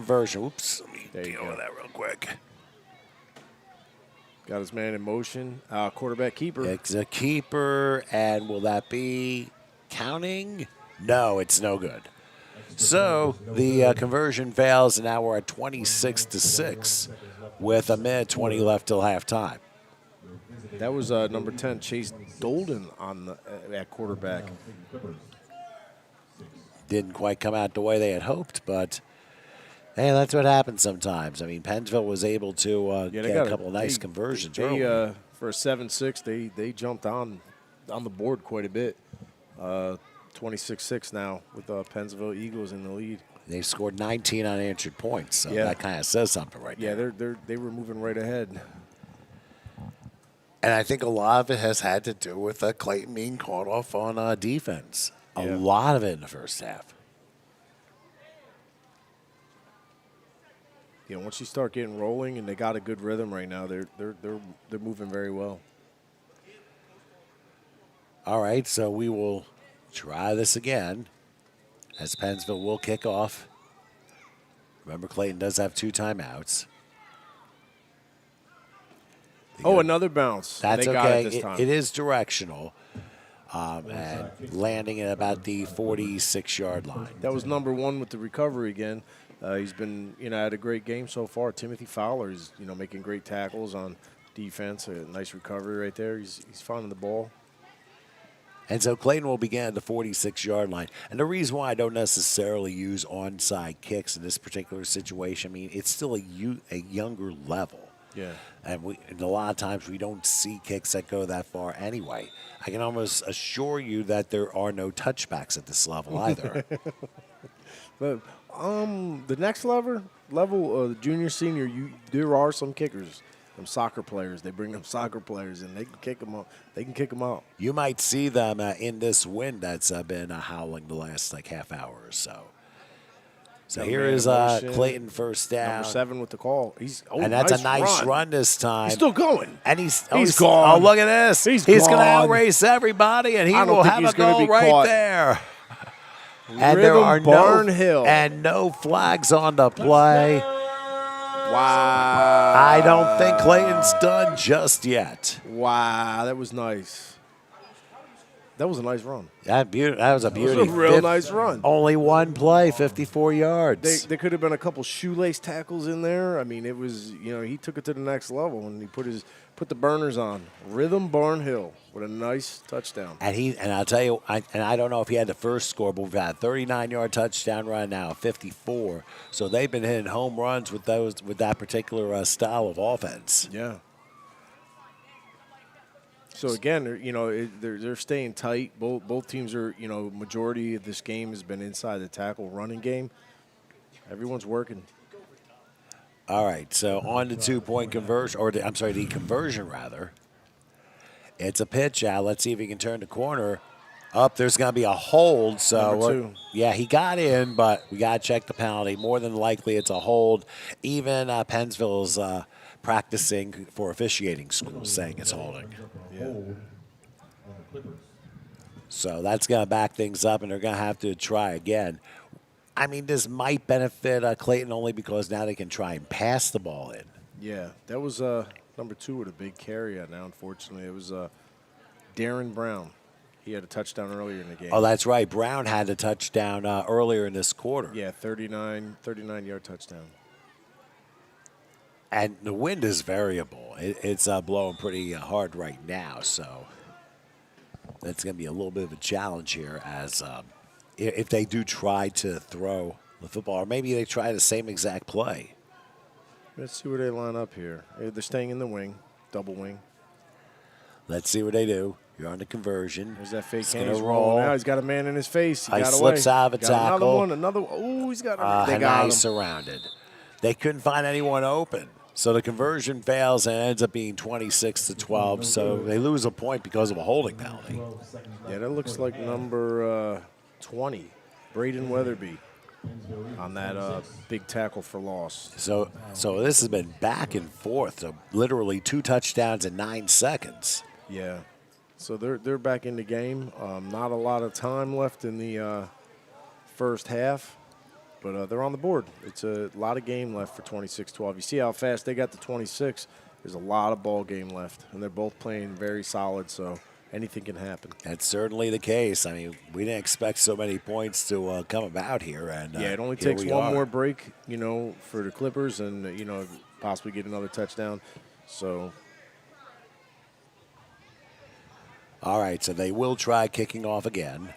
conversion. Oops, let me deal with that real quick. Got his man in motion. Quarterback keeper. It's a keeper, and will that be counting? No, it's no good. So the conversion fails, and now we're at 26-6 with a minute 20 left till halftime. That was number 10, Chase Dolden at quarterback. Didn't quite come out the way they had hoped, but hey, that's what happens sometimes. I mean, Pennsville was able to get a couple of nice conversions early. For a 7-6, they jumped on the board quite a bit. 26-6 now with Pennsville Eagles in the lead. They scored 19 unanswered points, so that kind of says something right there. Yeah, they were moving right ahead. And I think a lot of it has had to do with Clayton being caught off on defense. A lot of it in the first half. Yeah, once you start getting rolling and they got a good rhythm right now, they're moving very well. All right, so we will try this again as Pennsville will kick off. Remember, Clayton does have 2 timeouts. Another bounce. That's they okay. Got it this time. It is directional. And landing at about the 46-yard line. That was number 1 with the recovery again. He's been, had a great game so far. Timothy Fowler is, making great tackles on defense. A nice recovery right there. He's finding the ball. And so Clayton will begin at the 46-yard line. And the reason why I don't necessarily use onside kicks in this particular situation, I mean, it's still a younger level. Yeah. And a lot of times we don't see kicks that go that far anyway. I can almost assure you that there are no touchbacks at this level either. But the next level, the junior, senior, there are some kickers, some soccer players. They bring them soccer players, and they can kick them up. They can kick them out. You might see them in this wind that's been howling the last half hour or so. So here is Clayton first down. Number 7 with the call. And that's a nice run this time. He's still going. And he's gone. Oh, look at this. He's going to outrace everybody, and he will have a goal right there. And there are no flags on the play. Wow. I don't think Clayton's done just yet. Wow, that was nice. That was a nice run. That was a beauty. That was a real nice run. Only one play, 54 yards. There could have been a couple shoelace tackles in there. I mean, it was, he took it to the next level when he put the burners on. Rhythm Barnhill with a nice touchdown. And I'll tell you, I don't know if he had the first score, but we've had a 39-yard touchdown run now, 54. So they've been hitting home runs with that particular style of offense. Yeah. So again, they're staying tight. Both teams are, majority of this game has been inside the tackle running game. Everyone's working. All right, so on the 2-point conversion, the conversion rather. It's a pitch out. Let's see if he can turn the corner. There's going to be a hold. So yeah, he got in, but we got to check the penalty. More than likely, it's a hold. Even Pennsville's practicing for officiating school saying it's holding. Yeah. So that's going to back things up, and they're going to have to try again. I mean, this might benefit Clayton only because now they can try and pass the ball in. Yeah, that was number 2 with a big carry out now, unfortunately. It was Darren Brown. He had a touchdown earlier in the game. Oh, that's right. Brown had a touchdown earlier in this quarter. Yeah, 39-yard touchdown. And the wind is variable. It's blowing pretty hard right now, so that's going to be a little bit of a challenge here as if they do try to throw the football, or maybe they try the same exact play. Let's see where they line up here. They're staying in the wing, double wing. Let's see what they do. You're on the conversion. There's that fake hand. He's rolling now. He's got a man in his face. He slips out of a tackle. Another one. Oh, he's got they got him. Surrounded. They couldn't find anyone open. So the conversion fails and ends up being 26-12. So they lose a point because of a holding penalty. Yeah, that looks like number 20, Braden Weatherby, on that big tackle for loss. So this has been back and forth. So literally 2 touchdowns in 9 seconds. Yeah. So they're back in the game. Not a lot of time left in the first half. But they're on the board. It's a lot of game left for 26-12. You see how fast they got to 26. There's a lot of ball game left, and they're both playing very solid, so anything can happen. That's certainly the case. I mean, we didn't expect so many points to come about here. And Yeah, it only here takes we one are. more break, for the Clippers and, possibly get another touchdown. So, All right, so they will try kicking off again.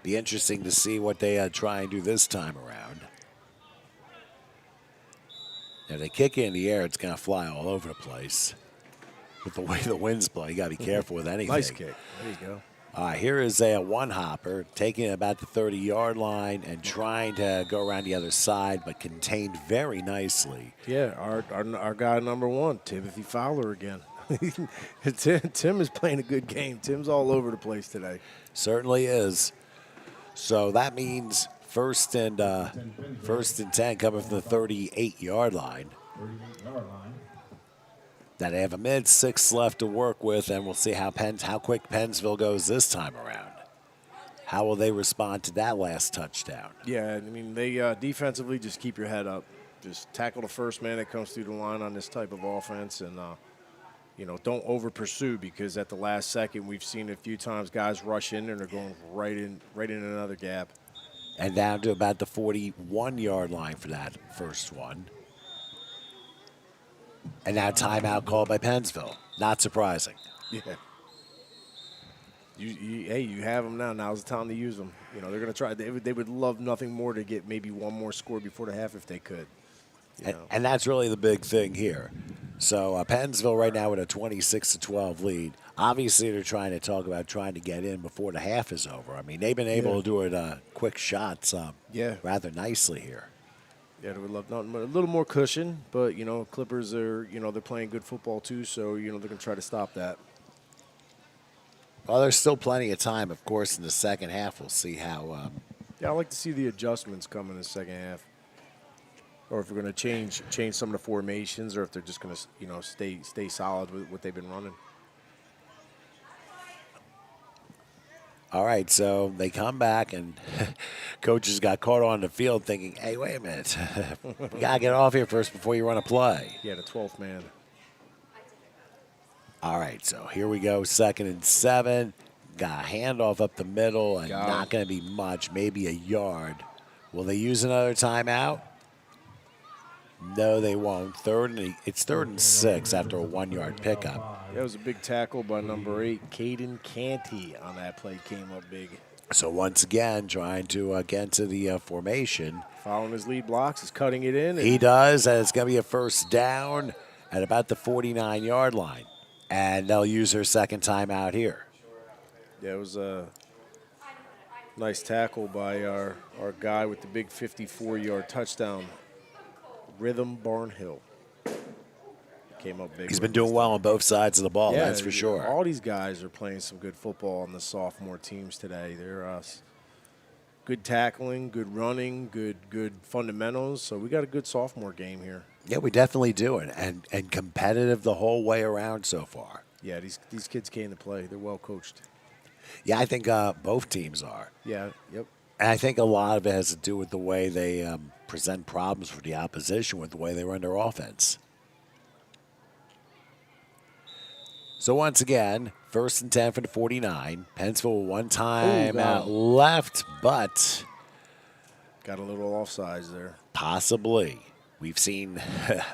Be interesting to see what they try and do this time around. If they kick it in the air, it's going to fly all over the place. With the way the wind's blowing, you got to be careful with anything. nice kick. There you go. All right, here is a one-hopper, taking it about the 30-yard line and trying to go around the other side, but contained very nicely. Yeah, our guy number 1, Timothy Fowler again. Tim is playing a good game. Tim's all over the place today. Certainly is. So that means first and 10 coming from the 38-yard line. That they have a mid-6 left to work with, and we'll see how quick Pennsville goes this time around. How will they respond to that last touchdown? Yeah, I mean, they defensively just keep your head up. Just tackle the first man that comes through the line on this type of offense, and don't over pursue, because at the last second we've seen a few times guys rush in and they're going right in another gap. And down to about the 41-yard line for that first one. And now timeout called by Pennsville. Not surprising. Yeah. You have them now. Now's the time to use them. They're going to try. They would love nothing more to get maybe one more score before the half if they could. And that's really the big thing here. So Pennsville right now with a 26-12 lead. Obviously, they're trying to get in before the half is over. I mean, they've been able to do it quick shots rather nicely here. Yeah, they would love nothing but a little more cushion, but Clippers are they're playing good football too, so they're going to try to stop that. Well, there's still plenty of time, of course, in the second half. We'll see how. Yeah, I like to see the adjustments come in the second half, or if we're going to change some of the formations, or if they're just going to stay solid with what they've been running. All right, so they come back, and coaches got caught on the field thinking, hey, wait a minute. We got to get off here first before you run a play. Yeah, the 12th man. All right, so here we go, 2nd and 7. Got a handoff up the middle, and not going to be much, maybe a yard. Will they use another timeout? No, they won't. It's 3rd and 6 after a 1-yard pickup. That was a big tackle by number 8, Clayton Canty on that play. Came up big. So once again, trying to get into the formation. Following his lead blocks, is cutting it in. He does, and it's going to be a first down at about the 49-yard line. And they'll use their second timeout here. Yeah, it was a nice tackle by our guy with the big 54-yard touchdown, Rhythm Barnhill. Came up big. He's been doing well on both sides of the ball, yeah, that's for sure. All these guys are playing some good football on the sophomore teams today. They're good tackling, good running, good fundamentals. So we got a good sophomore game here. Yeah, we definitely do it, and competitive the whole way around so far. Yeah, these kids came to play. They're well coached. Yeah, I think both teams are. Yeah, yep. And I think a lot of it has to do with the way they present problems for the opposition with the way they run their offense. So once again, 1st and 10 for the 49. Pennsville one time out left, but got a little offsides there. Possibly. We've seen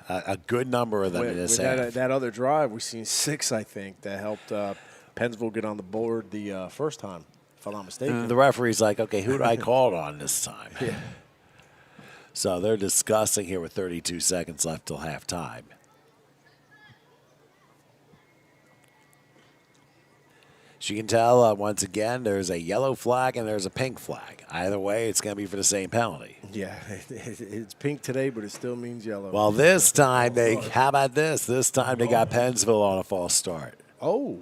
a good number of them in this half. That other drive, we've seen 6, I think, that helped Pennsville get on the board the first time, if I'm not mistaken. The referee's like, okay, who do I call it on this time? Yeah. So they're discussing here with 32 seconds left till halftime. As you can tell, once again, there's a yellow flag and there's a pink flag. Either way, it's going to be for the same penalty. Yeah, it's pink today, but it still means yellow. Well, this time, how about this? This time they got Pennsville on a false start. Oh.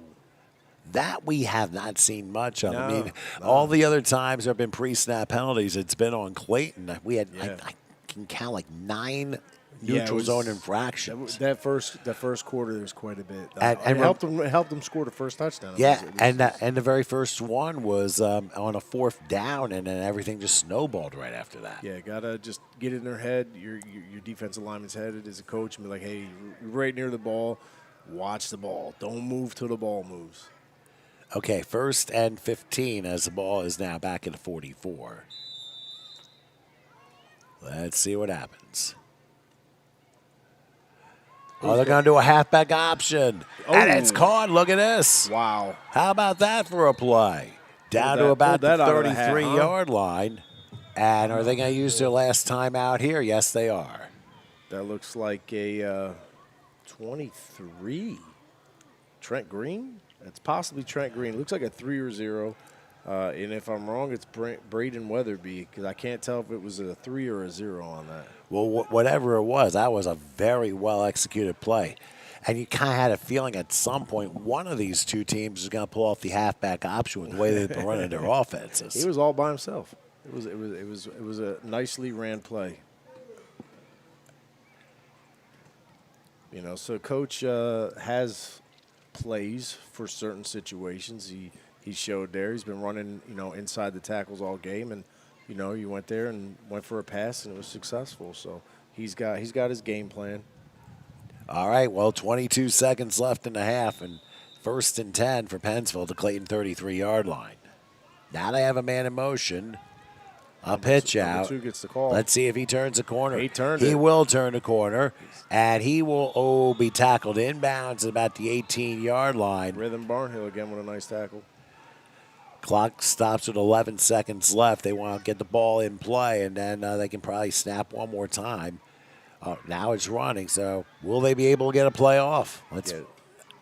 That we have not seen much of. I mean, all the other times there have been pre-snap penalties. It's been on Clayton. We had, I can count like 9 neutral it zone was- infractions. That first quarter, there was quite a bit. And It helped them score the first touchdown. Yeah, and the very first one was on a 4th down, and then everything just snowballed right after that. Yeah, gotta just get in their head. Your defensive lineman's headed as a coach, and be like, hey, you're right near the ball. Watch the ball. Don't move till the ball moves. Okay, 1st and 15 as the ball is now back at the 44. Let's see what happens. Oh, they're going to do a halfback option. And it's caught. Look at this. Wow. How about that for a play? Down to about the pulled that out of the hat, huh? 33-yard line. And are they going to use their last time out here? Yes, they are. That looks like a 23. Trent Green? That's possibly Trent Green. Looks like a 3 or 0. And if I'm wrong, it's Braden Weatherby, because I can't tell if it was a 3 or a 0 on that. Well, whatever it was, that was a very well-executed play. And you kind of had a feeling at some point one of these two teams is going to pull off the halfback option with the way they've been running their offenses. He was all by himself. It was a nicely ran play. You know, so coach has plays for certain situations. He showed there. He's been running, inside the tackles all game, and you went there and went for a pass and it was successful. So he's got his game plan. All right, well, 22 seconds left in the half, and 1st and 10 for Pennsville, the Clayton 33-yard line. Now they have a man in motion. A pitch out. Number 2 gets the call. Let's see if he turns the corner. He turned He it. will turn the corner, and he will be tackled inbounds at about the 18-yard line. Rhythm Barnhill again with a nice tackle. Clock stops with 11 seconds left. They want to get the ball in play, and then they can probably snap one more time. Now it's running, so will they be able to get a play off? Let's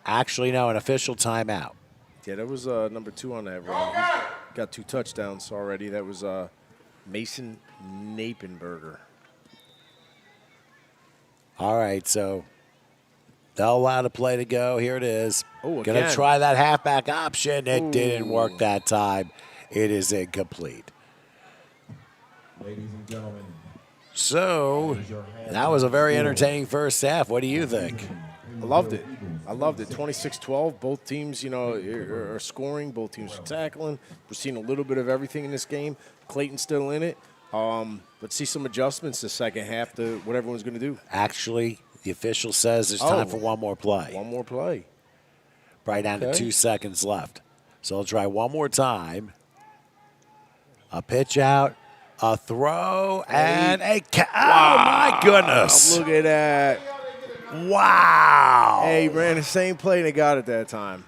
actually know an official timeout. Yeah, that was number 2 on that run. He's got 2 touchdowns already. That was Mason Napenberger. All right, so they'll allow the play to go. Here it is. Oh, Going to try that halfback option. It didn't work that time. It is incomplete. Ladies and gentlemen. So that was a very entertaining first half. What do you think? I loved it. 26-12. Both teams, are scoring. Both teams are tackling. We're seeing a little bit of everything in this game. Clayton's still in it. Let's see some adjustments the second half to what everyone's going to do. Actually, the official says there's time for one more play. One more play. Right down to 2 seconds left. So I'll try one more time. A pitch out, a throw, and a wow. Oh, my goodness. Look at that. Wow. Hey, ran the same play and they got it that time.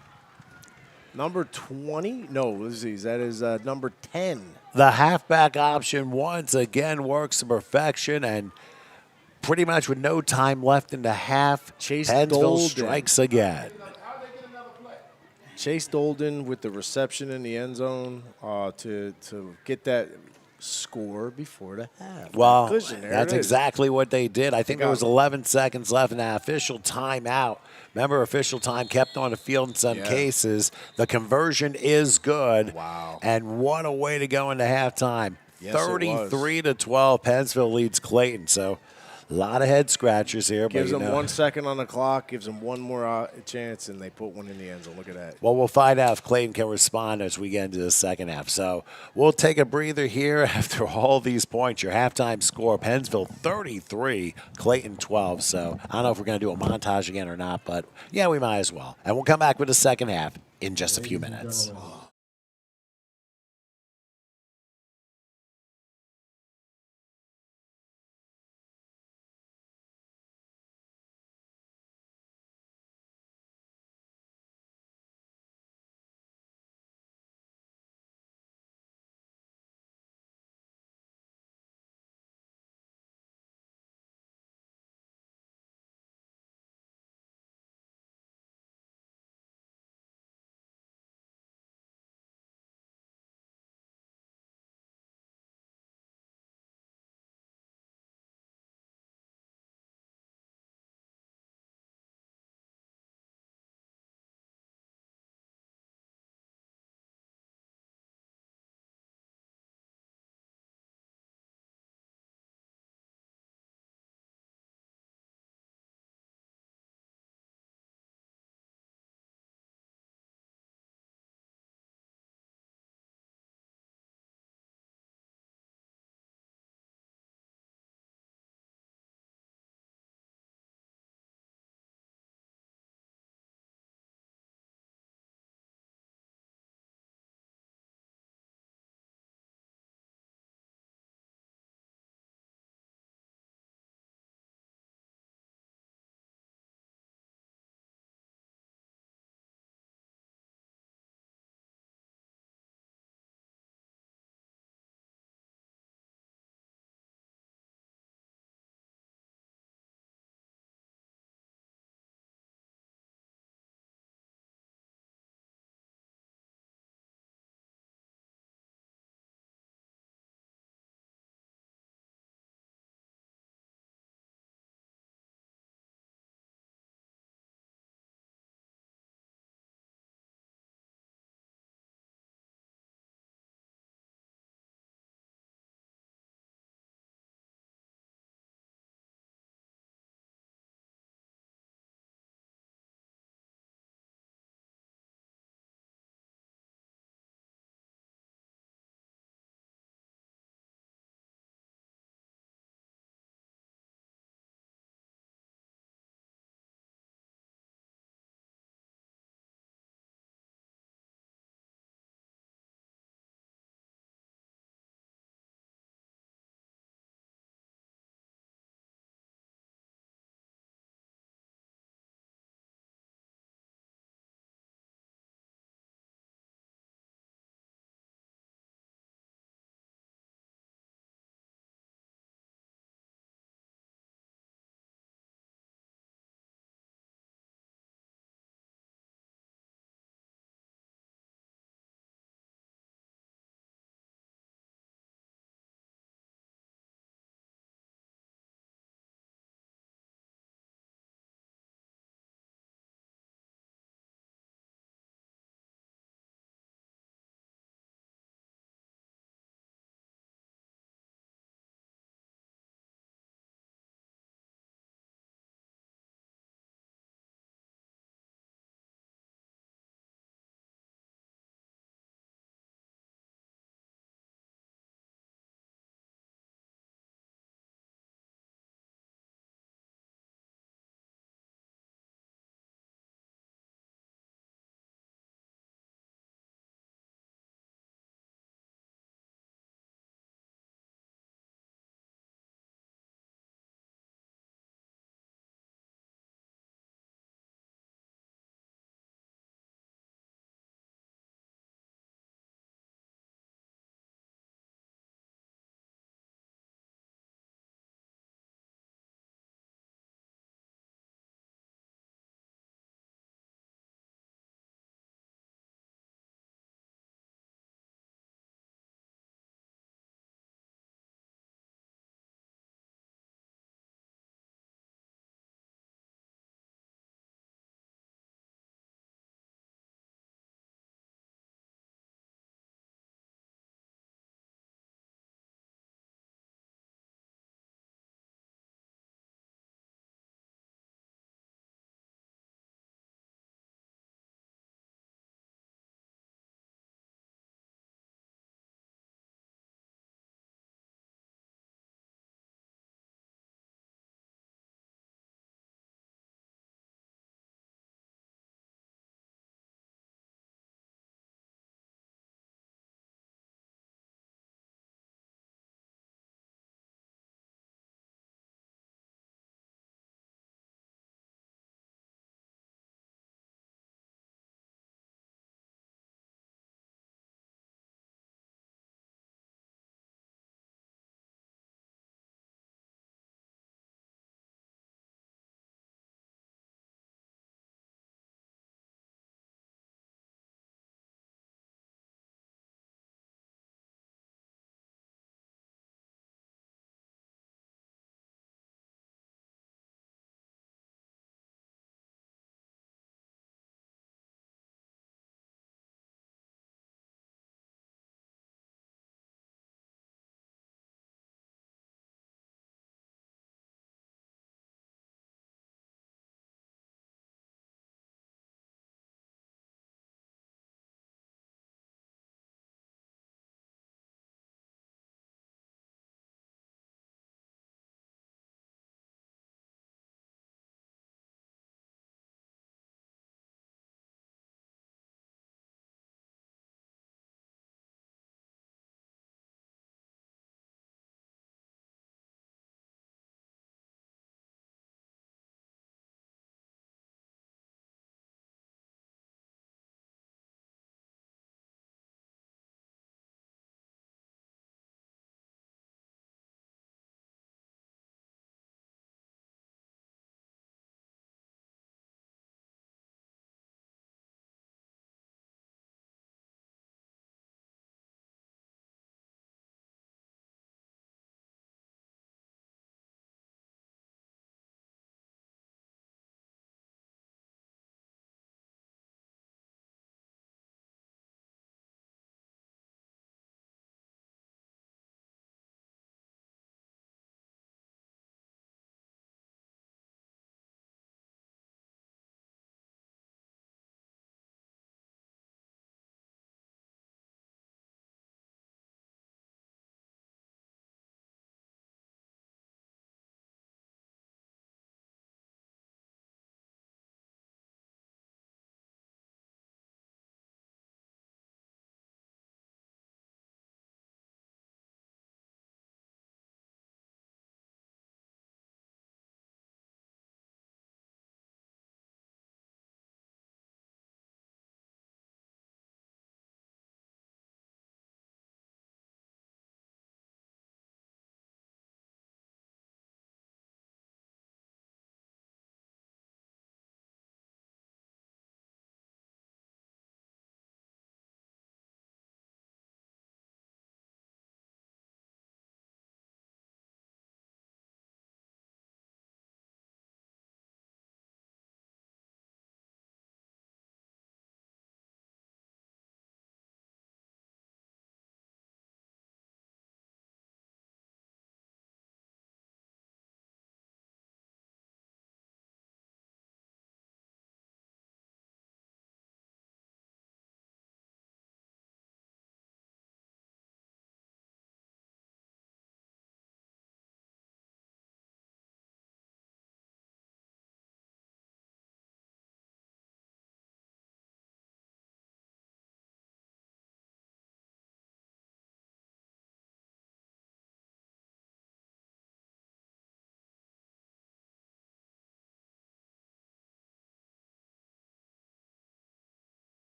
Number 20? No, let's see. That is number 10. The halfback option once again works to perfection, and pretty much with no time left in the half, Pennsville strikes again. Chase Dolden with the reception in the end zone to get that score before the half. Well, that's exactly what they did. I think there was 11 seconds left in that official timeout. Remember, official time kept on the field in some cases. The conversion is good. Wow. And what a way to go into halftime. Yes, 33-12, Pennsville leads Clayton. So a lot of head scratchers here. Gives them 1 second on the clock, gives them one more chance, and they put one in the end zone. Look at that. Well, we'll find out if Clayton can respond as we get into the second half. So we'll take a breather here after all these points. Your halftime score, Pennsville 33, Clayton 12. So I don't know if we're going to do a montage again or not, but yeah, we might as well. And we'll come back with the second half in just a few minutes.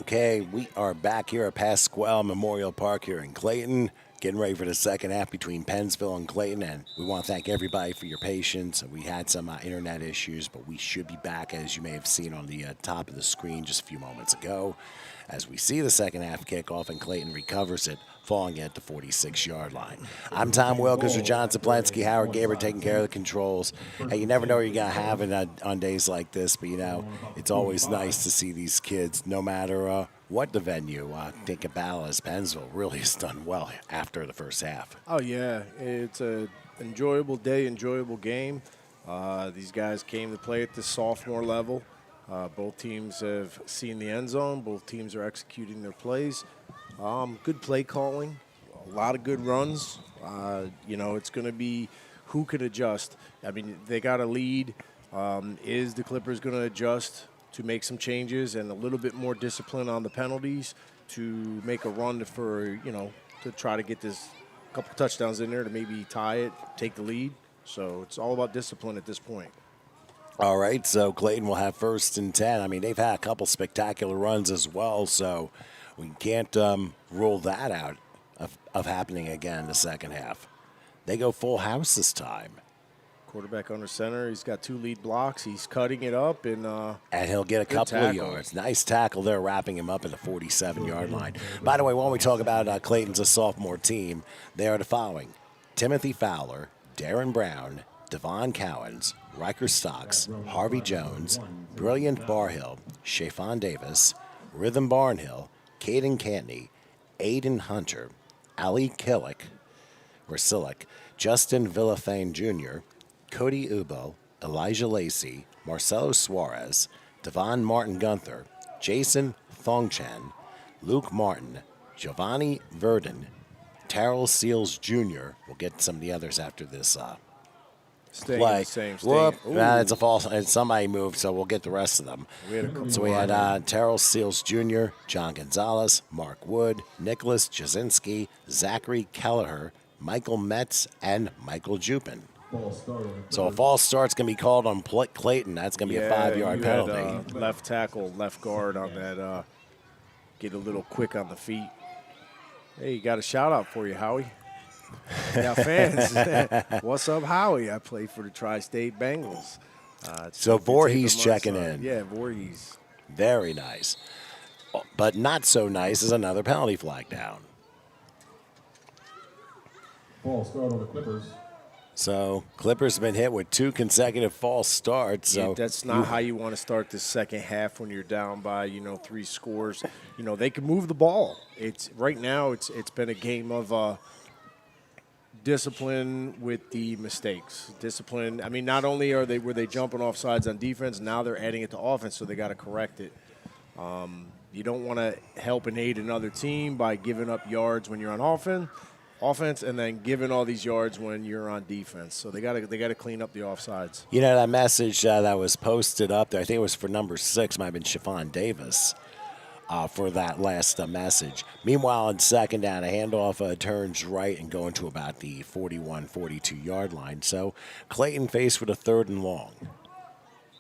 Okay, we are back here at Pasquale Memorial Park here in Clayton, getting ready for the second half between Pennsville and Clayton, and we want to thank everybody for your patience. We had some internet issues, but we should be back, as you may have seen on the top of the screen just a few moments ago, as we see the second half kickoff, and Clayton recovers it, falling at the 46-yard line. I'm Tom Wilkins with John Zaplensky, Howard Gaber taking care of the controls. Hey, you never know what you're going to have on days like this, but, it's always nice to see these kids, no matter what the venue. I think Caballas, Pennsville really has done well after the first half. Oh, yeah. It's an enjoyable day, enjoyable game. These guys came to play at the sophomore level. Both teams have seen the end zone. Both teams are executing their plays. Good play calling, a lot of good runs. It's going to be who can adjust. I mean, they got a lead. Is the Clippers going to adjust to make some changes and a little bit more discipline on the penalties to make a run to try to get this couple touchdowns in there to maybe tie it, take the lead? So it's all about discipline at this point. All right, so Clayton will have 1st and 10. I mean, they've had a couple spectacular runs as well, so we can't rule that out of happening again in the second half. They go full house this time. Quarterback under center. He's got 2 lead blocks. He's cutting it up. And he'll get a couple of yards. Nice tackle there, wrapping him up at the 47-yard line. By the way, when we talk about Clayton's a sophomore team, they are the following: Timothy Fowler, Darren Brown, Devon Cowens, Riker Stocks, Harvey Jones, Brilliant Barhill, Shafon Davis, Rhythm Barnhill, Caden Cantney, Aiden Hunter, Ali Killick, Justin Villafane Jr., Cody Ubo, Elijah Lacey, Marcelo Suarez, Devon Martin Gunther, Jason Thongchen, Luke Martin, Giovanni Verdon, Terrell Seals Jr. We'll get some of the others after this staying play. in the same Whoop, state. it's a false. And somebody moved, so we'll get the rest of them. We had Terrell Seals Jr., John Gonzalez, Mark Wood, Nicholas Jasinski, Zachary Kelleher, Michael Metz, and Michael Jupin. So a false start's going to be called on Clayton. That's going to be a 5-yard penalty. Had, left tackle, left guard on that. Get a little quick on the feet. Hey, got a shout-out for you, Howie. Yeah, fans. What's up, Howie? I play for the Tri-State Bengals. So Voorhees checking in. Yeah, Voorhees. Very nice. But not so nice is another penalty flag down. False start on the Clippers. So Clippers have been hit with 2 consecutive false starts. So that's not how you want to start the second half when you're down by 3 scores. They can move the ball. Right now it's been a game of discipline with the mistakes. Discipline. I mean, not only were they jumping off sides on defense, now they're adding it to offense, so they got to correct it. You don't want to help and aid another team by giving up yards when you're on offense, and then giving all these yards when you're on defense. So they got to clean up the offsides. That message that was posted up there, I think it was for number 6, might have been Shafon Davis for that last message. Meanwhile, in second down, a handoff turns right and going to about the 41, 42-yard line. So Clayton faced with a 3rd and long.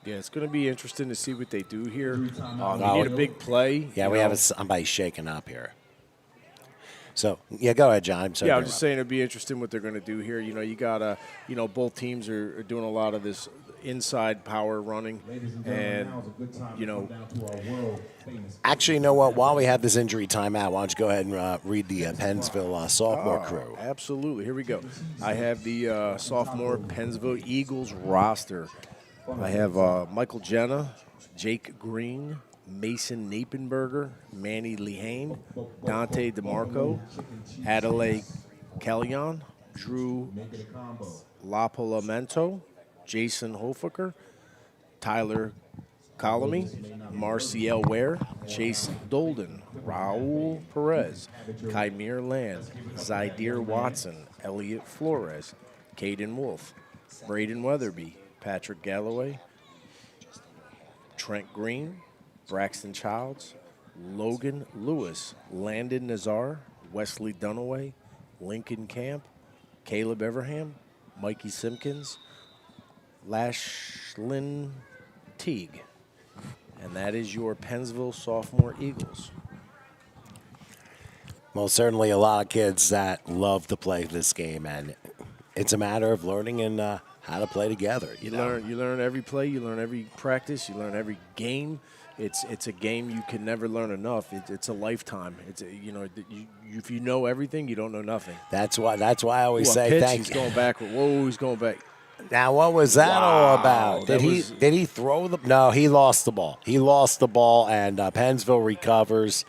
Yeah, it's going to be interesting to see what they do here. We need a big play. Yeah, we have somebody shaking up here. So, go ahead, John. I'm sorry. Yeah, I was just saying it'd be interesting what they're going to do here. You got both teams are doing a lot of this inside power running. And, actually, you know what? While we have this injury timeout, why don't you go ahead and read the Pennsville sophomore crew? Absolutely. Here we go. I have the sophomore Pennsville Eagles roster. I have Michael Jenna, Jake Green, Mason Napenberger, Manny Lehane, Dante DeMarco, Adelaide Callion, Drew Lapolamento, Jason Hofaker, Tyler Colamy, Marciel Ware, Chase Dolden, Raul Perez, Kymir Land, Zydeer Watson, Elliot Flores, Caden Wolf, Braden Weatherby, Patrick Galloway, Trent Green, Braxton Childs, Logan Lewis, Landon Nazar, Wesley Dunaway, Lincoln Camp, Caleb Everham, Mikey Simpkins, Lashlyn Teague. and that is your Pennsville sophomore Eagles. Well, certainly a lot of kids that love to play this game, and it's a matter of learning and how to play together. You know? learn every play, you learn every practice, you learn every game. It's a game you can never learn enough. It's a lifetime. If you know everything, you don't know nothing. That's why I always say pitch, thank he's you. going backward. Whoa, he's going back. Now, what was that all about? that Did he throw the? No, he lost the ball. He lost the ball, and Pennsville recovers.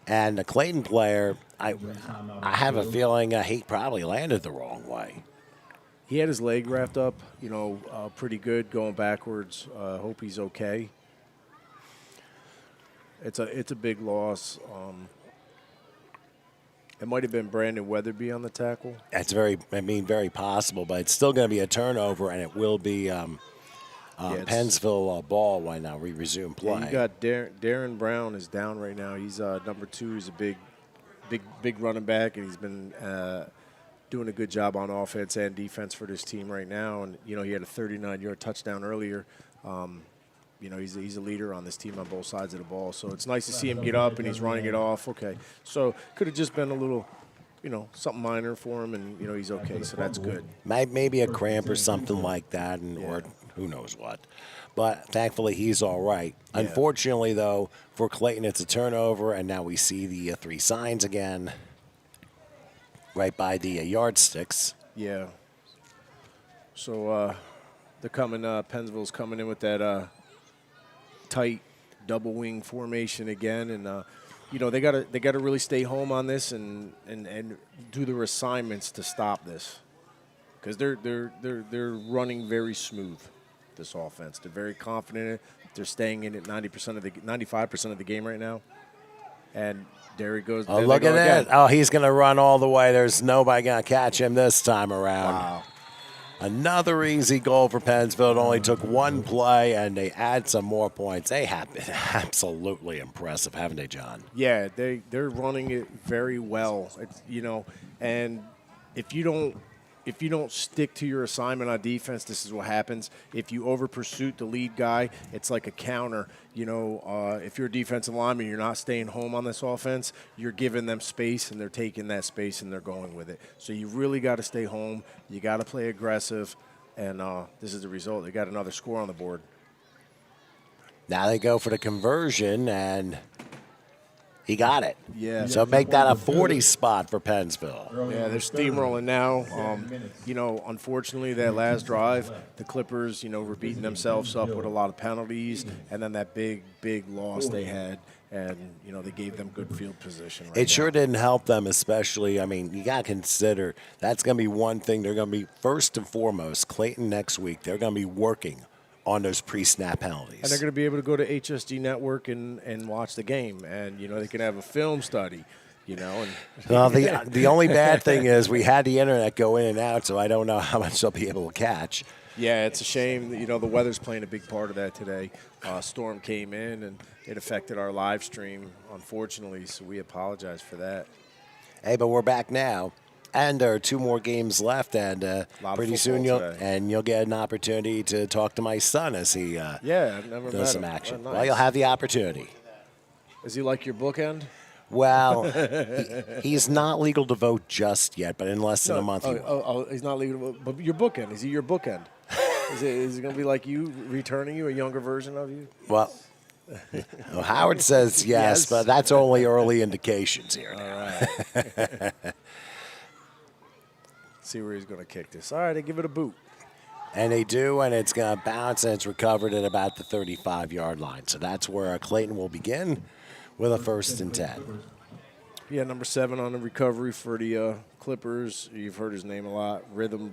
And the Clayton player, I have a feeling he probably landed the wrong way. He had his leg wrapped up, pretty good going backwards. Hope he's okay. It's a big loss. It might have been Brandon Weatherby on the tackle. That's very possible, but it's still going to be a turnover, and it will be Pennsville ball when we resume play. Yeah, you got Darren Brown is down right now. He's number 2. He's a big running back, and he's been doing a good job on offense and defense for this team right now. And he had a 39-yard touchdown earlier. He's a leader on this team on both sides of the ball. So it's nice to see him get up and he's running it off. Okay, so could have just been a little, something minor for him, and he's okay. So that's good. Maybe a cramp or something like that, or who knows what. But thankfully he's all right. Yeah. Unfortunately, though, for Clayton, it's a turnover, and now we see the 3 signs again, right by the yardsticks. Yeah. So they're coming. Pennsville's coming in with that tight double wing formation again, and they gotta really stay home on this and do their assignments to stop this, because they're running very smooth. This offense, they're very confident in it. They're staying in it 95% of the game right now. And there he goes. Oh, look at that! Oh, he's gonna run all the way. There's nobody gonna catch him this time around. Wow. Another easy goal for Pennsville. It only took 1 play, and they add some more points. They have been absolutely impressive, haven't they, John? Yeah, they're running it very well. And if you don't stick to your assignment on defense, this is what happens. If you over pursuit the lead guy, it's like a counter. If you're a defensive lineman, you're not staying home on this offense. You're giving them space, and they're taking that space and they're going with it. So you really got to stay home. You got to play aggressive, and this is the result. They got another score on the board. Now they go for the conversion, and he got it. Yeah. So make that a 40 spot for Pennsville. Yeah, they're steamrolling now. Unfortunately, that last drive, the Clippers, were beating themselves up with a lot of penalties, and then that big loss they had, and, they gave them good field position. It sure didn't help them, especially. I mean, you got to consider that's going to be one thing. They're going to be, first and foremost, Clayton next week, they're going to be working on those pre-snap penalties. And they're going to be able to go to HSG Network and watch the game. And, they can have a film study, And well, the only bad thing is we had the internet go in and out, so I don't know how much they'll be able to catch. Yeah, it's a shame. The weather's playing a big part of that today. Storm came in, and it affected our live stream, unfortunately, so we apologize for that. Hey, but we're back now. And there are 2 more games left, and pretty soon you'll get an opportunity to talk to my son as he I've never does met some him. action. Oh, nice. Well, you'll have the opportunity. Is he like your bookend? Well, he's not legal to vote just yet, but in less than a month. He's not legal. But your bookend, is he your bookend? Is it going to be like you, returning you, a younger version of you? Well, Howard says yes, but that's only early indications here. All right. See where he's going to kick this. All right, they give it a boot. And they do, and it's going to bounce, and it's recovered at about the 35-yard line. So that's where Clayton will begin with a 1st and 10. Yeah, number 7 on the recovery for the Clippers. You've heard his name a lot. Rhythm,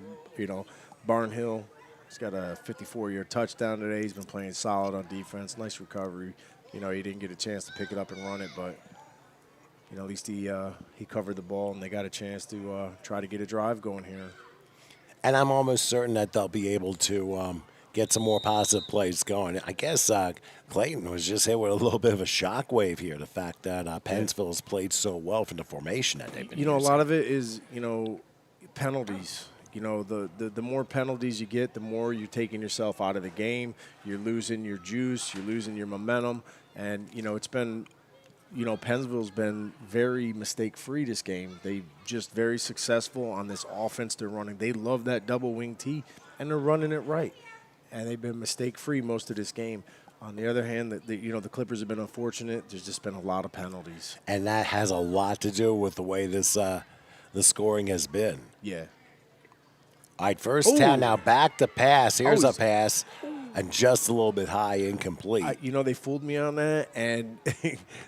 Barnhill. He's got a 54-yard touchdown today. He's been playing solid on defense. Nice recovery. He didn't get a chance to pick it up and run it, but at least he covered the ball, and they got a chance to try to get a drive going here. And I'm almost certain that they'll be able to get some more positive plays going. I guess Clayton was just hit with a little bit of a shockwave here, the fact that Pennsville has played so well from the formation that they've been using. A lot of it is, penalties. You know, the more penalties you get, the more you're taking yourself out of the game. You're losing your juice. You're losing your momentum. And, you know, it's been, you know, Pennsville's been very mistake-free this game. They just very successful on this offense they're running. They love that double wing T, and they're running it right. And they've been mistake-free most of this game. On the other hand, the Clippers have been unfortunate. There's just been a lot of penalties. And that has a lot to do with the way this the scoring has been. Yeah. All right, first down now, back to pass. Here's a pass, and just a little bit high, incomplete. You know, they fooled me on that, and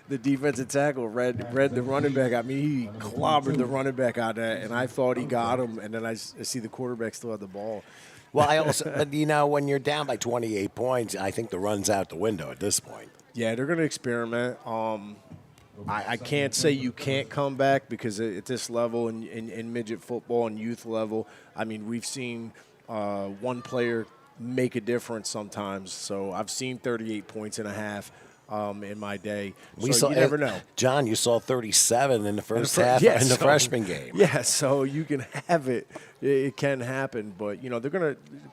the defensive tackle read the running back. I mean, he clobbered the running back out of that, and I thought he got him, and then I see the quarterback still had the ball. Well, I also, but you know, when you're down by 28 points, I think the run's out the window at this point. Yeah, they're going to experiment. I can't say you can't come back because at this level in midget football and youth level, I mean, we've seen one player make a difference sometimes. So I've seen 38 points and a half in my day. So you never know. John, you saw 37 in the first half in the freshman game. Yeah, so you can have it. It can happen. But, you know,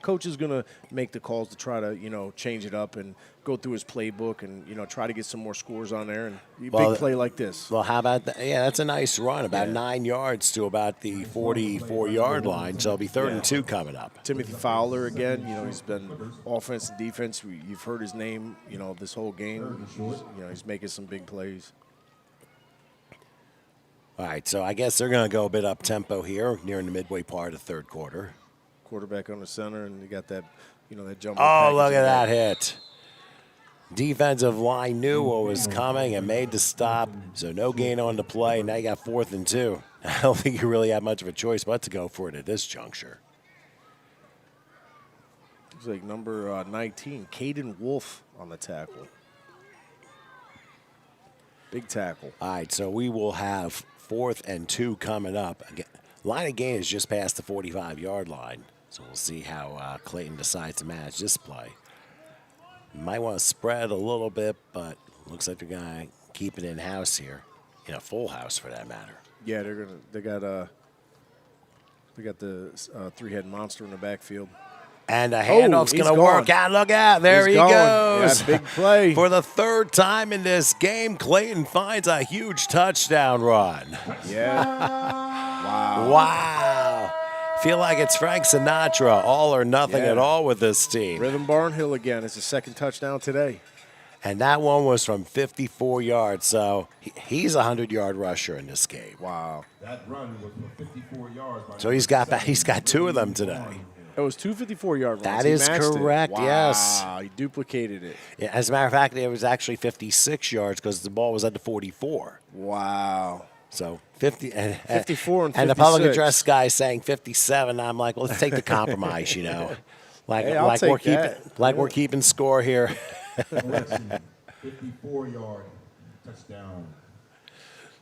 coach is going to make the calls to try to, you know, change it up and go through his playbook and, you know, try to get some more scores on there and big play like this. Well, how about that? Yeah, that's a nice run, about 9 yards to about the 44-yard line. So it'll be 3rd and 2 coming up. Timothy Fowler again, you know, he's been offense and defense. You've heard his name, you know, this whole game. He's making some big plays. All right, so I guess they're going to go a bit up-tempo here nearing the midway part of the third quarter. Quarterback on the center, and you got that, you know, that jump. Oh, look at that hit. Defensive line knew what was coming and made the stop, so no gain on the play. Now you got 4th and 2. I don't think you really have much of a choice but to go for it at this juncture. Looks like number 19, Caden Wolf on the tackle. Big tackle. All right, so we will have 4th and 2 coming up. Again, line of gain is just past the 45-yard line, so we'll see how Clayton decides to manage this play. Might want to spread a little bit, but looks like they're going to keep it in-house here, in a full house for that matter. Yeah, they got the 3-head monster in the backfield. And a handoff's going to work out. Look out. There he goes. Yeah, big play. For the 3rd time in this game, Clayton finds a huge touchdown run. Yeah. Wow. Feel like it's Frank Sinatra, all or nothing at all with this team. Rhythm Barnhill again. It's his 2nd touchdown today. And that one was from 54 yards, so he's a 100-yard rusher in this game. Wow. That run was for 54 yards. So he's got 2 of them today. It was 2 54-yard runs. That is correct, yes. Wow, he duplicated it. Yeah, as a matter of fact, it was actually 56 yards because the ball was at the 44. Wow. So 50 and 54 and 56. And the public address guy saying 57. I'm like, well, let's take the compromise, you know. We're keeping score here. 54-yard touchdown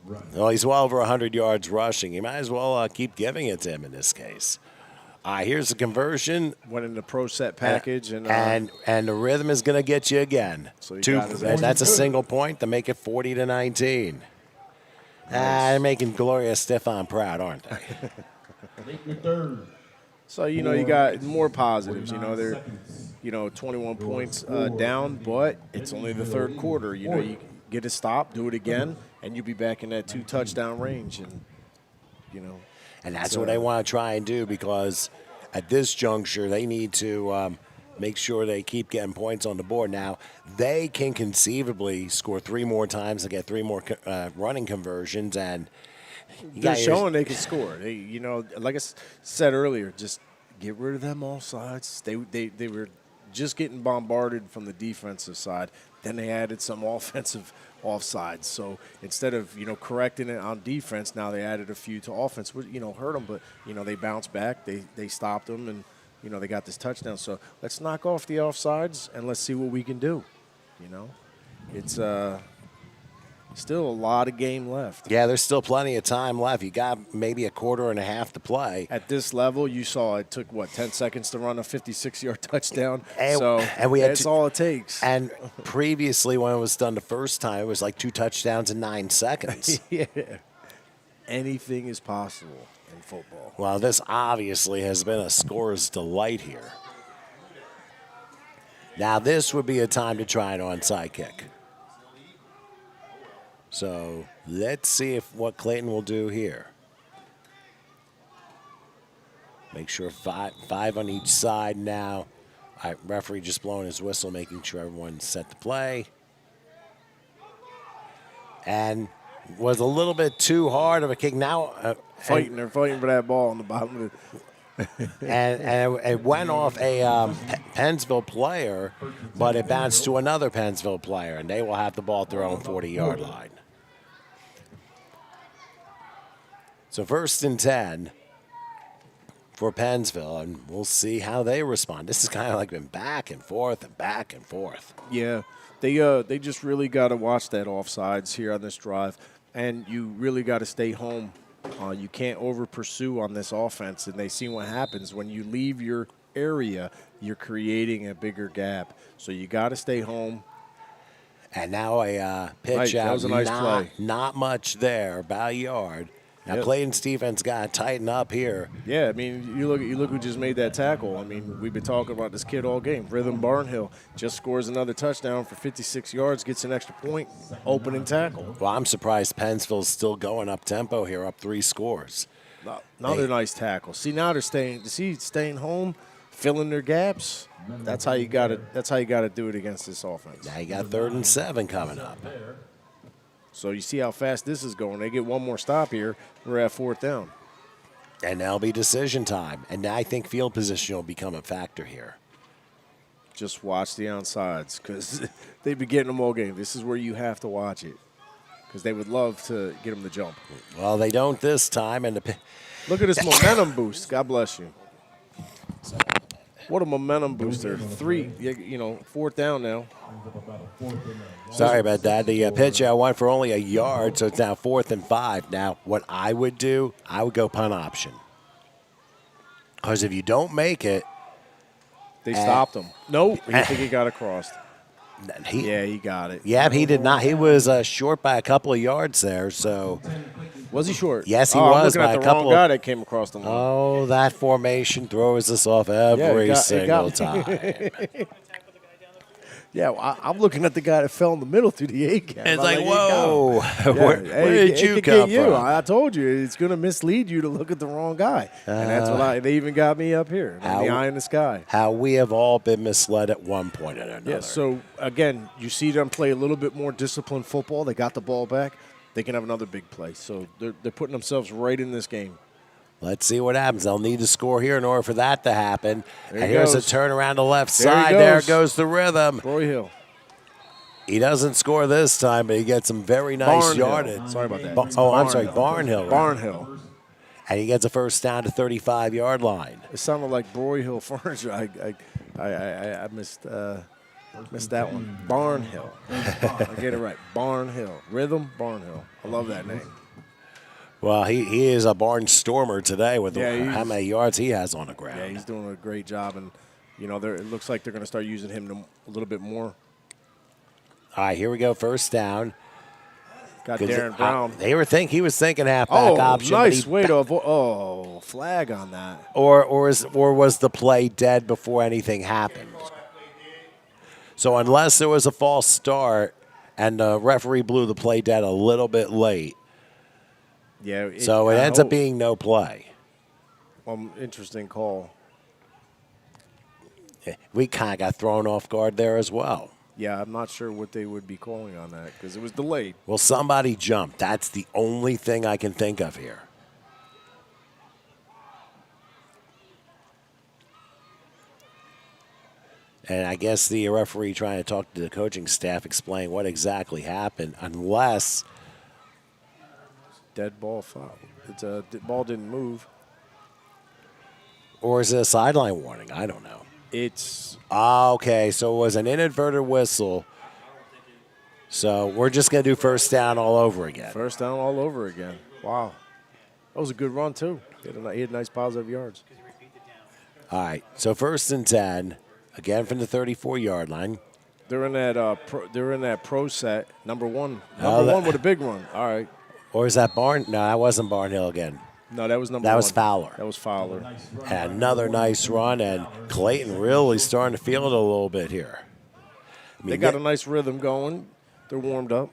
run. Well, he's well over 100 yards rushing. You might as well keep giving it to him in this case. Here's the conversion. Went in the pro set package. And the rhythm is going to get you again. So that's a single point to make it 40-19. They're making Gloria Stefan proud, aren't they? Make your 3rd. So, you know, you got more positives. You know, they're, 21 points down, but it's only the 3rd quarter. You know, you get a stop, do it again, and you'll be back in that 2-touchdown range. And, you know. And that's what they want to try and do because at this juncture, they need to make sure they keep getting points on the board. Now, they can conceivably score 3 more times and get 3 more running conversions. And they're showing they can score. They, you know, like I said earlier, just get rid of them offsides. They were just getting bombarded from the defensive side. Then they added some offensive offsides. So instead of, correcting it on defense, now they added a few to offense, which, hurt them. But, they bounced back. They stopped them, and, they got this touchdown. So let's knock off the offsides, and let's see what we can do. It's still a lot of game left. Yeah, there's still plenty of time left. You got maybe a quarter and a half to play. At this level, you saw it took, 10 seconds to run a 56-yard touchdown. And we had that's all it takes. And previously, when it was done the first time, it was like 2 touchdowns in 9 seconds. Yeah. anything is possible in football. Well, this obviously has been a scorer's delight here. Now, this would be a time to try an onside kick. So let's see what Clayton will do here. Make sure five on each side now. All right, referee just blowing his whistle, making sure everyone's set to play. And was a little bit too hard of a kick. Now They're fighting for that ball on the bottom of it. and it went off a Pennsville player, but it bounced to another Pennsville player, and they will have the ball at their own 40-yard line. So 1st and 10 for Pennsville, and we'll see how they respond. This has kind of like been back and forth and back and forth. Yeah, they just really got to watch that offsides here on this drive, and you really got to stay home. You can't over-pursue on this offense, and they see what happens. When you leave your area, you're creating a bigger gap. So you got to stay home. And now a pitch out. That was a nice play. Not much there, about a yard. Now, Yep. Clayton's defense got to tighten up here. Yeah, I mean, you look who just made that tackle. I mean, we've been talking about this kid all game. Rhythm Barnhill just scores another touchdown for 56 yards, gets an extra point, opening tackle. Well, I'm surprised Pennsville's still going up tempo here, up 3 scores. Another nice tackle. See, now they're staying home, filling their gaps. That's how you got to. That's how you got to do it against this offense. Now you got 3rd and 7 coming up. So you see how fast this is going. They get one more stop here. We're at 4th down. And that'll be decision time. And I think field position will become a factor here. Just watch the onsides because they've been getting them all game. This is where you have to watch it because they would love to get them to jump. Well, they don't this time. And Look at this momentum boost. God bless you. What a momentum booster. 4th down now. Sorry about that. The pitch out went for only a yard, so it's now 4th and 5. Now, what I would do, I would go punt option. Because if you don't make it. They stopped him. No, I think he got across. He got it. Yeah, he did not. He was short by a couple of yards there, so. Was he short? Yes, he was. was. I'm looking by at a the couple wrong guy that came across the line. Oh, that formation throws us off every single time. Yeah, well, I'm looking at the guy that fell in the middle through the A gap. It's like, whoa, where did you come from? I told you, it's going to mislead you to look at the wrong guy. And that's what they even got me up here, the eye in the sky. How we have all been misled at one point or another. Yeah, so, again, you see them play a little bit more disciplined football. They got the ball back. They can have another big play. So they're putting themselves right in this game. Let's see what happens. They'll need to score here in order for that to happen. There and he here's goes. a turn around the left side. There goes the rhythm. Broyhill. He doesn't score this time, but he gets some very nice Barnhill. yardage. Sorry about that. I'm sorry, Barnhill. Barnhill. And he gets a first down to 35-yard line. It sounded like Broyhill Furniture. I missed that one. Barnhill. I get it right. Barnhill. Rhythm Barnhill. I love that name. Well, he is a barnstormer today with how many yards he has on the ground. Yeah, he's doing a great job, and it looks like they're going to start using him a little bit more. All right, here we go. First down. Got Darren Brown. He was thinking halfback option. Nice way to avoid. Flag on that. Or was the play dead before anything happened? So unless there was a false start and the referee blew the play dead a little bit late, yeah. It ends up being no play. Interesting call. We kind of got thrown off guard there as well. Yeah, I'm not sure what they would be calling on that because it was delayed. Well, somebody jumped. That's the only thing I can think of here. And I guess the referee trying to talk to the coaching staff, explain what exactly happened, unless Dead ball foul. The ball didn't move. Or is it a sideline warning? I don't know. It's okay. So it was an inadvertent whistle. So we're just going to do first down all over again. First down all over again. Wow. That was a good run, too. He had nice positive yards. All right. So 1st and 10, again from the 34-yard line. They're in that pro set. Number one with a big run. All right. Or is that Barn? No, that wasn't Barnhill again. No, that was number That one. was Fowler. That was Fowler. And another nice run, and Clayton really starting to feel it a little bit here. I mean, They got a nice rhythm going. They're warmed up.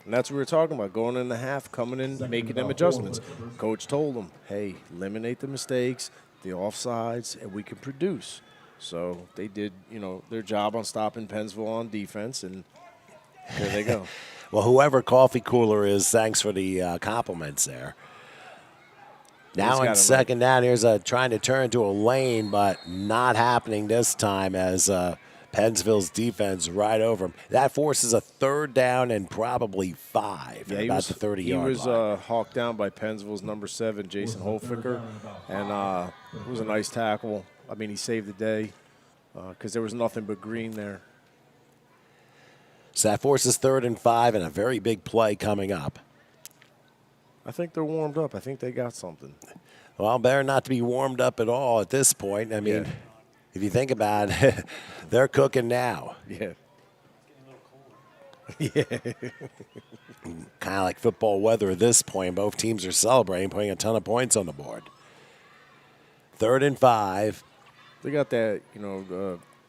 And that's what we were talking about, going in the half, coming in, making them adjustments. Coach told them, hey, eliminate the mistakes, the offsides, and we can produce. So they did, their job on stopping Pennsville on defense, and there they go. Well, whoever Coffee Cooler is, thanks for the compliments there. Now in second down, here's trying to turn to a lane, but not happening this time as Pennsville's defense right over him. That forces a third down and probably 5 at about the 30-yard line. He was hawked down by Pennsville's number 7, Jason Holficker, and it was a nice tackle. I mean, he saved the day because there was nothing but green there. So that forces 3rd and 5 and a very big play coming up. I think they're warmed up. I think they got something. Well, better not to be warmed up at all at this point. I mean, if you think about it, they're cooking now. Yeah. Yeah. Kind of like football weather at this point. Both teams are celebrating, putting a ton of points on the board. 3rd and 5. They got that,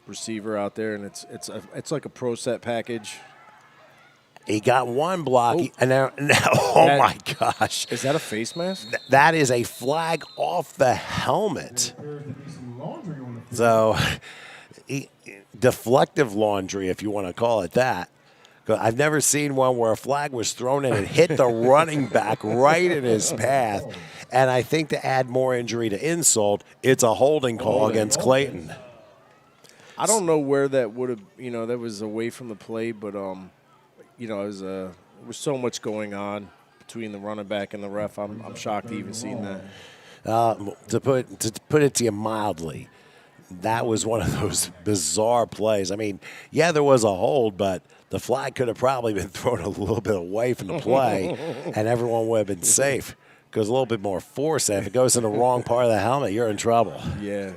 receiver out there, and it's like a pro set package. He got one block, and now my gosh. Is that a face mask? That is a flag off the helmet. So, deflective laundry, if you want to call it that. I've never seen one where a flag was thrown in and hit the running back right in his path. And I think to add more injury to insult, it's a holding call against Clayton. I don't know where that would have, that was away from the play, but there was so much going on between the running back and the ref. I'm shocked to even seen that. To put it to you mildly, that was one of those bizarre plays. I mean, yeah, there was a hold, but the flag could have probably been thrown a little bit away from the play, and everyone would have been safe. Because a little bit more force, and if it goes in the wrong part of the helmet, you're in trouble. Yeah.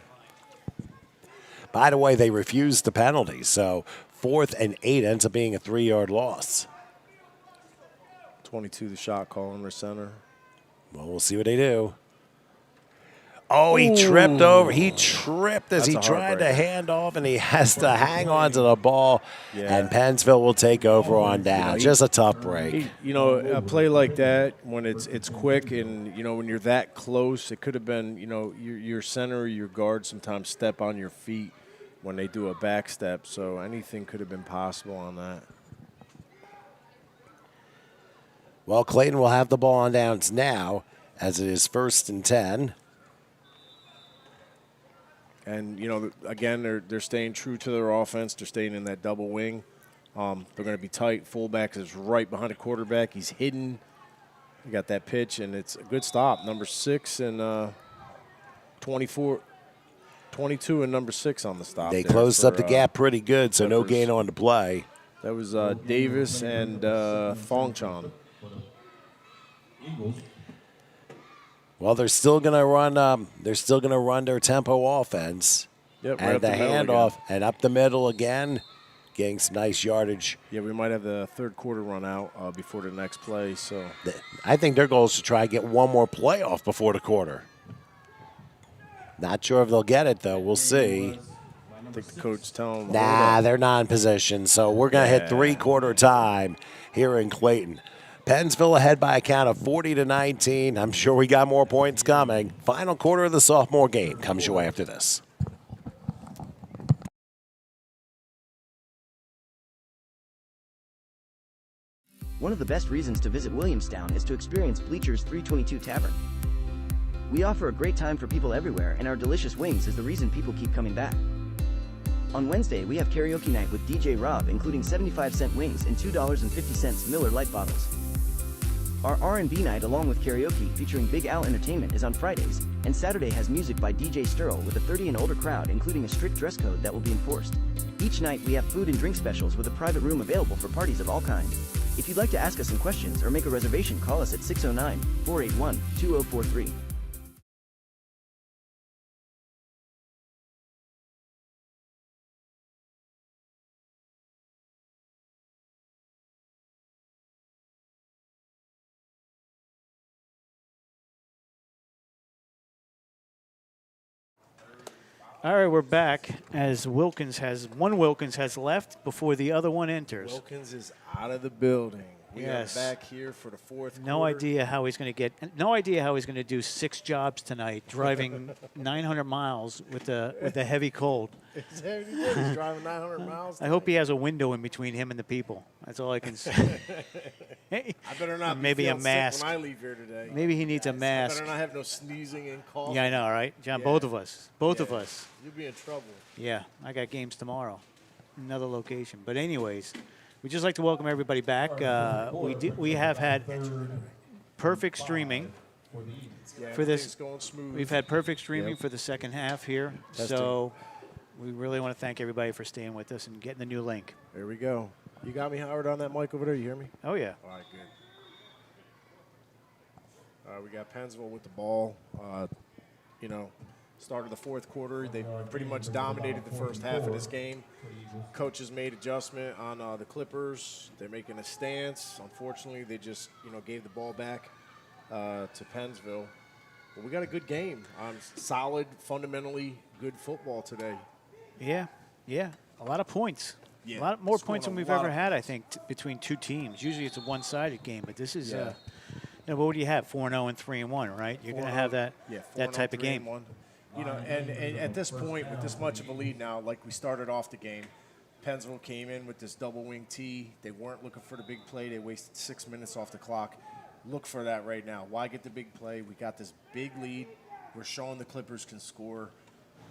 By the way, they refused the penalty, so 4th and 8 ends up being a 3-yard loss. 22, the shot call in the center. Well, we'll see what they do. Oh, he tripped over. He tripped as he tried to hand off, and he has to hang on to the ball. Yeah. And Pennsville will take over on down. Just a tough break. A play like that, when it's quick and, when you're that close, it could have been, your center or your guard sometimes step on your feet when they do a back step. So anything could have been possible on that. Well, Clayton will have the ball on downs now as it is 1st and 10. And, again, they're staying true to their offense. They're staying in that double wing. They're going to be tight. Fullback is right behind the quarterback. He's hidden. You got that pitch, and it's a good stop. Number 6 and 22 and number 6 on the stop. They closed up the gap pretty good, so no gain on the play. That was Davis and Thongchon. Well, they're still going to run. They're still going to run their tempo offense. Yep, and the handoff and up the middle again, getting some nice yardage. Yeah, we might have the third quarter run out before the next play. So I think their goal is to try to get one more play off before the quarter. Not sure if they'll get it though. We'll see. I think the coach telling them. Nah, they're not in position. So we're going to hit 3-quarter time here in Clayton. Pennsville ahead by a count of 40-19. I'm sure we got more points coming. Final quarter of the sophomore game comes your way after this. One of the best reasons to visit Williamstown is to experience Bleacher's 322 Tavern. We offer a great time for people everywhere, and our delicious wings is the reason people keep coming back. On Wednesday, we have karaoke night with DJ Rob, including 75-cent wings and $2.50 Miller Lite bottles. Our R&B night along with karaoke featuring Big Al Entertainment is on Fridays, and Saturday has music by DJ Sterl with a 30 and older crowd, including a strict dress code that will be enforced. Each night we have food and drink specials with a private room available for parties of all kinds. If you'd like to ask us some questions or make a reservation, call us at 609-481-2043. All right, we're back as Wilkins has left before the other one enters. Wilkins is out of the building. We Yes. are back here for the fourth No quarter. idea how he's going to do 6 jobs tonight, driving 900 miles with a heavy cold. He's driving 900 miles. I hope he has a window in between him and the people. That's all I can say. I better not be Maybe a feeling sick mask. when I leave here today. Maybe he needs a I mask. better not have no sneezing and coughing. Yeah, I know, right? John, Yeah. both of us. Both of Yeah. us. You'll be in trouble. Yeah, I got games tomorrow. Another location. But anyways, we'd just like to welcome everybody back. We have had perfect streaming Yeah, for this. everything's going smooth. We've had perfect streaming for the second half here. Testing. So we really want to thank everybody for staying with us and getting the new link. There we go. You got me, Howard, on that mic over there? You hear me? Oh, yeah. All right, good. We got Pennsville with the ball. Start of the fourth quarter. They pretty much dominated the first half of this game. Coaches made adjustment on the Clippers. They're making a stance. Unfortunately, they just gave the ball back to Pennsville. But we got a good game. Solid, fundamentally good football today. Yeah, a lot of points. Yeah, A lot more scored points than a we've lot ever of had, I think, between two teams. Usually it's a one-sided game, but this is, Yeah. what do you have? 4-0 and 3-1, right? You're going to have that that type of game. 4-0, 3-1. And at this point, with this much of a lead now, like we started off the game, Pennsville came in with this double wing T. They weren't looking for the big play. They wasted 6 minutes off the clock. Look for that right now. Why get the big play? We got this big lead. We're showing the Clippers can score.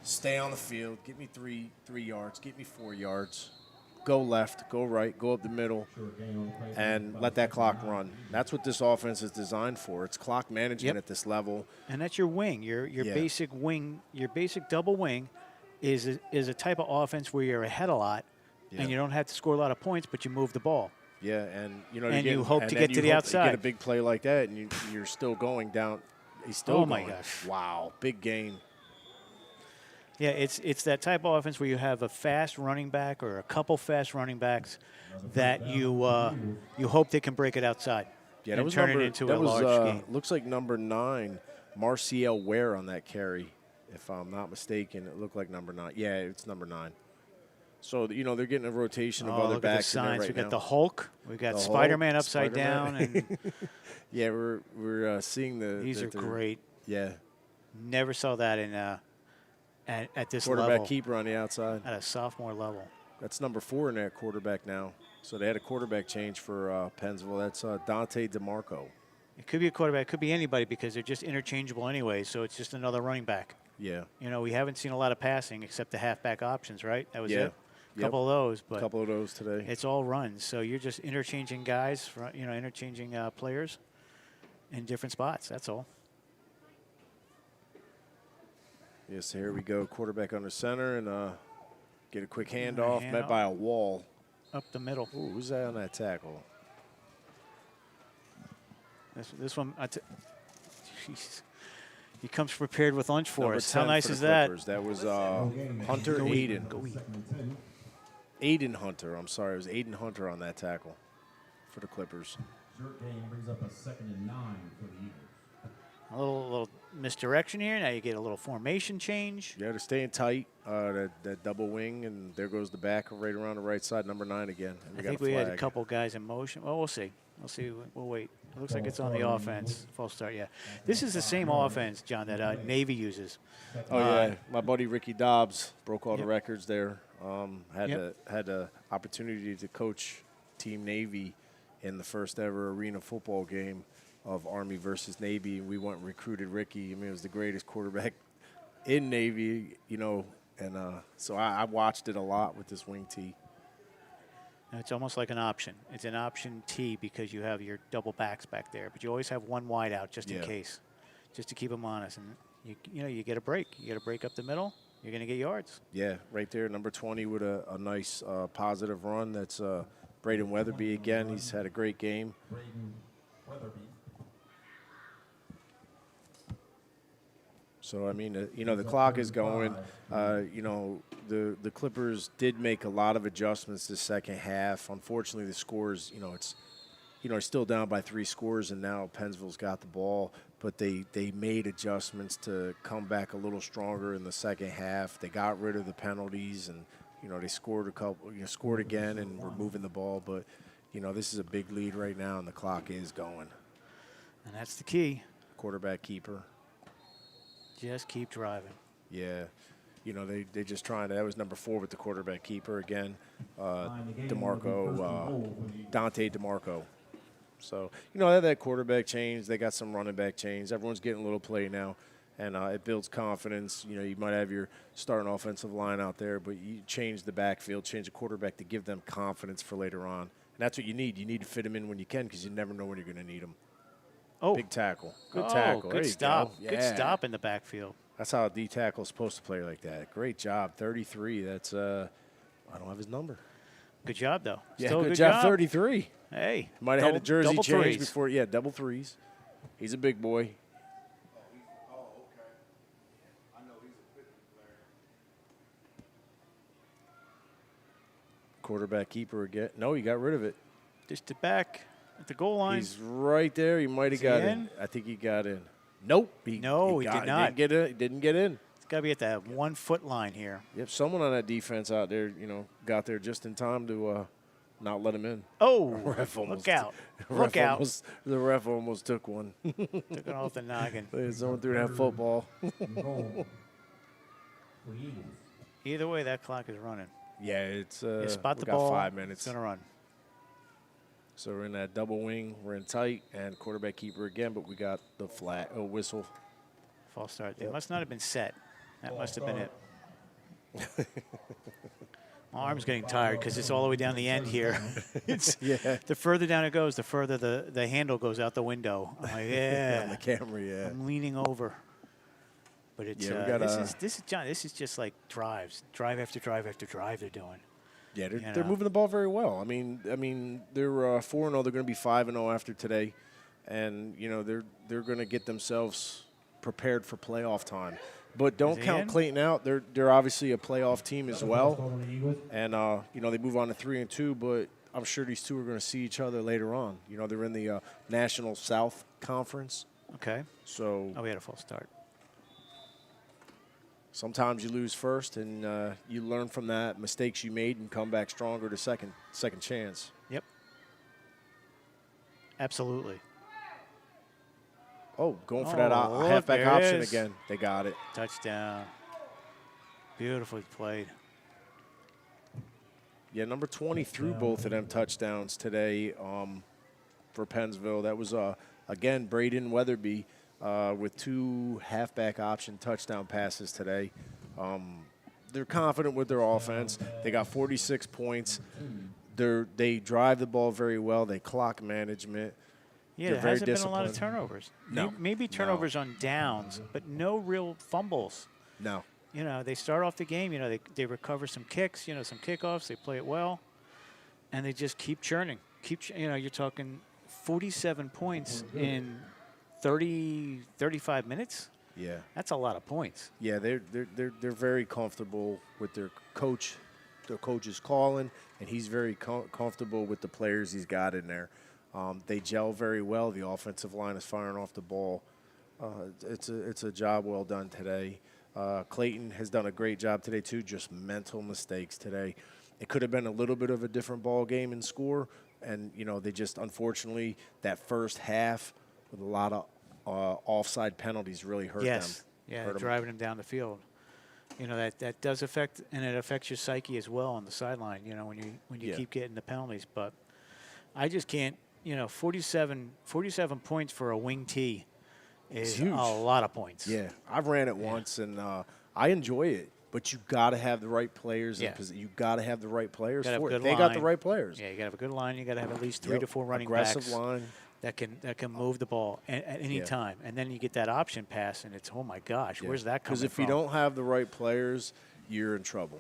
Stay on the field. Get me 3 yards. Get me 4 yards. Go left, go right, go up the middle, and let that clock run. That's what this offense is designed for. It's clock management at this level. And that's your wing. Your basic wing, your basic double wing is a type of offense where you're ahead a lot, and you don't have to score a lot of points, but you move the ball. Yeah, and you hope to get to the outside. You get a big play like that, and you're still going down. He's still Oh, going. my gosh. Wow, big gain. Yeah, it's that type of offense where you have a fast running back or a couple fast running backs that you hope they can break it outside Yeah, that and was turn number, it into that a was, large game. Looks like number 9, Marciel Ware on that carry, if I'm not mistaken. It looked like number 9. Yeah, it's number 9. So, they're getting a rotation of other Look at the backs in there signs. right We got now. the Hulk. We got The Spider-Man Hulk, upside Spider-Man. down. And Yeah, we're seeing the. these are that they're- great. Yeah, Never saw that in at this quarterback level. keeper on the outside. At a sophomore level. That's number 4 in that quarterback now. So they had a quarterback change for Pennsville. That's Dante DeMarco. It could be a quarterback. It could be anybody because they're just interchangeable anyway. So it's just another running back. Yeah. We haven't seen a lot of passing except the halfback options, right? That was Yeah. it. A couple of those, A but couple of those today. it's all runs. So you're just interchanging guys, interchanging players in different spots. That's all. Yes, here we go. Quarterback under center and get a quick handoff. Met by a wall. Up the middle. Ooh, who's that on that tackle? This one, jeez. He comes prepared with lunch for Number us. How 10 nice for the is that? Clippers. That was Hunter Aiden. Aiden Hunter. I'm sorry. It was Aiden Hunter on that tackle for the Clippers. Short game brings up a 2nd and 9 for the Eagles. A little misdirection here. Now you get a little formation change. Yeah, they're staying tight. That double wing, and there goes the back right around the right side, number 9 again. And I got think a we had a flag. couple guys in motion. Well, we'll see. We'll wait. It looks like it's on the offense. False start, yeah. This is the same offense, John, that Navy uses. Oh yeah, my buddy Ricky Dobbs broke all the Yep. records there. Had Yep. the opportunity to coach Team Navy in the first ever arena football game of Army versus Navy. We went and recruited Ricky. I mean, it was the greatest quarterback in Navy, and so I watched it a lot with this wing tee. It's almost like an option. It's an option T because you have your double backs back there, but you always have one wide out just in Yeah. case, just to keep them honest. And you get a break. You get a break up the middle. You're going to get yards. Yeah, right there, number 20 with a nice positive run. That's Braden Weatherby again. He's had a great game. Braden Weatherby. So, I mean, the clock is going. The Clippers did make a lot of adjustments this second half. Unfortunately, the scores, they're still down by 3 scores, and now Pennsville's got the ball. But they made adjustments to come back a little stronger in the second half. They got rid of the penalties, and they scored a couple, scored again, and were moving the ball. But this is a big lead right now, and the clock is going. And that's the key. Quarterback keeper. Just keep driving. Yeah. They just trying to. That was number 4 with the quarterback keeper again, Dante DeMarco. So, they have that quarterback change. They got some running back change. Everyone's getting a little play now, and it builds confidence. You might have your starting offensive line out there, but you change the backfield, change the quarterback to give them confidence for later on. And that's what you need. You need to fit them in when you can because you never know when you're going to need them. Oh. Big tackle. Good Oh, tackle. good There you stop. go. Good Yeah. stop in the backfield. That's how a D tackle is supposed to play like that. Great job. 33. That's, I don't have his number. Good job, though. Yeah, Still a good job. job. 33. Hey. Might have had a jersey double change threes. before. Yeah, double threes. He's a big boy. Quarterback keeper again. No, he got rid of it. Just to back at the goal line. He's right there. He might have Is he got in? in. I think he got in. Nope. No, he did not. He didn't get in. It's got to be at that 1 foot line here. Yep, someone on that defense out there, got there just in time to not let him in. Oh, Ref almost- look out. The Look ref out. the ref almost took one. Took it off the noggin. Someone threw that football. and goal for the Eagles. Either way, that clock is running. Yeah, it's You spot we the got ball. 5 minutes. It's going to run. So we're in that double wing. We're in tight, and quarterback keeper again, but we got the whistle. False start. They must not have been set. That must have been it. My arm's getting tired because it's all the way down the end here. Yeah. The further down it goes, the further the handle goes out the window. I'm like, On yeah. the camera, yeah. I'm leaning over. But it's Yeah, we got, this is John. This is just like drive after drive after drive they're doing. Yeah, You they're know. moving the ball very well. I mean, they're 4-0. They're going to be 5-0 after today, and they're going to get themselves prepared for playoff time. But don't he count in? Clayton out. They're obviously a playoff team as well, Total of the Eagles. and they move on to 3-2. But I'm sure these two are going to see each other later on. They're in the National South Conference, Okay. so Oh, we had a false start. sometimes you lose first, and you learn from that mistakes you made and come back stronger to second chance. Yep. Absolutely. Oh, going for that Oh, look, halfback there it option is. again. They got it. Touchdown. Beautifully played. Yeah, number 20 threw both of them touchdowns today for Pennsville. That was, again, Braden Weatherby with 2 halfback option touchdown passes today. They're confident with their offense. They got 46 points. They drive the ball very well. They clock management. Yeah, They're there very hasn't been a lot of disciplined. turnovers. No. Maybe turnovers on downs, but no real fumbles. No. They start off the game, they recover some kicks, some kickoffs, they play it well, and they just keep churning. You're talking 47 points in 35 minutes. Yeah. That's a lot of points. Yeah, they're very comfortable with their coach. Their coach is calling, and he's very comfortable with the players he's got in there. They gel very well. The offensive line is firing off the ball. It's a job well done today. Clayton has done a great job today too. Just mental mistakes today. It could have been a little bit of a different ball game and score, and they just unfortunately that first half with a lot of offside penalties really hurt them. Yeah, Hurt 'em. driving them down the field. That does affect, and it affects your psyche as well on the sideline. When you Yeah. keep getting the penalties. But I just can't. 47 points for a wing tee is huge. a lot of points. Yeah, I've ran it once, and I enjoy it. But you got to have the right players. Yeah. You got to have the right players Gotta have for a it. good They got the line. right players. Yeah, you got to have a good line. You got to have at least 3 Yep. to 4 running Aggressive backs line. that can move the ball at any Yeah. time. And then you get that option pass, and it's, oh my gosh, where's that coming Because if from? you don't have the right players, you're in trouble.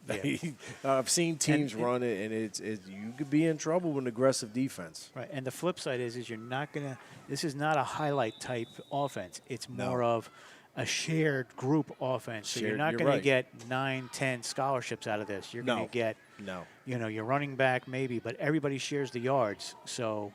Yeah. I've seen teams And- run it, and you could be in trouble with an aggressive defense. Right, and the flip side is you're not gonna. This is not a highlight type offense. It's No. more of a shared group offense. So you're Shared- not you're going right. to get 9, 10 scholarships out of this. You're going No. to get, No. your running back maybe, but everybody shares the yards. So,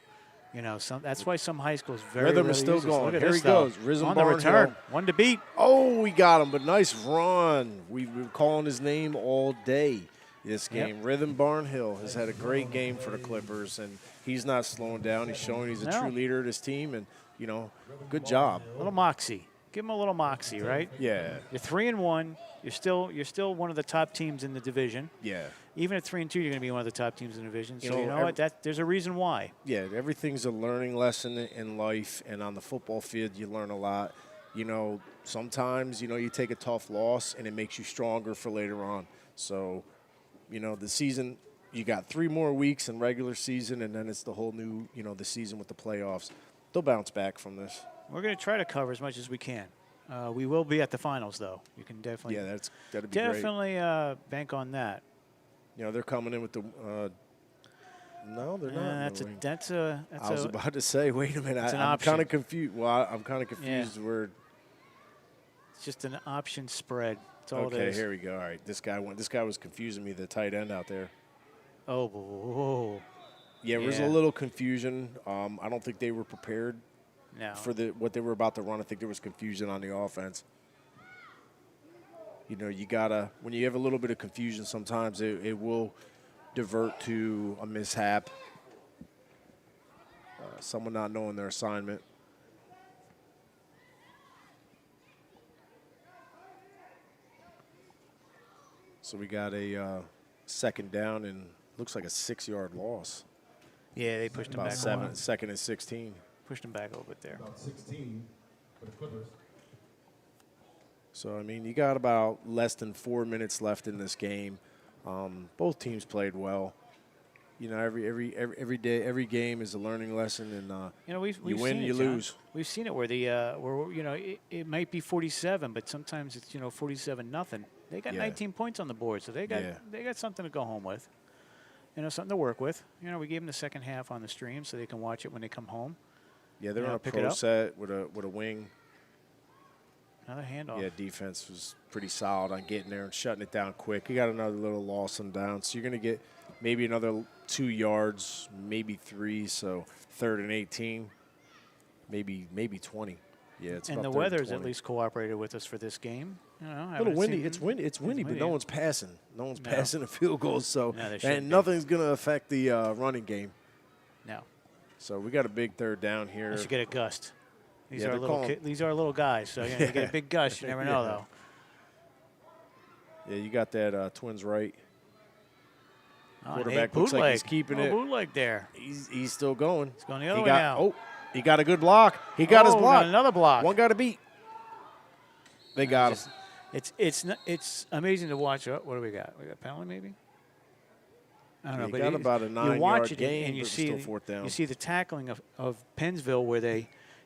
that's why some high schools very Rhythm rarely is still use this. going. Look at Here this, he though. goes. Risen on the Barnhill. return. One to beat. Oh, we got him, but nice run. We've been calling his name all day this game. Yep. Rhythm Barnhill has had a great game for the Clippers, and he's not slowing down. He's showing he's a No. true leader of this team, and, good job. A little moxie. Give them a little moxie, right? Yeah, You're 3-1. You're still one of the top teams in the division. yeah. Even at 3-2, you're going to be one of the top teams in the division. So You know, what? There's a reason why. Yeah, everything's a learning lesson in life, and on the football field, you learn a lot. Sometimes, you take a tough loss, and it makes you stronger for later on. So, the season, you got 3 more weeks in regular season, and then it's the whole new, the season with the playoffs. They'll bounce back from this. We're going to try to cover as much as we can. We will be at the finals, though. You can definitely Yeah, that'd be great. definitely bank on that. They're coming in with the no, they're not. That's a I was about to say, wait a minute. It's an I'm option. kind of confused. Well, I'm kind of confused. it's just an option spread. That's all it Okay, is. here we go. All right, this guy was confusing me. The tight end out there. Oh, whoa. Yeah, there was a Yeah. little confusion. I don't think they were prepared No. for what they were about to run. I think there was confusion on the offense. You gotta, when you have a little bit of confusion, sometimes it will divert to a mishap. Someone not knowing their assignment. So we got a second down and looks like a 6-yard loss. Yeah, they pushed him About back. second and 16. Pushed him back a little bit there. About 16 for the Clippers. So, you got about less than 4 minutes left in this game. Both teams played well. Every day, every game is a learning lesson, and We've you win, seen you it, John. lose. We've seen it where it might be 47, but sometimes it's 47-0. They got Yeah. 19 points on the board, so they got something to go home with. Something to work with. We gave them the second half on the stream so they can watch it when they come home. Yeah, they're You know, on a pick it pro up. set with a wing. Another handoff. Yeah, defense was pretty solid on getting there and shutting it down quick. You got another little loss on down, so you're going to get maybe another 2 yards, maybe 3. So 3rd and 18, maybe 20. Yeah, it's And about the 3rd and weather's 20. at least cooperated with us for this game. A I little haven't windy. seen- It's windy. It's windy, but no one's passing. No one's No. passing the field goals, so No, they shouldn't and be. nothing's going to affect the running game. No. So we got a big 3rd down here. I should get a gust. These Yeah, are they're little calling- these are little guys, so you get a big gust. You never know, Yeah. though. Yeah, you got that Twins right. Oh, Quarterback Nate looks like he's bootleg. keeping Oh, it. bootleg there. He's still going. He's going the other He way got, now. Oh, he got a good block. He got his Oh, block. got another block. One got to beat. They got him. It's amazing to watch. What do we got? We got penalty maybe. I don't know. You But got about a you 9-yard watch it gain, and you but it's see still 4th down. you see the tackling of Pennsville where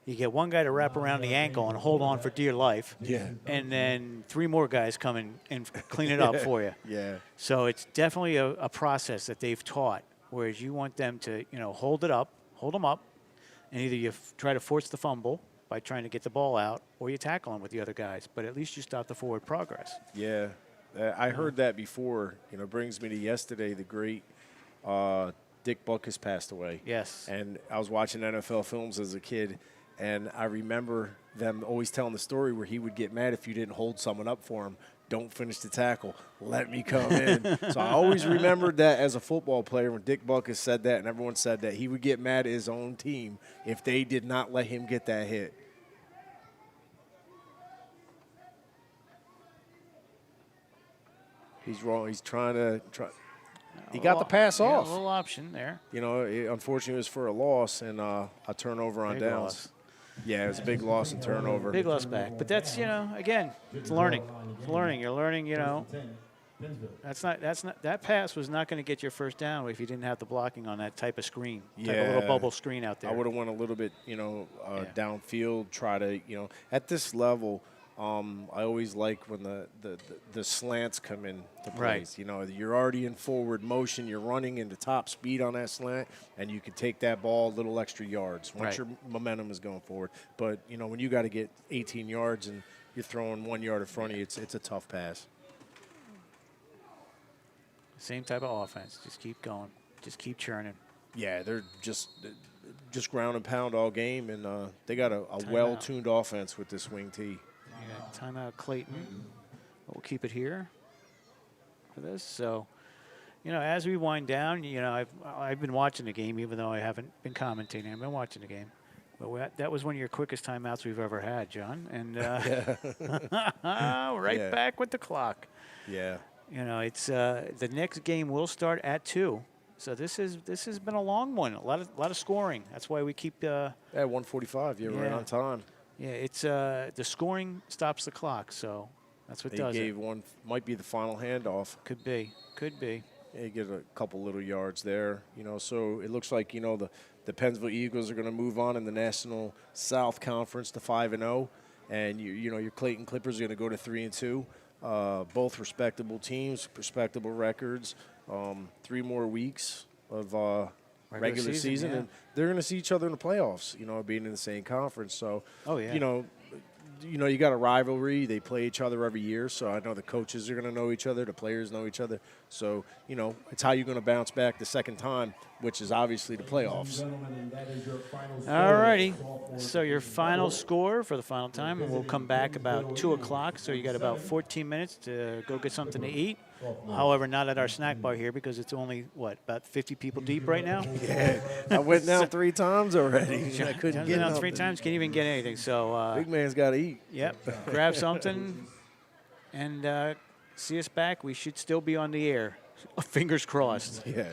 you get one guy to wrap around the ankle and hold on for dear life. Yeah. And then 3 more guys come in and clean it up for you. Yeah. So it's definitely a process that they've taught, whereas you want them to, hold them up, and either you try to force the fumble by trying to get the ball out, or you tackle them with the other guys. But at least you stop the forward progress. Yeah. I heard that before. Brings me to yesterday, the great Dick Buckus passed away. Yes. And I was watching NFL films as a kid, and I remember them always telling the story where he would get mad if you didn't hold someone up for him. Don't finish the tackle. Let me come in. So I always remembered that as a football player when Dick Buckus said that, and everyone said that he would get mad at his own team if they did not let him get that hit. He's wrong. He's trying to try. He got the pass Yeah, off. a little option there. Unfortunately, it was for a loss and a turnover on Big downs. loss. Yeah, it was a big loss and turnover. Big loss back. But that's, again, it's learning. It's learning. You're learning, 10, Pennsville. that pass was not going to get your first down if you didn't have the blocking on that type of screen, type of Yeah. little bubble screen out there. I would have went a little bit, downfield, try to, at this level, I always like when the slants come in to plays. Right. You're already in forward motion, you're running into top speed on that slant, and you can take that ball a little extra yards once Right. your momentum is going forward. But, when you got to get 18 yards and you're throwing 1 yard in front of you, it's a tough pass. Same type of offense. Just keep going. Just keep churning. Yeah, they're just ground and pound all game, and they got a well-tuned offense with this wing T. Yeah, timeout Clayton. We'll keep it here for this. So, you know, as we wind down, you know, I've been watching the game, even though I haven't been commentating. I've been watching the game. But that was one of your quickest timeouts we've ever had, John. And right back with the clock. Yeah. You know, it's the next game will start at 2. So this has been a long one. A lot of scoring. That's why we keep. At 1:45, you're right on time. Yeah, it's the scoring stops the clock, so that's what does it. They gave one, might be the final handoff. Could be. Yeah, you get a couple little yards there, you know. So it looks like, you know, the Pennsville Eagles are going to move on in the National South Conference to 5-0, and you know your Clayton Clippers are going to go to 3-2. Both respectable teams, respectable records. 3 more weeks of regular season, yeah. and they're going to see each other in the playoffs. You know, being in the same conference. So, you know, you got a rivalry. They play each other every year. So I know the coaches are going to know each other. The players know each other. So, you know, it's how you're going to bounce back the second time, which is obviously the playoffs. All righty. So your final score for the final time, and we'll come back about 2 o'clock. So you got about 14 minutes to go get something to eat. However, not at our snack bar here because it's only, about 50 people deep right now? Yeah. I went down 3 times already. I couldn't get down nothing. 3 times, can't even get anything. So, Big man's got to eat. Yep. Grab something and see us back. We should still be on the air. Fingers crossed. Yeah.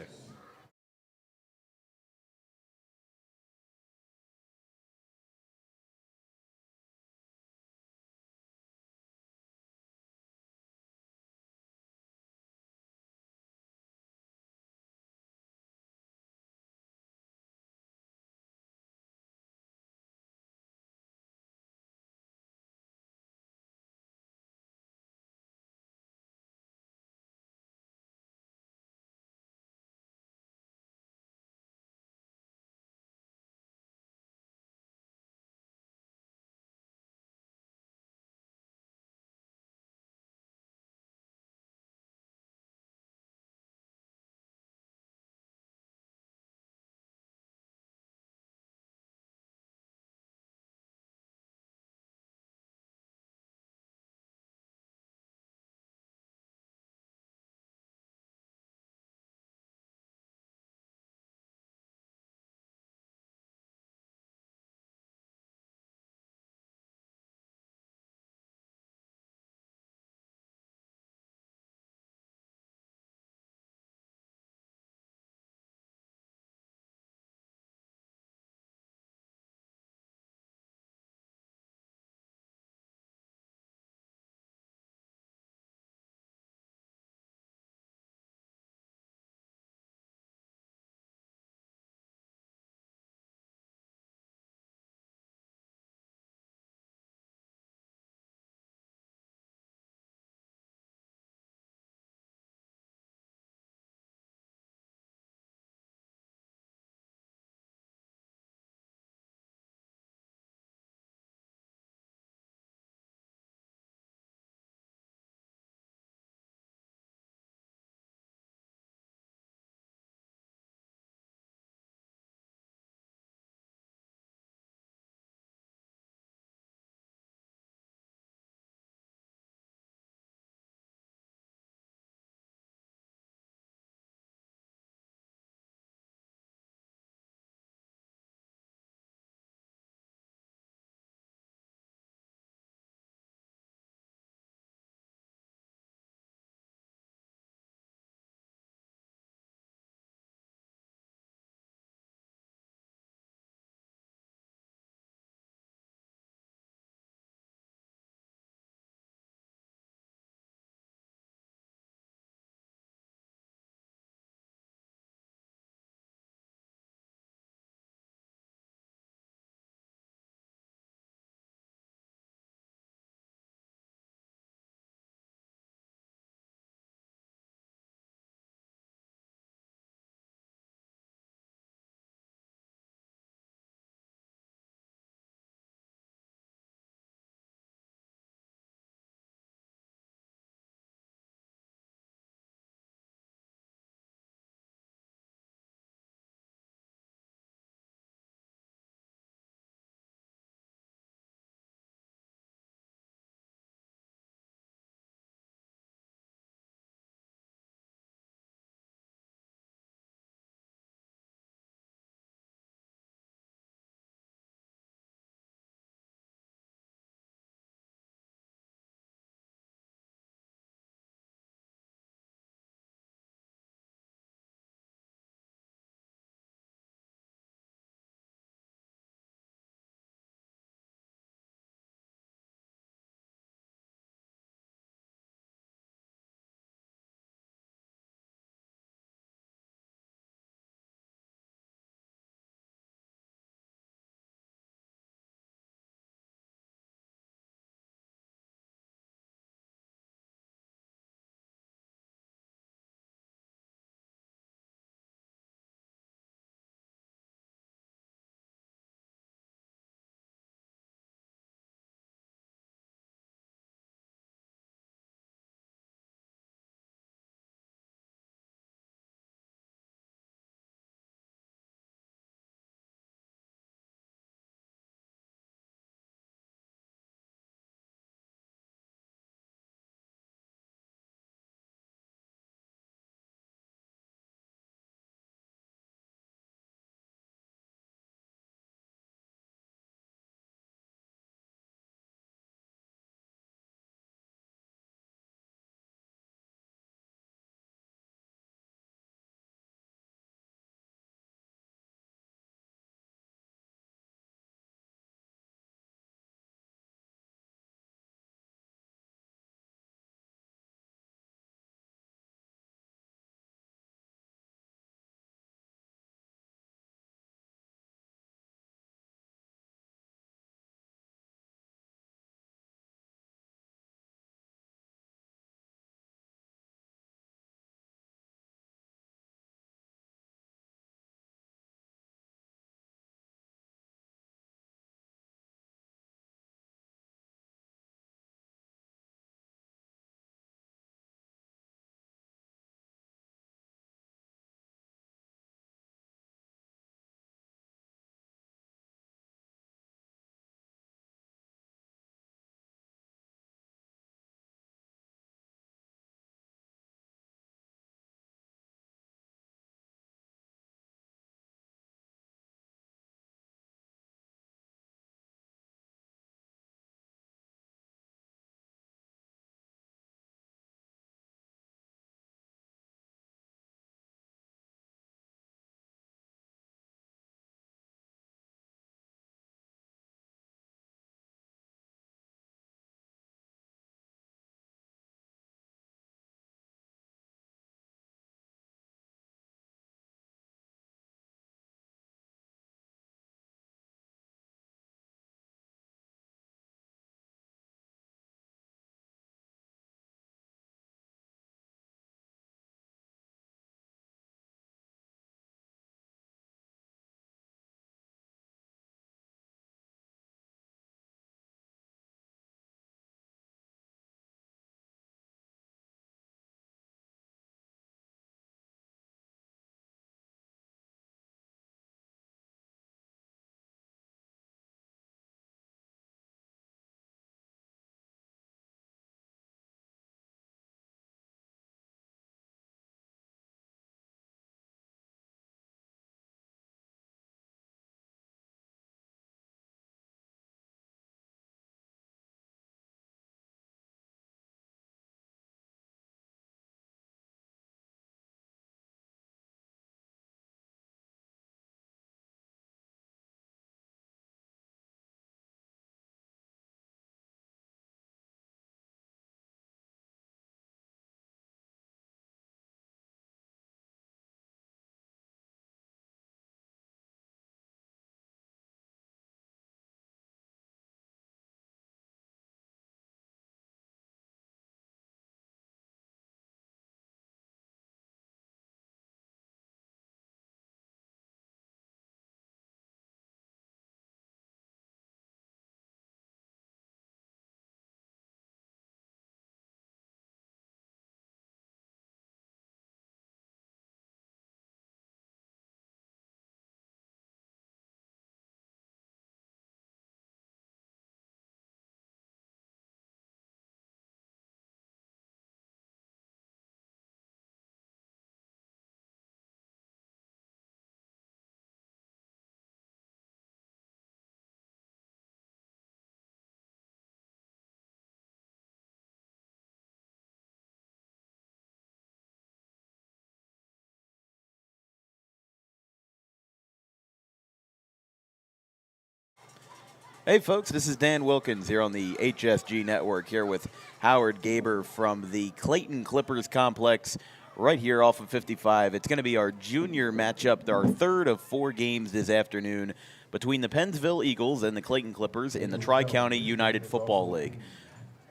Hey, folks, this is Dan Wilkins here on the HSG Network here with Howard Gaber from the Clayton Clippers complex right here off of 55. It's going to be our junior matchup, our third of 4 games this afternoon between the Pennsville Eagles and the Clayton Clippers in the Tri-County United Football League.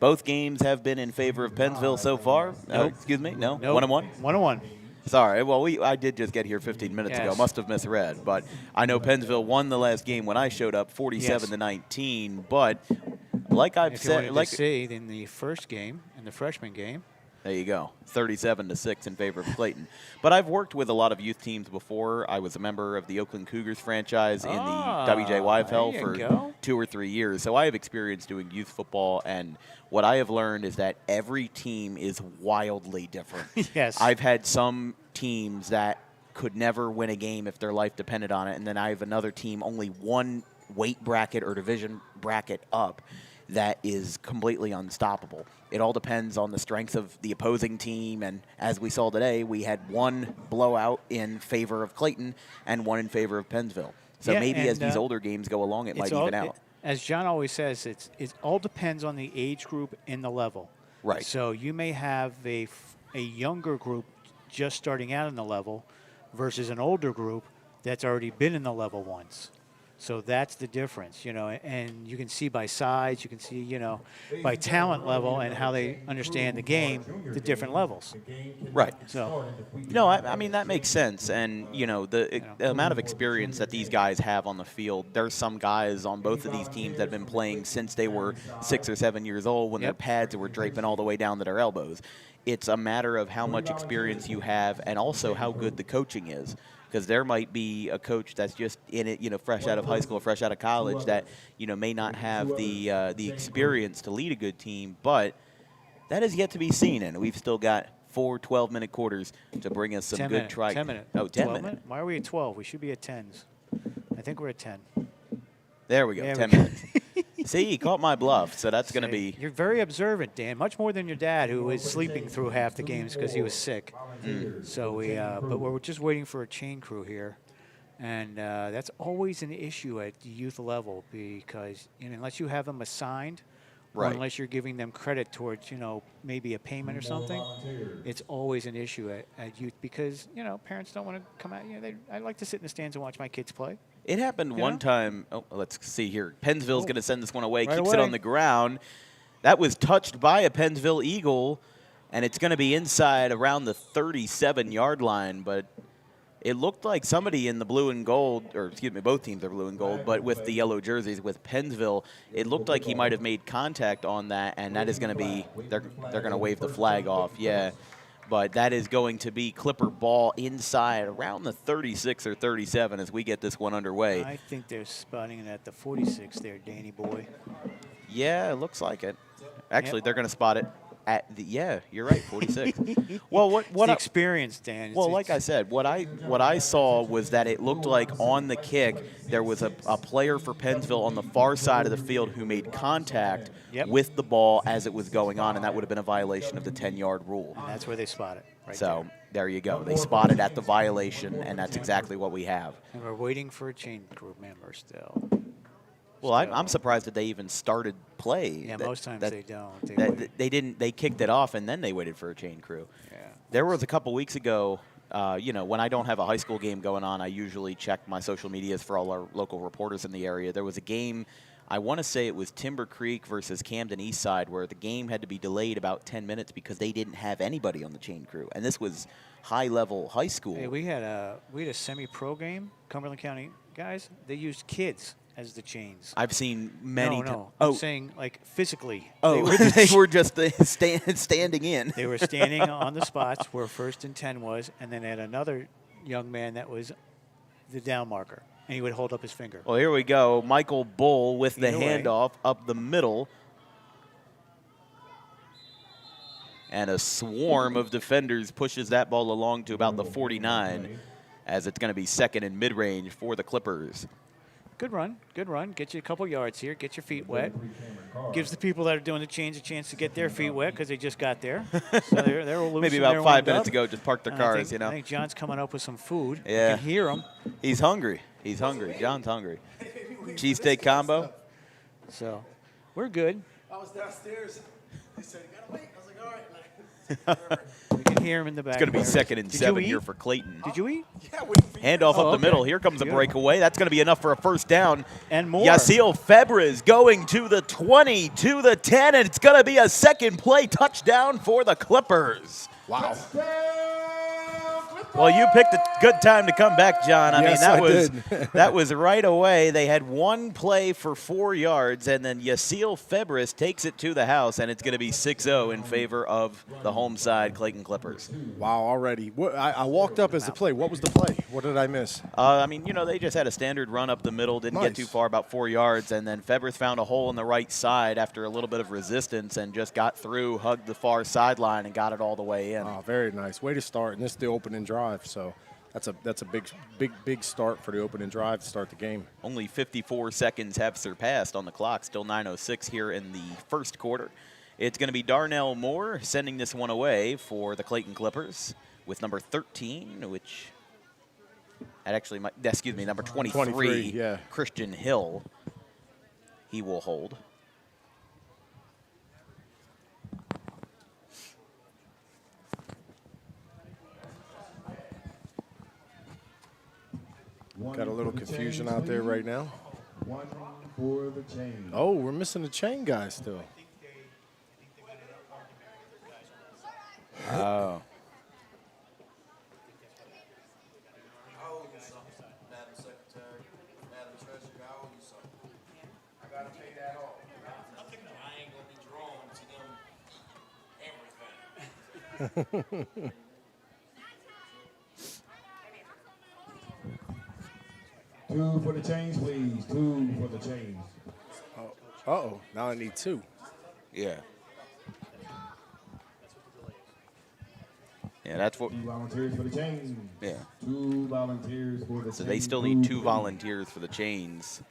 Both games have been in favor of Pennsville so far. Nope. Excuse me, no? Nope. 1-1? 1-1. Sorry, well, I did just get here 15 minutes ago. Yes. Must have misread. But I know Pennsville won the last game when I showed up, 47-19. But like I've If you wanted said, to see, in the first game, in the freshman game, there you go, 37-6 in favor of Clayton. But I've worked with a lot of youth teams before. I was a member of the Oakland Cougars franchise in the WJYFL there you for go. 2 or 3 years. So I have experience doing youth football, and what I have learned is that every team is wildly different. Yes. I've had some teams that could never win a game if their life depended on it, and then I have another team only one weight bracket or division bracket up that is completely unstoppable. It all depends on the strength of the opposing team, and as we saw today, we had one blowout in favor of Clayton and one in favor of Pennsville. So Yeah, maybe and, as these older games go along, it might even out. As John always says, it all depends on the age group and the level. Right. So you may have a younger group just starting out in the level versus an older group that's already been in the level once. So that's the difference, and you can see by size, you can see, by talent level and how they understand the game, the different levels. Right. So, No, I mean, that makes sense. And, the amount of experience that these guys have on the field, there's some guys on both of these teams that have been playing since they were 6 or 7 years old when their pads were draping all the way down to their elbows. It's a matter of how much experience you have and also how good the coaching is. Because there might be a coach that's just in it, fresh out of high school, fresh out of college, that may not have the experience to lead a good team, but that is yet to be seen. And we've still got 4 12-minute quarters to bring us some 10 good minute, try. 10 minute. Oh, 10 12 minutes. Why are we at 12? We should be at 10s. I think we're at 10. There we go, There 10 we go. minutes. See, he caught my bluff, so that's going to be. You're very observant, Dan. Much more than your dad, who was sleeping through half the games because he was sick. So but we're just waiting for a chain crew here, and that's always an issue at the youth level because unless you have them assigned, or Right. unless you're giving them credit towards maybe a payment or something, it's always an issue at youth because parents don't want to come out. I like to sit in the stands and watch my kids play. It happened one time. Oh, let's see here. Pennsville's going to send this one away. Right Keeps it away. on the ground. That was touched by a Pennsville Eagle, and it's going to be inside around the 37-yard line. But it looked like somebody in the blue and gold, or excuse me, both teams are blue and gold, but with the yellow jerseys with Pennsville, it looked like he might have made contact on that, and that is going to be they're going to wave the flag off. Yeah. But that is going to be Clipper ball inside around the 36 or 37 as we get this one underway. I think they're spotting it at the 46 there, Danny boy. Yeah, it looks like it. Actually, Yep. they're going to spot it at the you're right, 46. Well, It's the experience, Dan. Well, like I said, what I saw was that it looked like on the kick there was a player for Pennsville on the far side of the field who made contact Yep. with the ball as it was going on, and that would have been a violation of the 10-yard rule. And that's where they spot it. Right So there you go. They spotted at the violation, and that's exactly what we have. there. And we're waiting for a chain group member still. Well, I'm surprised that they even started play. Yeah, That- most times that- they don't. They didn't. They kicked it off and then they waited for a chain crew. Yeah. There was a couple weeks ago. When I don't have a high school game going on, I usually check my social medias for all our local reporters in the area. There was a game. I want to say it was Timber Creek versus Camden Eastside, where the game had to be delayed about 10 minutes because they didn't have anybody on the chain crew, and this was high-level high school. Hey, we had a semi-pro game, Cumberland County guys. They used kids as the chains. I've seen many. No. Oh, I'm saying like physically. oh, they were just standing in. They were standing on the spots where 1st and 10 was, and then they had another young man that was the down marker, and he would hold up his finger. Well, here we go. Michael Bull with the Either way. handoff up the middle. And a swarm of defenders pushes that ball along to about the 49 as it's going to be second and mid-range for the Clippers. Good run. Get you a couple yards here. Get your feet wet. Gives the people that are doing the change a chance to get their feet wet because they just got there. So they're loose. Maybe and about they're 5 warmed minutes up. ago, just parked their And cars, I think John's coming up with some food. Yeah. You can hear him. He's hungry. John's hungry. Cheesesteak combo. So we're good. I was downstairs. They said, you gotta wait. I was like, all right. We can hear him in the back. It's going to be there. 2nd and Did 7 you here eat? for Clayton. Did you eat? Yeah, wait for you. Handoff Oh, up the okay. middle. Here comes the Good. breakaway. That's going to be enough for a first down. And more. Yasiel Febres going to the 20, to the 10, and it's going to be a second play touchdown for the Clippers. Wow. Well, you picked a good time to come back, John. I Yes, mean, I was that was right away. They had one play for 4 yards, and then Yasiel Febres takes it to the house, and it's going to be 6-0 in favor of the home side Clayton Clippers. Wow, already. I walked up as the play. What was the play? What did I miss? I mean, you know, they just had a standard run up the middle, didn't get too far, about 4 yards, and then Febres found a hole in the right side after a little bit of resistance and just got through, hugged the far sideline, and got it all the way in. Oh, very nice. Way to start. And this is the opening drive, so that's a big start for the opening drive to start the game. Only 54 seconds have surpassed on the clock. Still 9:06 here in the first quarter. It's going to be Darnell Moore sending this one away for the Clayton Clippers with number 13, which that actually might, excuse me, number 23, yeah. Christian Hill. He will hold. Got a little confusion out there right now. One for the chain. Oh, we're missing the chain guy still. Oh. Two for the chains, please. Two for the chains. Uh-oh, now I need 2. Yeah. Yeah, that's what. 2 volunteers for the chains. Yeah. 2 volunteers for the chains. So they still need 2 volunteers for the chains.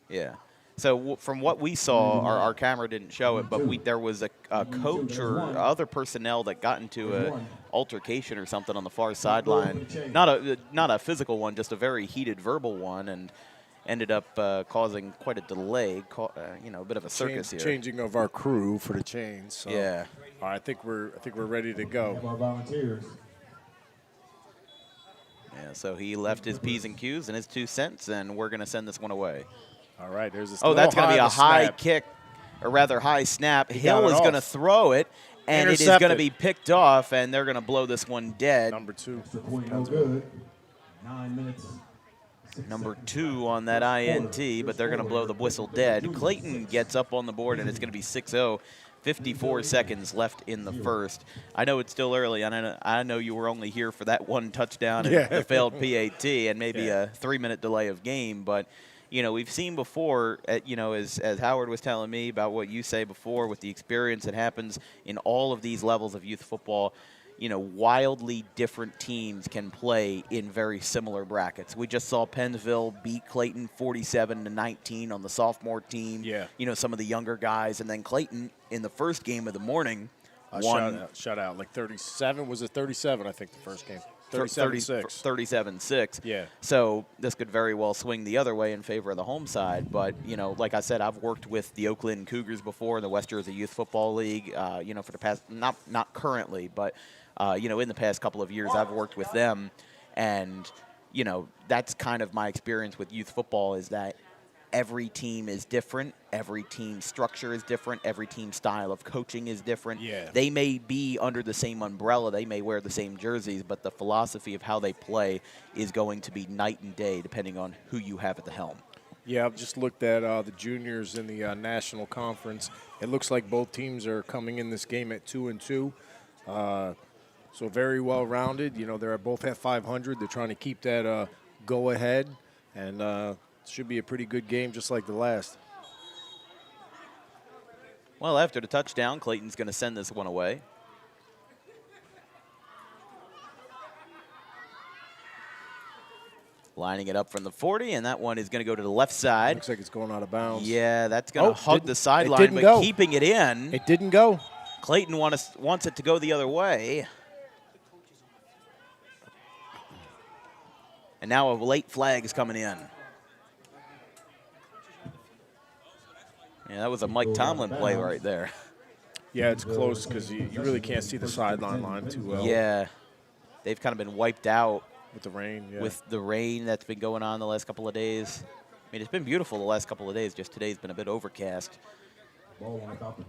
Yeah. So from what we saw, our camera didn't show it, but there was a coach or other personnel that got into a altercation or something on the far sideline. Not a physical one, just a very heated verbal one, and ended up causing quite a delay. You know, a bit of a circus here. Changing of our crew for the chains. So. Yeah. All right, I think we're ready to go. Have our volunteers. Yeah. So he left his P's and Q's and his 2 cents, and we're going to send this one away. All right, there's this. Oh, that's going to be a high snap. kick, or rather high snap. He Hill got it is going to off. throw it, and it is going to Intercepted. be picked off, and they're going to blow this one dead. Number 2. Extra point, no good. 9 minutes. Number 2 on that INT, but they're going to blow the whistle dead. Clayton gets up on the board, and it's going to be 6-0. 54 seconds left in the first. I know it's still early, and I know you were only here for that one touchdown and the failed PAT and maybe a 3-minute delay of game, but you know, we've seen before, you know, as Howard was telling me about what you say before with the experience that happens in all of these levels of youth football, you know, wildly different teams can play in very similar brackets. We just saw Pennsville beat Clayton 47-19 on the sophomore team. Yeah. You know, some of the younger guys. And then Clayton, in the first game of the morning, won. Shutout, like 37. Was it 37, I think, the first game? 37-6. 37-6. Yeah. So this could very well swing the other way in favor of the home side. But, you know, like I said, I've worked with the Oakland Cougars before in the West Jersey Youth Football League, you know, for the past, not currently, but, you know, in the past couple of years I've worked with them. And, you know, that's kind of my experience with youth football is that every team is different. Every team structure is different. Every team style of coaching is different. Yeah. They may be under the same umbrella. They may wear the same jerseys, but the philosophy of how they play is going to be night and day depending on who you have at the helm. Yeah, I've just looked at the juniors in the National Conference. It looks like both teams are coming in this game at 2-2. So very well-rounded. You know, they're both at 500. They're trying to keep that go-ahead, and should be a pretty good game just like the last. Well, after the touchdown, Clayton's going to send this one away. Lining it up from the 40, and that one is going to go to the left side. Looks like it's going out of bounds. Yeah, that's going to hug the sideline, didn't but go. keeping it in. It didn't go. Clayton wants it to go the other way. And now a late flag is coming in. Yeah, that was a Mike Tomlin play right there. Yeah, it's close because you really can't see the sideline line too well. Yeah, they've kind of been wiped out With the rain, yeah. with the rain that's been going on the last couple of days. I mean, it's been beautiful the last couple of days. Just today's been a bit overcast.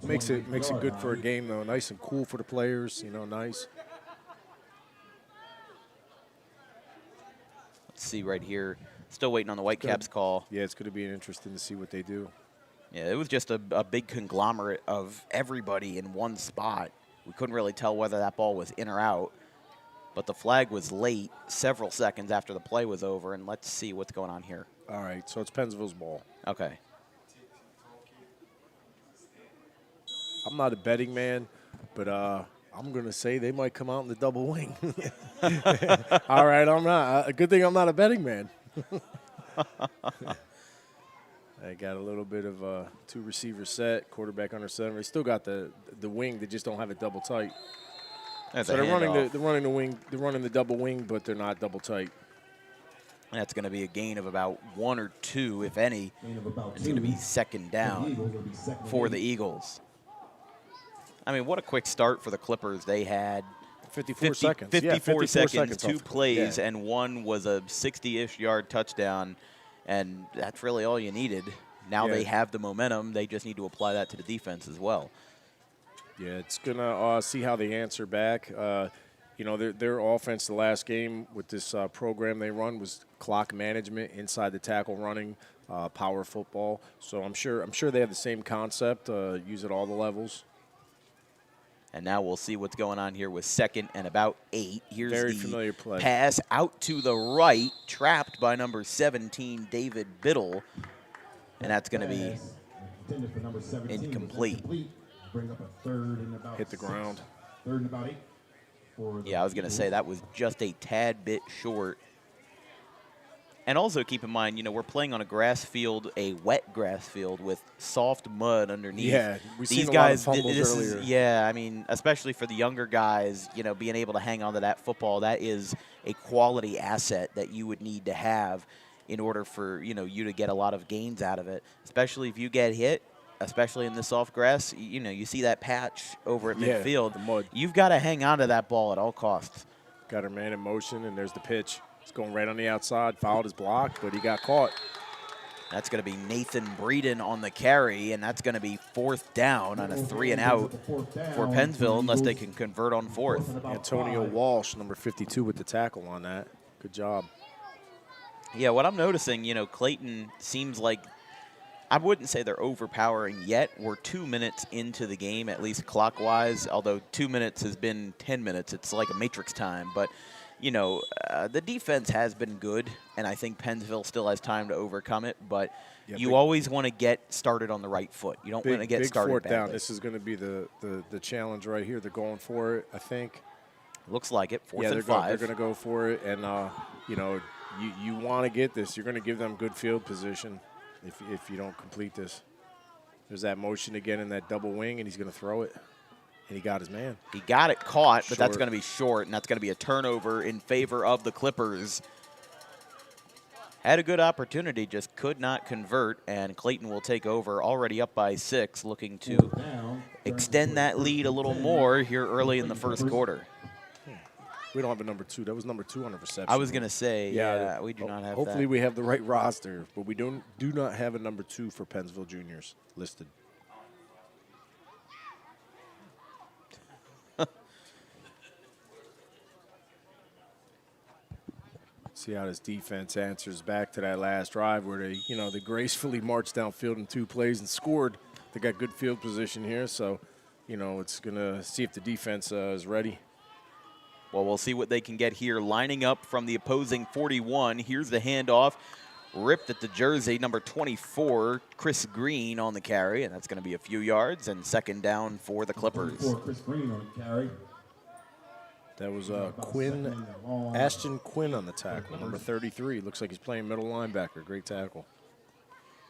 Makes it good for a game, though. Nice and cool for the players, nice. Let's see right here. Still waiting on the Whitecaps call. Yeah, it's going to be interesting to see what they do. Yeah, it was just a big conglomerate of everybody in one spot. We couldn't really tell whether that ball was in or out. But the flag was late, several seconds after the play was over, and let's see what's going on here. All right, so it's Pennsville's ball. Okay. I'm not a betting man, but I'm going to say they might come out in the double wing. All right, I'm not. A good thing I'm not a betting man. I got a little bit of a two-receiver set, quarterback under center. They still got the wing. They just don't have it double tight. That's So they're running the wing. They're running the double wing, but they're not double tight. That's going to be a gain of about 1 or 2, if any. It's going to be second down for the Eagles. I mean, what a quick start for the Clippers. They had 54 seconds. 54 seconds, 2 off. plays, Yeah. and one was a 60-ish yard touchdown, and that's really all you needed. Now Yeah. they have the momentum. They just need to apply that to the defense as well. Yeah, it's going to see how they answer back. Their offense the last game with this program they run was clock management, inside the tackle running, power football. So I'm sure they have the same concept, use at all the levels. And now we'll see what's going on here with second and about 8. Here's Very the familiar play. pass out to the right, trapped by number 17, David Biddle. And that's going to be incomplete. Hit the ground. Yeah, I was going to say that was just a tad bit short. And also keep in mind, we're playing on a grass field, a wet grass field with soft mud underneath. Yeah, we've These seen guys, a lot of fumbles this earlier. is, yeah, I mean, especially for the younger guys, being able to hang on to that football, that is a quality asset that you would need to have in order for, you to get a lot of gains out of it, especially if you get hit. Especially in the soft grass, you see that patch over at midfield. The mud. You've got to hang on to that ball at all costs. Got her man in motion, and there's the pitch. He's going right on the outside, fouled his block, but he got caught. That's going to be Nathan Breeden on the carry, and that's going to be 4th down on a 3-and-out for Pennsville unless they can convert on 4th. Antonio Walsh, number 52, with the tackle on that. Good job. Yeah, what I'm noticing, Clayton seems like, I wouldn't say they're overpowering yet. We're 2 minutes into the game, at least clock-wise, although 2 minutes has been 10 minutes. It's like a matrix time. But, the defense has been good, and I think Pennsville still has time to overcome it. But you always want to get started on the right foot. You don't want to get started fourth badly. down. This is going to be the challenge right here. They're going for it, I think. Looks like it, 4th and 5. They're 5. going to go for it, and, you want to get this. You're going to give them good field position. If you don't complete this. There's that motion again in that double wing, and he's going to throw it. And he got his man. He got it caught, but that's Short. going to be short, and that's going to be a turnover in favor of the Clippers. Had a good opportunity, just could not convert, and Clayton will take over, already up by 6, looking to extend that lead a little more here early in the first quarter. We don't have a number 2. That was number 2 on the reception. I was going to say, yeah, we do not have Hopefully that. we have the right roster, but we do not have a number 2 for Pennsville Juniors listed. See how this defense answers back to that last drive where they gracefully marched downfield in 2 plays and scored. They got good field position here, so, it's going to see if the defense is ready. Well, we'll see what they can get here. Lining up from the opposing 41. Here's the handoff. Ripped at the jersey, number 24, Chris Green on the carry, and that's going to be a few yards, and second down for the Clippers. Chris Green on the carry. That was Ashton Quinn on the tackle, number 33. Looks like he's playing middle linebacker. Great tackle.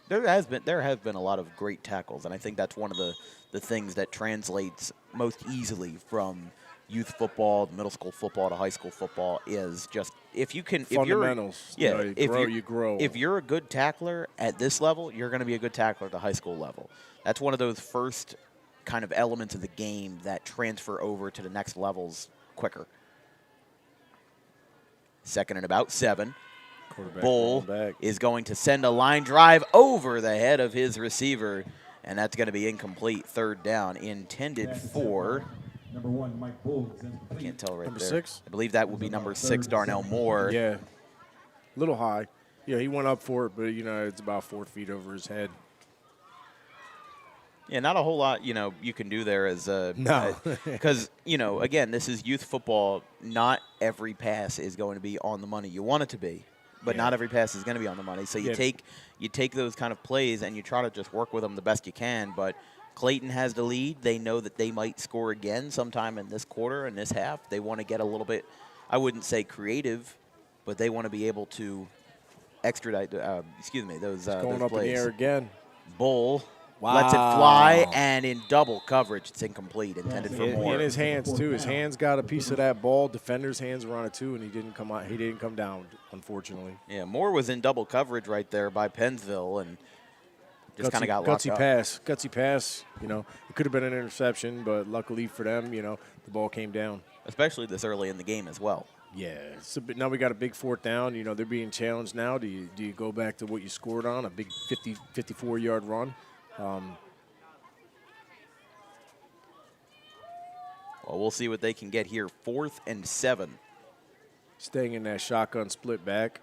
There has been a lot of great tackles, and I think that's one of the things that translates most easily from youth football, middle school football to high school football is just if you can, fundamentals. if you're, yeah, you grow. If you're a good tackler at this level, you're going to be a good tackler at the high school level. That's one of those first kind of elements of the game that transfer over to the next levels quicker. Second and about 7. Bull is going to send a line drive over the head of his receiver, and that's going to be incomplete. Third down, intended for Number 1, Mike Bull. I can't tell right Number there. 6? I believe that would be number 6, Darnell Moore. Yeah, a little high. Yeah, he went up for it, but, it's about 4 feet over his head. Yeah, not a whole lot, you can do there as No. because, again, this is youth football. Not every pass is going to be on the money. You want it to be, but not every pass is going to be on the money. So you take those kind of plays and you try to just work with them the best you can. But Clayton has the lead. They know that they might score again sometime in this quarter, in this half. They want to get a little bit, I wouldn't say creative, but they want to be able to extradite, those Going up in the plays. air again. Bull lets it fly, and in double coverage, it's incomplete, intended for Moore. In his hands, too. His hands got a piece of that ball. Defender's hands were on it, too, and he didn't come out. He didn't come down, unfortunately. Yeah, Moore was in double coverage right there by Pennsville, and just kind of got locked up. Gutsy pass. It could have been an interception, but luckily for them, the ball came down. Especially this early in the game as well. Yeah. So, but now we got a big 4th down. They're being challenged now. Do you go back to what you scored on, a big 54-yard run? Well, we'll see what they can get here. 4th and 7. Staying in that shotgun split back.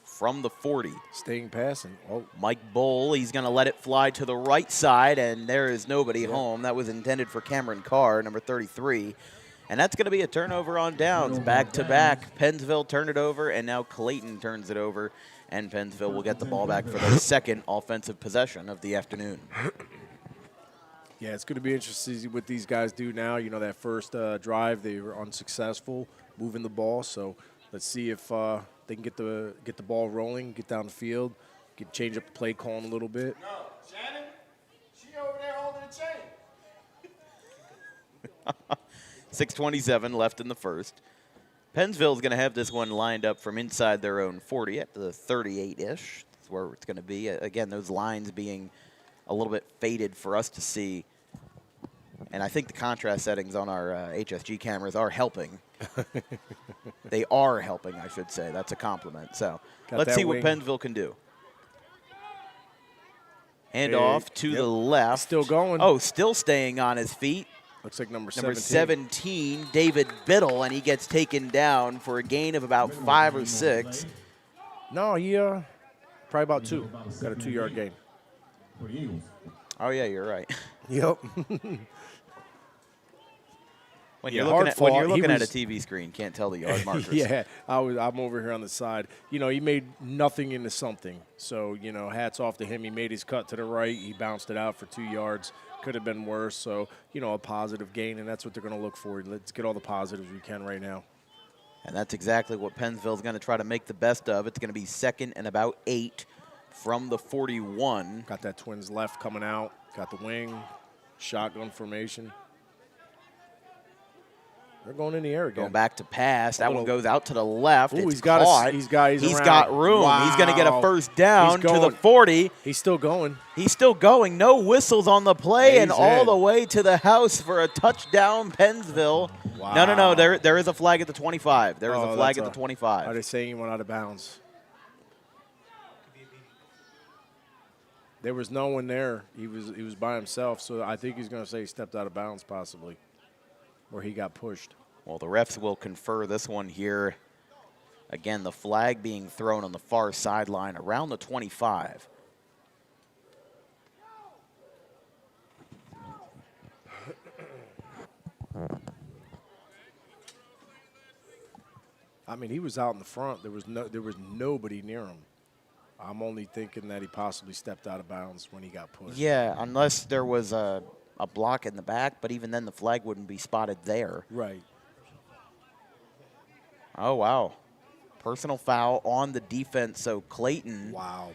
From the 40. Staying passing. Oh. Mike Bull, he's going to let it fly to the right side, and there is nobody home. That was intended for Cameron Carr, number 33. And that's going to be a turnover on downs. Back-to-back. Pennsville turned it over, and now Clayton turns it over. And Pennsville will get the ball back for their second offensive possession of the afternoon. Yeah, it's going to be interesting to see what these guys do now. That first drive, they were unsuccessful moving the ball. So let's see if they can get the ball rolling, get down the field, change up the play calling a little bit. No, Shannon, she over there holding the chain. 6:27 left in the first. Pennsville's going to have this one lined up from inside their own 40 at the 38-ish. That's where it's going to be. Again, those lines being a little bit faded for us to see. And I think the contrast settings on our HSG cameras are helping. They are helping, I should say. That's a compliment. So let's see what Pennsville can do. Handoff to the left. Still going. Oh, still staying on his feet. Looks like number 17, David Biddle, and he gets taken down for a gain of about 5 or 6. No, he probably about 2. Got a 2-yard gain. Oh, yeah, you're right. Yep. When you're looking at a TV screen, can't tell the yard markers. Yeah, I'm over here on the side. He made nothing into something. So, hats off to him. He made his cut to the right. He bounced it out for 2 yards. Could have been worse. So, a positive gain, and that's what they're going to look for. Let's get all the positives we can right now. And that's exactly what Pennsville's going to try to make the best of. It's going to be 2nd and about 8 from the 41. Got that twins left coming out. Got the wing. Shotgun formation. They're going in the air again. Going back to pass. That one goes out to the left. Ooh, it's he's got caught. He's got room. Wow. He's going to get a first down to the 40. He's still going. He's still going. No whistles on the play, Yeah, and he's all in. the way to the house for a touchdown, Pennsville. Wow. No. There is a flag at the 25. There is a flag at the 25. Are they saying he went out of bounds? There was no one there. He was by himself, so I think he's going to say he stepped out of bounds possibly, or he got pushed. Well, the refs will confer this one here. Again, the flag being thrown on the far sideline around the 25. I mean, he was out in the front. There was nobody near him. I'm only thinking that he possibly stepped out of bounds when he got pushed. Yeah, unless there was a block in the back, but even then the flag wouldn't be spotted there. Right. Oh, wow. Personal foul on the defense, so Clayton. Wow.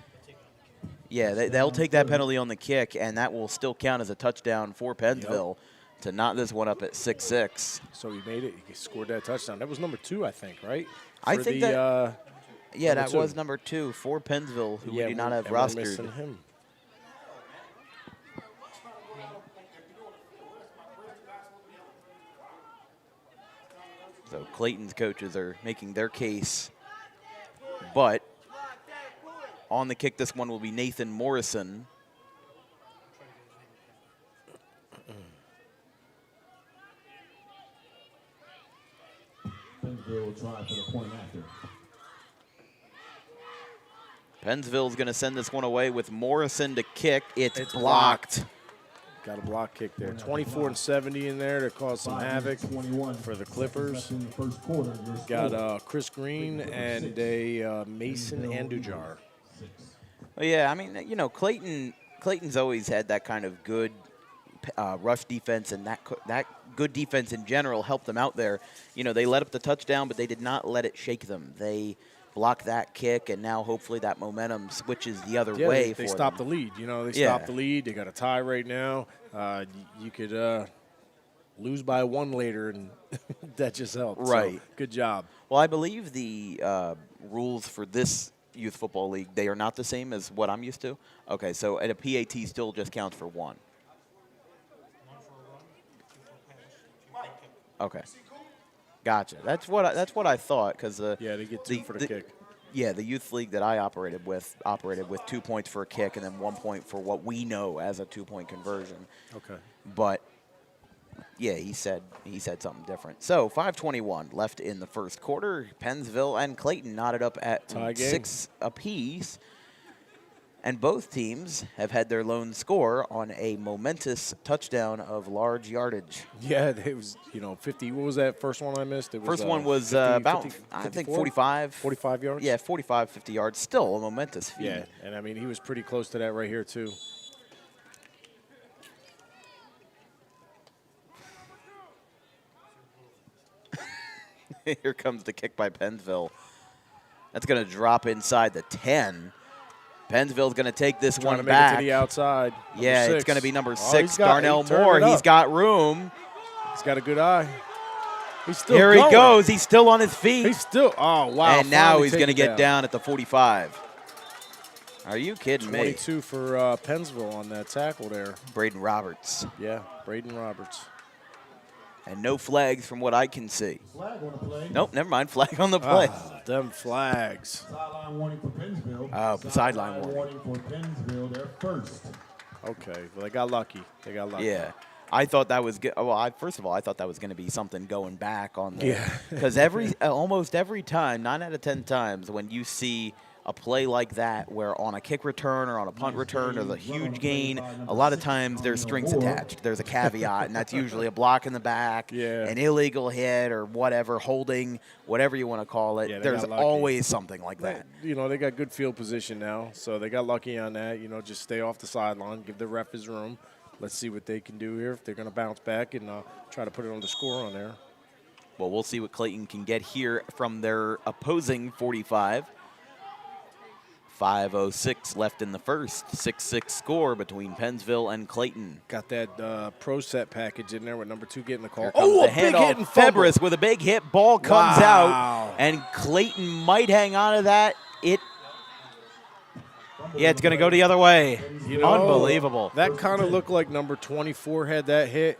Yeah, they'll take that penalty on the kick, and that will still count as a touchdown for Pennsville. to knot this one up at 6-6. So he made it. He scored that touchdown. That was number 2, I think, right? I think that. Yeah, number that 2. was number 2 for Pennsville, who we do not have and we're rostered. missing him. So Clayton's coaches are making their case. But on the kick, this one will be Nathan Morrison. Pennsville will try for the point after. Pennsville's going to send this one away with Morrison to kick. It's blocked. Got a block kick there. 24-70 in there to cause some havoc for the Clippers. Got Chris Green and a Mason Andujar. Well, yeah, I mean, you know, Clayton's always had that kind of good rush defense, and that good defense in general helped them out there. You know, they let up the touchdown, but they did not let it shake them. They blocked that kick, and now hopefully that momentum switches the other way. They stopped the lead. You know, they stopped the lead. They got a tie right now. You could lose by 1 later, and that just helped. Right. So, good job. Well, I believe the rules for this youth football league, they are not the same as what I'm used to. Okay, so at a PAT still just counts for 1. Okay, gotcha. That's what I thought, because yeah, they get 2 for the kick. Yeah, the youth league that I operated with 2 points for a kick and then 1 point for what we know as a 2-point conversion. Okay. But yeah, he said something different. So 5:21 left in the first quarter. Pennsville and Clayton knotted up at 6 apiece. And both teams have had their lone score on a momentous touchdown of large yardage. Yeah, it was, 50. What was that first one I missed? It was, first one was 50, about, 50, I think, 45? 45. 45 yards? Yeah, 45, 50 yards. Still a momentous feat. Yeah, and I mean, he was pretty close to that right here, too. Here comes the kick by Pennsville. That's going to drop inside the 10. Pennsville's going to take this one back. It to the outside. Yeah, 6. it's going to be number 6, Darnell he Moore. He's got room. He's got a good eye. He's still Here going. He goes. He's still on his feet. He's still, oh, wow. And now he's going to get down at the 45. Are you kidding 22 me? 22 for Pennsville on that tackle there. Braden Roberts. Yeah, Braden Roberts. And no flags from what I can see. Flag on the play. Nope, never mind. Flag on the play. Them flags. Sideline warning for Pennsville. Sideline warning. For Pennsville, they're first. Okay, well, they got lucky. Yeah. I thought that was good. Well, first of all, I thought that was going to be something going back on the. Yeah. Because almost every time, 9 out of 10 times, when you see a play like that, where on a kick return or on a punt return or the huge gain, a lot of times there's strings attached. There's a caveat, and that's usually a block in the back, an illegal hit, or whatever, holding, whatever you want to call it. Yeah, there's always something like that. They got good field position now, so they got lucky on that. Just stay off the sideline, give the ref his room. Let's see what they can do here, if they're going to bounce back and try to put it on the score on there. Well, we'll see what Clayton can get here from their opposing 45. 5:06 left in the first. 6-6 score between Pennsville and Clayton. Got that pro set package in there with number 2 getting the call. Oh, a big hit and fumble. Febres with a big hit. Ball comes out, and Clayton might hang on to that. Yeah, it's going to go the other way. Unbelievable. That kind of looked like number 24 had that hit,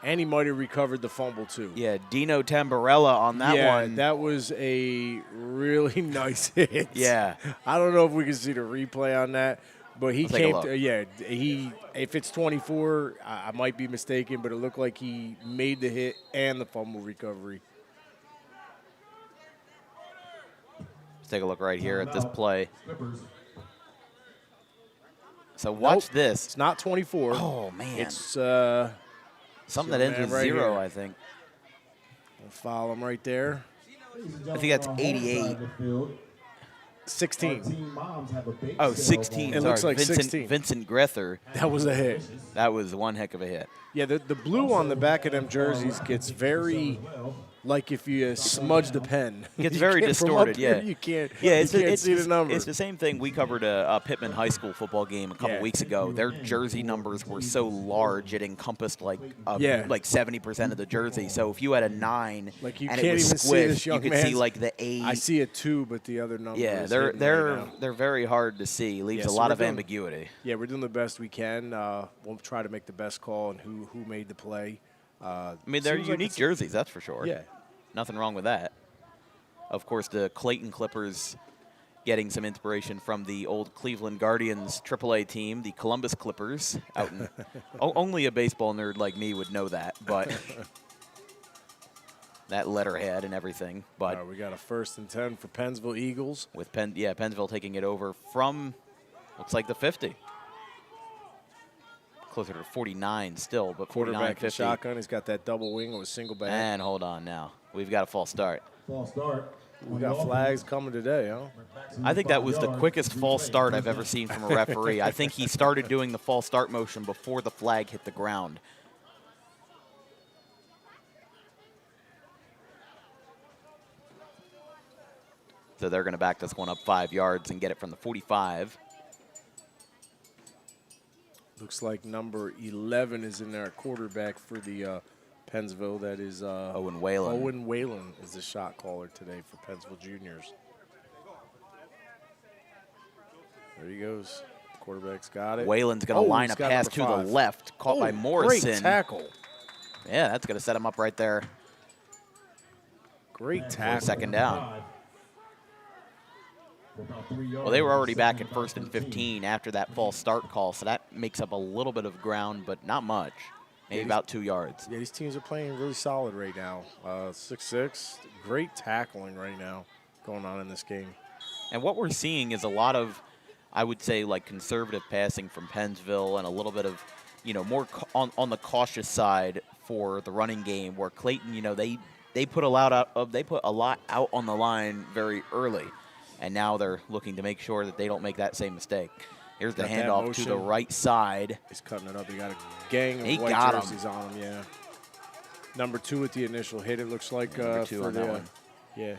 and he might have recovered the fumble, too. Yeah, Dino Tamburella on that one. Yeah, that was a really nice hit. Yeah. I don't know if we can see the replay on that, but he came to, if it's 24, I might be mistaken, but it looked like he made the hit and the fumble recovery. Let's take a look right here at this play. So watch this. It's not 24. Oh, man. It's something that ends with 0, I think. We'll follow him right there. I think that's 88. 16. Oh, 16. It looks like 16. Vincent Grether. That was a hit. That was one heck of a hit. Yeah, the blue on the back of them jerseys gets very Like if you smudge the pen. Gets You very can't- from distorted, up here, yeah. You can't, Yeah, you can't see the number. It's the same thing. We covered a Pittman High School football game a couple Yeah. weeks ago. Their jersey numbers were so large it encompassed like Yeah. like 70% of the jersey. So if you had a 9 Like you and can't it was even see this squished, you young could see man's- like the 8. I see a 2, but the other number Yeah, is they're hidden they're right now. they're very hard to see. Leaves Yeah, a so lot we're of doing- ambiguity. Yeah, we're doing the best we can. We'll try to make the best call on who made the play. I mean, they're unique jerseys, that's for sure. Yeah. Nothing wrong with that. Of course, the Clayton Clippers getting some inspiration from the old Cleveland Guardians AAA team, the Columbus Clippers. Out in, only a baseball nerd like me would know that, but that letterhead and everything. But We got a 1st and 10 for Pennsville Eagles. with Pennsville taking it over from, looks like the 50. Closer to 49 still, but 49, Quarterback and 50. shotgun. He's got that double wing with a single back. And hold on now. We've got a false start. False start. We got flags coming today, huh? I think that was the quickest false start I've ever seen from a referee. I think he started doing the false start motion before the flag hit the ground. So they're going to back this one up 5 yards and get it from the 45. Looks like number 11 is in there, quarterback for the Pennsville. That is Owen Whalen. Owen Whalen is the shot caller today for Pennsville Juniors. There he goes. Quarterback's got it. Whalen's going to line he's a got pass number to 5. the left, caught by Oh, Morrison. Great tackle. Yeah, that's going to set him up right there Great for tackle. second down. Well, they were already back at 1st and 15 after that false start call, so that makes up a little bit of ground, but not much. Maybe about 2 yards. Yeah, these teams are playing really solid right now. 6'6", great tackling right now going on in this game. And what we're seeing is a lot of, I would say, like conservative passing from Pennsville and a little bit of, more on the cautious side for the running game. Where Clayton, they put a lot out on the line very early, and now they're looking to make sure that they don't make that same mistake. Here's the Got that handoff to the motion. right side. He's cutting it up. He got a gang of He white got him. jerseys on him. Yeah. Number 2 with the initial hit. It looks like Number 2 for on that one. Yeah.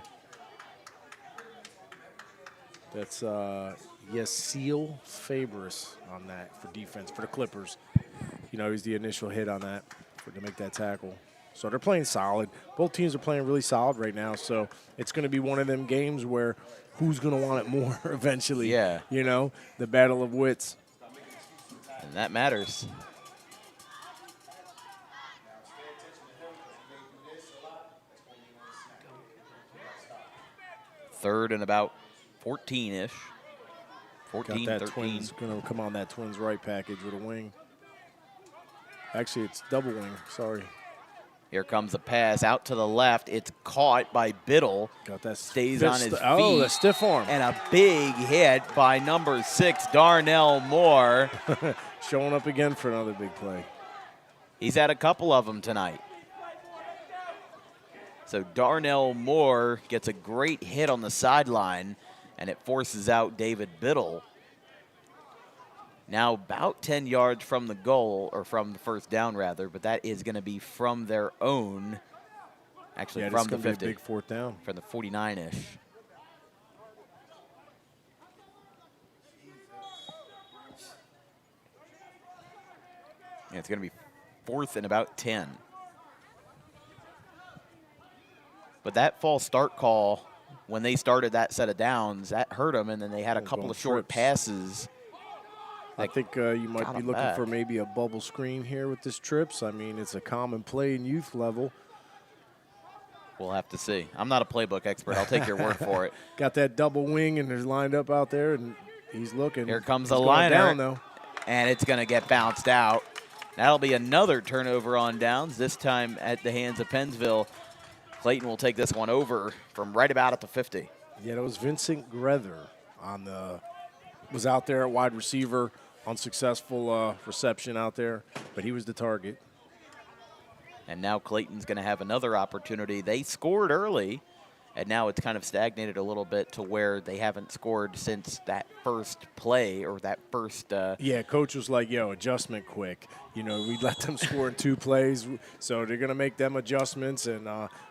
That's Yasiel Fabris on that for defense for the Clippers. He's the initial hit on that to make that tackle. So they're playing solid. Both teams are playing really solid right now. So it's going to be one of them games where who's going to want it more eventually. Yeah. The battle of wits. And that matters. Third and about 14-ish. 14, Got that 13. Twins going to come on that Twins right package with a wing. Actually, it's double wing. Sorry. Here comes a pass out to the left. It's caught by Biddle. Got that. Stays on his feet. Oh, the stiff arm. And a big hit by number 6, Darnell Moore. Showing up again for another big play. He's had a couple of them tonight. So Darnell Moore gets a great hit on the sideline, and it forces out David Biddle. Now about 10 yards from the goal, or from the first down rather, but that is going to be from their own, actually from the 50. Be a big 4th down. From the 49-ish. Yeah, it's going to be 4th and about 10. But that false start call, when they started that set of downs, that hurt them, and then they had a couple of short passes. I think you might got be him looking back. for maybe a bubble screen here with this trips. I mean, it's a common play in youth level. We'll have to see. I'm not a playbook expert. I'll take your word for it. Got that double wing, and they're lined up out there, and he's looking. Here comes He's a going liner. down, though. And it's going to get bounced out. That'll be another turnover on downs, this time at the hands of Pennsville. Clayton will take this one over from right about at the 50. Yeah, that was Vincent Grether was out there at wide receiver, unsuccessful reception out there, but he was the target. And now Clayton's going to have another opportunity. They scored early, And now it's kind of stagnated a little bit to where they haven't scored since that first play or that first. Yeah, coach was like, yo, adjustment quick. You know, we let them score in 2 plays, so they're going to make them adjustments, and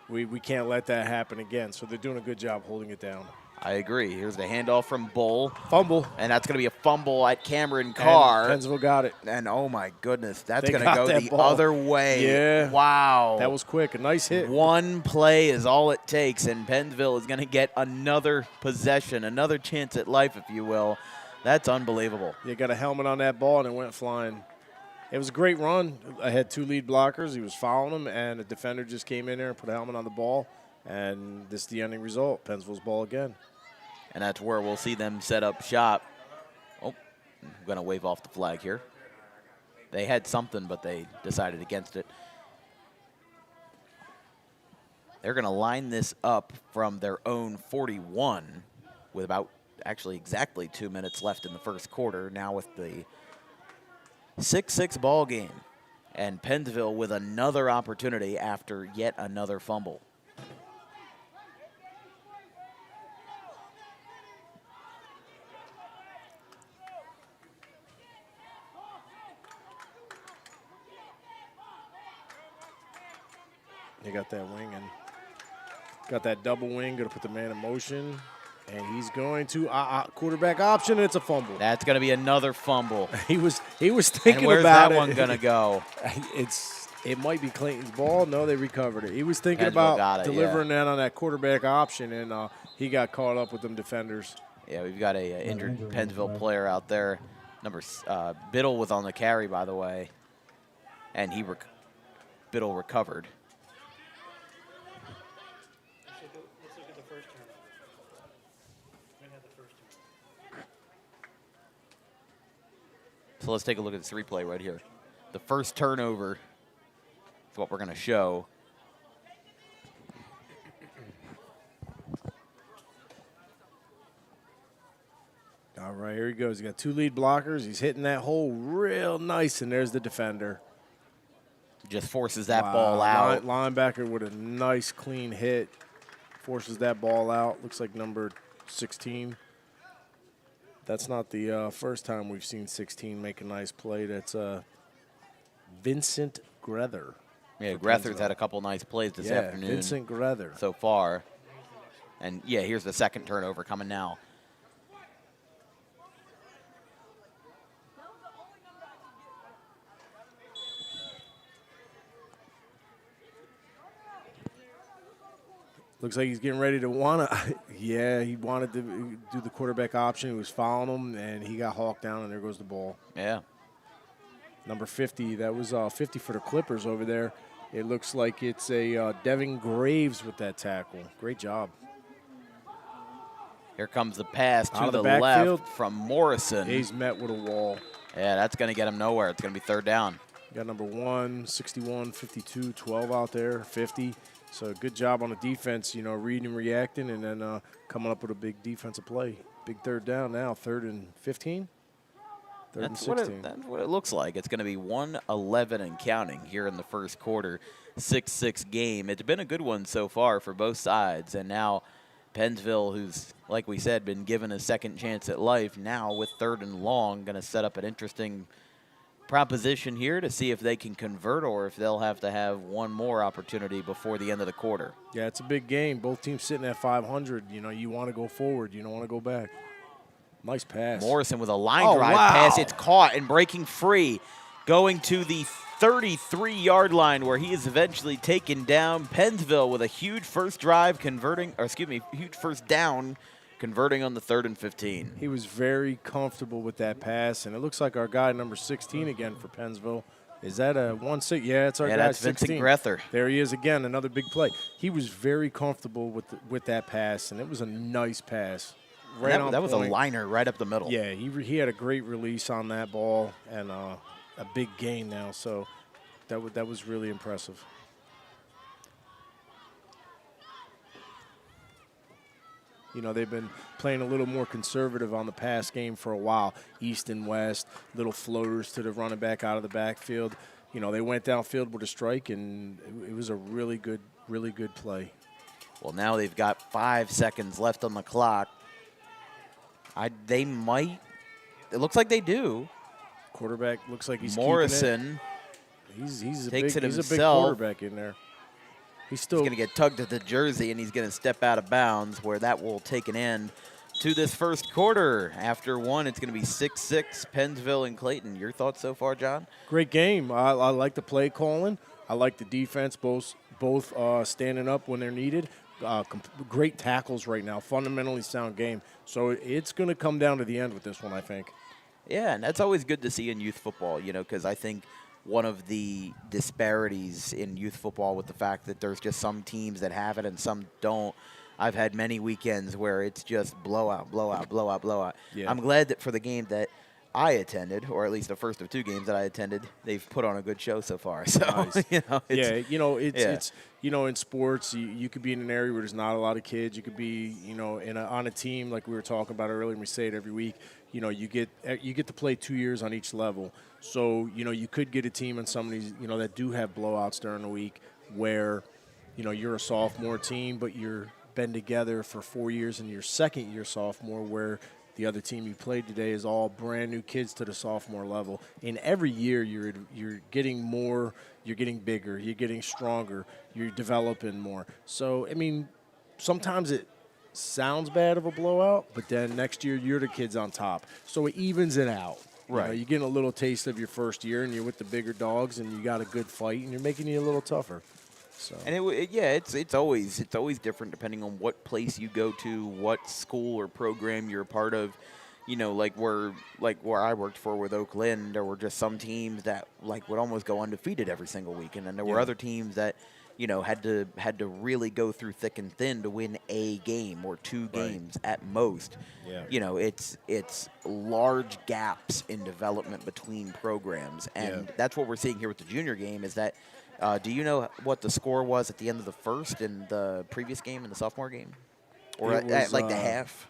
we can't let that happen again. So they're doing a good job holding it down. I agree. Here's the handoff from Bull. Fumble. And that's going to be a fumble at Cameron Carr. And Pennsville got it. And oh my goodness, that's They going to got go that the ball. other way. Yeah. Wow. That was quick. A nice hit. One play is all it takes, and Pennsville is going to get another possession, another chance at life, if you will. That's unbelievable. You got a helmet on that ball, and it went flying. It was a great run. I had 2 lead blockers. He was following him, and a defender just came in there and put a helmet on the ball, and this is the ending result. Pennsville's ball again. And that's where we'll see them set up shop. Oh, I'm going to wave off the flag here. They had something, but they decided against it. They're going to line this up from their own 41 with about actually exactly 2 minutes left in the first quarter. Now with the 6-6 ball game. And Pennsville with another opportunity after yet another fumble. They got that wing and got that double wing. Going to put the man in motion, and he's going to quarterback option. And it's a fumble. That's going to be another fumble. He was thinking And where's about that it. one going to go? It might be Clayton's ball. No, they recovered it. He was thinking Pennsville about got it, delivering that on that quarterback option, and he got caught up with them defenders. Yeah, we've got a injured Pennsville player out there. Biddle was on the carry, by the way, and Biddle recovered. Let's look at the first turn. So let's take a look at this replay right here. The first turnover is what we're going to show. All right, here he goes. He got 2 lead blockers. He's hitting that hole real nice, and there's the defender. Just forces that ball out. Linebacker with a nice, clean hit. Forces that ball out. Looks like number 16. That's not the first time we've seen 16 make a nice play. That's Vincent Grether. Yeah, Grether's had a couple nice plays this afternoon. Vincent Grether. So far. And, yeah, here's the second turnover coming now. Looks like he's getting ready to want to. Yeah, he wanted to do the quarterback option. He was following him, and he got hawked down, and there goes the ball. Yeah. Number 50, that was 50 for the Clippers over there. It looks like it's a Devin Graves with that tackle. Great job. Here comes the pass to Out of the the backfield. left from Morrison. He's met with a wall. Yeah, that's going to get him nowhere. It's going to be third down. Got number 1, 61, 52, 12 out there, 50. So good job on the defense, you know, reading and reacting, and then coming up with a big defensive play. Big third down now, 3rd and 15. Third and 16. That's what it looks like. It's going to be 1-11 and counting here in the first quarter. 6-6 game. It's been a good one so far for both sides. And now Pennsville, who's, like we said, been given a second chance at life, now with 3rd and long, going to set up an interesting proposition here to see if they can convert or if they'll have to have one more opportunity before the end of the quarter. Yeah, it's a big game. Both teams sitting at 500. You know, you want to go forward. You don't want to go back. Nice pass. Morrison with a line drive pass. It's caught and breaking free. Going to the 33-yard line where he is eventually taken down. Pennsville with a huge first drive huge first down converting on the 3rd and 15. He was very comfortable with that pass, and it looks like our guy, number 16 again for Pennsville. Is that a 1-6? Yeah, it's our guy, that's 16. Vincent Grether. There he is again, another big play. He was very comfortable with that pass, and it was a nice pass. Right on that was a point. liner right up the middle. Yeah, he had a great release on that ball, and a big gain now, so that was really impressive. You know, they've been playing a little more conservative on the pass game for a while. East and west, little floaters to the running back out of the backfield. You know, they went downfield with a strike, and it was a really good play. Well, now they've got 5 seconds left on the clock. They might. It looks like they do. Quarterback looks like he's Morrison keeping it. He's a takes big, it he's a big himself. quarterback in there. He's going to get tugged at the jersey, and he's going to step out of bounds, where that will take an end to this first quarter. After one, it's going to be 6-6, Pennsville and Clayton. Your thoughts so far, John? Great game. I like the play calling. I like the defense, both standing up when they're needed. Great tackles right now. Fundamentally sound game. So it's going to come down to the end with this one, I think. Yeah, and that's always good to see in youth football, because I think one of the disparities in youth football with the fact that there's just some teams that have it and some don't. I've had many weekends where it's just blowout, blowout, blowout, blowout. Yeah. I'm glad that for the game that I attended, or at least the first of 2 games that I attended, they've put on a good show so far. So, nice. It's in sports, you could be in an area where there's not a lot of kids. You could be, on a team like we were talking about earlier, and we say it every week. You get to play 2 years on each level. So, you could get a team on some of these, that do have blowouts during the week where, you're a sophomore team, but you're been together for 4 years and your second year sophomore, where the other team you played today is all brand new kids to the sophomore level. And every year you're getting more, you're getting bigger, you're getting stronger, you're developing more. So, sometimes it sounds bad of a blowout, but then next year you're the kids on top. So it evens it out. Right. You're getting a little taste of your first year, and you're with the bigger dogs, and you got a good fight, and you're making you a little tougher. So. And it's always different depending on what place you go to, what school or program you're a part of. Like where I worked for with Oakland, there were just some teams that would almost go undefeated every single week, and then there were other teams that had to really go through thick and thin to win a game or 2 games at most. Yeah. It's large gaps in development between programs, and that's what we're seeing here with the junior game. Is that do you know what the score was at the end of the first in the previous game, in the sophomore game? Or at the half?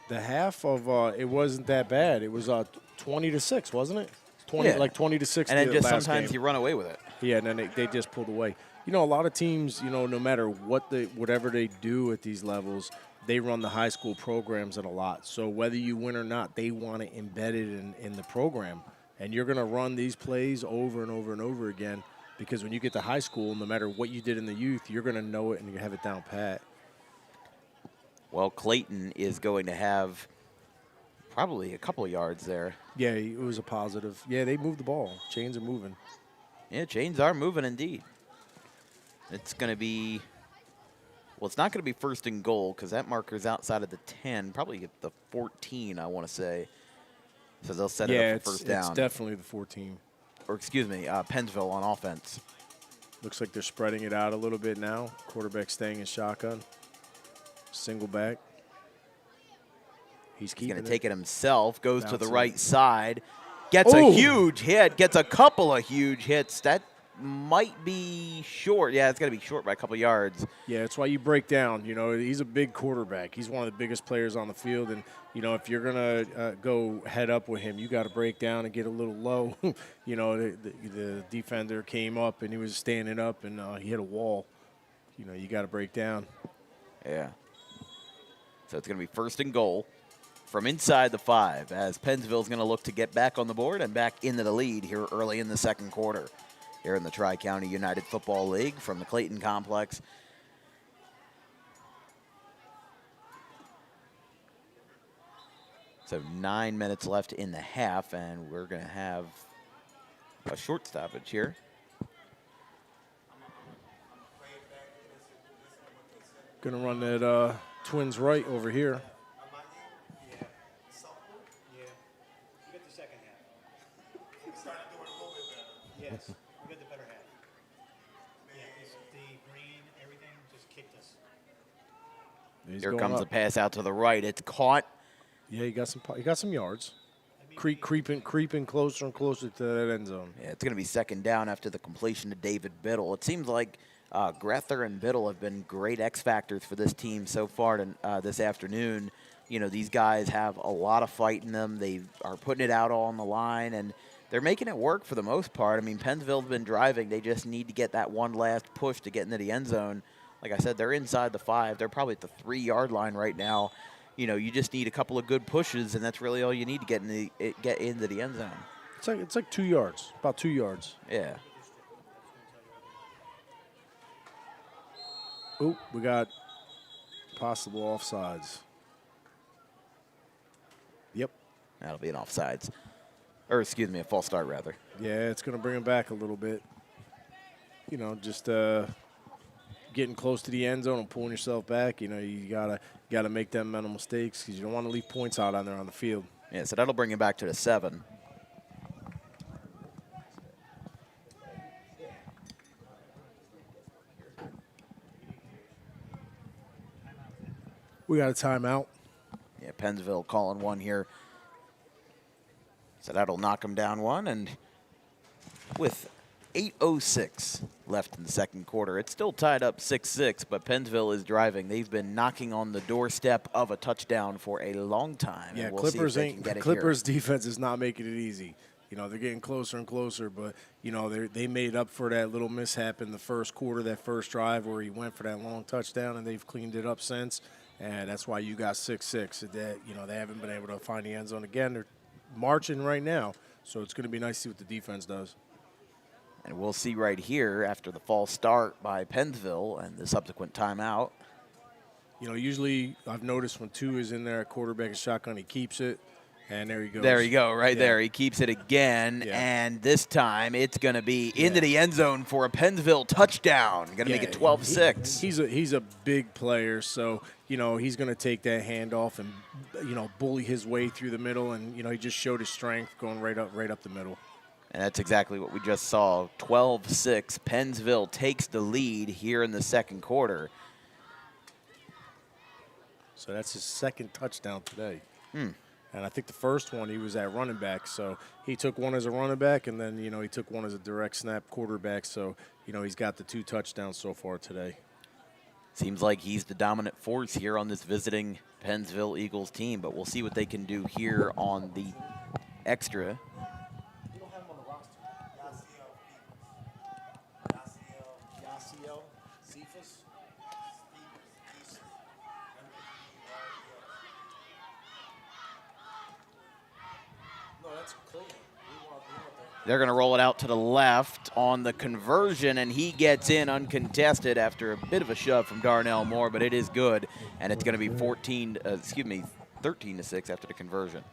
The half of it wasn't that bad. It was 20-6, wasn't it? 20-6. And then just last sometimes game. you run away with it. Yeah, and then they just pulled away. A lot of teams, no matter whatever they do at these levels, they run the high school programs at a lot. So whether you win or not, they want to embed it in the program. And you're going to run these plays over and over and over again, because when you get to high school, no matter what you did in the youth, you're going to know it and you have it down pat. Well, Clayton is going to have probably a couple of yards there. Yeah, it was a positive. Yeah, they moved the ball. Chains are moving. Yeah, chains are moving indeed. It's going to be, well, it's not going to be first and goal because that marker's outside of the 10, probably at the 14, I want to say. So they'll set it up for first down. Yeah, it's definitely the 14. Or excuse me, Pennsville on offense. Looks like they're spreading it out a little bit now. Quarterback staying in shotgun. Single back. He's going to take it himself, goes to the right Bouncing. side, gets a huge hit, gets a couple of huge hits. That might be short. Yeah, it's going to be short by a couple of yards. Yeah, that's why you break down. He's a big quarterback. He's one of the biggest players on the field. And, if you're going to go head up with him, you got to break down and get a little low. The defender came up and he was standing up and he hit a wall. You got to break down. Yeah. So it's going to be first and goal from inside the 5 as Pennsville's going to look to get back on the board and back into the lead here early in the second quarter. Here in the Tri-County United Football League from the Clayton Complex. So 9 minutes left in the half, and we're going to have a short stoppage here. Going to run that Twins right over here. Yes, we got the better half. Yeah, the green, everything just kicked us. Here comes the pass out to the right. It's caught. Yeah, he got some yards. Creeping closer and closer to that end zone. Yeah, it's going to be second down after the completion to David Biddle. It seems like Grether and Biddle have been great X factors for this team so far this afternoon. These guys have a lot of fight in them. They are putting it out all on the line, and they're making it work for the most part. Pennsville's been driving. They just need to get that one last push to get into the end zone Like I said, they're inside the 5. They're probably at the 3-yard line right now. You know, you just need a couple of good pushes, and that's really all you need to get into the end zone. It's like 2 yards, about 2 yards. Yeah. Oop, we got possible offsides. Yep. That'll be an offsides. Or, excuse me, a false start, rather. Yeah, it's going to bring him back a little bit. You know, just getting close to the end zone and pulling yourself back. You know, you gotta make them mental mistakes because you don't want to leave points out on there on the field. Yeah, so that'll bring him back to the 7. We got a timeout. Yeah, Pennsville calling one here. So that'll knock him down one. And with 8:06 left in the second quarter, it's still tied up 6-6, but Pennsville is driving. They've been knocking on the doorstep of a touchdown for a long time. Yeah, and we'll Clippers see if they can get it Clippers here. defense is not making it easy. You know, they're getting closer and closer, but, you know, they made up for that little mishap in the first quarter, that first drive where he went for that long touchdown, and they've cleaned it up since. And that's why you got 6-6. That, you know, they haven't been able to find the end zone again. They're marching right now, so it's going to be nice to see what the defense does. And we'll see right here after the false start by Pennsville and the subsequent timeout. You know, usually I've noticed when 2 is in there, quarterback is shotgun, he keeps it, and there he goes. There you go, right Yeah. there. He keeps it again, Yeah. and this time it's going to be into the end zone for a Pennsville touchdown. Going to make it 12-6. He's a big player, so, you know, he's going to take that handoff and, you know, bully his way through the middle, and, you know, he just showed his strength going right up the middle. And that's exactly what we just saw. 12-6. Pennsville takes the lead here in the second quarter. So that's his second touchdown today. And I think the first one he was at running back. So he took one as a running back, and then, you know, he took one as a direct snap quarterback. So, you know, he's got the 2 touchdowns so far today. Seems like he's the dominant force here on this visiting Pennsville Eagles team, but we'll see what they can do here on the extra. They're going to roll it out to the left on the conversion, and he gets in uncontested after a bit of a shove from Darnell Moore, but it is good, and it's going to be 13-6 after the conversion.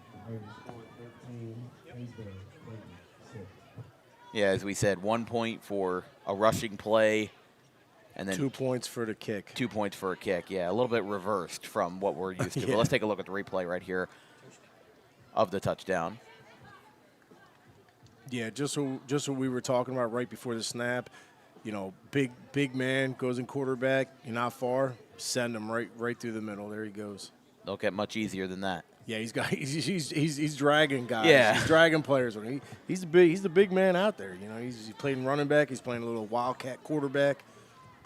Yeah, as we said, 1 point for a rushing play, and then 2 points for the kick. 2 points for a kick. Yeah, a little bit reversed from what we're used to. But let's take a look at the replay right here of the touchdown. Yeah, just what we were talking about right before the snap. You know, big man goes in quarterback. You're not far. Send him right through the middle. There he goes. Don't get much easier than that. Yeah, he's dragging guys. Yeah. He's dragging players. He's the big man out there. You know, he's playing running back. He's playing a little wildcat quarterback.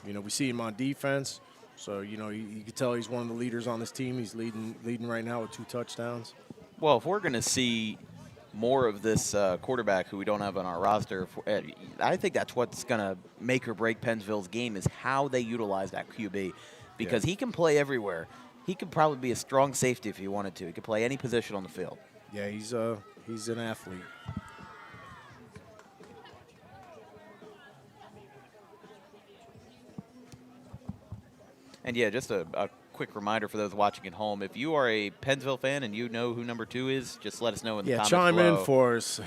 You know, we see him on defense. So, you know, you can tell he's one of the leaders on this team. He's leading right now with 2 touchdowns. Well, if we're going to see more of this quarterback who we don't have on our roster, I think that's what's going to make or break Pennsville's game is how they utilize that QB, because he can play everywhere. He could probably be a strong safety if he wanted to. He could play any position on the field. Yeah, he's an athlete. And, yeah, just a quick reminder for those watching at home, if you are a Pennsville fan and you know who number 2 is, just let us know in the comments chime below. in for us.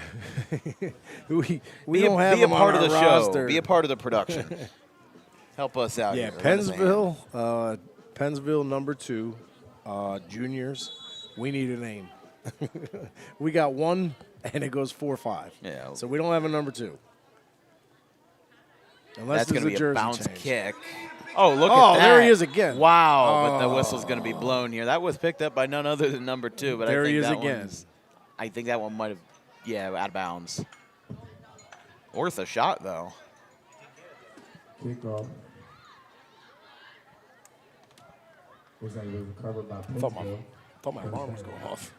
we be don't have be a him part on of the our show. roster. Be a part of the production. Help us out Yeah, here. Pennsville number 2, juniors. We need a name. We got 1, and it goes 4-5. Yeah. So we don't have a number 2. Unless That's going to be a jersey bounce change. kick. Oh, look at Oh, that. there he is again. Wow, but the whistle's going to be blown here. That was picked up by none other than number 2. But There I think he is that again. I think that one might have, out of bounds. Worth a shot, though. Kickoff. Was that recovered by Pennsville. Thought my alarm was going off.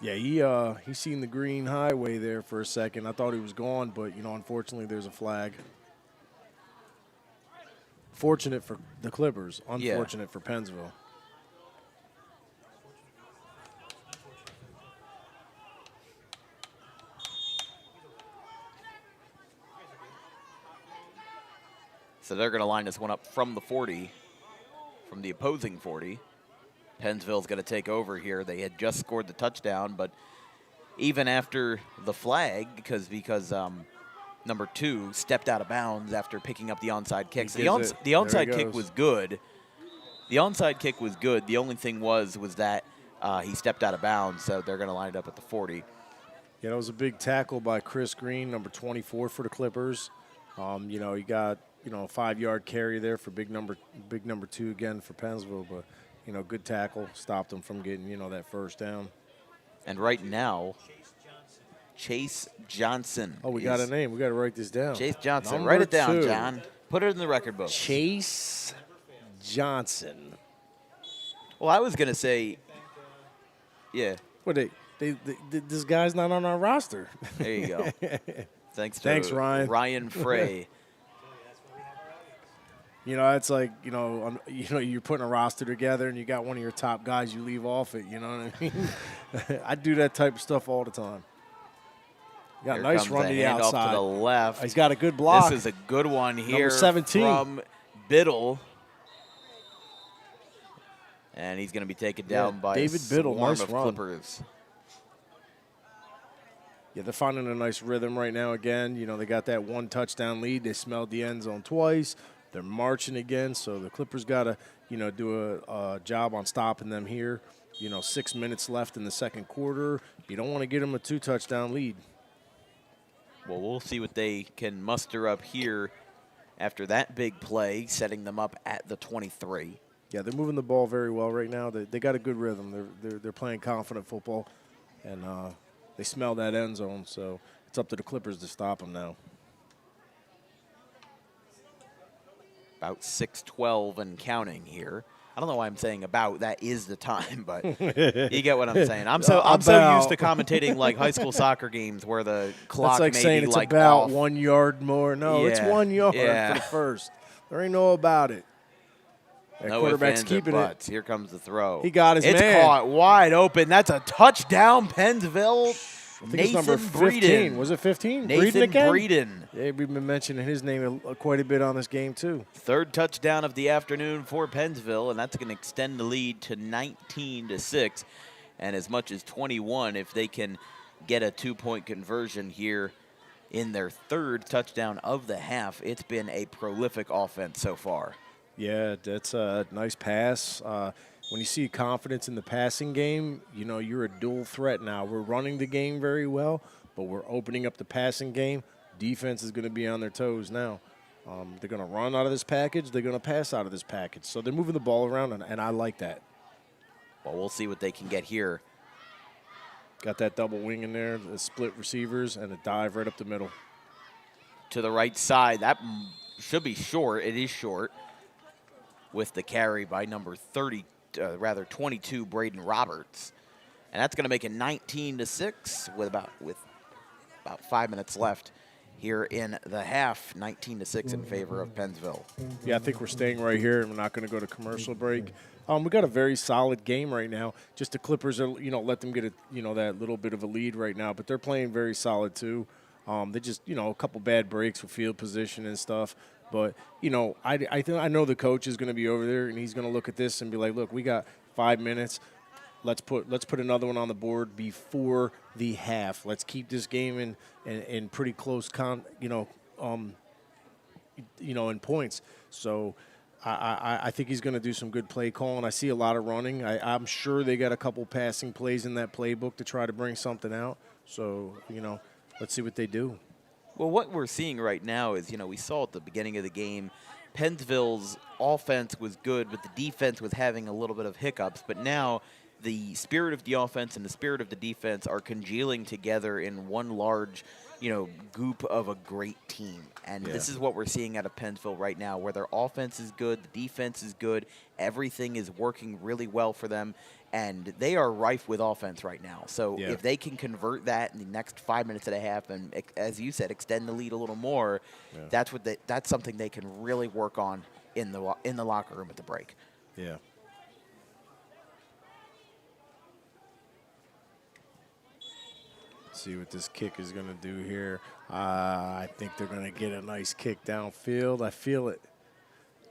Yeah, he seen the green highway there for a second. I thought he was gone, but, you know, unfortunately there's a flag. Fortunate for the Clippers, unfortunate for Pennsville. So they're going to line this one up from the 40, from the opposing 40. Pennsville's going to take over here. They had just scored the touchdown, but even after the flag, because number 2 stepped out of bounds after picking up the onside kick. So the onside kick was good. The onside kick was good. The only thing was that he stepped out of bounds, so they're going to line it up at the 40. Yeah, that was a big tackle by Chris Green, number 24 for the Clippers. You know, he got a 5-yard carry there for big number 2 again for Pennsville, but good tackle, stopped him from getting that first down. And right now, Chase Johnson. Oh, we got a name. We got to write this down. Chase Johnson. Number Write it down, 2. John. Put it in the record book. Chase Johnson. Well, I was gonna say, yeah. What this guy's not on our roster. There you go. Thanks, Ryan. Ryan Frey. It's like, you're putting a roster together and you got one of your top guys, you leave off it, you know what I mean? I do that type of stuff all the time. Got a nice run to the outside. Off to the left. He's got a good block. This is a good one here. Number 17. From Biddle. And he's going to be taken down by David Biddle, swarm nice of run. Clippers. Yeah, they're finding a nice rhythm right now again. They got that 1 touchdown lead. They smelled the end zone twice. They're marching again, so the Clippers got to, do a job on stopping them here. 6 minutes left in the second quarter. You don't want to get them a 2-touchdown lead. Well, we'll see what they can muster up here after that big play, setting them up at the 23. Yeah, they're moving the ball very well right now. They got a good rhythm. They're playing confident football, and they smell that end zone, so it's up to the Clippers to stop them now. About 6:12 and counting here. I don't know why I'm saying about. That is the time, but you get what I'm saying. I'm so used to commentating like high school soccer games where the clock may be saying it's like about off. 1 yard more. No, it's 1 yard for the first. There ain't no about it. That No quarterback's ifs, ands, or keeping buts. it. Here comes the throw. He got his it's man. caught wide open. That's a touchdown, Pennsville. I think it's number 15. Breeden. Was it 15? Nathan Breeden. Yeah, we've been mentioning his name quite a bit on this game, too. 3rd touchdown of the afternoon for Pennsville, and that's going to extend the lead to 19-6, and as much as 21 if they can get a 2-point conversion here in their 3rd touchdown of the half. It's been a prolific offense so far. Yeah, that's a nice pass. When you see confidence in the passing game, you're a dual threat now. We're running the game very well, but we're opening up the passing game. Defense is going to be on their toes now. They're going to run out of this package. They're going to pass out of this package. So they're moving the ball around, and I like that. Well, we'll see what they can get here. Got that double wing in there, the split receivers, and a dive right up the middle. To the right side. That should be short. It is short with the carry by number 22, Braden Roberts. And that's going to make it 19-6 with about 5 minutes left here in the half. 19-6 in favor of Pennsville. Yeah, I think we're staying right here, and we're not going to go to commercial break. We got a very solid game right now. Just the Clippers are, let them get that little bit of a lead right now, but they're playing very solid too. They just, a couple bad breaks with field position and stuff. But, I know the coach is going to be over there, and he's going to look at this and be like, look, we got 5 minutes. Let's put another one on the board before the half. Let's keep this game in pretty close in points. So I think he's going to do some good play calling. I see a lot of running. I'm sure they got a couple passing plays in that playbook to try to bring something out. So, let's see what they do. Well, what we're seeing right now is, we saw at the beginning of the game, Pennsville's offense was good, but the defense was having a little bit of hiccups. But now the spirit of the offense and the spirit of the defense are congealing together in one large, goop of a great team. And this is what we're seeing out of Pennsville right now, where their offense is good, the defense is good, everything is working really well for them. And they are rife with offense right now. So if they can convert that in the next 5 minutes and a half and, as you said, extend the lead a little more, that's something they can really work on in the locker room at the break. Yeah. See what this kick is going to do here. I think they're going to get a nice kick downfield. I feel it.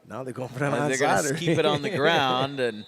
Now they're going for that They're going outsider. to keep it on the ground. And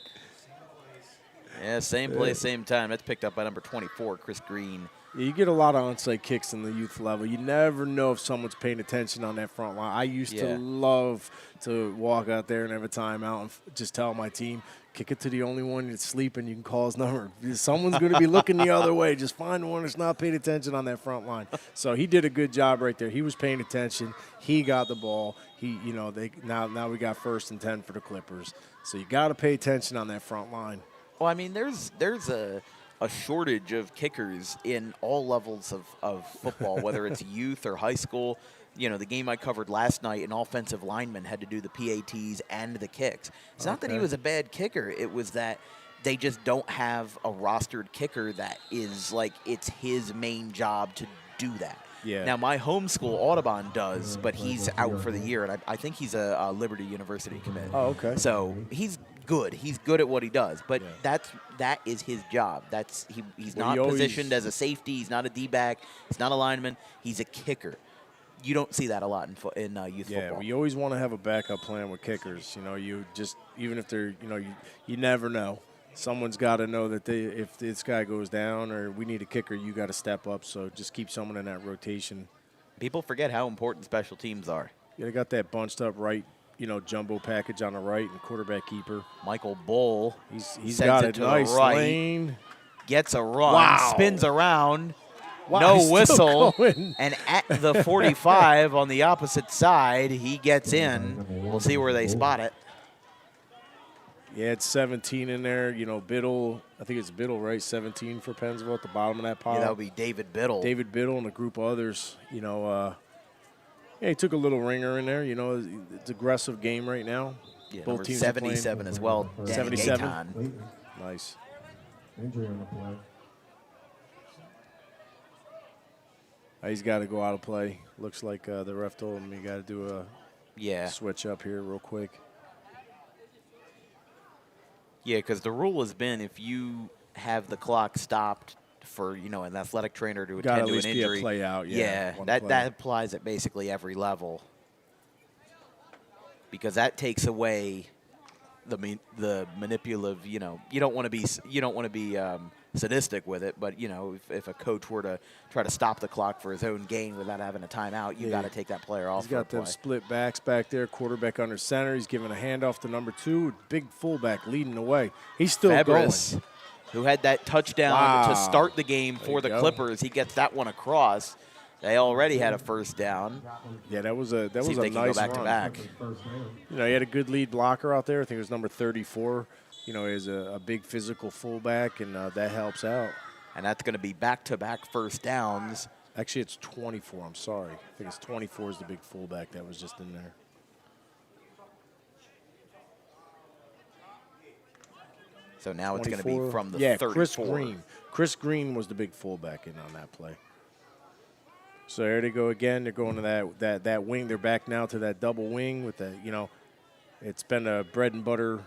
yeah, same place, same time. That's picked up by number 24, Chris Green. You get a lot of onside kicks in the youth level. You never know if someone's paying attention on that front line. I used to love to walk out there and have a timeout and just tell my team, kick it to the only one that's sleeping. You can call his number. Someone's going to be looking the other way. Just find the one that's not paying attention on that front line. So he did a good job right there. He was paying attention. He got the ball. Now we got 1st and 10 for the Clippers. So you got to pay attention on that front line. Well, I mean, there's a shortage of kickers in all levels of football, whether it's youth or high school. You know, the game I covered last night, an offensive lineman had to do the PATs and the kicks. It's not that he was a bad kicker. It was that they just don't have a rostered kicker that is like it's his main job to do that. Yeah. Now, my homeschool Audubon does, but he's out for the year, and I think he's a Liberty University commit. Oh, okay. So he's good. He's good at what he does, but that is his job. He's not positioned as a safety. He's not a D-back. He's not a lineman. He's a kicker. You don't see that a lot in youth football. Yeah, we always want to have a backup plan with kickers. You know, even if they're, you never know. Someone's got to know that if this guy goes down or we need a kicker, you got to step up. So just keep someone in that rotation. People forget how important special teams are. Yeah, they got that bunched up right, jumbo package on the right and quarterback keeper. Michael Bull. He's got it nice right, lane. Gets a run, spins around. Wow, no whistle, going. And at the 45 on the opposite side, he gets in. We'll see where they spot it. Yeah, it's 17 in there. Biddle, I think it's Biddle, right? 17 for Pennsville at the bottom of that pile. Yeah, that would be David Biddle. David Biddle and a group of others. He took a little ringer in there. It's aggressive game right now. Yeah, both teams 77 as well. 77. Nice. Injury on the play. He's got to go out of play. Looks like the ref told him you got to do a switch up here real quick. Yeah, because the rule has been if you have the clock stopped for, an athletic trainer to attend to an injury. Be a play out, that applies at basically every level. Because that takes away the manipulative, you don't want to be sadistic with it, but if a coach were to try to stop the clock for his own gain without having a timeout, you got to take that player off. He's got them split backs back there, quarterback under center. He's giving a handoff to number 2, big fullback leading the way. He's still Fabris, going. Who had that touchdown to start the game for the Clippers. He gets that one across. They already had a first down. Yeah, that was a nice go back run. to back. He had a good lead blocker out there. I think it was number 34. Is a big physical fullback, and that helps out. And that's going to be back-to-back first downs. Actually, it's 24. I'm sorry. I think it's 24 is the big fullback that was just in there. So now it's going to be from the 34. Chris Green. Chris Green was the big fullback in on that play. So there they go again. They're going to that wing. They're back now to that double wing with the, it's been a bread and butter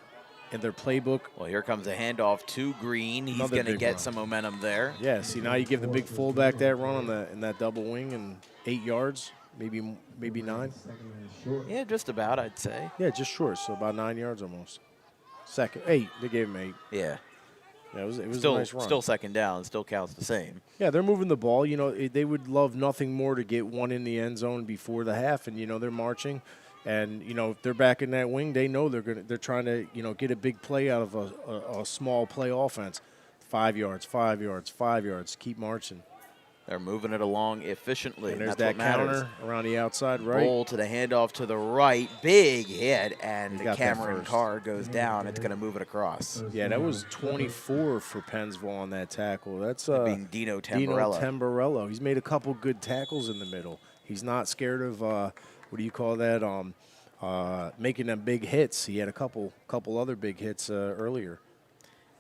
in their playbook. Well, here comes a handoff to Green. He's going to get some momentum there. Yeah, see, now you give the big fullback that run in that double wing and 8 yards, maybe 9. Yeah, just about, I'd say. Yeah, just short, so about 9 yards almost. 8. They gave him 8. Yeah. Yeah, it was still, a nice run. Still second down, still counts the same. Yeah, they're moving the ball. They would love nothing more to get one in the end zone before the half, and they're marching. And if they're back in that wing, they know they're trying to get a big play out of a small play offense. 5 yards, 5 yards, 5 yards. Keep marching. They're moving it along efficiently. And there's that's that what counter around the outside right. Bull to the handoff to the right. Big hit, and Cameron Carr goes down. It's going to move it across. Yeah, that was 24 for Pennsville on that tackle. That's being Dino Tamburello. Dino Tamburello. He's made a couple good tackles in the middle. He's not scared of what do you call that? Making them big hits. He had a couple other big hits earlier.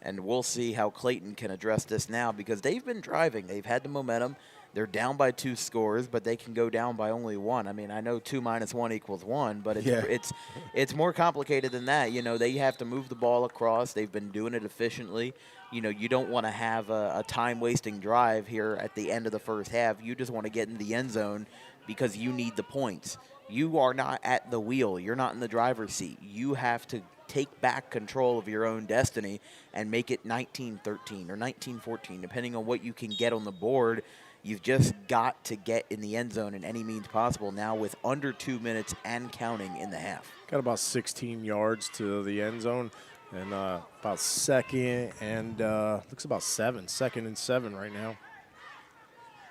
And we'll see how Clayton can address this now because they've been driving. They've had the momentum. They're down by 2 scores, but they can go down by only 1. I mean, I know 2 minus 1 equals 1, but it's more complicated than that. You know, they have to move the ball across. They've been doing it efficiently. You know, you don't want to have a time-wasting drive here at the end of the first half. You just want to get in the end zone because you need the points. You are not at the wheel. You're not in the driver's seat. You have to take back control of your own destiny and make it 19-13 or 19-14, depending on what you can get on the board. You've just got to get in the end zone in any means possible now with under 2 minutes and counting in the half. Got about 16 yards to the end zone, and about second and looks about 7. 2nd and 7 right now.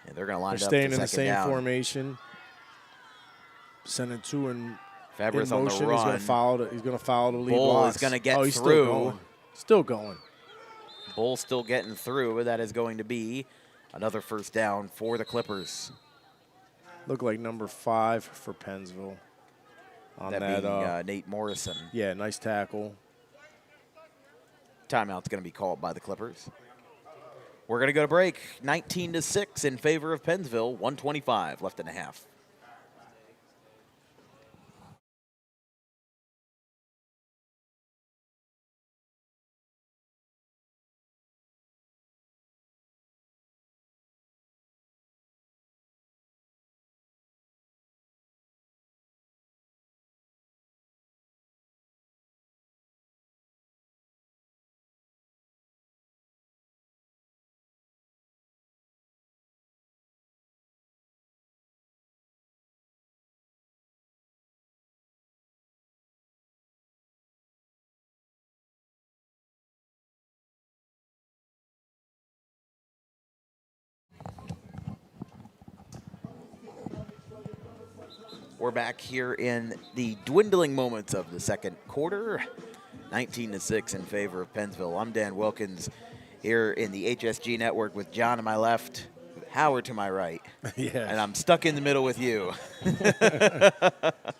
Yeah, they're going to line They're up staying to in the second same down. formation. Sending 2 in Fabregas motion. on the He's run. going to follow the lead Bull blocks. is going to get he's through. Still going. Bull still getting through, but that is going to be another first down for the Clippers. Look like number 5 for Pennsville. On That being Nate Morrison. Yeah, nice tackle. Timeout's going to be called by the Clippers. We're going to go to break. 19-6 in favor of Pennsville. 1:25 left in the half. We're back here in the dwindling moments of the second quarter. 19-6 in favor of Pennsville. I'm Dan Wilkins here in the HSG Network with John to my left, Howard to my right. Yeah. And I'm stuck in the middle with you.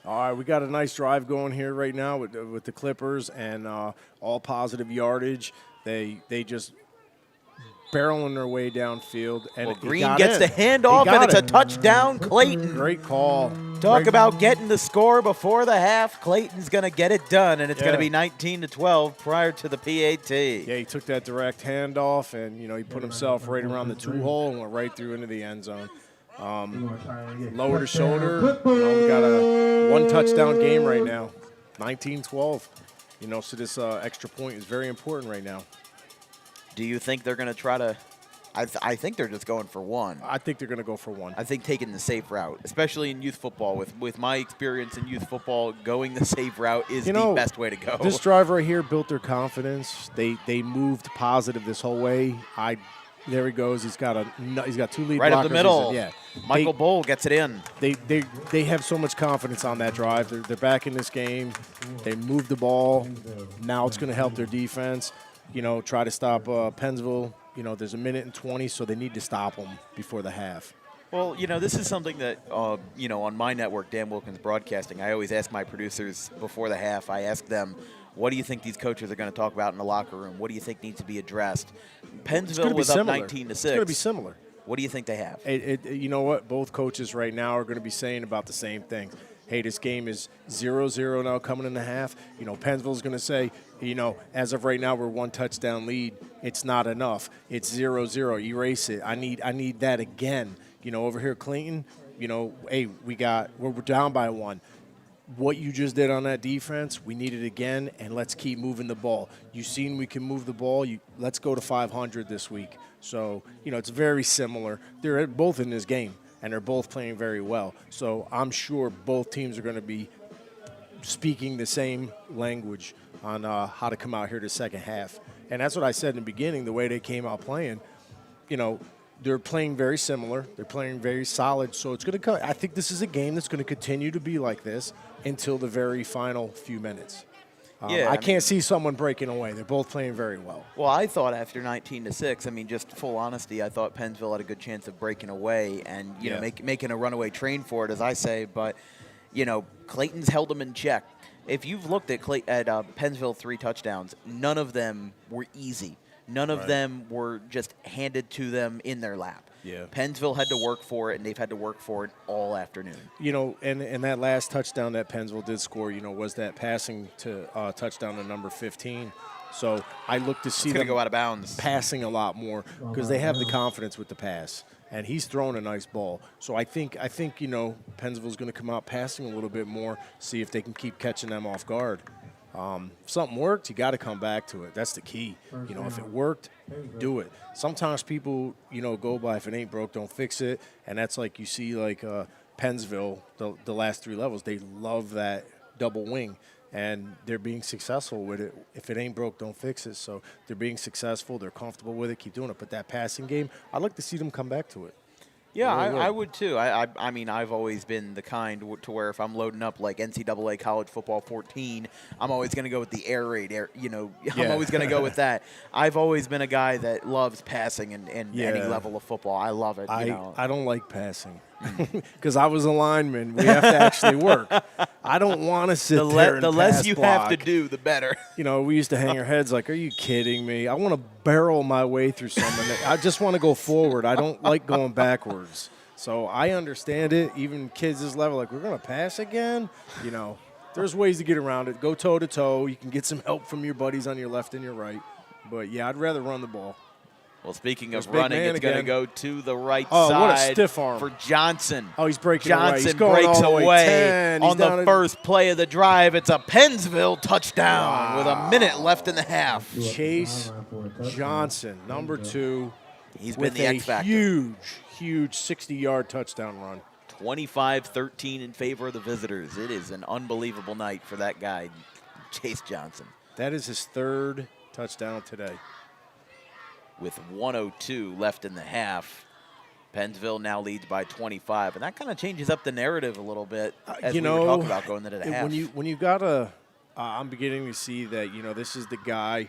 All right, we got a nice drive going here right now with the Clippers and all positive yardage. They just barreling their way downfield. And Well, it Green got gets in. the handoff, He got and it's a it. touchdown, Clayton. Great call. Talk Great- about getting the score before the half. Clayton's going to get it done, and it's going to be 19-12 prior to the PAT. Yeah, he took that direct handoff, and, he put himself right around the 2-hole and went right through into the end zone. Lowered his shoulder. We got a 1-touchdown game right now, 19-12. So this extra point is very important right now. Do you think they're going to try to – I think they're just going for 1. I think they're going to go for 1. I think taking the safe route, especially in youth football. With my experience in youth football, going the safe route is the best way to go. This drive right here built their confidence. They moved positive this whole way. There he goes. He's got 2 lead right blockers. up the middle. Yeah, Michael Bull gets it in. They have so much confidence on that drive. They're back in this game. They moved the ball. Now it's going to help their defense. Try to stop Pennsville. There's a minute and 20, so they need to stop them before the half. Well, this is something that, on my network, Dan Wilkins Broadcasting, I always ask my producers before the half, I ask them, what do you think these coaches are going to talk about in the locker room? What do you think needs to be addressed? Pennsville was up 19-6. It's going to be similar. What do you think they have? You know what? Both coaches right now are going to be saying about the same thing. Hey, this game is 0-0 now coming in the half. Pennsville's going to say, as of right now, we're 1 touchdown lead. It's not enough. It's 0-0. Erase it. I need that again. Over here, Clayton, hey, we're down by 1. What you just did on that defense, we need it again, and let's keep moving the ball. You've seen we can move the ball. Let's go to 500 this week. So, it's very similar. They're both in this game, and they're both playing very well. So I'm sure both teams are going to be speaking the same language on how to come out here to the second half. And that's what I said in the beginning, the way they came out playing. They're playing very similar. They're playing very solid. So it's going to come. I think this is a game that's going to continue to be like this until the very final few minutes. I can't see someone breaking away. They're both playing very well. Well, I thought after 19-6, just full honesty, I thought Pennsville had a good chance of breaking away and making a runaway train for it, as I say. But Clayton's held them in check. If you've looked at Pennsville 3 touchdowns, none of them were easy. None of them were just handed to them in their lap. Yeah. Pennsville had to work for it, and they've had to work for it all afternoon. You know, and that last touchdown that Pennsville did score, you know, was that passing to touchdown to number 15. So I look to see It's going them to go out of bounds. passing a lot more because they have the confidence with the pass, and he's throwing a nice ball. So I think you know, Pennsville's going to come out passing a little bit more, see if they can keep catching them off guard. If something worked, you got to come back to it. That's the key. You know, if it worked, do it. Sometimes people, you know, go by if it ain't broke, don't fix it, and that's like you see like Pennsville, the last 3 levels. They love that double wing. And they're being successful with it. If it ain't broke, don't fix it. So they're being successful. They're comfortable with it. Keep doing it. But that passing game, I'd like to see them come back to it. Yeah, Really I would too. I mean, I've always been the kind to where if I'm loading up like NCAA college football 14, I'm always going to go with the air raid. You know, I'm always going to go with that. I've always been a guy that loves passing in any level of football. I love it. I don't like passing because I was a lineman. We have to actually work. I don't want to sit there and the less pass you block. have to do, the better. You know, we used to hang our heads like, are you kidding me? I want to barrel my way through something. I just want to go forward. I don't like going backwards. So I understand it. Even kids this level, like, we're going to pass again? You know, there's ways to get around it. Go toe-to-toe. You can get some help from your buddies on your left and your right. But, yeah, I'd rather run the ball. Well, speaking of There's big running, man it's going to again. go to the right Oh, side what a stiff arm. for Johnson. Oh, he's breaking away. He's Johnson going breaks all the way away 10. He's on the down at- first play of the drive. It's a Pennsville touchdown with a minute left in the half. Chase Johnson, number 2. He's been with the a X factor. huge 60-yard touchdown run. 25-13 in favor of the visitors. It is an unbelievable night for that guy, Chase Johnson. That is his 3rd touchdown today. With 1:02 left in the half, Pennsville now leads by 25, and that kind of changes up the narrative a little bit as you we know, were talking about going into the half. When you got a, I'm beginning to see that, you know, this is the guy,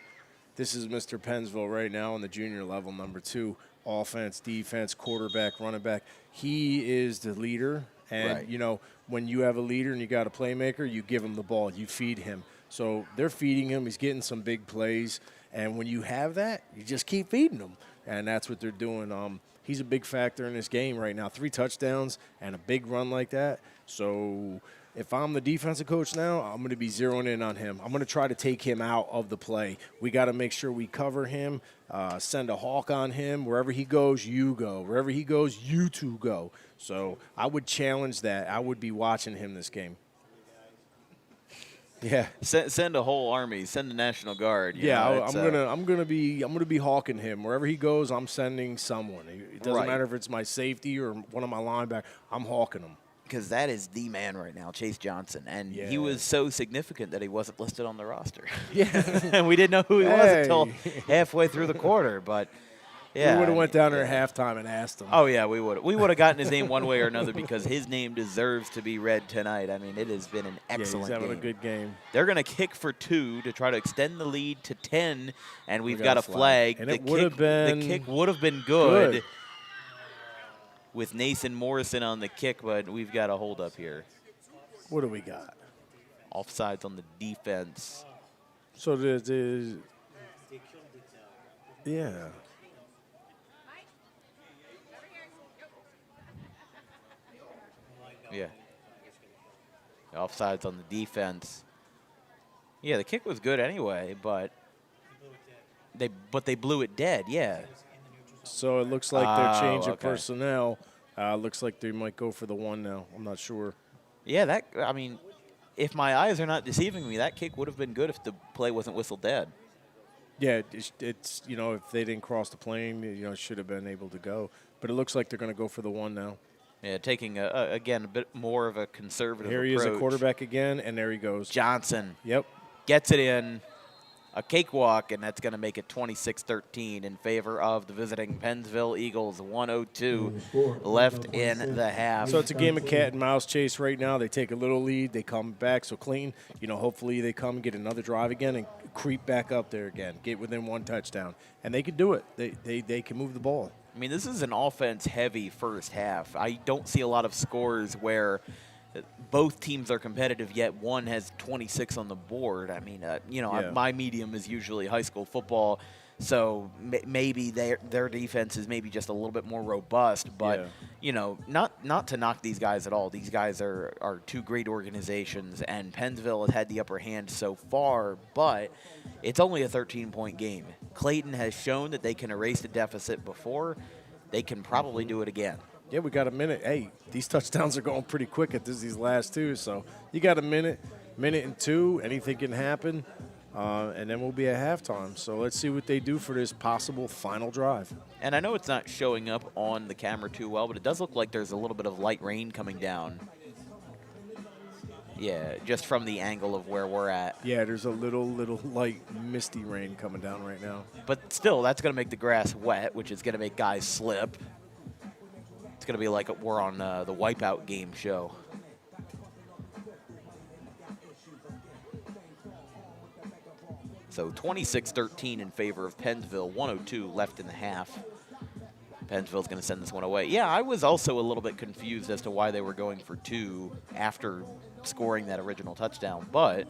this is Mr. Pennsville right now on the junior level, number 2, offense, defense, quarterback, running back. He is the leader, and Right. you know, when you have a leader and you got a playmaker, you give him the ball, you feed him. So they're feeding him. He's getting some big plays. And when you have that, you just keep feeding him. And that's what they're doing. He's a big factor in this game right now. 3 touchdowns and a big run like that. So if I'm the defensive coach now, I'm going to be zeroing in on him. I'm going to try to take him out of the play. We got to make sure we cover him, send a hawk on him. Wherever he goes, you go. Wherever he goes, you two go. So I would challenge that. I would be watching him this game. Yeah. Send a whole army. Send the National Guard. you know, I'm gonna be hawking him wherever he goes. I'm sending someone. It doesn't Right. matter if it's my safety or one of my linebackers. I'm hawking him. because that is the man right now, Chase Johnson. And Yeah. he was so significant that he wasn't listed on the roster. Yeah. And we didn't know who he was Hey. until halfway through the quarter. But, yeah. We would have went down there yeah. at halftime and asked him. Oh, yeah, we would. We would have gotten his name one way or another because his name deserves to be read tonight. I mean, it has been an excellent yeah, he's having game. a good game. They're going to kick for 2 to try to extend the lead to 10, and we've We got got a a flag. flag. And the it would have been the kick would have been good, good. with Nathan Morrison on the kick, but we've got a hold up here. What do we got? Offsides on the defense. So yeah. Yeah. Offsides on the defense. Yeah, the kick was good anyway, but they blew it dead. Yeah. So it looks like they're changing okay. personnel. Looks like they might go for the 1 now. I'm not sure. Yeah, I mean, if my eyes are not deceiving me, that kick would have been good if the play wasn't whistled dead. Yeah, it's you know, if they didn't cross the plane, you know, should have been able to go. But it looks like they're going to go for the 1 now. Yeah, taking again a bit more of a conservative Here he approach. is, a quarterback again, and there he goes. Johnson Yep. gets it in, a cakewalk, and that's going to make it 26-13 in favor of the visiting Pennsville Eagles. 1:02 left in the half. So it's a game of cat and mouse chase right now. They take a little lead, they come back. So Clayton, you know, hopefully they come and get another drive again and creep back up there again, get within 1 touchdown, and they can do it. They can move the ball. I mean, this is an offense-heavy first half. I don't see a lot of scores where both teams are competitive, yet one has 26 on the board. I mean, you know, Yeah. my medium is usually high school football. So maybe their defense is maybe just a little bit more robust, but you know, not to knock these guys at all. These guys are two great organizations, and Pennsville has had the upper hand so far, but it's only a 13-point game. Clayton has shown that they can erase the deficit before. They can probably do it again. Yeah, we got a minute. Hey, these touchdowns are going pretty quick at these last two, so you got a minute and two. Anything can happen. And then we'll be at halftime. So let's see what they do for this possible final drive. And I know it's not showing up on the camera too well, but it does look like there's a little bit of light rain coming down. Yeah, just from the angle of where we're at. Yeah, there's a little light misty rain coming down right now. But still, that's going to make the grass wet, which is going to make guys slip. It's going to be like we're on the Wipeout game show. So 26-13 in favor of Pennsville, 1:02 left in the half. Pennsville's going to send this one away. Yeah, I was also a little bit confused as to why they were going for 2 after scoring that original touchdown, but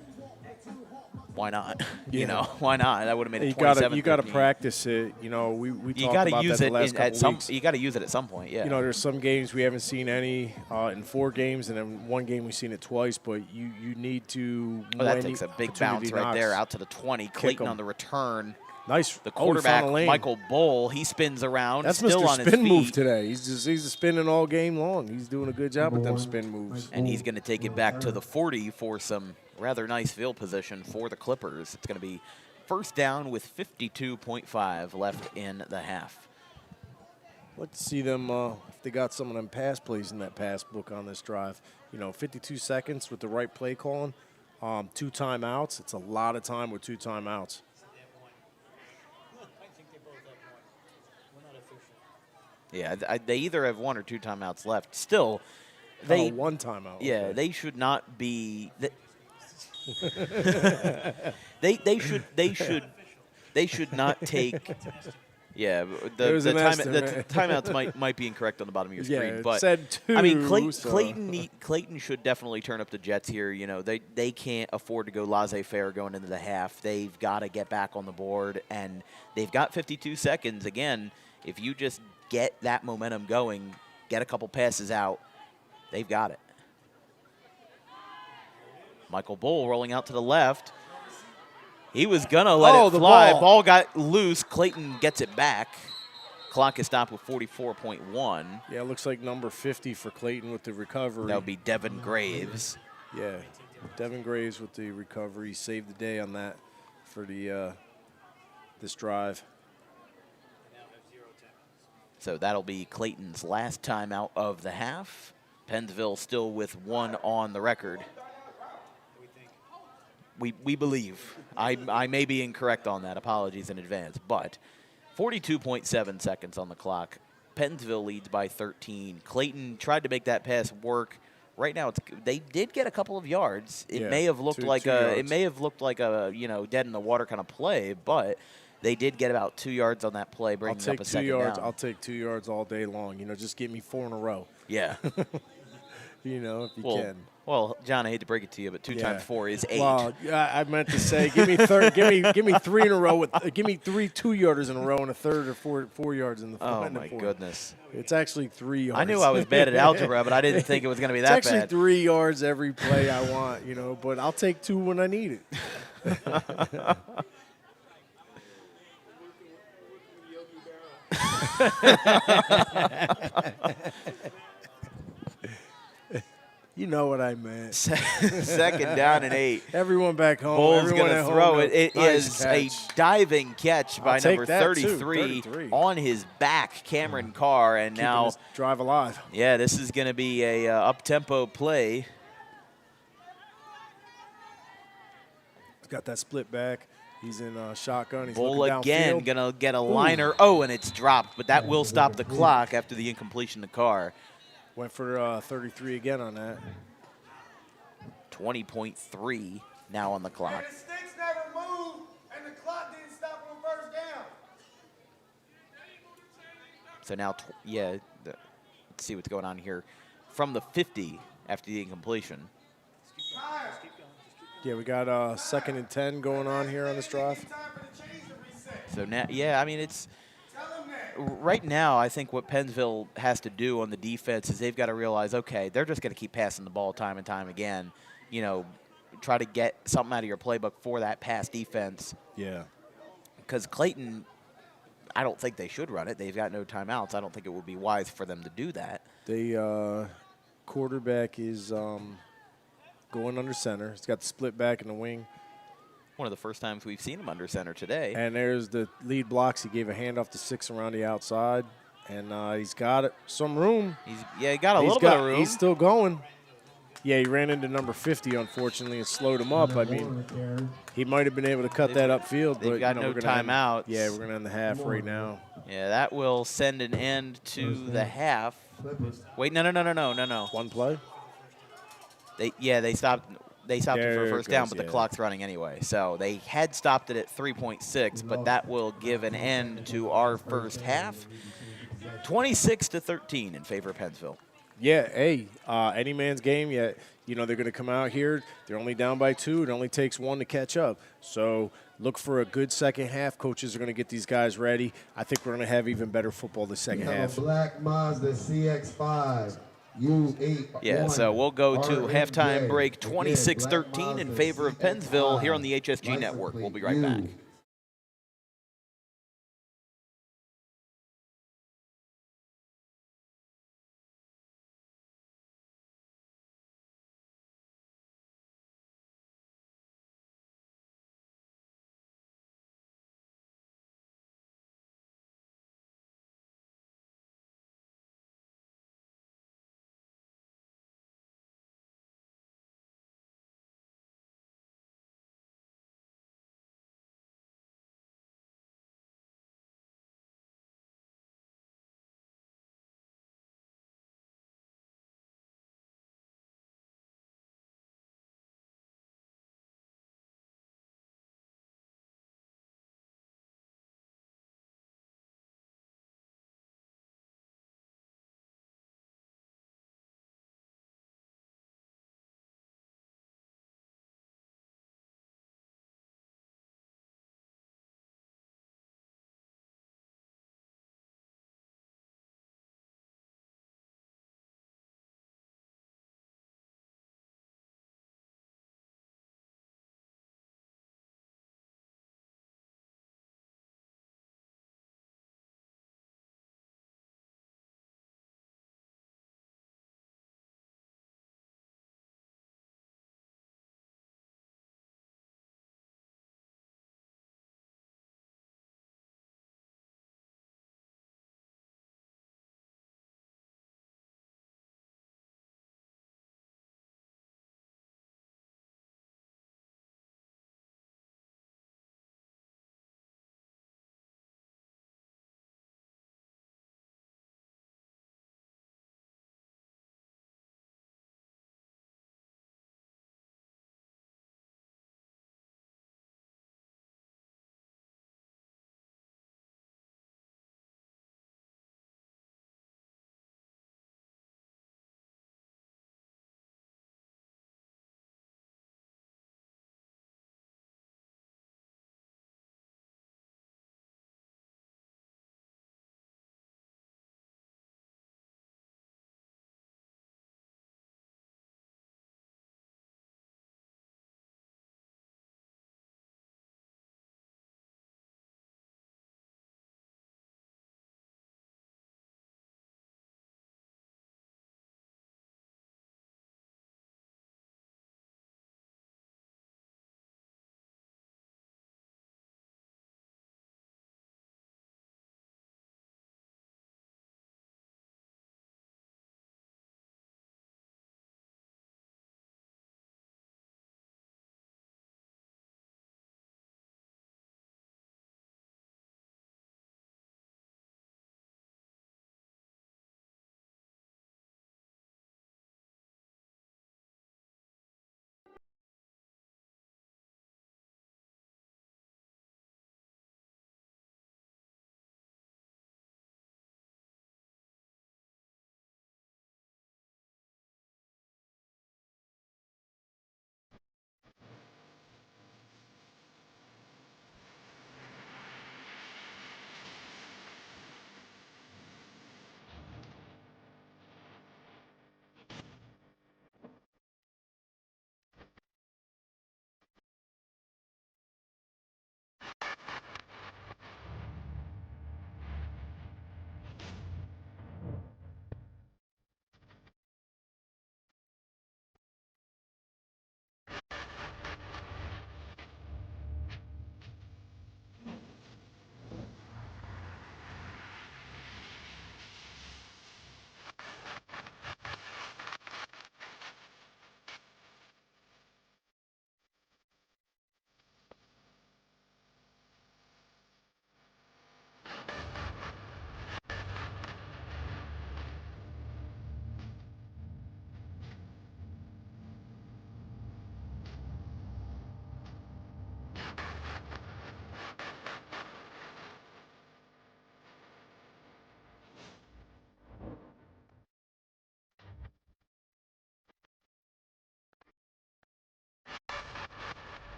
why not? You know, why not? That would have made it 27-13. You got to practice it. You know, we talked about that the last couple weeks. You got to use it at some point. Yeah. You know, there's some games we haven't seen any in 4 games, and then one game we've seen it twice. But you need to. Oh, that takes a big bounce right there out to the 20. Clayton on the return. Nice. The quarterback, Michael Bull, he spins around. That's still Mr. on Spin his feet. move today. He's spinning all game long. He's doing a good job with them spin moves. And he's going to take it back to the 40 for some rather nice field position for the Clippers. It's going to be first down with 52.5 left in the half. Let's see them if they got some of them pass plays in that pass book on this drive. You know, 52 seconds with the right play calling, 2 timeouts. It's a lot of time with 2 timeouts. Yeah, they either have 1 or 2 timeouts left. Still, they 1 timeout. Yeah, okay. they should not be. They should not take. Yeah, the timeouts might be incorrect on the bottom of your screen, it but said 2, I mean so. Clayton should definitely turn up the Jets here. You know, they can't afford to go laissez-faire going into the half. They've got to get back on the board, and they've got 52 seconds. Again, if you just get that momentum going, get a couple passes out, they've got it. Michael Bull rolling out to the left. He was going to let it fly. Ball got loose. Clayton gets it back. Clock is stopped with 44.1. Yeah, it looks like number 50 for Clayton with the recovery. That would be Devin Graves. Yeah, Devin Graves with the recovery. Saved the day on that for the this drive. So that'll be Clayton's last timeout of the half. Pennsville still with 1 on the record. We believe. I may be incorrect on that. Apologies in advance. But 42.7 seconds on the clock. Pennsville leads by 13. Clayton tried to make that pass work. Right now, they did get a couple of yards. It may have looked like a dead in the water kind of play, but they did get about 2 yards on that play, bringing up a second down. I'll take 2 yards all day long. You know, just give me 4 in a row. Yeah. You know, if you can. Well, John, I hate to break it to you, but 2 times 4 is 8. Well, I meant to say, give me 3 in a row give me 3 2-yarders in a row and a third or 4 yards in the fourth. Oh my goodness! It's actually 3 yards. I knew I was bad at algebra, but I didn't think it was going to be that bad. It's actually 3 yards every play I want, you know, but I'll take 2 when I need it. You know what I meant. Second down and 8. Everyone back home. Bull's going to throw it. It nice is a diving catch by number 33 on his back, Cameron Carr. And keeping now his drive alive. Yeah, this is going to be a up-tempo play. He's got that split back. He's in shotgun. He's Bull looking again downfield. going to get a liner. Oh, and it's dropped, but that will stop the clock after the incompletion to Carr. Went for 33 again on that. 20.3 now on the clock. And the sticks never moved, and the clock didn't stop on first down. So now, let's see what's going on here. From the 50 after the incompletion. Yeah, we got 2nd and 10 going on here on this drive. So So now, yeah, I mean, it's right now. I think what Pennsville has to do on the defense is they've got to realize, okay, they're just going to keep passing the ball time and time again. You know, try to get something out of your playbook for that pass defense. Yeah. Because Clayton, I don't think they should run it. They've got no timeouts. I don't think it would be wise for them to do that. The quarterback is going under center. He's got the split back in the wing. One of the first times we've seen him under center today. And there's the lead blocks. He gave a handoff to 6 around the outside. And he's got some room. He got a little bit of room. He's still going. Yeah, he ran into number 50, unfortunately, and slowed him up. I mean, he might have been able to cut that upfield. They've but, got no timeouts. Yeah, we're going to end the half right now. Yeah, that will send an end to the half. Wait, no. One play? They stopped. They stopped it for a There it first down, goes, but the yeah. clock's running anyway. So they had stopped it at 3.6, but that will give an end to our first half. 26-13 in favor of Pennsville. Yeah, hey, any man's game. Yeah, you know, they're going to come out here. They're only down by 2. It only takes 1 to catch up. So look for a good second half. Coaches are going to get these guys ready. I think we're going to have even better football the second half. Black Mazda CX-5. Yeah, so we'll go to halftime break 26-13 in favor of Pennsville here on the HSG Network. We'll be right back.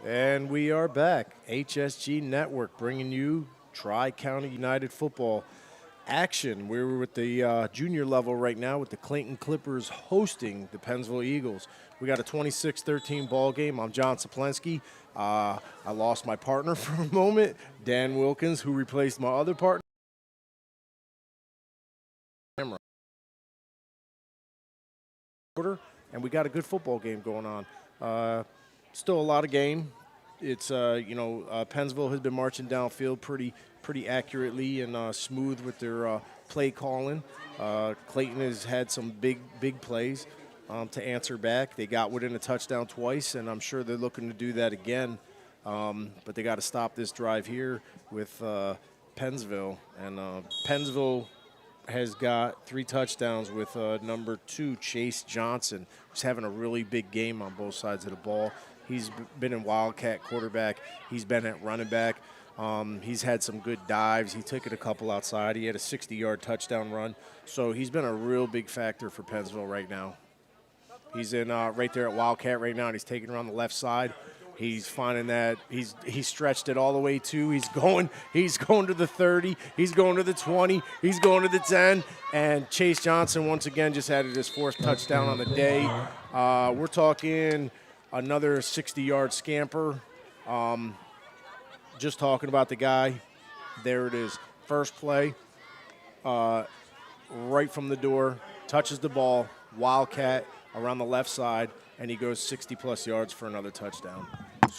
And we are back. HSG Network bringing you Tri-County United football action. We're with the junior level right now with the Clayton Clippers hosting the Pennsville Eagles. We got a 26-13 ball game. I'm John Saplensky. I lost my partner for a moment, Dan Wilkins, who replaced my other partner. And we got a good football game going on. Still a lot of game. It's Pennsville has been marching downfield pretty accurately and smooth with their play calling. Clayton has had some big plays to answer back. They got within a touchdown twice, and I'm sure they're looking to do that again. But they got to stop this drive here with Pennsville, and Pennsville has got 3 touchdowns with number 2, Chase Johnson, who's having a really big game on both sides of the ball. He's been in Wildcat quarterback. He's been at running back. He's had some good dives. He took it a couple outside. He had a 60-yard touchdown run. So he's been a real big factor for Pennsville right now. He's in right there at Wildcat right now, and he's taking around the left side. He's finding that he's stretched it all the way to. He's going to the 30. He's going to the 20. He's going to the 10. And Chase Johnson once again just added his 4th touchdown on the day. We're talking another 60-yard scamper. Just talking about the guy. There it is. First play, right from the door, touches the ball, Wildcat around the left side, and he goes 60-plus yards for another touchdown.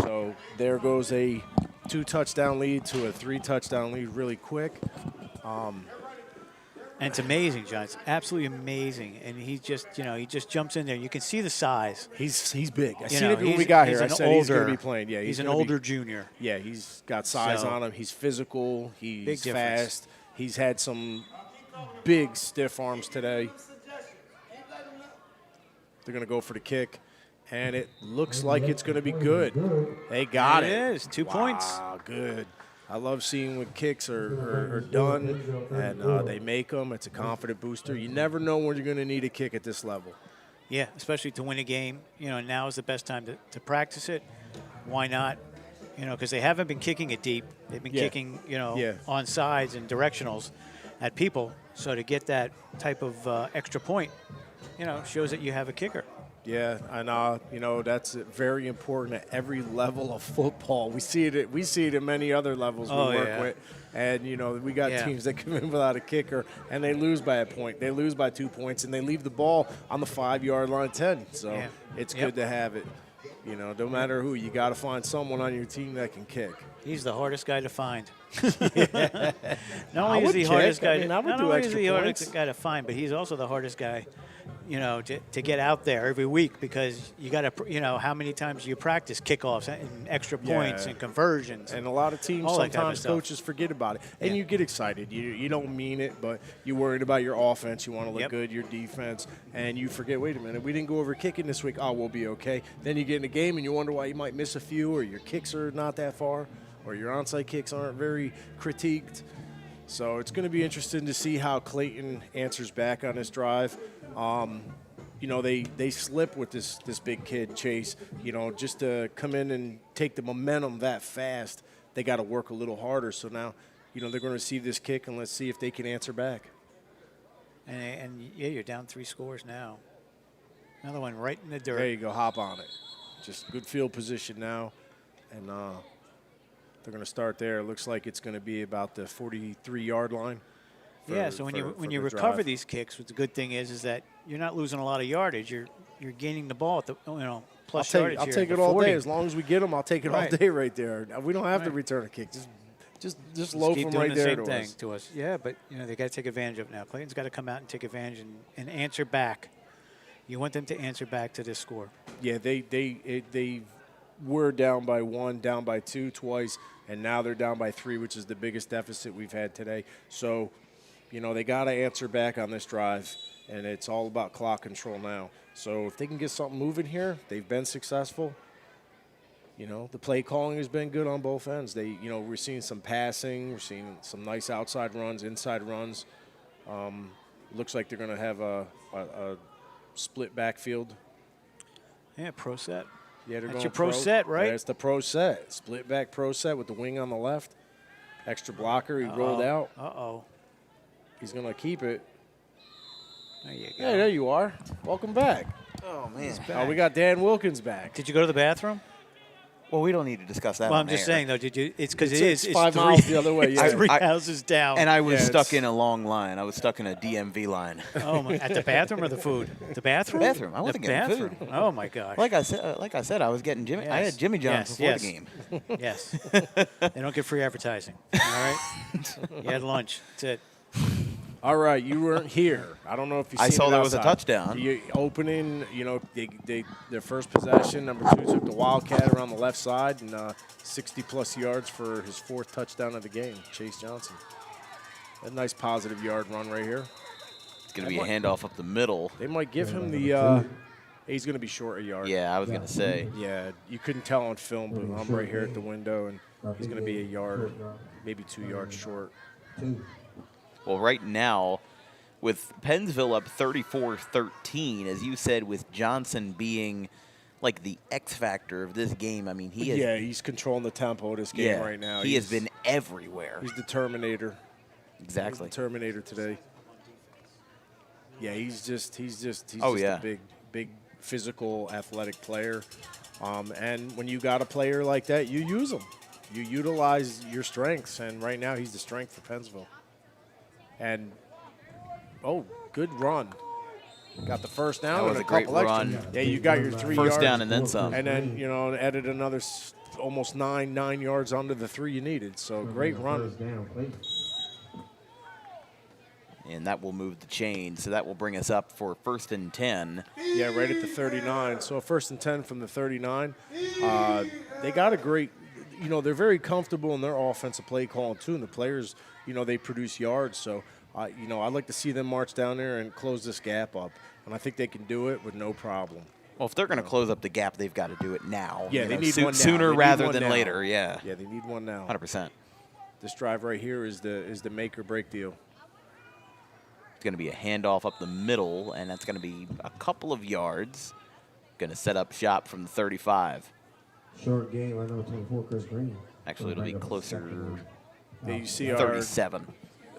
So there goes a 2-touchdown lead to a 3-touchdown lead really quick. And it's amazing, John. It's absolutely amazing. And he just jumps in there. You can see the size. He's big. I seen it when we got here. I said he's going to be playing. Yeah, he's an older junior. Yeah, he's got size on him. He's physical. He's fast. He's had some big stiff arms today. They're going to go for the kick, and it looks like it's going to be good. They got it. It is. 2 points. Wow, good. I love seeing when kicks are done and they make them. It's a confident booster. You never know when you're going to need a kick at this level. Yeah, especially to win a game. Now is the best time to practice it. Why not? Because they haven't been kicking it deep. They've been kicking, on sides and directionals at people. So to get that type of extra point, shows that you have a kicker. Yeah, and that's very important at every level of football. We see it at many other levels we work with, and we got teams that come in without a kicker and they lose by a point, they lose by 2 points, and they leave the ball on the 5-yard line, 10. So it's good to have it. No matter who, you got to find someone on your team that can kick. He's the hardest guy to find. Not only is he the hardest guy to find, but he's also the hardest guy, to get out there every week, because you got to, how many times you practice kickoffs and extra points and conversions. And a lot of teams, sometimes coaches forget about it. And you get excited. You don't mean it, but you're worried about your offense. You want to look good, your defense, and you forget, wait a minute, we didn't go over kicking this week. Oh, we'll be okay. Then you get in a game and you wonder why you might miss a few, or your kicks are not that far, or your onside kicks aren't very critiqued. So it's going to be interesting to see how Clayton answers back on this drive. They slip with this big kid, Chase. Just to come in and take the momentum that fast, they got to work a little harder. So now, they're going to receive this kick, and let's see if they can answer back. And you're down 3 scores now. Another one right in the dirt. There you go, hop on it. Just good field position now, and they're going to start there. It looks like it's going to be about the 43-yard line. So when you recover these kicks, what the good thing is that you're not losing a lot of yardage. You're gaining the ball at the plus yardage. I'll take it all day as long as we get them. I'll take it all day right there. We don't have to return a kick. Just loaf them right there to us. Yeah, but they got to take advantage of it now. Clayton's got to come out and take advantage and answer back. You want them to answer back to this score. Yeah, they were down by 1, down by 2 twice, and now they're down by 3, which is the biggest deficit we've had today. So, they got to answer back on this drive, and it's all about clock control now. So if they can get something moving here, they've been successful. The play calling has been good on both ends. We're seeing some passing. We're seeing some nice outside runs, inside runs. Looks like they're going to have a split backfield. Yeah, pro set. Yeah, they're That's going your pro set, right? That's the pro set. Split back pro set with the wing on the left. Extra blocker. He rolled out. Uh-oh. He's going to keep it. There you go. Hey, there you are. Welcome back. Oh, man. Oh, we got Dan Wilkins back. Did you go to the bathroom? Well, we don't need to discuss that. Well, on I'm just air. saying, though, did you? It's because It's it's 5 three, miles the other way. Yeah. it's three houses down. And I was Yeah, stuck it's- in a long line. I was stuck in a DMV line. Oh, my, at the bathroom or the food? The bathroom? The bathroom. I The wasn't getting bathroom. food. Oh my gosh. Like I said, I was getting Jimmy. I had Jimmy John's before the game. Yes. They don't get free advertising. All right. You had lunch. That's it. All right, you weren't here. I don't know if you. I saw there was a outside. touchdown. You opening, their first possession. Number 2 took the Wildcat around the left side and 60-plus yards for his 4th touchdown of the game. Chase Johnson. A nice positive yard run right here. It's going to be a handoff up the middle. They might give him the. He's going to be short a yard. Yeah, I was going to say. Yeah, you couldn't tell on film, but I'm right here at the window, and he's going to be a yard, maybe 2 yards short. Well, right now, with Pennsville up 34-13, as you said, with Johnson being like the X factor of this game. I mean, he's controlling the tempo of this game right now. He has been everywhere. He's the Terminator. Exactly. He's the Terminator today. Yeah, he's just Oh, a big physical, athletic player. And when you got a player like that, you use him. You utilize your strengths, and right now he's the strength for Pennsville. And, good run. Got the first down. That was and a great couple run. extra. Yeah, you got your 3 yards. First down and then some. And then, added another almost 9 yards onto the 3 you needed. So, great run. And that will move the chain, so that will bring us up for 1st and 10. Yeah, right at the 39. So, 1st and 10 from the 39. They got a great, they're very comfortable in their offensive play calling, too. And the players, they produce yards. So, I'd like to see them march down there and close this gap up. And I think they can do it with no problem. Well, if they're going to close up the gap, they've got to do it now. Yeah, they need one now. Sooner They need rather one than now. later, yeah. Yeah, they need one now. 100%. This drive right here is the make or break deal. It's going to be a handoff up the middle, and that's going to be a couple of yards. Going to set up shop from the 35. Short game, I know 24, Chris Green. Actually, it'll be closer, Yeah, you see 37.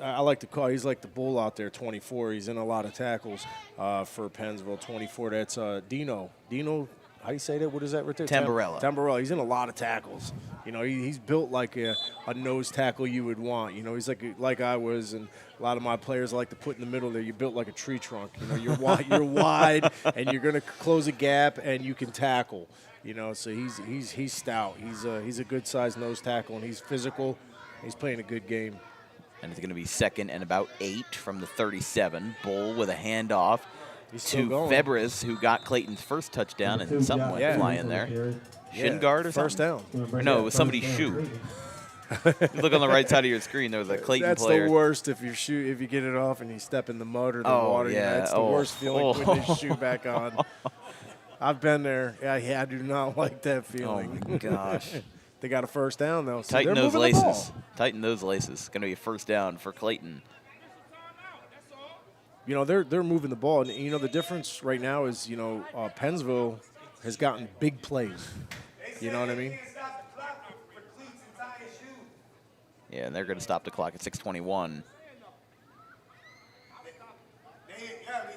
I like to call. He's like the bull out there. 24. He's in a lot of tackles for Pennsville. 24. That's Dino. Dino. How do you say that? What is that right there? Tamburella. Tamburella. He's in a lot of tackles. He's built like a nose tackle you would want. He's like I was, and a lot of my players I like to put in the middle there. You're built like a tree trunk. You're wide. You're wide, and you're going to close a gap, and you can tackle. So he's stout. He's a good sized nose tackle, and he's physical. He's playing a good game. And it's going to be 2nd and about 8 from the 37. Bull with a handoff to Febres, who got Clayton's first touchdown, and someone went flying there. Shin guard or first something? down. Or no, it was somebody's shoe. Look on the right side of your screen. There was a Clayton player. That's the worst if you get it off and you step in the mud or the water. Yeah. That's the worst feeling putting his shoe back on. I've been there. Yeah, I do not like that feeling. Oh, my gosh. They got a first down, though. So Tighten they're those moving the laces. ball. Tighten those laces. It's going to be a first down for Clayton. They're moving the ball. And, the difference right now is, Pennsville has gotten big plays. You know what I mean? Yeah, and they're going to stop the clock at 6:21. They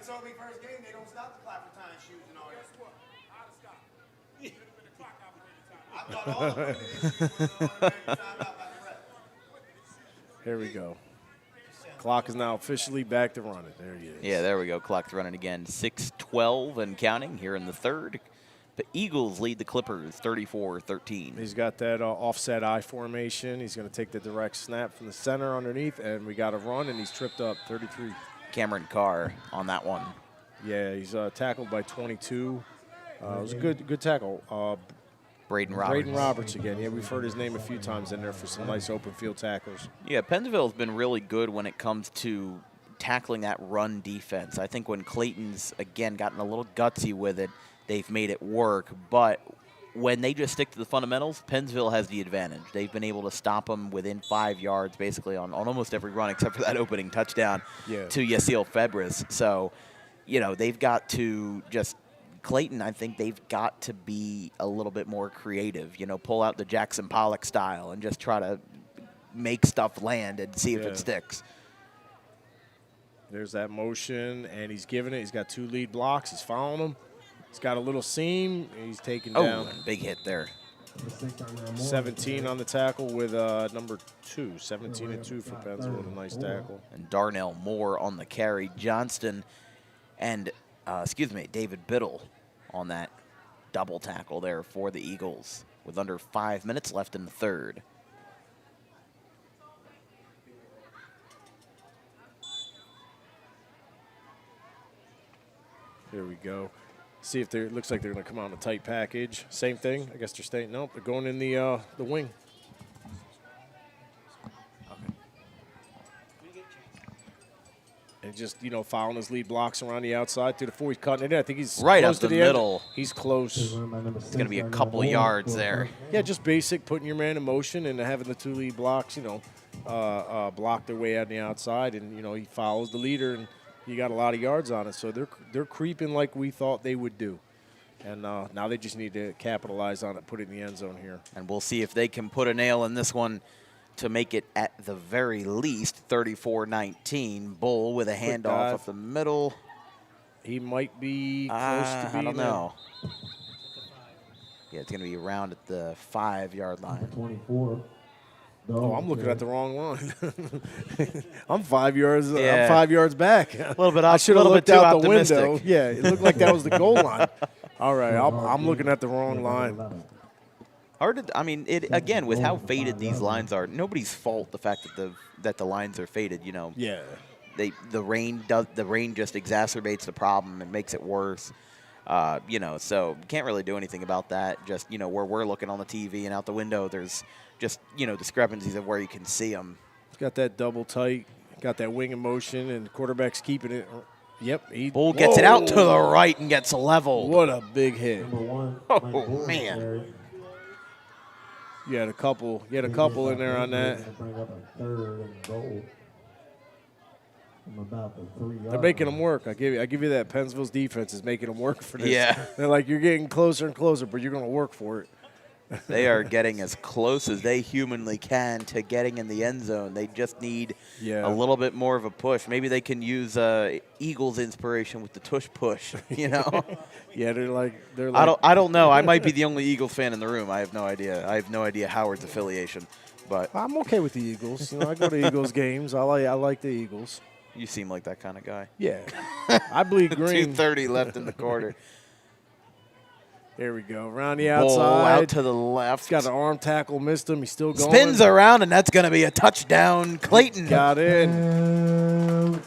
told me first game they don't stop the clock for tying shoes and all that. Here we go. Clock is now officially back to running. There he is. Yeah, there we go. Clock's running again. 6:12 and counting here in the 3rd. The Eagles lead the Clippers 34-13. He's got that offset I formation. He's going to take the direct snap from the center underneath, and we got a run, and he's tripped up 33. Cameron Carr on that one. Yeah, he's tackled by 22. It was a good tackle. Braden Roberts. Braden Roberts again. Yeah, we've heard his name a few times in there for some nice open field tackles. Yeah, Pennsville's been really good when it comes to tackling that run defense. I think when Clayton's, again, gotten a little gutsy with it, they've made it work. But when they just stick to the fundamentals, Pennsville has the advantage. They've been able to stop them within 5 yards basically on almost every run except for that opening touchdown to Yasiel Febres. So, they've got to just Clayton, I think they've got to be a little bit more creative, pull out the Jackson Pollock style and just try to make stuff land and see if it sticks. There's that motion, and he's giving it. He's got 2 lead blocks. He's following them. He's got a little seam. And he's taking down. Big hit there. 17 on the tackle with number 2. 17 and 2 for Pennsville with a nice tackle. And Darnell Moore on the carry. Johnston and, David Biddle on that double tackle there for the Eagles with under 5 minutes left in the third. Here we go. See if it looks like they're going to come out in a tight package. Same thing. I guess they're staying. Nope, they're going in the wing. And just, following his lead blocks around the outside to the 4. He's cutting it in. I think he's right close up to the the middle. End. He's close. It's going to be a couple yards there. Yeah, just basic, putting your man in motion and having the 2 lead blocks, block their way out on the outside. And, he follows the leader, and you got a lot of yards on it. So they're creeping like we thought they would do. And now they just need to capitalize on it, put it in the end zone here. And we'll see if they can put a nail in this one to make it at the very least 34-19. Bull with a handoff up the middle. He might be close to being I don't know. Yeah, it's going to be around at the 5-yard line. 24. Oh, I'm looking at the wrong line. I'm 5 yards. I'm 5 yards back. A little bit. I should have looked out the optimistic. window. Yeah, it looked like that was the goal line. All right, I'm looking at the wrong line. Again, with how faded these lines are, nobody's fault the fact that the lines are faded. Yeah. The rain just exacerbates the problem and makes it worse. So can't really do anything about that. Just where we're looking on the TV and out the window, there's just discrepancies of where you can see them. He's got that double tight, got that wing in motion, and the quarterback's keeping it. Yep. Bull gets it out to the right and gets leveled. What a big hit. Oh, man. You had a couple in there on that. They're making them work. I give you that. Pennsville's defense is making them work for this. Yeah. They're like, you're getting closer and closer, but you're going to work for it. They are getting as close as they humanly can to getting in the end zone. They just need a little bit more of a push. Maybe they can use Eagles inspiration with the tush push. Yeah, they're like. I don't know. I might be the only Eagles fan in the room. I have no idea. I have no idea Howard's affiliation, but I'm okay with the Eagles. I go to Eagles games. I like the Eagles. You seem like that kind of guy. Yeah, I bleed green. 2:30 left in the quarter. There we go. Around the outside. Bull out to the left. He's got an arm tackle, missed him. He's still going. Spins around, and that's going to be a touchdown. Clayton. Got in.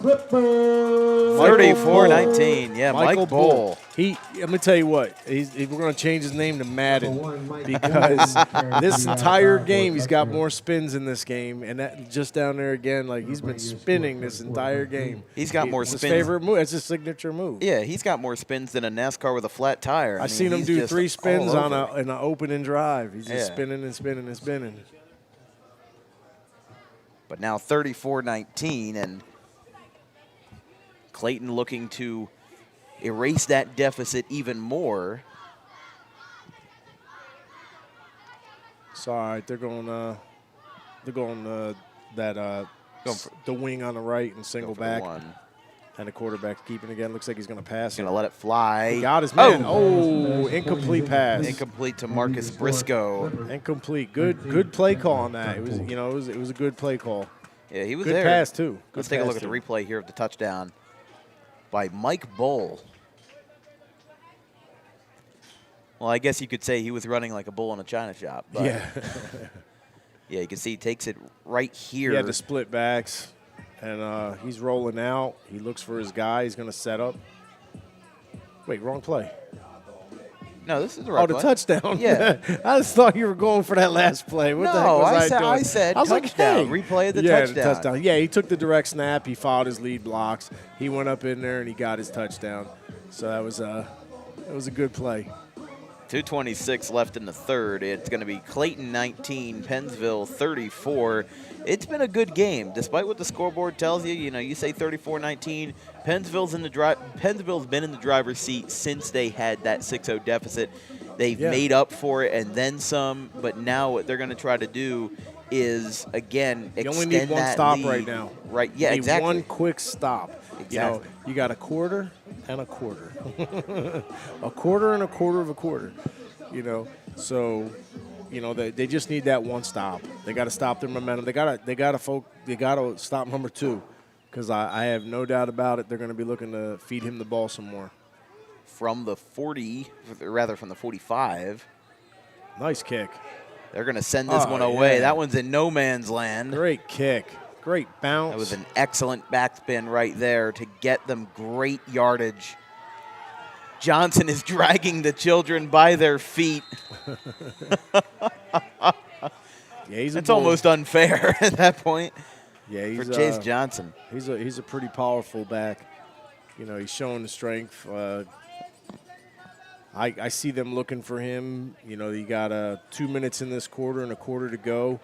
34-19. Yeah, Mike Bull. Let me tell you what. We're going to change his name to Madden because this entire game he's got more spins in this game, and that just down there again, like he's been spinning this entire game. He's got more spins. His favorite move. That's his signature move. Yeah, he's got more spins than a NASCAR with a flat tire. I've seen him do 3 spins on an opening drive. He's just spinning and spinning and spinning. But now 34-19, and Clayton looking to erase that deficit even more. Sorry, they're going the wing on the right and single back. And the quarterback keeping again. Looks like he's going to pass. He's going to let it fly. He got his man. Oh, incomplete pass. Incomplete to Marcus Briscoe. Incomplete. Good play call on that. It was it was a good play call. Yeah, he was good there. Good pass too. Let's take a look at the replay here of the touchdown by Mike Bull. Well, I guess you could say he was running like a bull in a china shop. But yeah. Yeah, you can see he takes it right here. He had the split backs, and he's rolling out. He looks for his guy. He's going to set up. Wait, wrong play. No, this is the right play. The touchdown. Yeah. I just thought you were going for that last play. What the heck was I doing? I said was touchdown. Like, hey. Replay of the touchdown. Yeah, he took the direct snap. He followed his lead blocks. He went up in there, and he got his touchdown. So that was a good play. 2:26 left in the third. It's going to be Clayton 19, Pennsville 34. It's been a good game, despite what the scoreboard tells you. You know, you say 34-19. Pennsville's been in the driver's seat since they had that 6-0 deficit. They've made up for it and then some. But now what they're going to try to do is extend that lead. You only need one stop right now. Right? Yeah, you need exactly. one quick stop. Exactly. You know, you got a quarter and a quarter, a quarter and a quarter of a quarter. You know, so you know they just need that one stop. They got to stop their momentum. They got to stop number 2, because I have no doubt about it. They're going to be looking to feed him the ball some more. From the 45. Nice kick. They're going to send this one away. Yeah. That one's in no man's land. Great kick. Great bounce. That was an excellent backspin right there to get them great yardage. Johnson is dragging the children by their feet. It's almost unfair at that point for Chase Johnson. He's a pretty powerful back. You know, he's showing the strength. I see them looking for him. You know, you got 2 minutes in this quarter and a quarter to go.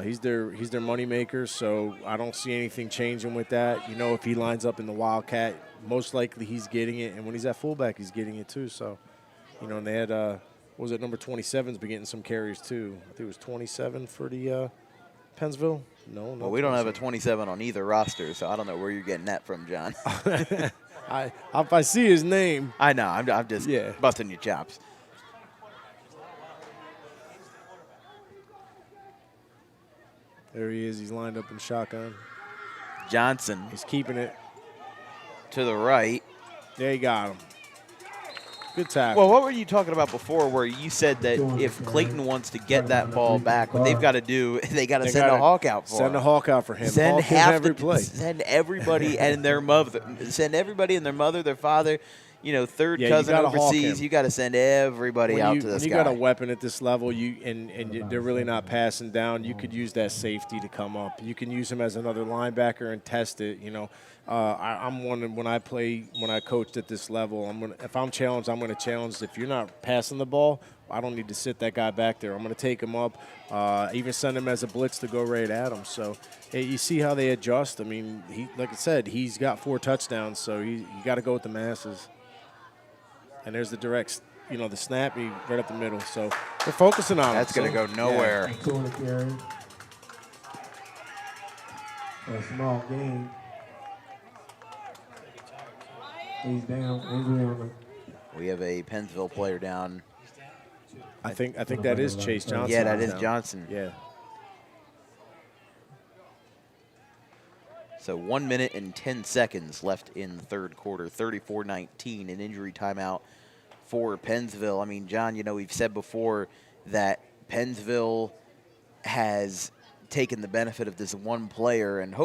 He's their moneymaker, so I don't see anything changing with that. You know, if he lines up in the Wildcat, most likely he's getting it, and when he's at fullback, he's getting it too. So, you know, and they had what was it, number 27's been getting some carries too. I think it was 27 for the Pennsville. No, well, we don't have a 27 on either roster, so I don't know where you're getting that from, John. If I see his name, I know. I'm just busting your chops. There he is. He's lined up in shotgun. Johnson. He's keeping it. To the right. There you got him. Good tackle. Well, what were you talking about before where you said that if Clayton wants to get that ball back, what they've got to do, they got to send a hawk out for him. Send a hawk out for him. Send every play. Send everybody and their mother. Send everybody and their mother, their father, you know, third cousin overseas. You got to send everybody out to this guy. When you got a weapon at this level, and they're really not passing down, you could use that safety to come up. You can use him as another linebacker and test it. You know, I'm one when I coached at this level. If I'm challenged, I'm going to challenge. If you're not passing the ball, I don't need to sit that guy back there. I'm going to take him up, even send him as a blitz to go right at him. So hey, you see how they adjust. I mean, like I said, he's got 4 touchdowns, so you got to go with the masses. And there's the direct, you know, the snap right up the middle. So they're focusing on it. That's going to go nowhere. A small game. He's down. Injury on him. We have a Pennsville player down. I think that is Chase Johnson. Yeah, that is Johnson. Yeah. So 1 minute and 10 seconds left in the third quarter. 34-19, an injury timeout for Pennsville. I mean, John, you know, we've said before that Pennsville has taken the benefit of this one player and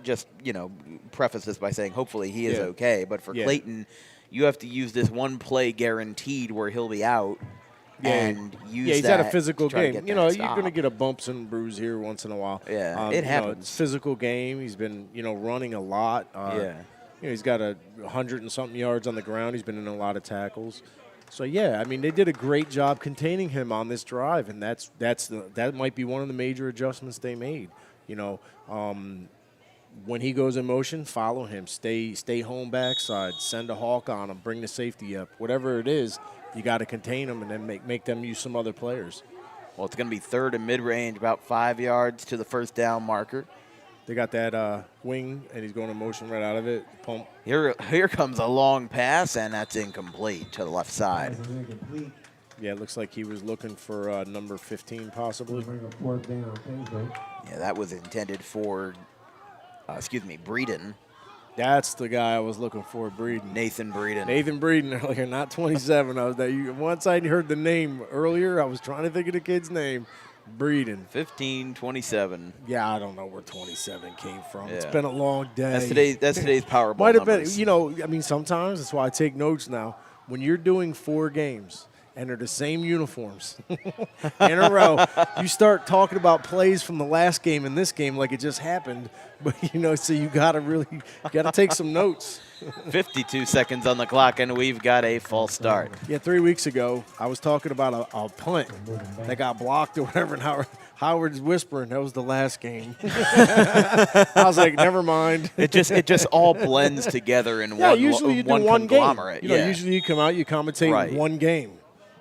just, you know, preface this by saying hopefully he is okay. But for Clayton, you have to use this one play guaranteed where he'll be out. And use he's at a physical game. You know, you're going to get a bumps and bruise here once in a while. Yeah, it happens. You know, it's a physical game. He's been, you know, running a lot. You know, he's got 100 and something yards on the ground. He's been in a lot of tackles. So yeah, I mean, they did a great job containing him on this drive, and that might be one of the major adjustments they made. You know, when he goes in motion, follow him. Stay home backside. Send a hawk on him. Bring the safety up. Whatever it is. You got to contain them and then make them use some other players. Well, it's going to be third and mid-range, about 5 yards to the first down marker. They got that wing, and he's going in motion right out of it. Pump. Here comes a long pass, and that's incomplete to the left side. Yeah, it looks like he was looking for number 15 possibly. Yeah, that was intended for, Breeden. That's the guy I was looking for, Breeden. Nathan Breeden earlier, not 27. Once I heard the name earlier, I was trying to think of the kid's name. Breeden. 15-27. Yeah, I don't know where 27 came from. Yeah. It's been a long day. That's today's Powerball Might have numbers. been, you know, I mean, sometimes that's why I take notes now. When you're doing 4 games and they're the same uniforms in a row. You start talking about plays from the last game and this game like it just happened, but so you gotta take some notes. 52 seconds on the clock, and we've got a false start. Yeah, 3 weeks ago, I was talking about a punt that got blocked or whatever, and Howard's whispering that was the last game. I was like, never mind. It just all blends together in usually you do one conglomerate. game. Usually you come out, you commentate one game,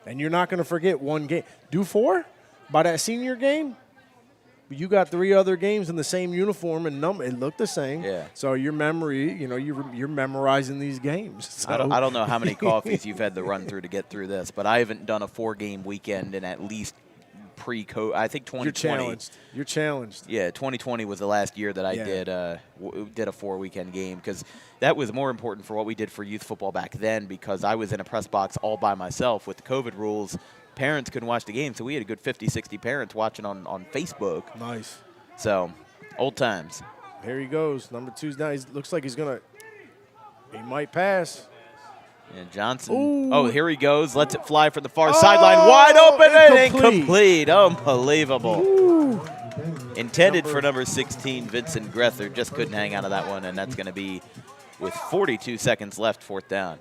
and you're not going to forget one game. Do 4 by that senior game. You got 3 other games in the same uniform and it looked the same. Yeah. So your memory, you're memorizing these games. So. I don't know how many coffees you've had to run through to get through this, but I haven't done a 4-game weekend in at least pre-COVID. I think 2020. You're challenged. Yeah, 2020 was the last year that I did a 4-weekend game, because that was more important for what we did for youth football back then, because I was in a press box all by myself with the COVID rules. Parents couldn't watch the game, so we had a good 50, 60 parents watching on Facebook. Nice. So, old times. Here he goes. Number 2's now. He looks like he might pass. And Johnson. Ooh. Oh, here he goes. Lets it fly from the far sideline. Wide open and incomplete. Unbelievable. Ooh. Intended for number 16, Vincent Grether. Just couldn't hang out of that one, and that's going to be with 42 seconds left, 4th down.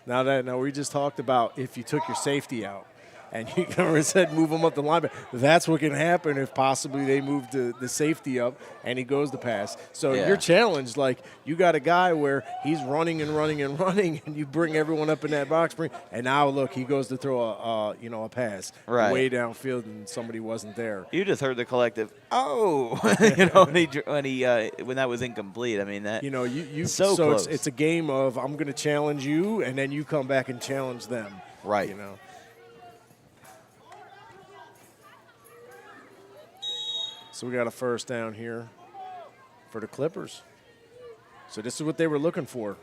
Now we just talked about if you took your safety out and you said move him up the line, but that's what can happen if possibly they move the safety up and he goes to pass. So you're challenged. Like, you got a guy where he's running and running and running, and you bring everyone up in that box, and now look, he goes to throw a pass way downfield and somebody wasn't there. You just heard the collective, oh, when that was incomplete. I mean, that so close. It's a game of I'm going to challenge you, and then you come back and challenge them. Right. So we got a 1st down here for the Clippers. So this is what they were looking for,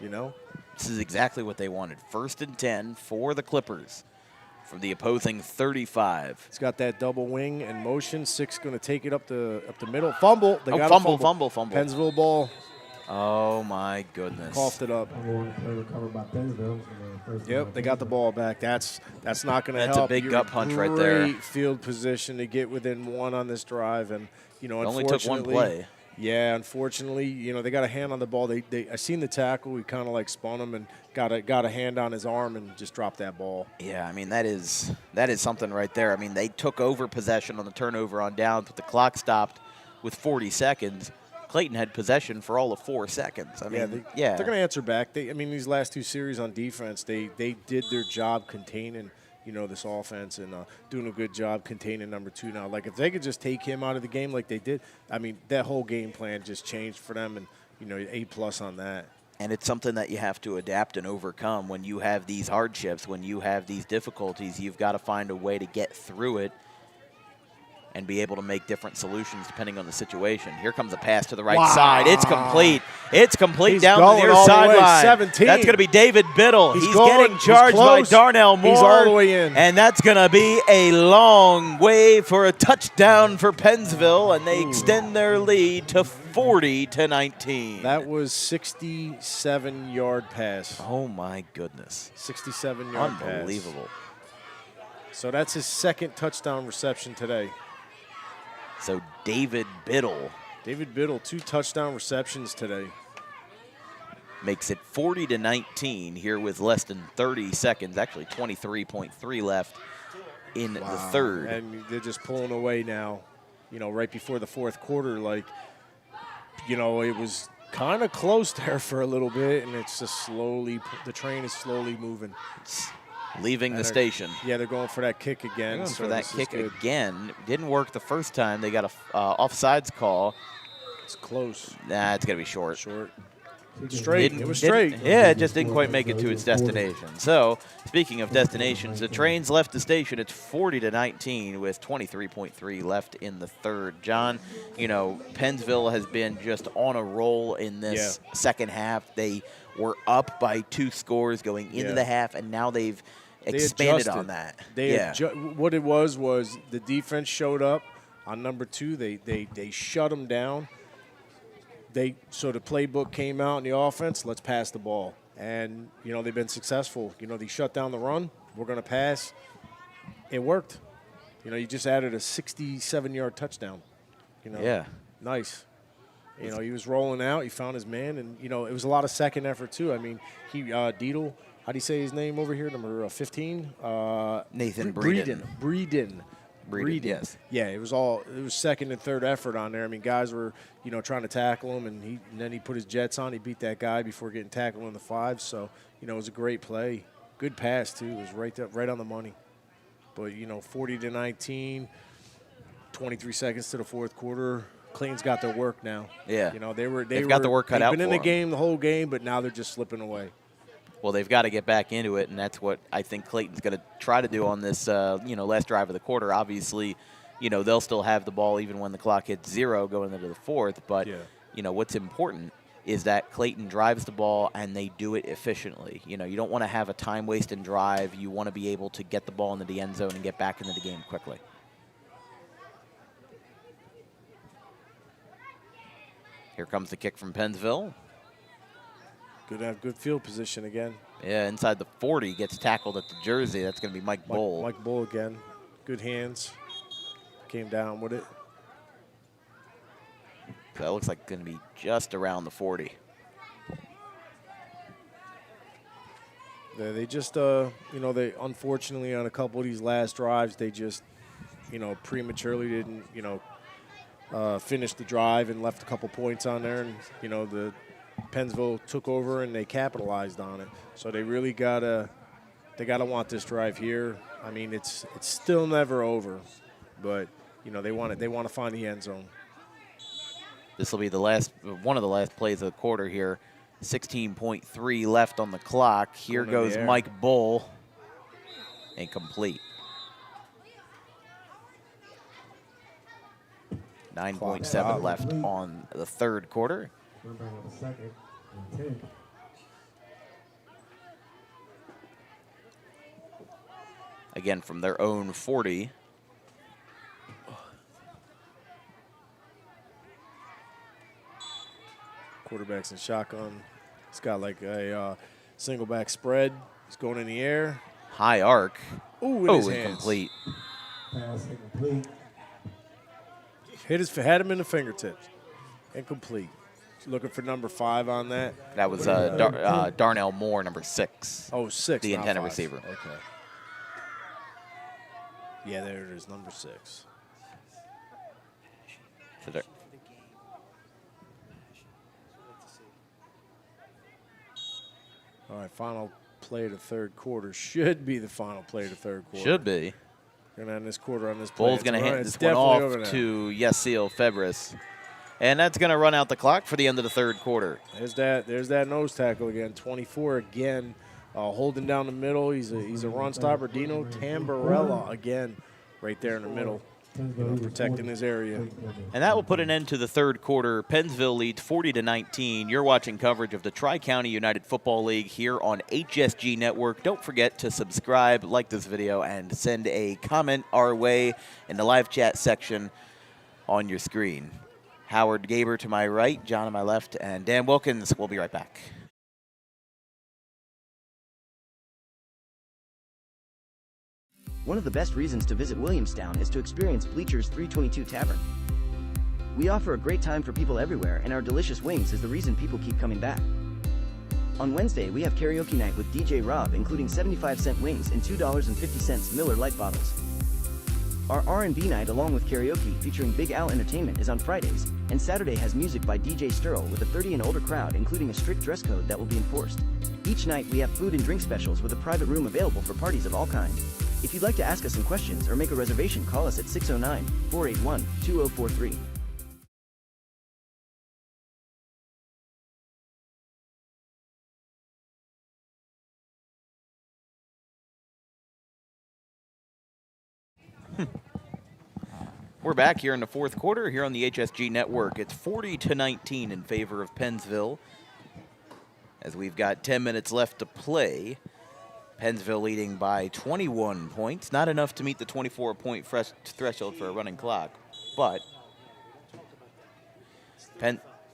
This is exactly what they wanted. 1st and 10 for the Clippers from the opposing 35. He's got that double wing in motion. 6 going to take it up the middle. Fumble. They got fumble. Pennsville ball. Oh, my goodness. Coughed it up. Recovered by Pennsville. Yep, they got the ball back. That's not going to help. That's a big gut punch right there. Great field position to get within 1 on this drive, and it only took 1 play. Yeah, unfortunately, they got a hand on the ball. I seen the tackle. He kind of like spun him and got a hand on his arm and just dropped that ball. Yeah, I mean that is something right there. I mean, they took over possession on the turnover on downs, but the clock stopped with 40 seconds. Clayton had possession for all of 4 seconds. I mean, they're going to answer back. These last 2 series on defense, they did their job containing, this offense and doing a good job containing number 2 now. Like, if they could just take him out of the game like they did, that whole game plan just changed for them, and, A+ on that. And it's something that you have to adapt and overcome when you have these hardships, when you have these difficulties. You've got to find a way to get through it and be able to make different solutions depending on the situation. Here comes a pass to the right side. It's complete. It's complete. He's down the near sideline. 17. That's going to be David Biddle. He's getting He's charged by close. Darnell Moore. He's all the way in. And that's going to be a long way for a touchdown for Pennsville, and they extend their lead to 40-19. That was 67-yard pass. Oh, my goodness. 67-yard pass. Unbelievable. So that's his 2nd touchdown reception today. So David Biddle 2 touchdown receptions today. Makes it 40-19 here with less than 30 seconds, actually 23.3 left in the 3rd. And they're just pulling away now, right before the 4th quarter. Like, it was kind of close there for a little bit, and it's just the train is slowly moving. It's leaving the station. Yeah, they're going for that kick again. Going for that kick again. Didn't work the first time. They got a offsides call. It's close. Nah, it's going to be short. Straight. It was straight. Yeah, it just didn't quite make it to its destination. So, speaking of destinations, the train's left the station. It's 40-19 with 23.3 left in the 3rd. John, Pennsville has been just on a roll in this second half. They were up by 2 scores going into the half, and now they've expanded on that. What it was the defense showed up on number 2. They shut them down. So the playbook came out in the offense. Let's pass the ball. And, you know, they've been successful. You know, they shut down the run. We're going to pass. It worked. You know, you just added a 67-yard touchdown. You know, Yeah. Nice. You know, he was rolling out. He found his man. And, you know, it was a lot of second effort, too. I mean, Deedle, how do you say his name over here? Number 15? Nathan Breeden. Breeden, yes. Yeah, it was second and third effort on there. I mean, guys were, you know, trying to tackle him, and then he put his jets on. He beat that guy before getting tackled in the 5. So, you know, it was a great play. Good pass, too. It was right on the money. But, you know, 40-19, 23 seconds to the fourth quarter. Clayton's got their work now. Yeah. You know, they've got the work cut out for them. They've been in the them. game the whole game, but now they're just slipping away. Well, they've got to get back into it, and that's what I think Clayton's going to try to do on this, you know, last drive of the quarter. Obviously, you know, they'll still have the ball even when the clock hits 0 going into the fourth. But, you know, what's important is that Clayton drives the ball and they do it efficiently. You know, you don't want to have a time-wasting drive. You want to be able to get the ball into the end zone and get back into the game quickly. Here comes the kick from Pennsville. Good to have good field position again. Yeah, inside the 40, gets tackled at the jersey. That's going to be Mike Bull. Mike Bull again. Good hands. Came down with it. So that looks like going to be just around the 40. They just, you know, they unfortunately on a couple of these last drives, they just, you know, prematurely didn't, you know, finish the drive and left a couple points on there. And, you know, the Pennsville took over and they capitalized on it. So they really gotta want this drive here. I mean, it's still never over, but you know they want to find the end zone. This will be one of the last plays of the quarter here. 16.3 left on the clock. Here goes Mike Bull. Incomplete. 9.7 left on the third quarter. Second and 10. Again, from their own 40. Quarterback's in shotgun. It's got like a single back spread. It's going in the air. High arc. Ooh, in his hands. Incomplete. Pass incomplete. Had him in the fingertips. Incomplete. Looking for number 5 on that. That was Darnell Moore, number 6. Oh, 6. The intended 5. receiver. Okay. Yeah, there it is, number 6. So there. All right, final play of the third quarter. Should be the final play of the third quarter. Should be. Going to end this quarter on this play. Bull's going to hand this one off to Yasiel Febres. And that's going to run out the clock for the end of the third quarter. There's that nose tackle again. 24 again, holding down the middle. He's a run stopper. Dino Tamburella again, right there in the middle, protecting his area. And that will put an end to the third quarter. Pennsville leads 40-19. You're watching coverage of the Tri-County United Football League here on HSG Network. Don't forget to subscribe, like this video, and send a comment our way in the live chat section on your screen. Howard Gaber to my right, John on my left, and Dan Wilkins. We'll be right back. One of the best reasons to visit Williamstown is to experience Bleachers 322 Tavern. We offer a great time for people everywhere, and our delicious wings is the reason people keep coming back. On Wednesday, we have karaoke night with DJ Rob, including 75-cent wings and $2.50 Miller Lite bottles. Our R&B night along with karaoke featuring Big Al Entertainment is on Fridays, and Saturday has music by DJ Sterl with a 30 and older crowd, including a strict dress code that will be enforced. Each night we have food and drink specials with a private room available for parties of all kinds. If you'd like to ask us some questions or make a reservation, call us at 609-481-2043. We're back here in the fourth quarter here on the HSG Network. It's 40-19 in favor of Pennsville as we've got 10 minutes left to play. Pennsville leading by 21 points. Not enough to meet the 24-point threshold for a running clock, but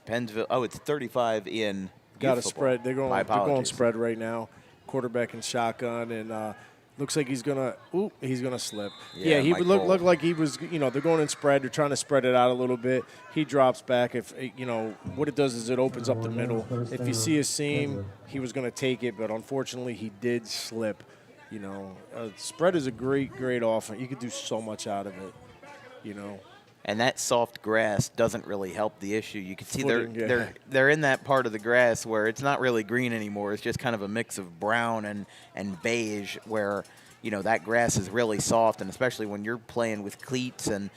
Pennsville, it's 35 in got a Youth football. spread. They're My going apologies. spread right now. Quarterback and shotgun, and looks like he's gonna slip. Yeah, He Mike would Bowl. look like he was. They're going in spread. They're trying to spread it out a little bit. He drops back. If what it does is it opens up the middle. If you see a seam, he was gonna take it, but unfortunately he did slip. Spread is a great offense. You could do so much out of it. And that soft grass doesn't really help the issue. You can see Footing, yeah. they're in that part of the grass where it's not really green anymore. It's just kind of a mix of brown and beige where, that grass is really soft. And especially when you're playing with cleats and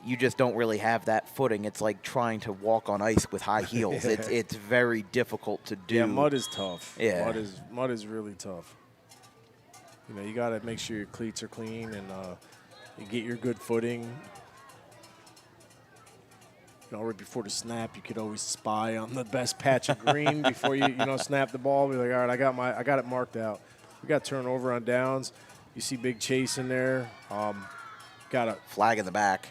you just don't really have that footing. It's like trying to walk on ice with high heels. It's very difficult to do. Yeah, mud is tough. Yeah. Mud is really tough. You got to make sure your cleats are clean and you get your good footing. Right before the snap, you could always spy on the best patch of green before you snap the ball. Be like, all right, I got it marked out. We got turnover on downs. You see Big Chase in there. Got a flag in the back.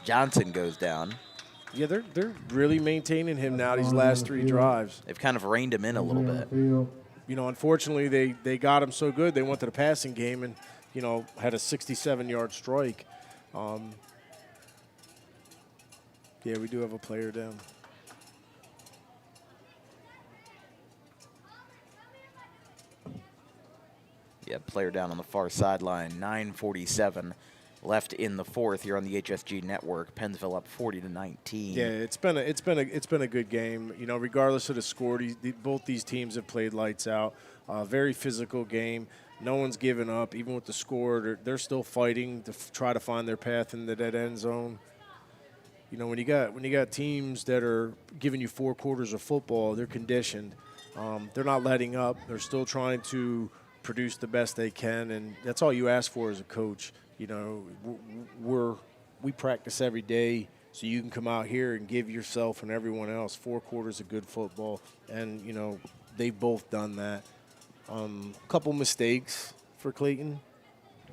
Johnson goes down. Yeah, they're really maintaining him now these last 3 drives. They've kind of reined him in a little bit. Unfortunately, they got him so good they went to the passing game and had a 67-yard strike. Yeah, we do have a player down. Yeah, player down on the far sideline. 9:47 left in the fourth here on the HSG Network. Pennsville up 40-19. Yeah, it's been a good game. Regardless of the score, both these teams have played lights out. Very physical game. No one's given up, even with the score. They're still fighting to try to find their path into that end zone. When you got teams that are giving you 4 quarters of football, they're conditioned. They're not letting up. They're still trying to produce the best they can, and that's all you ask for as a coach. We practice every day, so you can come out here and give yourself and everyone else 4 quarters of good football, and they've both done that. A couple mistakes for Clayton.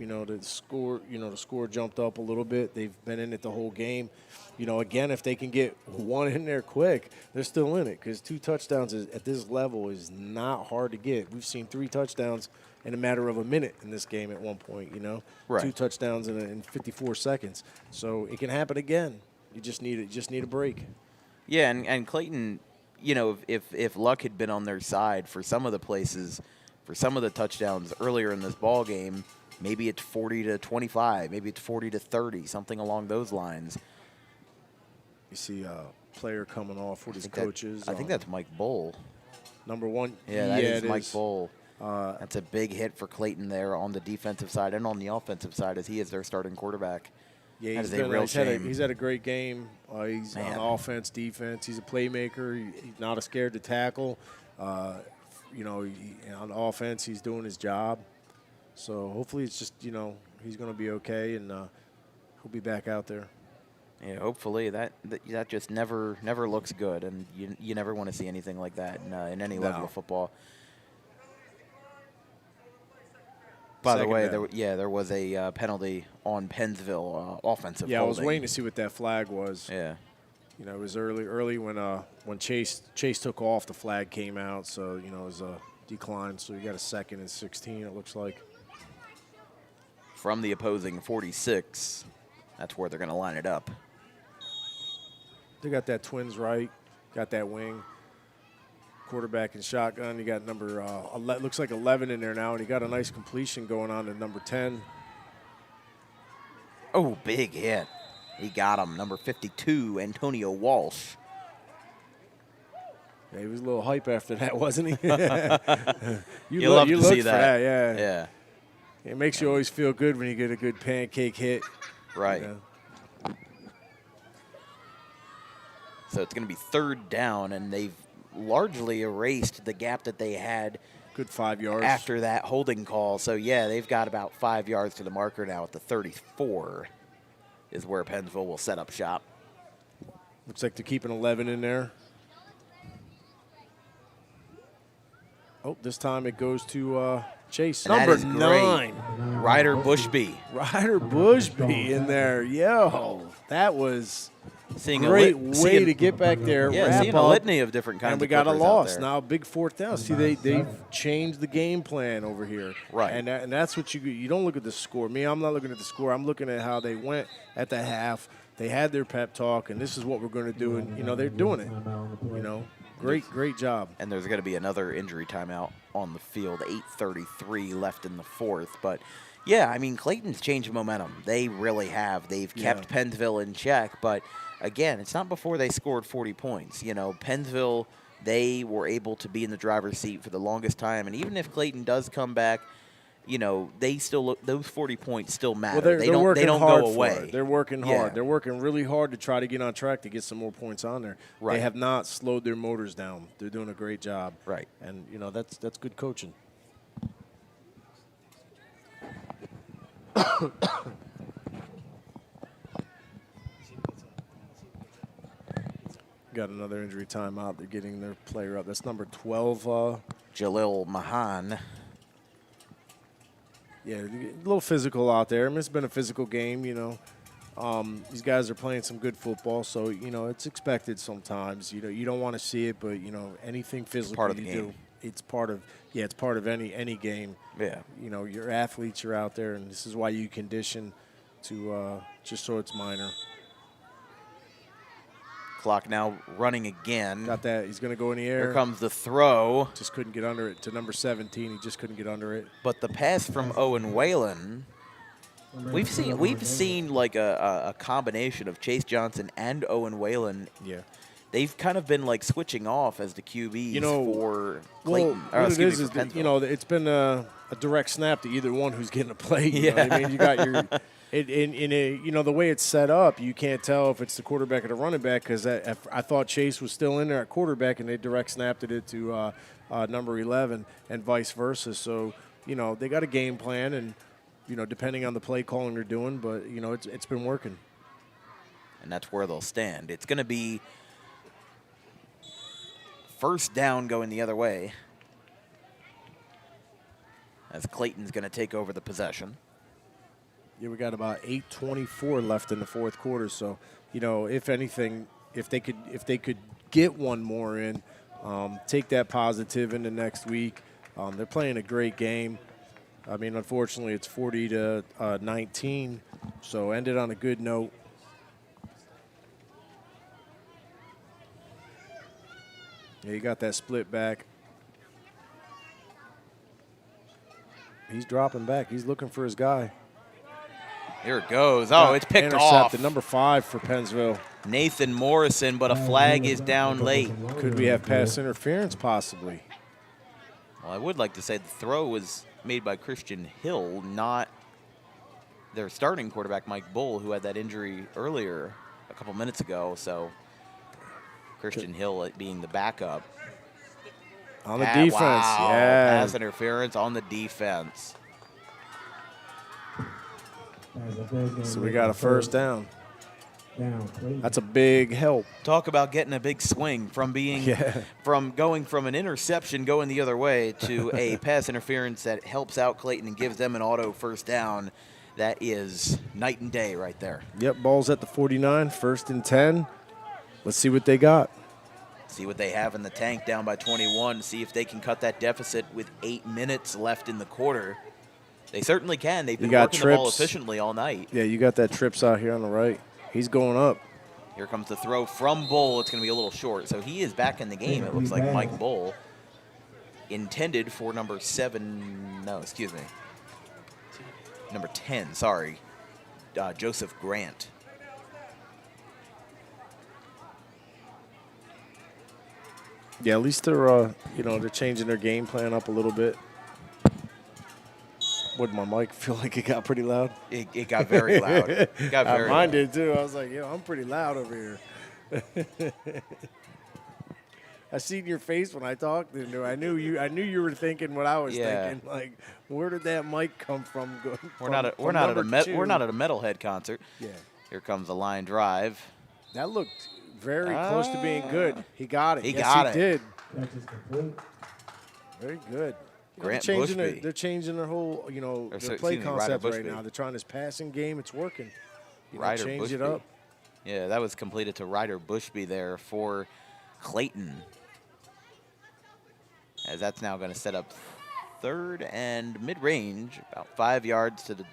The score jumped up a little bit. They've been in it the whole game. Again, if they can get 1 in there quick, they're still in it because 2 touchdowns at this level is not hard to get. We've seen 3 touchdowns in a matter of a minute in this game at one point, Right. 2 touchdowns in 54 seconds. So it can happen again. You just need a break. Yeah, and Clayton, if luck had been on their side for some of the places, for some of the touchdowns earlier in this ball game, maybe it's 40-25, maybe it's 40-30, something along those lines. You see a player coming off with his coaches. I think that's Mike Bowl. Number 1. Yeah, that is it Mike Bowl. That's a big hit for Clayton there on the defensive side and on the offensive side as he is their starting quarterback. Yeah, he's had a great game. He's on offense, defense. He's a playmaker. He's not scared to tackle. On offense, he's doing his job. So hopefully it's just, he's going to be okay and he'll be back out there. Yeah, hopefully that just never looks good, and you never want to see anything like that in any level of football. By the way, there was a penalty on Pennsville, offensive holding. I was waiting to see what that flag was. Yeah. It was early when Chase took off, the flag came out, so it was a decline. So you got a 2nd and 16, it looks like. From the opposing 46, that's where they're going to line it up. They got that twins right, got that wing. Quarterback and shotgun. You got number looks like 11 in there now, and he got a nice completion going on to number 10. Oh, big hit. He got him. Number 52, Antonio Walsh. Yeah, he was a little hype after that, wasn't he? you love to see that. Yeah. It makes you always feel good when you get a good pancake hit. Right. So it's going to be 3rd down, and they've largely erased the gap that they had. Good 5 yards. After that holding call. So, yeah, they've got about 5 yards to the marker now at the 34 is where Pennsville will set up shop. Looks like they're keeping 11 in there. Oh, this time it goes to Chase. And number 9. Ryder Bushby. Ryder Bushby in there. Yo, that was great way to get back there. Yeah, wrap seeing a up, litany of different kinds and we of got a clippers out loss. there. Now, big fourth down. See, they've changed the game plan over here. Right. And that's what you don't look at the score. I'm not looking at the score. I'm looking at how they went at the half. They had their pep talk, and this is what we're going to do. And, they're doing it. Great job. And there's going to be another injury timeout on the field, 8:33 left in the fourth. But, yeah, I mean, Clayton's changed momentum. They really have. They've kept Pennsville in check. But, again, it's not before they scored 40 points. Pennsville, they were able to be in the driver's seat for the longest time. And even if Clayton does come back, they still those 40 points still matter. Well, they don't hard go away. They're working hard. Yeah. They're working really hard to try to get on track to get some more points on there. Right. They have not slowed their motors down. They're doing a great job. Right. And that's good coaching. Got another injury timeout. They're getting their player up. That's number 12. Jalil Mahan. Yeah, a little physical out there. I mean, it's been a physical game, These guys are playing some good football, so, it's expected sometimes. You don't want to see it, but, anything physical part of the you game. do, it's part of any game. Yeah. Your athletes are out there, and this is why you condition to just so it's minor. Clock now running again. Got that. He's going to go in the air. Here comes the throw. Just couldn't get under it to number 17. He just couldn't get under it. But the pass from Owen Whalen, we've seen like a combination of Chase Johnson and Owen Whalen. Yeah. They've kind of been like switching off as the QBs for Clayton. Well, what it is it's been a direct snap to either one who's getting a play. You know what I mean? You got your the way it's set up, you can't tell if it's the quarterback or the running back because I thought Chase was still in there at quarterback and they direct snapped it to number 11 and vice versa. So, they got a game plan and, depending on the play calling they're doing, but, it's been working. And that's where they'll stand. It's going to be first down going the other way as Clayton's going to take over the possession. Yeah, we got about 8:24 left in the fourth quarter. So, if anything, if they could get one more in, take that positive into next week. They're playing a great game. I mean, unfortunately, it's 40-19. So, ended on a good note. Yeah, you got that split back. He's dropping back. He's looking for his guy. Here it goes. Oh, it's picked intercepted. off. Number 5 for Pennsville. Nathan Morrison, but a flag is down late. Could we have pass interference possibly? Well, I would like to say the throw was made by Christian Hill, not their starting quarterback, Mike Bull, who had that injury earlier a couple minutes ago. So Christian Hill being the backup. On the defense, wow. yeah. Pass interference on the defense. So we got a first down. That's a big help. Talk about getting a big swing from being from going from an interception going the other way to a pass interference that helps out Clayton and gives them an auto first down. That is night and day right there. Yep, ball's at the 49, 1st and 10. Let's see what they got. See what they have in the tank down by 21. See if they can cut that deficit with 8 minutes left in the quarter. They certainly can. They've been working the ball efficiently all night. Yeah, you got that Trips out here on the right. He's going up. Here comes the throw from Bull. It's going to be a little short. So he is back in the game, it looks like. Mike Bull intended for number 7. No, excuse me. Number 10, sorry. Joseph Grant. Yeah, at least they're they're changing their game plan up a little bit. Would my mic feel like it got pretty loud? It got very loud. It got very Mine loud. did too. I was like, I'm pretty loud over here. I seen your face when I talked to you. I knew you were thinking what I was thinking. Like, where did that mic come from? We're not at a metalhead concert. Yeah. Here comes the line drive. That looked very close to being good. He got it. He yes, he did. Complete. Very good. Grant They're changing their whole, their play concept right now. They're trying this passing game. It's working. Change it up. Yeah, that was completed to Ryder Bushby there for Clayton. As that's now going to set up 3rd and mid-range, about 5 yards to the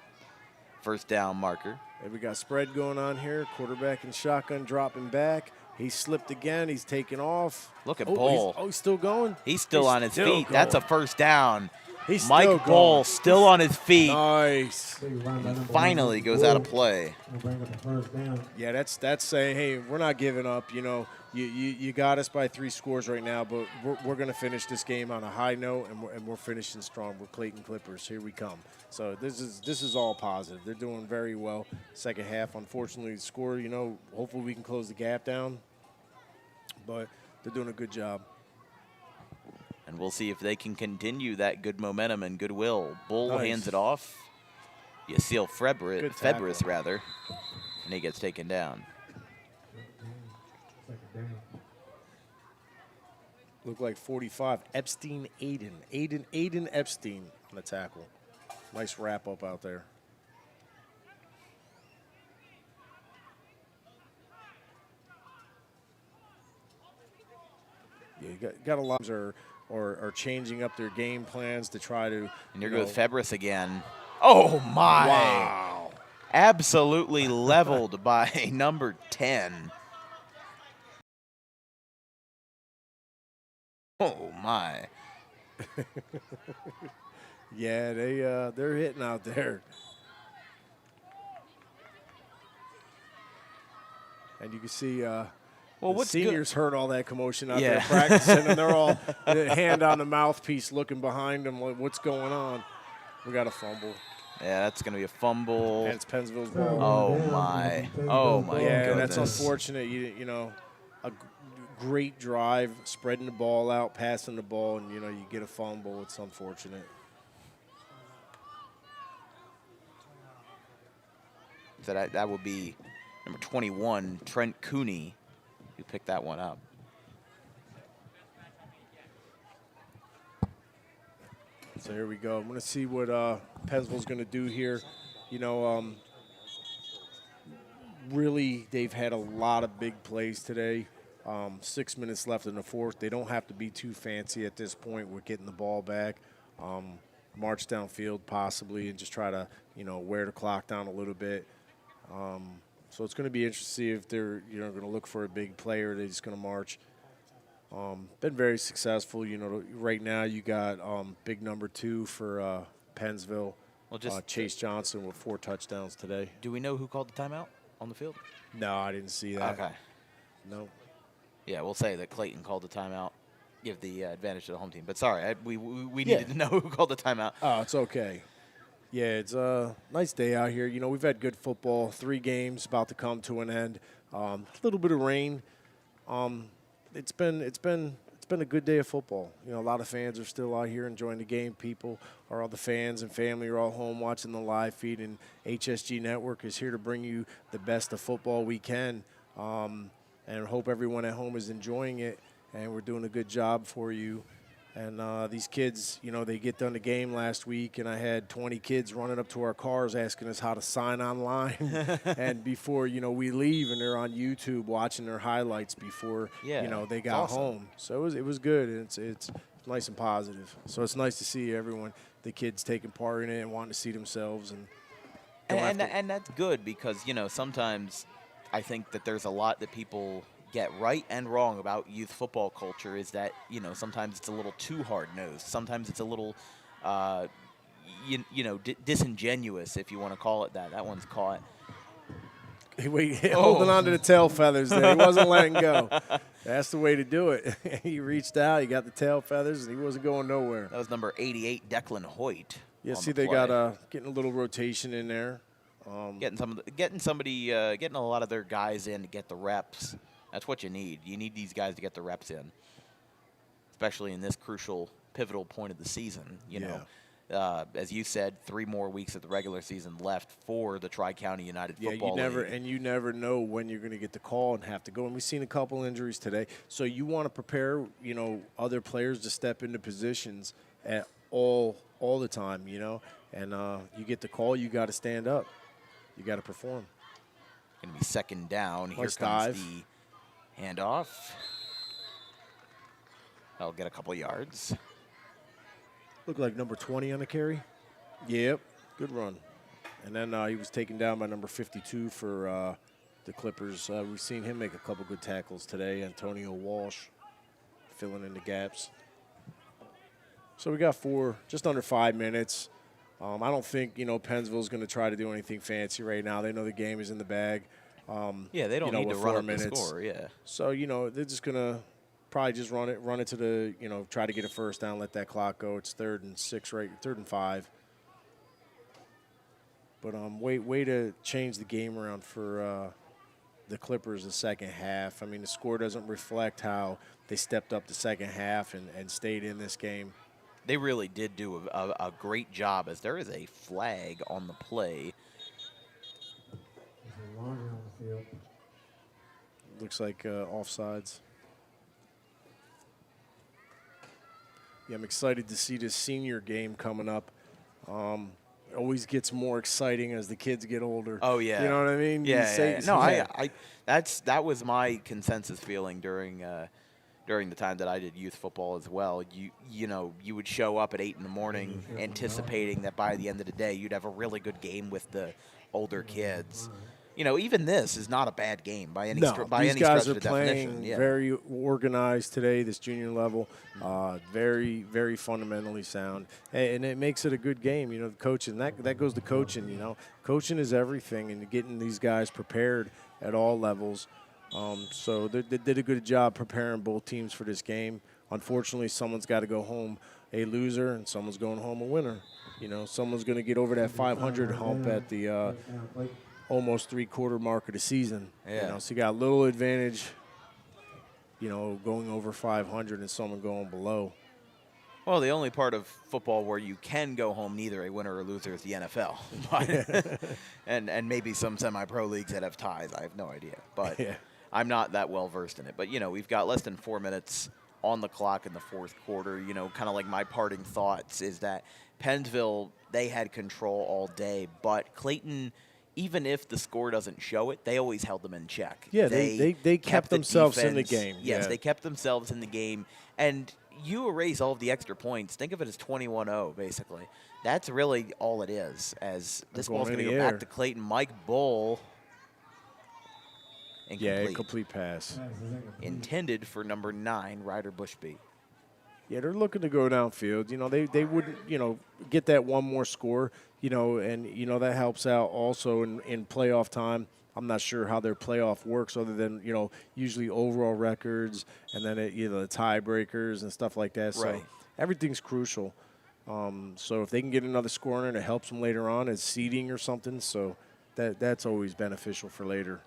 first down marker. And we got spread going on here. Quarterback and shotgun dropping back. He slipped again. He's taking off. Look at Bull. He's still going? He's still on his feet. going. That's a first down. He's Mike still Bull going. still on his feet. Nice. Finally goes out of play. Bring up the first down. Yeah, that's saying, hey, we're not giving up. You know, you got us by 3 scores right now, but we're going to finish this game on a high note, and we're finishing strong. We're Clayton Clippers. Here we come. So this is all positive. They're doing very well. Second half, unfortunately, the score. You know, hopefully we can close the gap down, but they're doing a good job. And we'll see if they can continue that good momentum and goodwill. Bull Nice. hands it off. Yaceel Good tackle. Febris, rather, and he gets taken down. Second down. Look like 45. Epstein Aiden. Aiden Epstein on the tackle. Nice wrap up out there. Yeah, you got a lot are changing up their game plans to try to. And here goes Febris again. Oh, my. Wow. Absolutely leveled by number 10. Oh, my. Yeah, they're hitting out there. And you can see Well, the what's good? seniors heard all that commotion out Yeah. there practicing, and they're all hand on the mouthpiece looking behind them like, what's going on? We got a fumble. Yeah, that's going to be a fumble. And it's Pennsville's ball. Oh, my. Oh, my Yeah, goodness. that's unfortunate. You know, a great drive, spreading the ball out, passing the ball, and, you know, you get a fumble. It's unfortunate. So that would be number 21, Trent Cooney, who picked that one up. So here we go. I'm going to see what Pennsville's going to do here. You know, really, they've had a lot of big plays today. 6 minutes left in the fourth. They don't have to be too fancy at this point. We're getting the ball back. March downfield possibly and just try to, you know, wear the clock down a little bit. So it's going to be interesting to see if they're, you know, going to look for a big player. They're just going to march. Been very successful. You know, right now you got big number 2 for Pennsville. Well, just Chase Johnson with 4 touchdowns today. Do we know who called the timeout on the field? No, I didn't see that. Okay. No. Yeah, we'll say that Clayton called the timeout, give the advantage to the home team. But sorry, we Yeah. needed to know who called the timeout. Oh, it's okay. Yeah, it's a nice day out here. You know, we've had good football. 3 games about to come to an end. A little bit of rain. It's been a good day of football. You know, a lot of fans are still out here enjoying the game. People all the fans and family are all home watching the live feed, and HSG Network is here to bring you the best of football we can. And hope everyone at home is enjoying it, and we're doing a good job for you. And these kids, you know, they get done the game last week, and I had 20 kids running up to our cars asking us how to sign online. And before, you know, we leave, and they're on YouTube watching their highlights before, Yeah, you know, they it's got awesome. home. So it was good, and it's nice and positive. So it's nice to see everyone, the kids taking part in it and wanting to see themselves. And that's good because, you know, sometimes I think that there's a lot that people get right and wrong about youth football culture is that, you know, sometimes it's a little too hard-nosed. Sometimes it's a little, disingenuous, if you want to call it that. That one's caught. Holding on to the tail feathers there. He wasn't letting go. That's the way to do it. He reached out, he got the tail feathers, and he wasn't going nowhere. That was number 88, Declan Hoyt. Yeah, on see, the they play. got getting a little rotation in there. Getting a lot of their guys in to get the reps. That's what you need. You need these guys to get the reps in, especially in this crucial, pivotal point of the season. You know, as you said, 3 more weeks of the regular season left for the Tri-County United Football League. you never know when you're going to get the call and have to go. And we've seen a couple injuries today, so you want to prepare, you know, other players to step into positions at all the time, you know. And you get the call, you got to stand up, you got to perform. Going to be second down. Here Nice comes dive. the handoff. That'll get a couple yards. Looked like number 20 on the carry. Yep, good run. And then he was taken down by number 52 for the Clippers. We've seen him make a couple good tackles today. Antonio Walsh filling in the gaps. So we got just under 5 minutes. I don't think, Pennsville's going to try to do anything fancy right now. They know the game is in the bag. Yeah, they don't need to with run 4 up the minutes. score, yeah. So, they're just going to probably just run it to the, try to get a first down, let that clock go. It's 3rd and 6, right? 3rd and 5. But way to change the game around for the Clippers the second half. I mean, the score doesn't reflect how they stepped up the second half and stayed in this game. They really did do a great job, as there is a flag on the play. There's a laundry on the field. Looks like offsides. Yeah, I'm excited to see this senior game coming up. It always gets more exciting as the kids get older. Oh yeah, you know what I mean? Yeah. No, that was my consensus feeling during the time that I did youth football as well. You would show up at 8 in the morning, anticipating that by the end of the day you'd have a really good game with the older kids. Even this is not a bad game by any No, stretch of the these guys are definition. playing Yeah. very organized today, this junior level, very, very fundamentally sound. And it makes it a good game, the coaching. That goes to coaching, Coaching is everything, and getting these guys prepared at all levels. So they did a good job preparing both teams for this game. Unfortunately, someone's got to go home a loser, and someone's going home a winner. Someone's going to get over that 500 hump at the almost three-quarter mark of the season. Yeah. So you got a little advantage, going over 500 and someone going below. Well, the only part of football where you can go home neither a winner or loser is the NFL. But and maybe some semi-pro leagues that have ties. I have no idea. But Yeah. I'm not that well versed in it. But, we've got less than 4 minutes on the clock in the fourth quarter. Kind of like my parting thoughts is that Pennsville, they had control all day. But Clayton, even if the score doesn't show it, they always held them in check. Yeah, they kept the themselves in the defense- game. Yes, Yeah. they kept themselves in the game. And you erase all of the extra points. Think of it as 21-0, basically. That's really all it is, as this going ball's going to in go the back air. to Clayton. Mike Bull. Yeah, Incomplete. complete pass. Pass is incomplete. Intended for number 9, Ryder Bushby. Yeah, they're looking to go downfield. They wouldn't, get that one more score, and, that helps out also in playoff time. I'm not sure how their playoff works other than, usually overall records and then, the tiebreakers and stuff like that. So Right. everything's crucial. So if they can get another score in, it helps them later on as seeding or something. So that's always beneficial for later.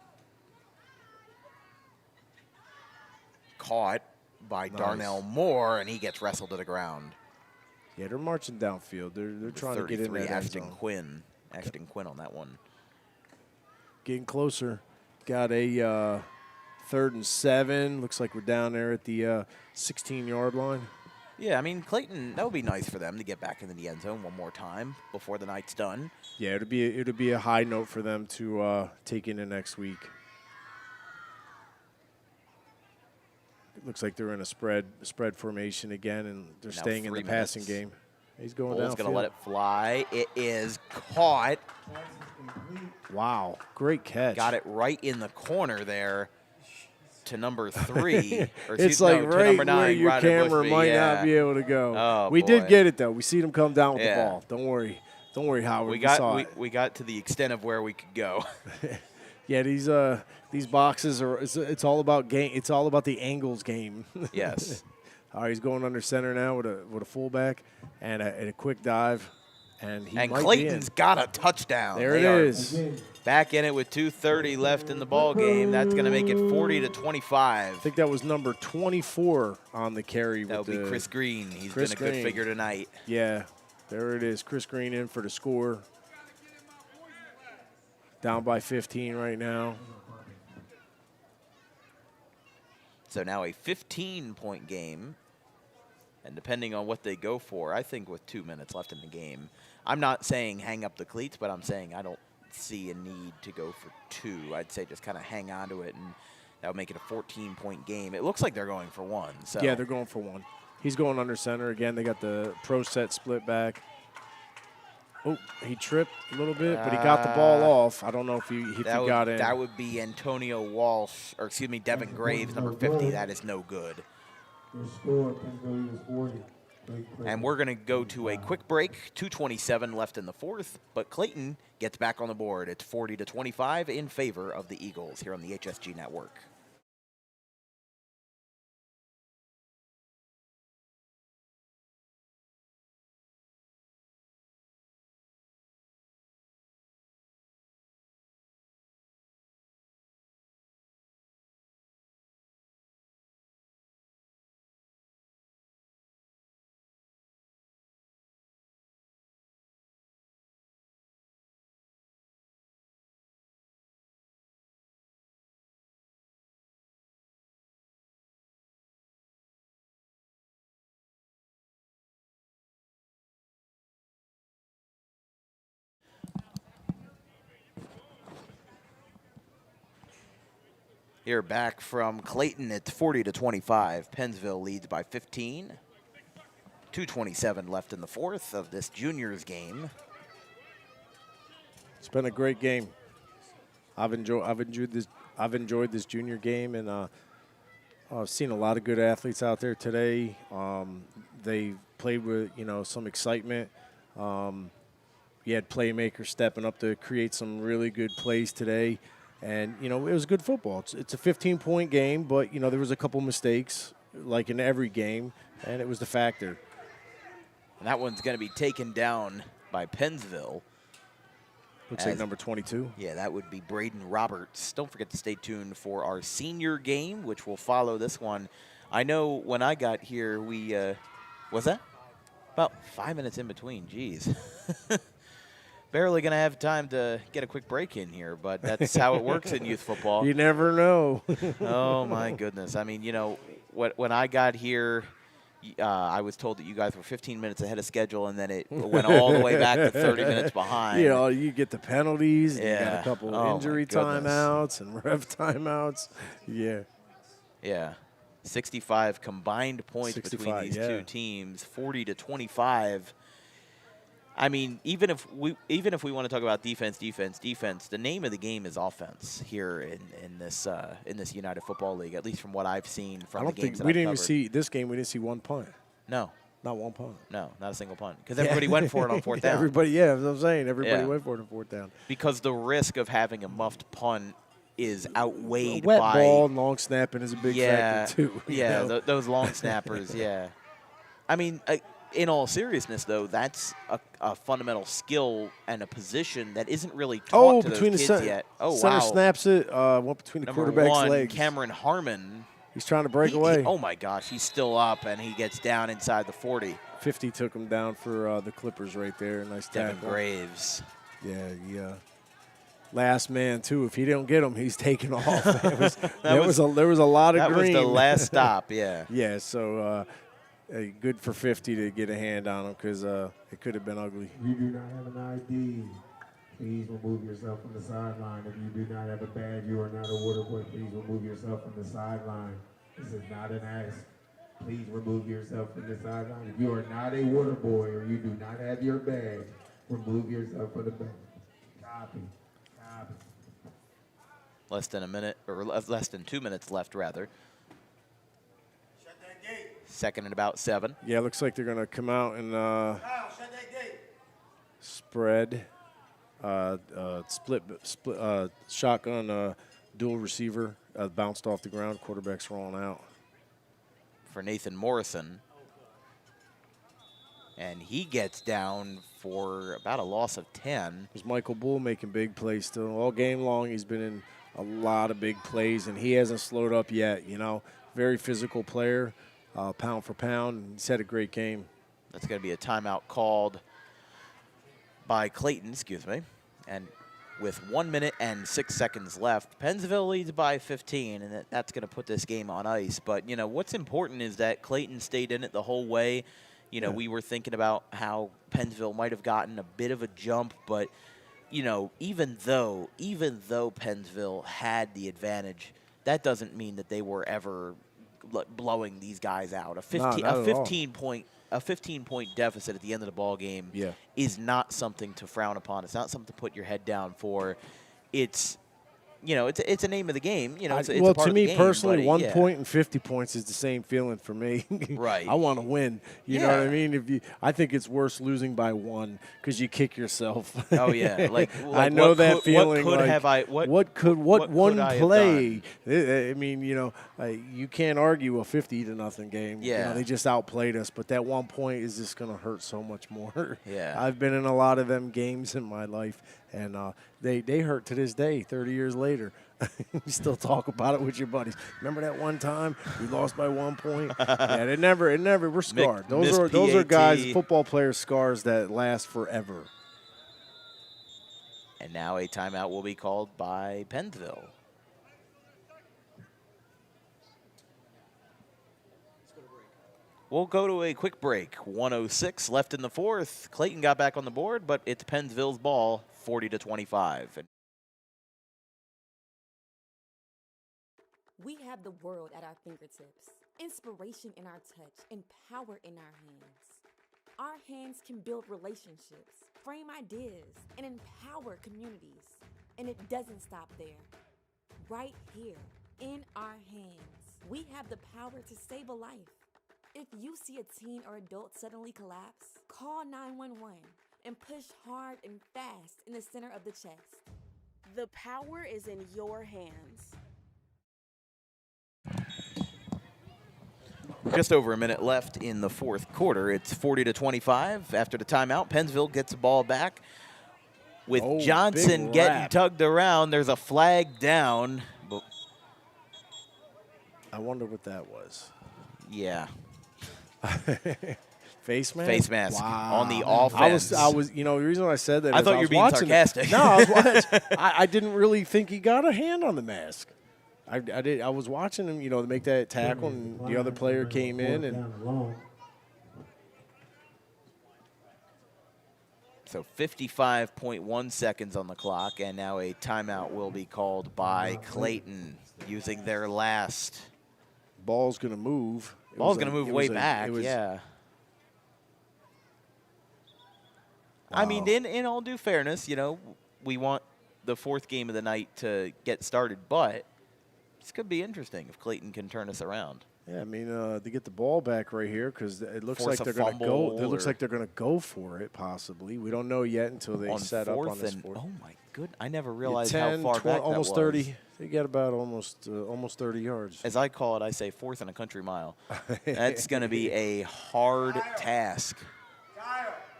Caught by Darnell Moore, and he gets wrestled to the ground. Yeah, they're marching downfield. They're trying to get in 33, that end Ashton zone. Quinn. Ashton Quinn on that one. Getting closer. Got a 3rd and 7. Looks like we're down there at the 16-yard line. Yeah, I mean, Clayton, that would be nice for them to get back into the end zone one more time before the night's done. Yeah, it'd be a high note for them to take into next week. It looks like they're in a spread formation again, and they're Now staying in the 3 passing minutes. game. He's going Bull's downfield. going to let it fly. It is caught. Pass is complete. Wow, great catch. Got it right in the corner there to number 3. Or It's excuse- like no, to right number 9, where your Ryder camera Bushby, might yeah. not be able to go. Oh, we did boy. get it though. We see them come down with Yeah. the ball. Don't worry, Howard. We saw got it. we got to the extent of where we could go. Yeah, these boxes are. It's all about game. It's all about the angles game. Yes. All right, he's going under center now with a fullback and a quick dive, and he And might Clayton's be in. got a touchdown. There They it are is. Again, back in it with 2:30 left in the ball game. That's going to make it 40-25. I think that was number 24 on the carry. That with would be the- Chris Green. He's Chris been a good Green. figure tonight. Yeah, there it is. Chris Green in for the score. Down by 15 right now. So now a 15-point game. And depending on what they go for, I think with 2 minutes left in the game, I'm not saying hang up the cleats, but I'm saying I don't see a need to go for 2. I'd say just kind of hang on to it, and that would make it a 14-point game. It looks like they're going for 1. So. Yeah, they're going for 1. He's going under center. Again, they got the pro set split back. Oh, he tripped a little bit, but he got the ball off. I don't know if he got in. That would be Antonio Walsh, or excuse me, Devin Graves, number 50. That is no good. Your score, Pennsville Eagles 40. And we're going to go to a quick break. 2:27 left in the 4th, but Clayton gets back on the board. It's 40-25 in favor of the Eagles here on the HSG Network. Here back from Clayton, it's 40-25. Pennsville leads by 15. 2:27 left in the 4th of this juniors game. It's been a great game. I've enjoyed this junior game, and I've seen a lot of good athletes out there today. They played with some excitement. You had playmakers stepping up to create some really good plays today. And, it was good football. It's a 15-point game, but, there was a couple mistakes, like in every game, and it was the factor. And that one's going to be taken down by Pennsville. Looks like number 22. Yeah, that would be Braden Roberts. Don't forget to stay tuned for our senior game, which will follow this one. I know when I got here, was that? About 5 minutes in between, geez. Barely going to have time to get a quick break in here, but that's how it works in youth football. You never know. Oh, my goodness. I mean, when I got here, I was told that you guys were 15 minutes ahead of schedule, and then it went all the way back to 30 minutes behind. You get the penalties, and you got a couple injury timeouts and ref timeouts. Yeah. Yeah. 65 combined points between these two teams, 40-25. I mean, even if we want to talk about defense, the name of the game is offense here in this United Football League. At least from what I've seen from the games that I've covered. We didn't even see this game. We didn't see one punt. No, not one punt. No, not a single punt because everybody went for it on 4th down. Everybody, that's what I'm saying. Everybody went for it on 4th down because the risk of having a muffed punt is outweighed wet by ball and long snapping is a big factor too. Yeah, those long snappers. Yeah, I mean. In all seriousness, though, that's a fundamental skill and a position that isn't really taught to those kids yet. Oh, center snaps it, went between the quarterback's legs. Cameron Harmon. He's trying to break away. Oh, my gosh, he's still up, and he gets down inside the 40. 50 took him down for the Clippers right there. Nice tackle. Devin Graves. Yeah. Last man, too. If he don't get him, he's taking off. There was a lot of green. That was the last stop, yeah. Yeah, so good for 50 to get a hand on him because it could have been ugly. If you do not have an ID, please remove yourself from the sideline. If you do not have a badge, you are not a water boy. Please remove yourself from the sideline. This is not an ask. Please remove yourself from the sideline. If you are not a water boy or you do not have your badge, remove yourself from the badge. Copy. Less than a minute, or less than 2 minutes left, rather. 2nd and about 7. Yeah, looks like they're going to come out and spread, split shotgun, dual receiver, bounced off the ground. Quarterback's rolling out. For Nathan Morrison. And he gets down for about a loss of 10. There's Michael Bull making big plays still. All game long, he's been in a lot of big plays, and he hasn't slowed up yet, Very physical player. Pound for pound. He's had a great game. That's going to be a timeout called by Clayton, And with 1 minute and 6 seconds left, Pennsville leads by 15, and that's going to put this game on ice. But, what's important is that Clayton stayed in it the whole way. We were thinking about how Pennsville might have gotten a bit of a jump, but, you know, even though Pennsville had the advantage, that doesn't mean that they were ever blowing these guys out. A 15-point deficit at the end of the ball game is not something to frown upon. It's not something to put your head down for. It's, you know, it's a name of the game. You know, it's well, a part to of the me game, personally, but 1 point and 50 points is the same feeling for me. Right. I want to win. You know what I mean? I think it's worse losing by 1 because you kick yourself. Oh yeah, like I know that feeling. What could What one I have play? done? I mean, you know, you can't argue a 50-0 game. Yeah. You know, they just outplayed us, but that 1 point is just going to hurt so much more. Yeah. I've been in a lot of them games in my life, and they hurt to this day. 30 years later. You still talk about it with your buddies. Remember that one time we lost by 1 point? Yeah, it never. We're scarred. Those are guys, football players' scars that last forever. And now a timeout will be called by Pennsville. We'll go to a quick break. 1:06 left in the fourth. Clayton got back on the board, but it's Pennsville's ball, 40-25. We have the world at our fingertips, inspiration in our touch, and power in our hands. Our hands can build relationships, frame ideas, and empower communities. And it doesn't stop there. Right here, in our hands, we have the power to save a life. If you see a teen or adult suddenly collapse, call 911 and push hard and fast in the center of the chest. The power is in your hands. Just over a minute left in the fourth quarter. It's 40-25. After the timeout, Pennsville gets the ball back. With Johnson getting tugged around, there's a flag down. I wonder what that was. Yeah. Face mask? Face mask on the I offense. was, you know, the reason I said that I is thought I you was were being watching sarcastic. No, I didn't really think he got a hand on the mask. I did. I was watching him, you know, make that tackle, and the other player came in, and so 55.1 seconds on the clock, and now a timeout will be called by Clayton using their last. Ball's going to move. Ball's going to move way back, yeah. I mean, in all due fairness, you know, we want the fourth game of the night to get started, but this could be interesting if Clayton can turn us around. Yeah, I mean, they get the ball back right here because it looks like they're going to go. It looks like they're going to go for it, possibly. We don't know yet until they set up on this fourth. Oh my goodness! I never realized 10, how far 20, back almost that was. 30. They get about almost 30 yards. As I call it, I say fourth and a country mile. That's going to be a hard task.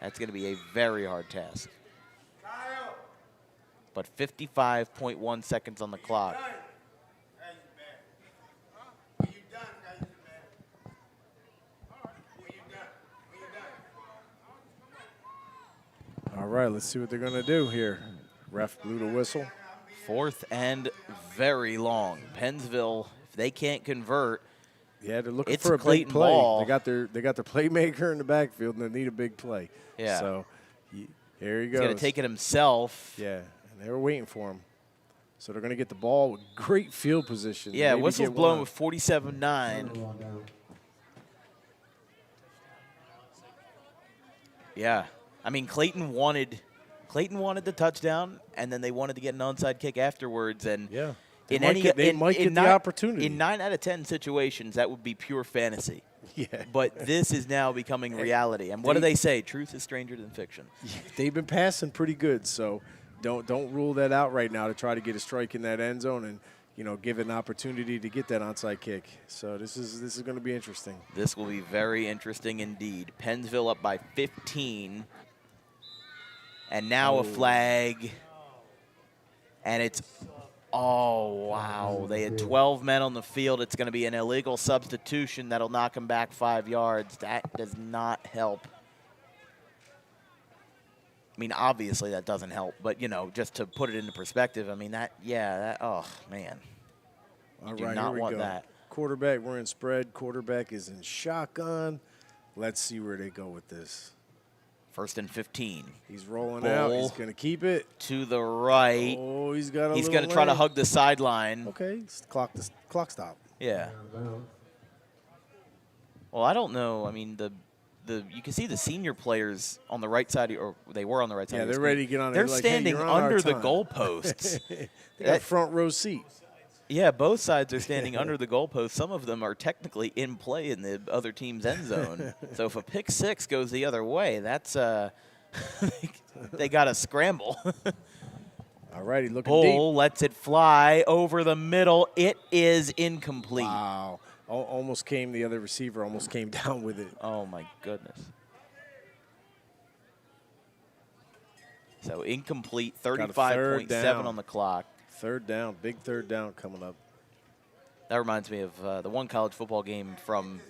That's going to be a very hard task. But 55.1 seconds on the clock. All right, let's see what they're going to do here. Ref blew the whistle. Fourth and very long. Pennsville, if they can't convert, yeah, they're looking it's for a Clayton big play. ball. They got their playmaker in the backfield, and they need a big play. Yeah. So here he goes. He's going to take it himself. Yeah, and they were waiting for him. So they're going to get the ball with great field position. Yeah, maybe whistle's blown with 47-9. Yeah. I mean, Clayton wanted the touchdown, and then they wanted to get an onside kick afterwards. And yeah, they might get the opportunity. In 9 out of 10 situations, that would be pure fantasy. Yeah. But this is now becoming reality. And what do they say? Truth is stranger than fiction. They've been passing pretty good, so don't rule that out right now to try to get a strike in that end zone and, you know, give it an opportunity to get that onside kick. So this is going to be interesting. This will be very interesting indeed. Pennsville up by 15. And now a flag. And it's, oh, wow. They had 12 men on the field. It's going to be an illegal substitution that'll knock them back 5 yards. That does not help. I mean, obviously that doesn't help. But, you know, just to put it into perspective, I mean, oh, man. You do not want that. Quarterback, we're in spread. Quarterback is in shotgun. Let's see where they go with this. 1st and 15. He's rolling out. He's going to keep it. To the right. Oh, he's got a He's going to try to hug the sideline. Okay, clock stop. Yeah. Well, I don't know. I mean, you can see the senior players on the right side, or they were on the right side. Yeah, they're ready to get on. They're like, standing hey, under the goalposts. They got front row seat. Yeah, both sides are standing under the goalposts. Some of them are technically in play in the other team's end zone. So if a pick six goes the other way, that's they got to scramble. All righty, looking Bull deep. lets it fly over the middle. It is incomplete. Wow. Almost came, the other receiver almost came down with it. Oh, my goodness. So incomplete, 35.7 on the clock. Third down, big third down coming up. That reminds me of the one college football game from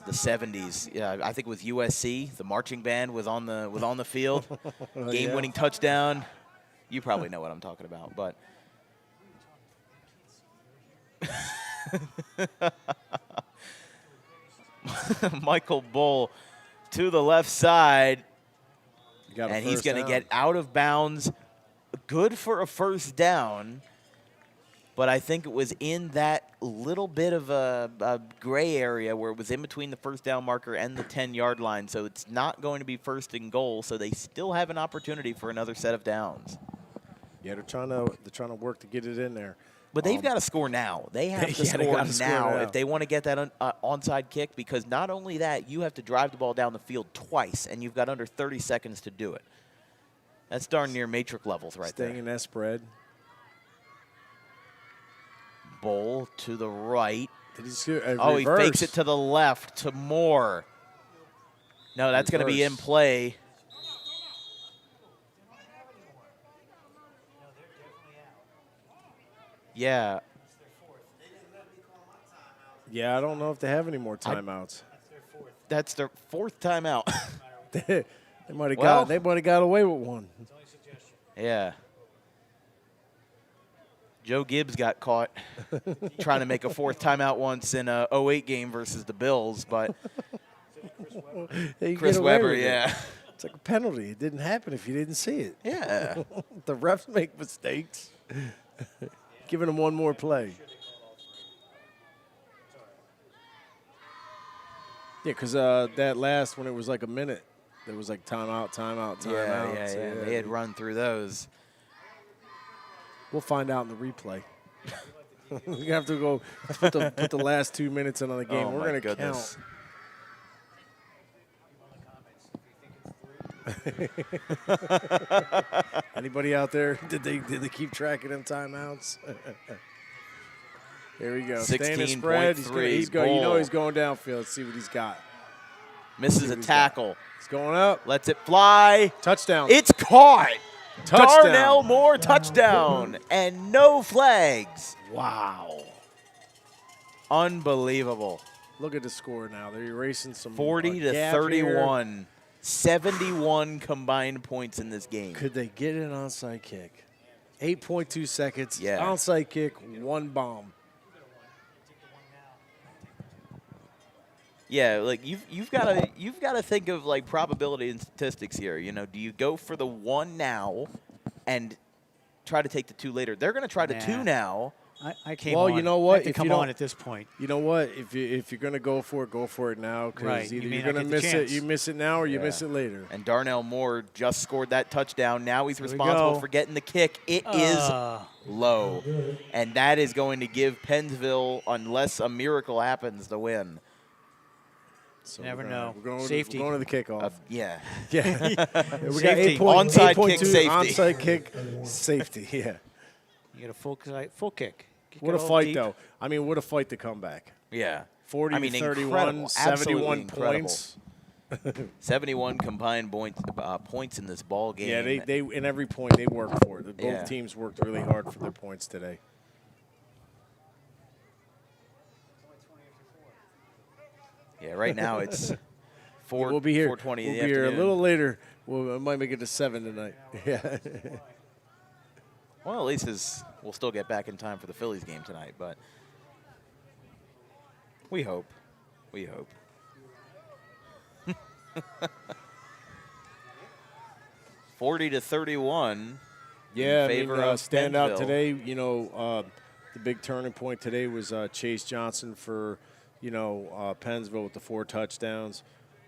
the 70s. Yeah, I think it was USC. The marching band was on the field. Game-winning touchdown. You probably know what I'm talking about, but Michael Bull to the left side, and he's going to get out of bounds. Good for a first down, but I think it was in that little bit of a gray area where it was in between the first down marker and the 10-yard line, so it's not going to be first and goal, so they still have an opportunity for another set of downs. Yeah, they're trying to work to get it in there. But they've got to score now. They have to score now if they want to get that onside kick, because not only that, you have to drive the ball down the field twice, and you've got under 30 seconds to do it. That's darn near Matrix levels right there. Staying in that spread. Bull to the right. Did he see a he reverse? fakes it to the left to Moore. No, that's going to be in play. Yeah. Yeah, I don't know if they have any more timeouts. That's their fourth timeout. They might have got away with one. Yeah. Joe Gibbs got caught trying to make a fourth timeout once in a 08 game versus the Bills, but Chris Webber, yeah. It's like a penalty. It didn't happen if you didn't see it. Yeah. The refs make mistakes. Giving them one more play. Yeah, because that last one, it was like a minute. There was like timeout. Yeah. They had run through those. We'll find out in the replay. We have to go put the last 2 minutes in on the game. Oh, we're going to count. Anybody out there? Did they keep track of them timeouts? Here we go. Staying in spread. He's going. You know he's going downfield. Let's see what he's got. Misses a tackle. He's going up. Lets it fly. Touchdown. It's caught. Touchdown. Darnell Moore touchdown and no flags. Wow. Unbelievable. Look at the score now. They're erasing some 40 to 31. Here. 71 combined points in this game. Could they get an onside kick? 8.2 seconds. Yeah. Onside kick, one bomb. Yeah, like you've got to think of like probability and statistics here. You know, do you go for the one now and try to take the two later? They're going to try the two now. I came well, on. You know what? If come on at this point. You know what? If you're going to go for it now, because either you're going to miss it, you miss it now, or you miss it later. And Darnell Moore just scored that touchdown. Now he's responsible for getting the kick. It is low, and that is going to give Pennsville, unless a miracle happens, the win. So never know. Safety. We're going to the kickoff. Yeah. Yeah. We got onside kick safety. Onside kick safety. Yeah. You get a full kick. What a fight, though. I mean, what a fight to come back. Yeah. 40 to 31, 71 points. 71 combined points in this ball game. Yeah, they in every point they worked for it. Both teams worked really hard for their points today. Yeah, right now it's 4:20. We'll be here. 4:20 We'll be here a little later. I might make it to 7 tonight. Yeah. Well, at least we'll still get back in time for the Phillies game tonight, but we hope. We hope. 40-31. Yeah, in favor of stand out Pennsville. today. The big turning point today was Chase Johnson for, Pennsville with the 4 touchdowns,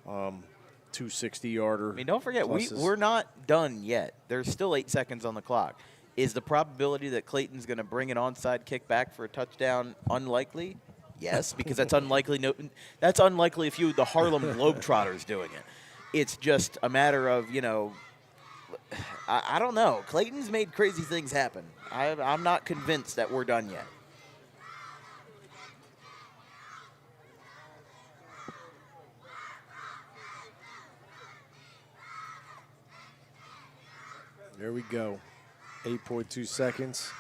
260-yarder. I mean, don't forget, we're not done yet. There's still 8 seconds on the clock. Is the probability that Clayton's going to bring an onside kick back for a touchdown unlikely? Yes, because that's unlikely. That's unlikely if you the Harlem Globetrotters doing it. It's just a matter of, I don't know. Clayton's made crazy things happen. I'm not convinced that we're done yet. There we go. 8.2 seconds.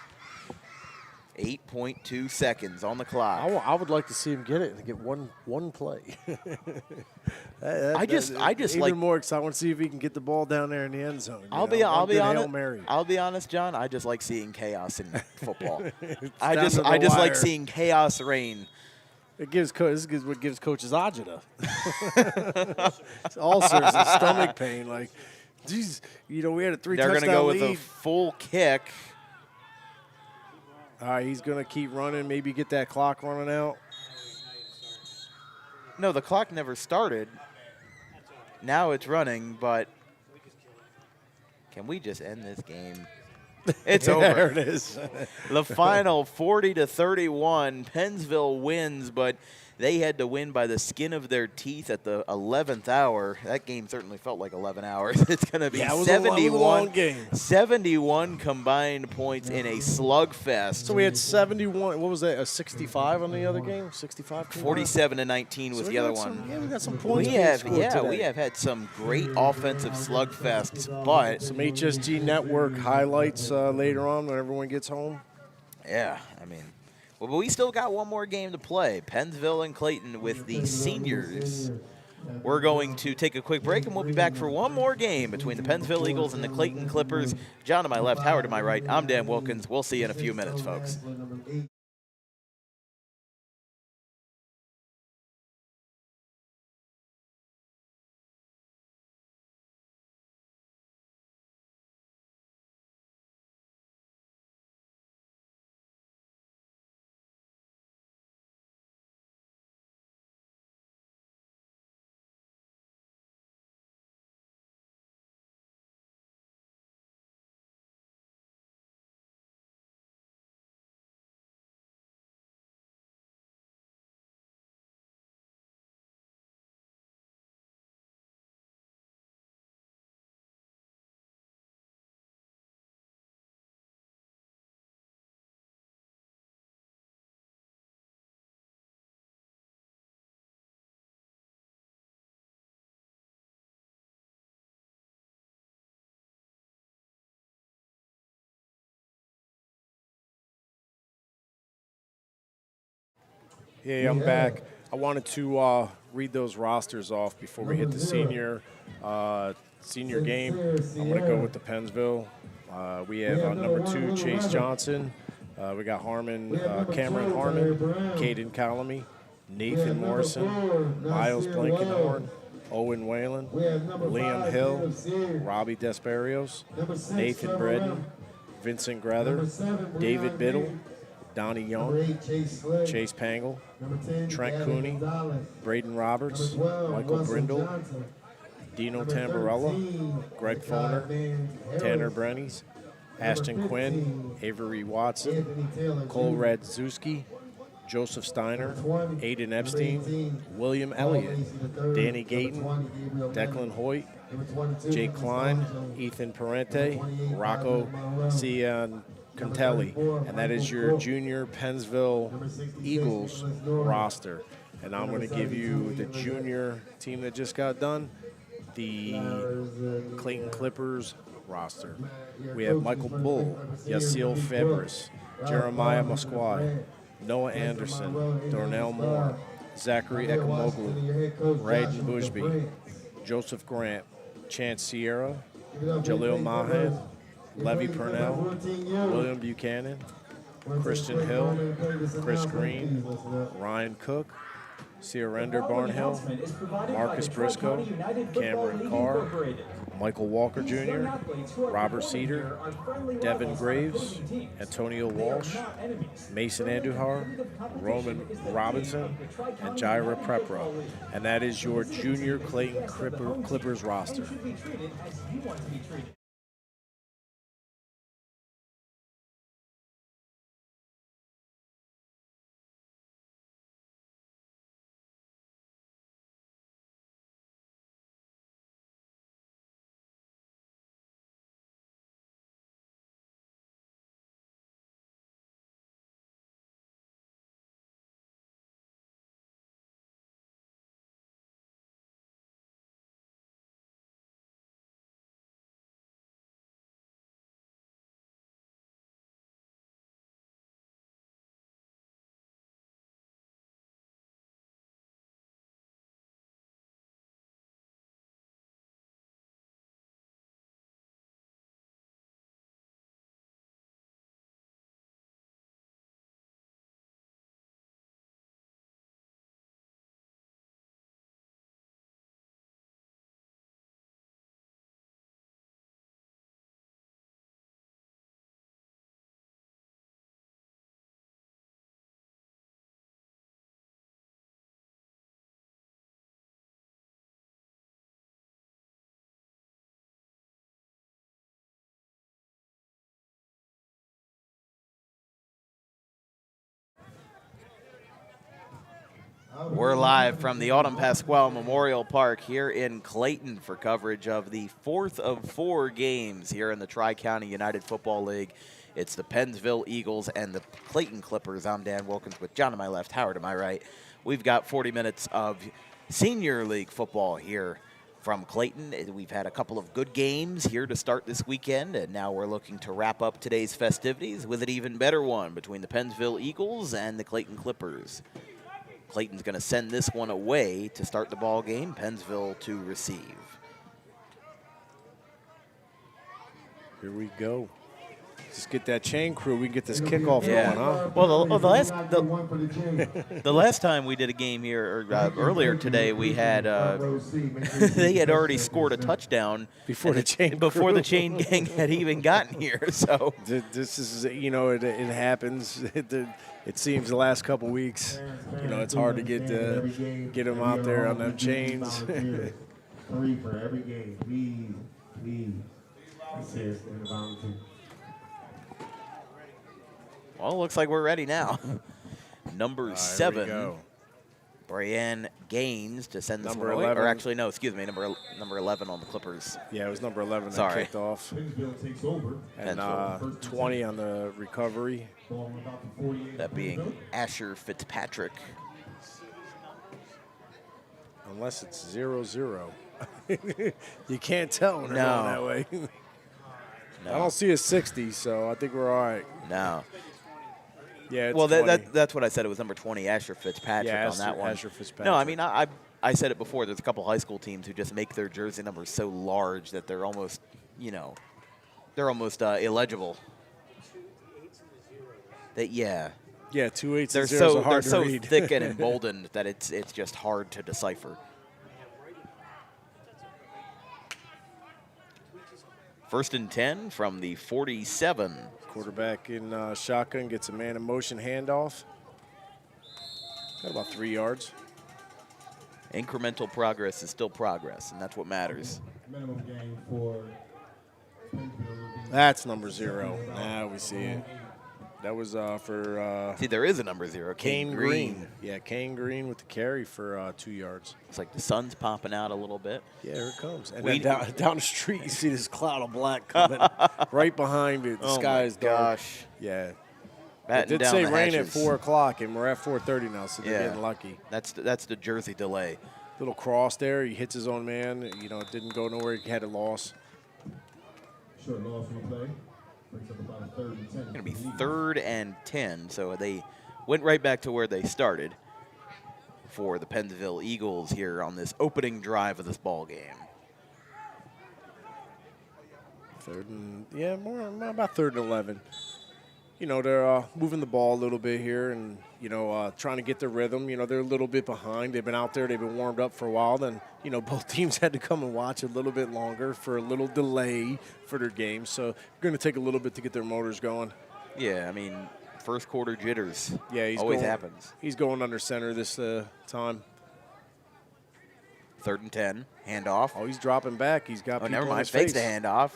8.2 seconds on the clock. I would like to see him get it and get one play. I just even like more excited. I want to see if he can get the ball down there in the end zone. I'll be honest. Hail Mary. I'll be honest, John. I just like seeing chaos in football. I down just to the like wire. seeing chaos reign. This is what gives coaches agita. Ulcers and stomach pain. Like, geez, we had a 3 They're touchdown going to go lead. with a full kick. All right, he's going to keep running, maybe get that clock running out. No, the clock never started. Now it's running, but can we just end this game? It's over. There it is. The final 40-31. Pennsville wins, but they had to win by the skin of their teeth at the 11th hour. That game certainly felt like 11 hours. It's going to be Yeah, it was 71, a long game. 71 combined points in a slugfest. So we had 71. What was that? A 65 on the other game? 65. 47-19 was So we the other got one. we got some points. We have had some great offensive slugfests, but some HSG Network highlights later on when everyone gets home. yeah, I mean. Well, but we still got one more game to play. Pennsville and Clayton with the seniors. We're going to take a quick break, and we'll be back for one more game between the Pennsville Eagles and the Clayton Clippers. John to my left, Howard to my right. I'm Dan Wilkins. We'll see you in a few minutes, folks. Yeah, I'm back. I wanted to read those rosters off before we hit the senior game. I'm going to go with the Pennsville. We have number 2, Chase Johnson. We got Cameron Harmon, Caden Calamy, Nathan Morrison, Miles Blankenhorn, Owen Whalen, Liam Hill, Robbie Desperios, Nathan Bredden, Vincent Grether, David Biddle, Donnie Young, Chase Pangle, Trent Cooney, Braden Roberts, Michael Brindle, Dino Tamburella, Greg Foner, Tanner Brennies, Ashton Quinn, Avery Watson, Cole Radzewski, Joseph Steiner, Aiden Epstein, William Elliott, Danny Gayton, Declan Hoyt, Jake Klein, Ethan Parente, Rocco Ciancontelli, and that is your junior Pennsville Eagles roster. And I'm going to give you the junior team that just got done, the Clayton Clippers roster. We have Michael Bull, Yasiel Febres, Jeremiah Musquat, Noah Anderson, Darnell Moore, Zachary Ekamoglu, Raiden Bushby, Joseph Grant, Chance Sierra, Jaleel Mahan, Levy Purnell, William Buchanan, Christian Hill, Chris Green, Ryan Cook, Ciarender Barnhill, Marcus Briscoe, Cameron Carr, Michael Walker Jr., Robert Cedar, Devin Graves, Antonio Walsh, Mason Andujar, Roman Robinson, and Jaira Prepra. And that is your junior Clayton Clippers roster. We're live from the Autumn Pasquale Memorial Park here in Clayton for coverage of the 4th of 4 games here in the Tri-County United Football League. It's the Pennsville Eagles and the Clayton Clippers. I'm Dan Wilkins with John to my left, Howard to my right. We've got 40 minutes of Senior League football here from Clayton. We've had a couple of good games here to start this weekend, and now we're looking to wrap up today's festivities with an even better one between the Pennsville Eagles and the Clayton Clippers. Clayton's going to send this one away to start the ball game. Pennsville to receive. Here we go. Just get that chain crew. We can get this kickoff going, huh? Well, the last time we did a game here, or earlier today, we had they had already scored a touchdown before the chain gang had even gotten here. So this is, you know, it happens. It seems the last couple weeks, you know, it's hard to get them out there on them chains. 3 for every game, please. Seriously, volunteer. Well, looks like we're ready now. Number 7, Brianne Gaines to send this one away. Or actually, no, excuse me, number 11 on the Clippers. Yeah, it was number 11 that kicked off. And 20 on the recovery. That being Asher Fitzpatrick. Unless it's 0-0. You can't tell when they're going that way. No. I don't see a 60, so I think we're all right. No. Yeah, it's well, 20. that's what I said. It was number 20, Asher Fitzpatrick, on that one. Asher Fitzpatrick. No, I mean, I said it before. There's a couple high school teams who just make their jersey numbers so large that they're almost, you know, illegible. Yeah, 2 8s they're and 0s are hard so to read. thick and emboldened that it's just hard to decipher. First and 10 from the 47. Quarterback in shotgun, gets a man in motion handoff. Got about 3 yards. Incremental progress is still progress, and that's what matters. Minimum game for That's number 0. Now we see it. That was for... See, there is a number 0, Kane Green. Yeah, Kane Green with the carry for 2 yards. It's like the sun's popping out a little bit. Yeah, here it comes. And then down the street, you see this cloud of black coming right behind it. The sky is dark. Gosh. Yeah. It did say rain at 4 o'clock, and we're at 4:30 now, so they're getting lucky. That's the jersey delay. Little cross there. He hits his own man. You know, it didn't go nowhere. He had a loss. Short loss replay. Brings up about 3rd and 10. Going to be 3rd and 10, so they went right back to where they started for the Pennsville Eagles here on this opening drive of this ball game. 3rd and, more about 3rd and 11. you know, they're moving the ball a little bit here and, you know, trying to get their rhythm. You know, they're a little bit behind. They've been out there. They've been warmed up for a while. Then, you know, both teams had to come and watch a little bit longer for a little delay for their game. So they're going to take a little bit to get their motors going. Yeah, I mean, first quarter jitters. Yeah, he's always going, happens. He's going under center this time. 3rd and 10, handoff. Oh, he's dropping back. He's got. Oh, people never in mind. his Fakes face. the handoff.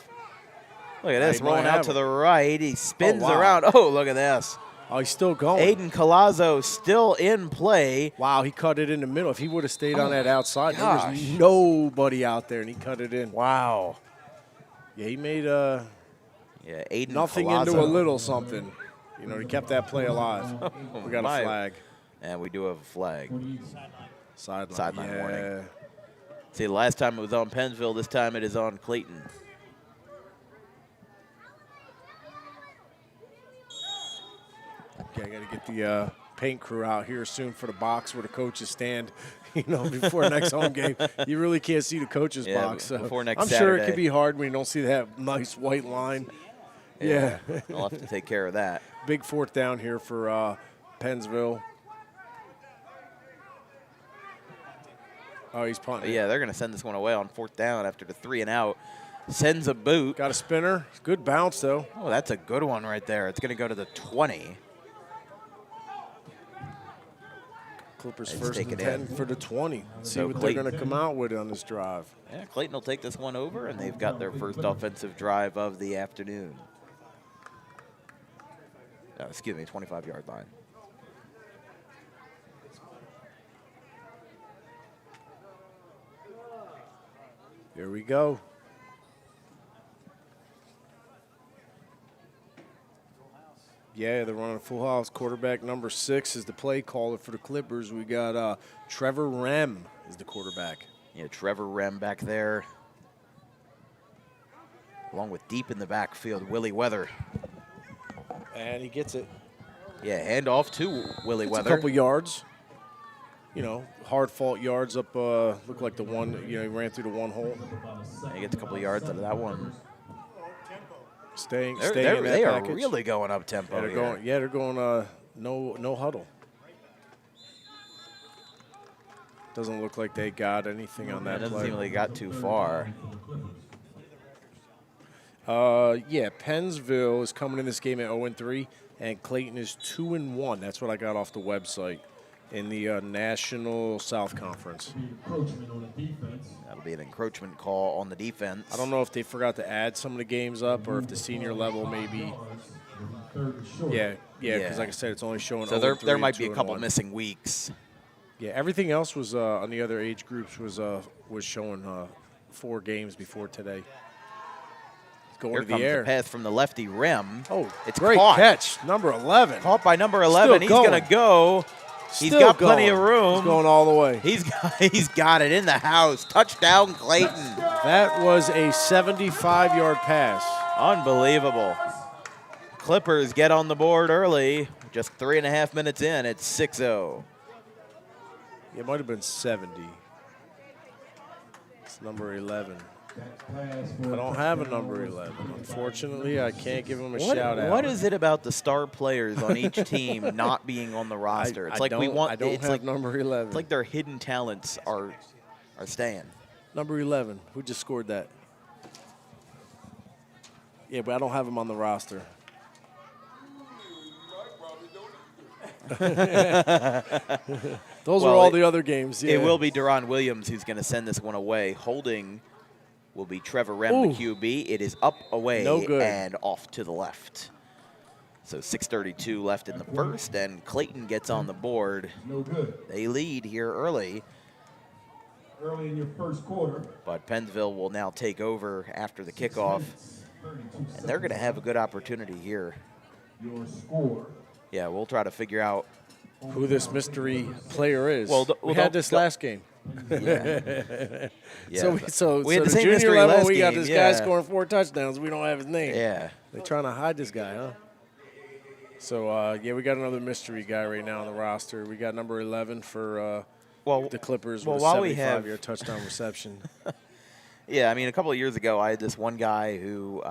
Look at Now this, he might rolling out have to him. the right. He spins wow. around. Oh, look at this. Oh, he's still going. Aiden Colazzo still in play. Wow, he cut it in the middle. If he would have stayed on that outside, there gosh. was nobody out there, and he cut it in. Wow. Yeah, he made Aiden nothing Colazzo. into a little something. You know, he kept that play alive. We got my. a flag. And we do have a flag. Sideline warning. yeah. See, the last time it was on Pennsville. This time it is on Clayton. Okay, I got to get the paint crew out here soon for the box where the coaches stand. You know, before next home game, you really can't see the coaches' box. So before next I'm sure it Saturday. could be hard when you don't see that nice white line. Yeah. I'll have to take care of that. Big 4th down here for Pennsville. Oh, he's punting. Yeah, they're going to send this one away on 4th down after the 3 and out. Sends a boot. Got a spinner. Good bounce, though. Oh, that's a good one right there. It's going to go to the 20. Clippers Let's first take and it 10 in. for the 20. See So what Clayton. they're going to come out with on this drive. Yeah, Clayton will take this one over, and they've got their first offensive drive of the afternoon. Oh, excuse me, 25-yard line. Here we go. Yeah, they're running a full house. Quarterback number 6 is the play caller for the Clippers. We got Trevor Rem is the quarterback. Yeah, Trevor Rem back there. Along with deep in the backfield, Willie Weather. And he gets it. Yeah, handoff to Willie It's Weather. a couple yards. You know, hard fault yards up, look like the one, you know, he ran through the one hole. He gets a couple yards out of that one. Staying in that They are package. really going up tempo. Yeah, they're going no huddle. Doesn't look like they got anything on that It doesn't play. seem like they got too far. Yeah, Pennsville is coming in this game at 0-3, and Clayton is 2-1. That's what I got off the website in the National South Conference. That'll be an encroachment call on the defense. I don't know if they forgot to add some of the games up or if the senior level maybe. Yeah, because like I said, it's only showing. So 0-3 there might and be a couple 2-1. missing weeks. Yeah, everything else was on the other age groups was showing 4 games before today. It's going Here to the comes air. the pass from the lefty rim. Oh, it's great caught. catch, number 11. Caught by number 11. He's Still going to go. He's Still got plenty of going. room. He's going all the way. He's got it in the house. Touchdown, Clayton. That was a 75-yard pass. Unbelievable. Clippers get on the board early. Just 3.5 minutes in. It's 6-0. It might have been 70. It's number 11. I don't have a number 11. Unfortunately, I can't give him a shout out. What is it about the star players on each team not being on the roster? It's I like we don't- want. I don't it's have like number 11. It's like their hidden talents are staying. Number 11. Who just scored that? Yeah, but I don't have him on the roster. Those are all the other games. Yeah. It will be Deron Williams who's going to send this one away. Holding will be Trevor Rem, Ooh. the QB. It is up, away, No good. and off to the left. So 6:32 left in the first, and Clayton gets on the board. No good. They lead here early, Early in your first quarter. but Pennsville will now take over after the kickoff, and they're going to have a good opportunity here. Your score. Yeah, we'll try to figure out. who this mystery player is. Well, we had this last game. Yeah. So we had the the same junior mystery level, last we got game, this yeah. guy scoring 4 touchdowns. We don't have his name. Yeah. They're trying to hide this guy, huh? So, yeah, we got another mystery guy right now on the roster. We got number 11 for the Clippers with a while we have 75-yard touchdown reception. Yeah, I mean, a couple of years ago, I had this one guy who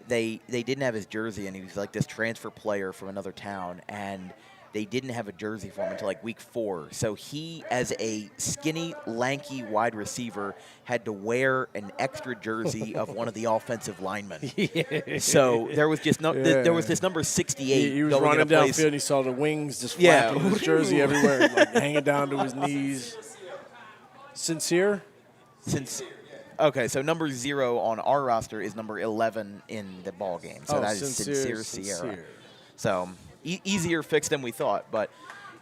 they didn't have his jersey, and he was like this transfer player from another town, and they didn't have a jersey for him until like week 4. So he, as a skinny, lanky wide receiver, had to wear an extra jersey of one of the offensive linemen. So there was just there was this number 68. He was going running in a place. downfield, and he saw the wings just flapping his jersey everywhere, like hanging down to his knees. Sincere? Okay, so number 0 on our roster is number 11 in the ball game. So that is Sincere Sierra. So easier fix than we thought, but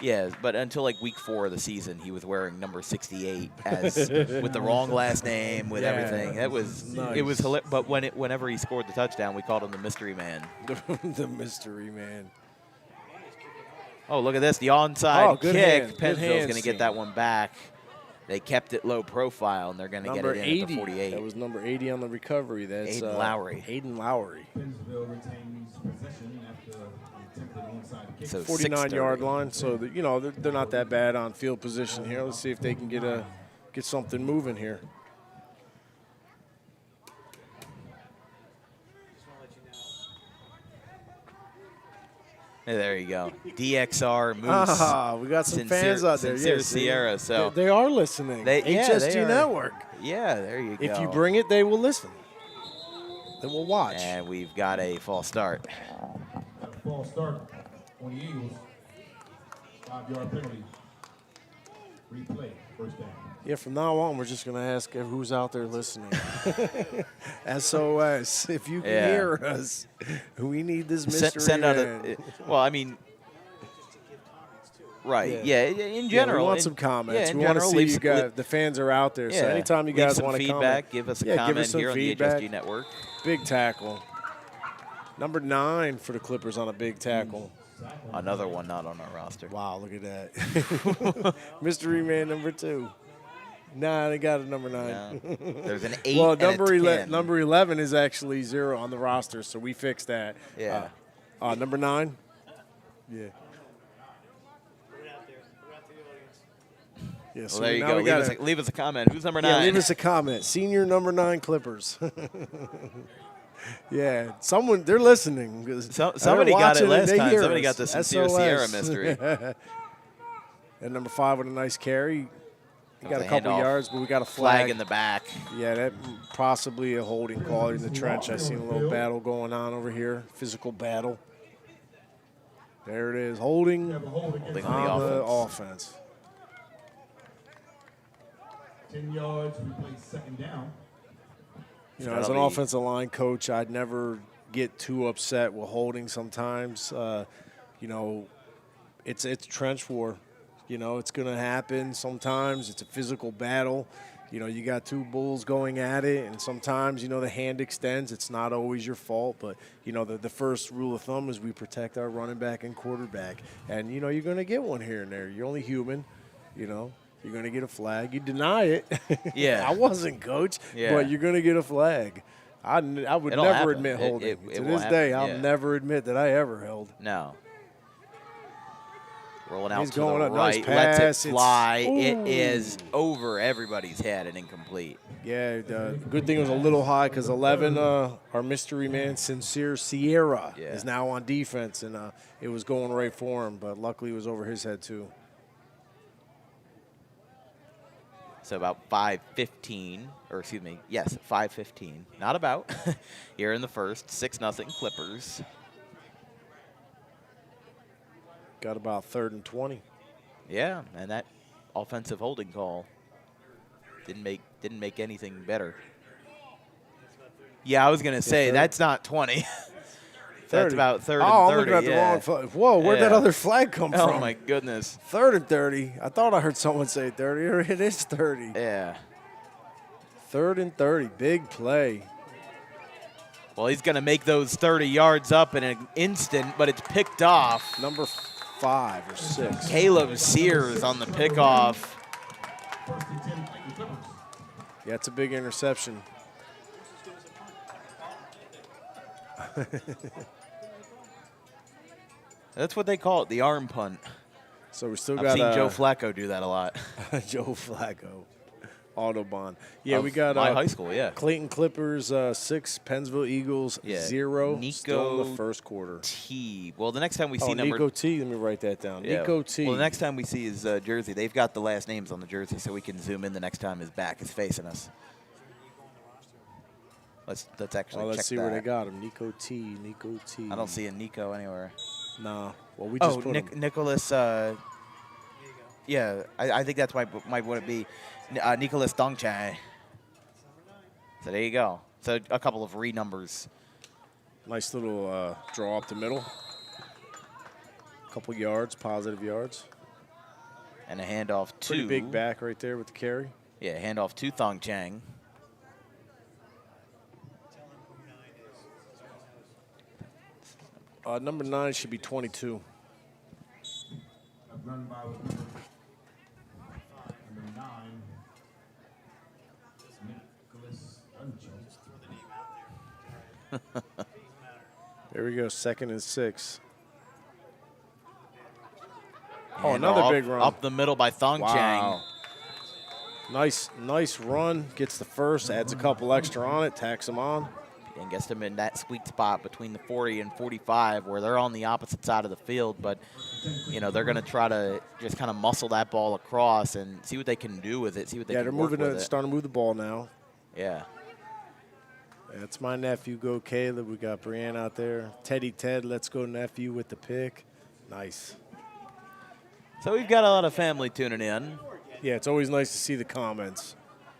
yeah, but until like week 4 of the season, he was wearing number 68 as with the wrong last name, with everything. That was nice. It was hilarious. But whenever he scored the touchdown, we called him the mystery man. The mystery man. Oh, look at this, the onside good kick. hands, good Pennsville's hands going to get that one back. They kept it low profile, and they're going to get it in at the 48. That was number 80 on the recovery. That's Aiden Lowry. Aiden Lowry. Pennsville retains possession after the attempted onside kick. So 49-yard line. So they're not that bad on field position here. Let's see if they can get something moving here. There you go. DXR Moose. We got some fans out there. Sincere Yes, Sierra. So they are listening. HSG Network. Yeah, there you go. If you bring it, they will listen. They will watch. And we've got a false start. False start on the Eagles. 5-yard penalty. Replay. First down. Yeah, from now on, we're just going to ask who's out there listening. SOS, if you can hear us, we need this mystery Send out man. well, I mean, right, yeah, in general. we want some comments. Yeah, we want to see you guys. leave, The fans are out there, so yeah, anytime you leave guys some want to feedback, comment. give us a give comment us some here feedback. on the HSG Network. Big tackle. Number 9 for the Clippers on a big tackle. Another one not on our roster. Wow, look at that. Mystery man number 2. Nah, they got a number 9. No. There's an 8 well, and a 10. number 11 is actually 0 on the roster, so we fixed that. Yeah. Number 9? Yeah. Yeah, Well, so there you now go. we Leave us a comment. Who's number 9? Yeah, leave us a comment. Senior number 9 Clippers. Yeah, they're listening. Somebody got it last time. Somebody us. got the Sincere Sierra mystery. And number 5 with a nice carry. He got a a couple handoff. yards, but we got a flag in the back. Yeah, that possibly a holding call in the trench. I seen a little battle going on over here, physical battle. There it is, holding on the offense. 10 yards, replay second down. As an offensive line coach, I'd never get too upset with holding sometimes. It's trench war. It's going to happen sometimes. It's a physical battle. You got 2 bulls going at it, and sometimes, the hand extends. It's not always your fault, but, the first rule of thumb is we protect our running back and quarterback. And, you're going to get one here and there. You're only human, You're going to get a flag. You deny it. Yeah. I wasn't, coach, but you're going to get a flag. I would It'll never happen. admit holding. It to will this day, happen, I'll never admit that I ever held. No. Rolling out He's to going the up, right, nice pass. lets it fly. It is over everybody's head and incomplete. Yeah, good thing it was a little high because 11, our mystery man, Sincere Sierra, is now on defense, and it was going right for him, but luckily it was over his head too. So about 5:15, or excuse me, yes, 5:15. Not about. Here in the first, 6-0 Clippers. Got about 3rd and 20. Yeah, and that offensive holding call didn't make anything better. Yeah, I was gonna say that's not 20. That's about 3rd and 30. I'm looking at the wrong flag. Whoa, where'd that other flag come from? Oh my goodness. 3rd and 30. I thought I heard someone say 30. It is 30. Yeah. 3rd and 30. Big play. Well, he's gonna make those 30 yards up in an instant, but it's picked off. Number 5 or 6. Caleb Sears on the pickoff. Yeah, it's a big interception. That's what they call it, the arm punt. So we still I've got seen Joe Flacco do that a lot. Joe Flacco. Autobahn. Yeah, Of we got my high school, yeah. Clayton Clippers 6, Pennsville Eagles 0. Nico Still in the first quarter. T. Well, the next time we see number Nico T. Let me write that down. Yeah. Nico T. Well, the next time we see his jersey, they've got the last names on the jersey, so we can zoom in the next time his back is facing us. Let's actually let's check see that. where they got him. Nico T. Nico T. I don't see a Nico anywhere. Nah. Well, we just put him. Nicholas. Yeah, I think that's might what it be. Nicholas Dongchai. So there you go. So a couple of re-numbers. Nice little draw up the middle. Couple yards, positive yards. And a handoff to. Pretty big back right there with the carry. Yeah, handoff to Thong Chang. Number 9 should be 22. Run by with number 9. Nicholas Duncho. There we go, 2nd and 6. Oh, another big run. Up the middle by Thong Chang. Nice run. Gets the first, adds a couple extra on it, tacks him on. And gets them in that sweet spot between the 40 and 45 where they're on the opposite side of the field. But, you know, they're going to try to just kind of muscle that ball across and see what they can do with it, see what they can work with it. Starting to move the ball now. Yeah. That's my nephew. Go Caleb. We got Brianne out there. Teddy Ted, let's go nephew with the pick. Nice. So we've got a lot of family tuning in. Yeah, it's always nice to see the comments.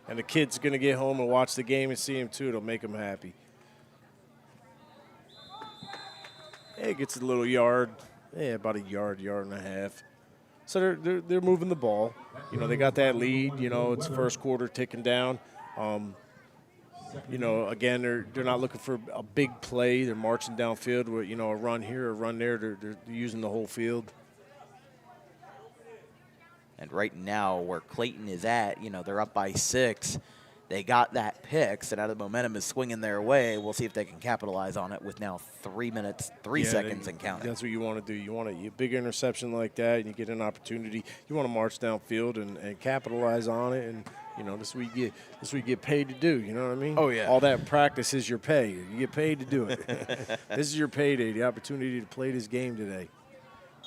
And the kid's going to get home and watch the game and see him, too. It'll make him happy. It gets a little yard. Yeah, about a yard and a half. So they're moving the ball. You know, they got that lead. You know, it's first quarter ticking down. You know, again, they're not looking for a big play. They're marching downfield with, you know, a run here, a run there. They're using the whole field. And right now where Clayton is at, you know, they're up by 6. They got that pick, so now the momentum is swinging their way. We'll see if they can capitalize on it with now 3 minutes, 3 seconds and counting. That's what you want to do. You want a big interception like that, and you get an opportunity. You want to march downfield and capitalize on it, and you know this is what you get paid to do. You know what I mean? Oh yeah. All that practice is your pay. You get paid to do it. This is your payday. The opportunity to play this game today.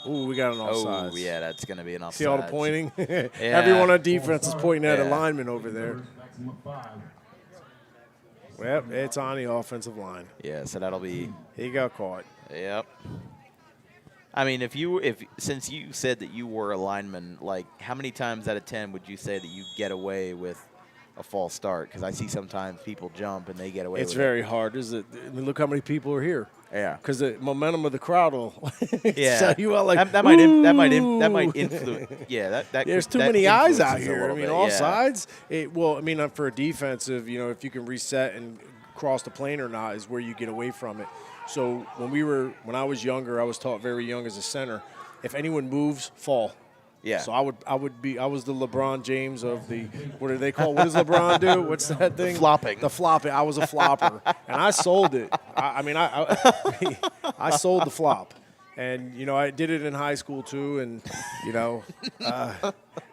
Ooh, we got an offside. Oh yeah, that's going to be an offside. See all the pointing? Yeah. Everyone on defense is pointing at a lineman over there. Yep, it's on the offensive line. Yeah, so that'll be. He got caught. Yep. I mean, since you said that you were a lineman, like how many times out of 10 would you say that you get away with a false start? Because I see sometimes people jump and they get away. It's very hard. I mean, look how many people are here. Yeah. Because the momentum of the crowd will yeah. sell you out like that might influence. Yeah, that there's could, too that many eyes out influences a here. I little mean, bit, all yeah. sides. Well, I mean, for a defensive, you know, if you can reset and cross the plane or not is where you get away from it. So when I was younger, I was taught very young as a center, if anyone moves, fall. Yeah. So I was the LeBron James of the, what do they call, what does LeBron do? What's that thing? Flopping. The flopping. I was a flopper. And I sold it. I sold the flop. And, you know, I did it in high school too. And, you know,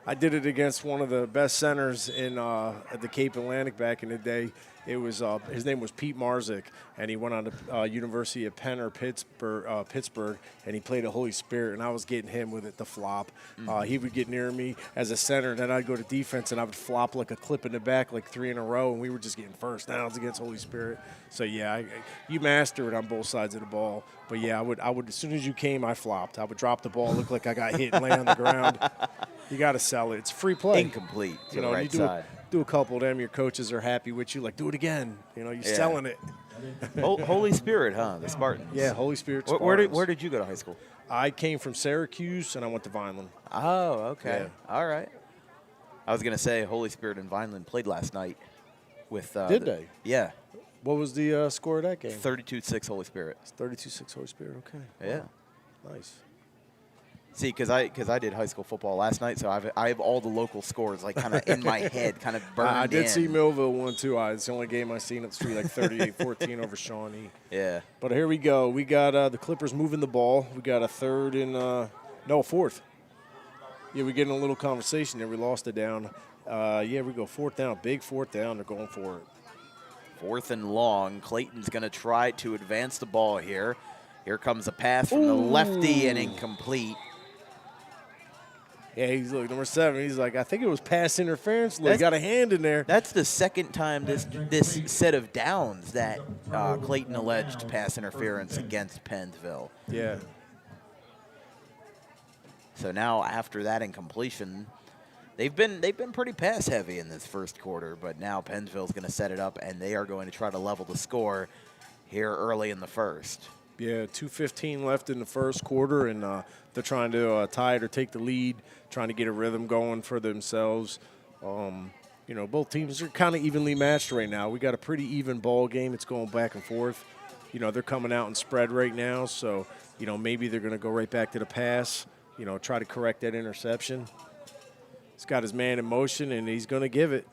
I did it against one of the best centers at the Cape Atlantic back in the day. It was his name was Pete Marzik, and he went on to University of Penn or Pittsburgh, and he played a Holy Spirit, and I was getting him with it, the flop. He would get near me as a center, and then I'd go to defense, and I would flop like a clip in the back, like 3 in a row, and we were just getting first downs against Holy Spirit. So yeah, you master it on both sides of the ball. But yeah, I would as soon as you came, I flopped. I would drop the ball, look like I got hit, and lay on the ground. You got to sell it. It's free play. Incomplete to you know, the right you side. Do a couple of them, your coaches are happy with you. Like, do it again. You know, you're selling it. Holy Spirit, huh? The Spartans. Yeah, Holy Spirit Spartans. Where did you go to high school? I came from Syracuse, and I went to Vineland. Oh, okay. Yeah. All right. I was going to say Holy Spirit and Vineland played last night. With Did they? Yeah. What was the score of that game? 32-6 Holy Spirit. It's 32-6 Holy Spirit, okay. Yeah. Wow. Nice. See, because I did high school football last night, so I have all the local scores like kind of in my head, kind of burned in. I did see Millville won too. It's the only game I seen up the street, like 38-14 over Shawnee. Yeah. But here we go. We got the Clippers moving the ball. We got a fourth. Yeah, we're getting a little conversation there. We lost it down. Yeah, we go fourth down, big fourth down. They're going for it. 4th and long. Clayton's going to try to advance the ball here. Here comes a pass from the lefty and incomplete. Yeah, he's look, number 7. He's like, I think it was pass interference. Look, got a hand in there. That's the second time this set of downs that Clayton alleged pass interference against Pennsville. Yeah. So now after that incompletion, they've been pretty pass heavy in this first quarter, but now Pennsville's going to set it up, and they are going to try to level the score here early in the first. Yeah, 2:15 left in the first quarter, and they're trying to tie it or take the lead, trying to get a rhythm going for themselves. You know, both teams are kind of evenly matched right now. We got a pretty even ball game. It's going back and forth. You know, they're coming out in spread right now, so, you know, maybe they're going to go right back to the pass, you know, try to correct that interception. He's got his man in motion, and he's going to give it.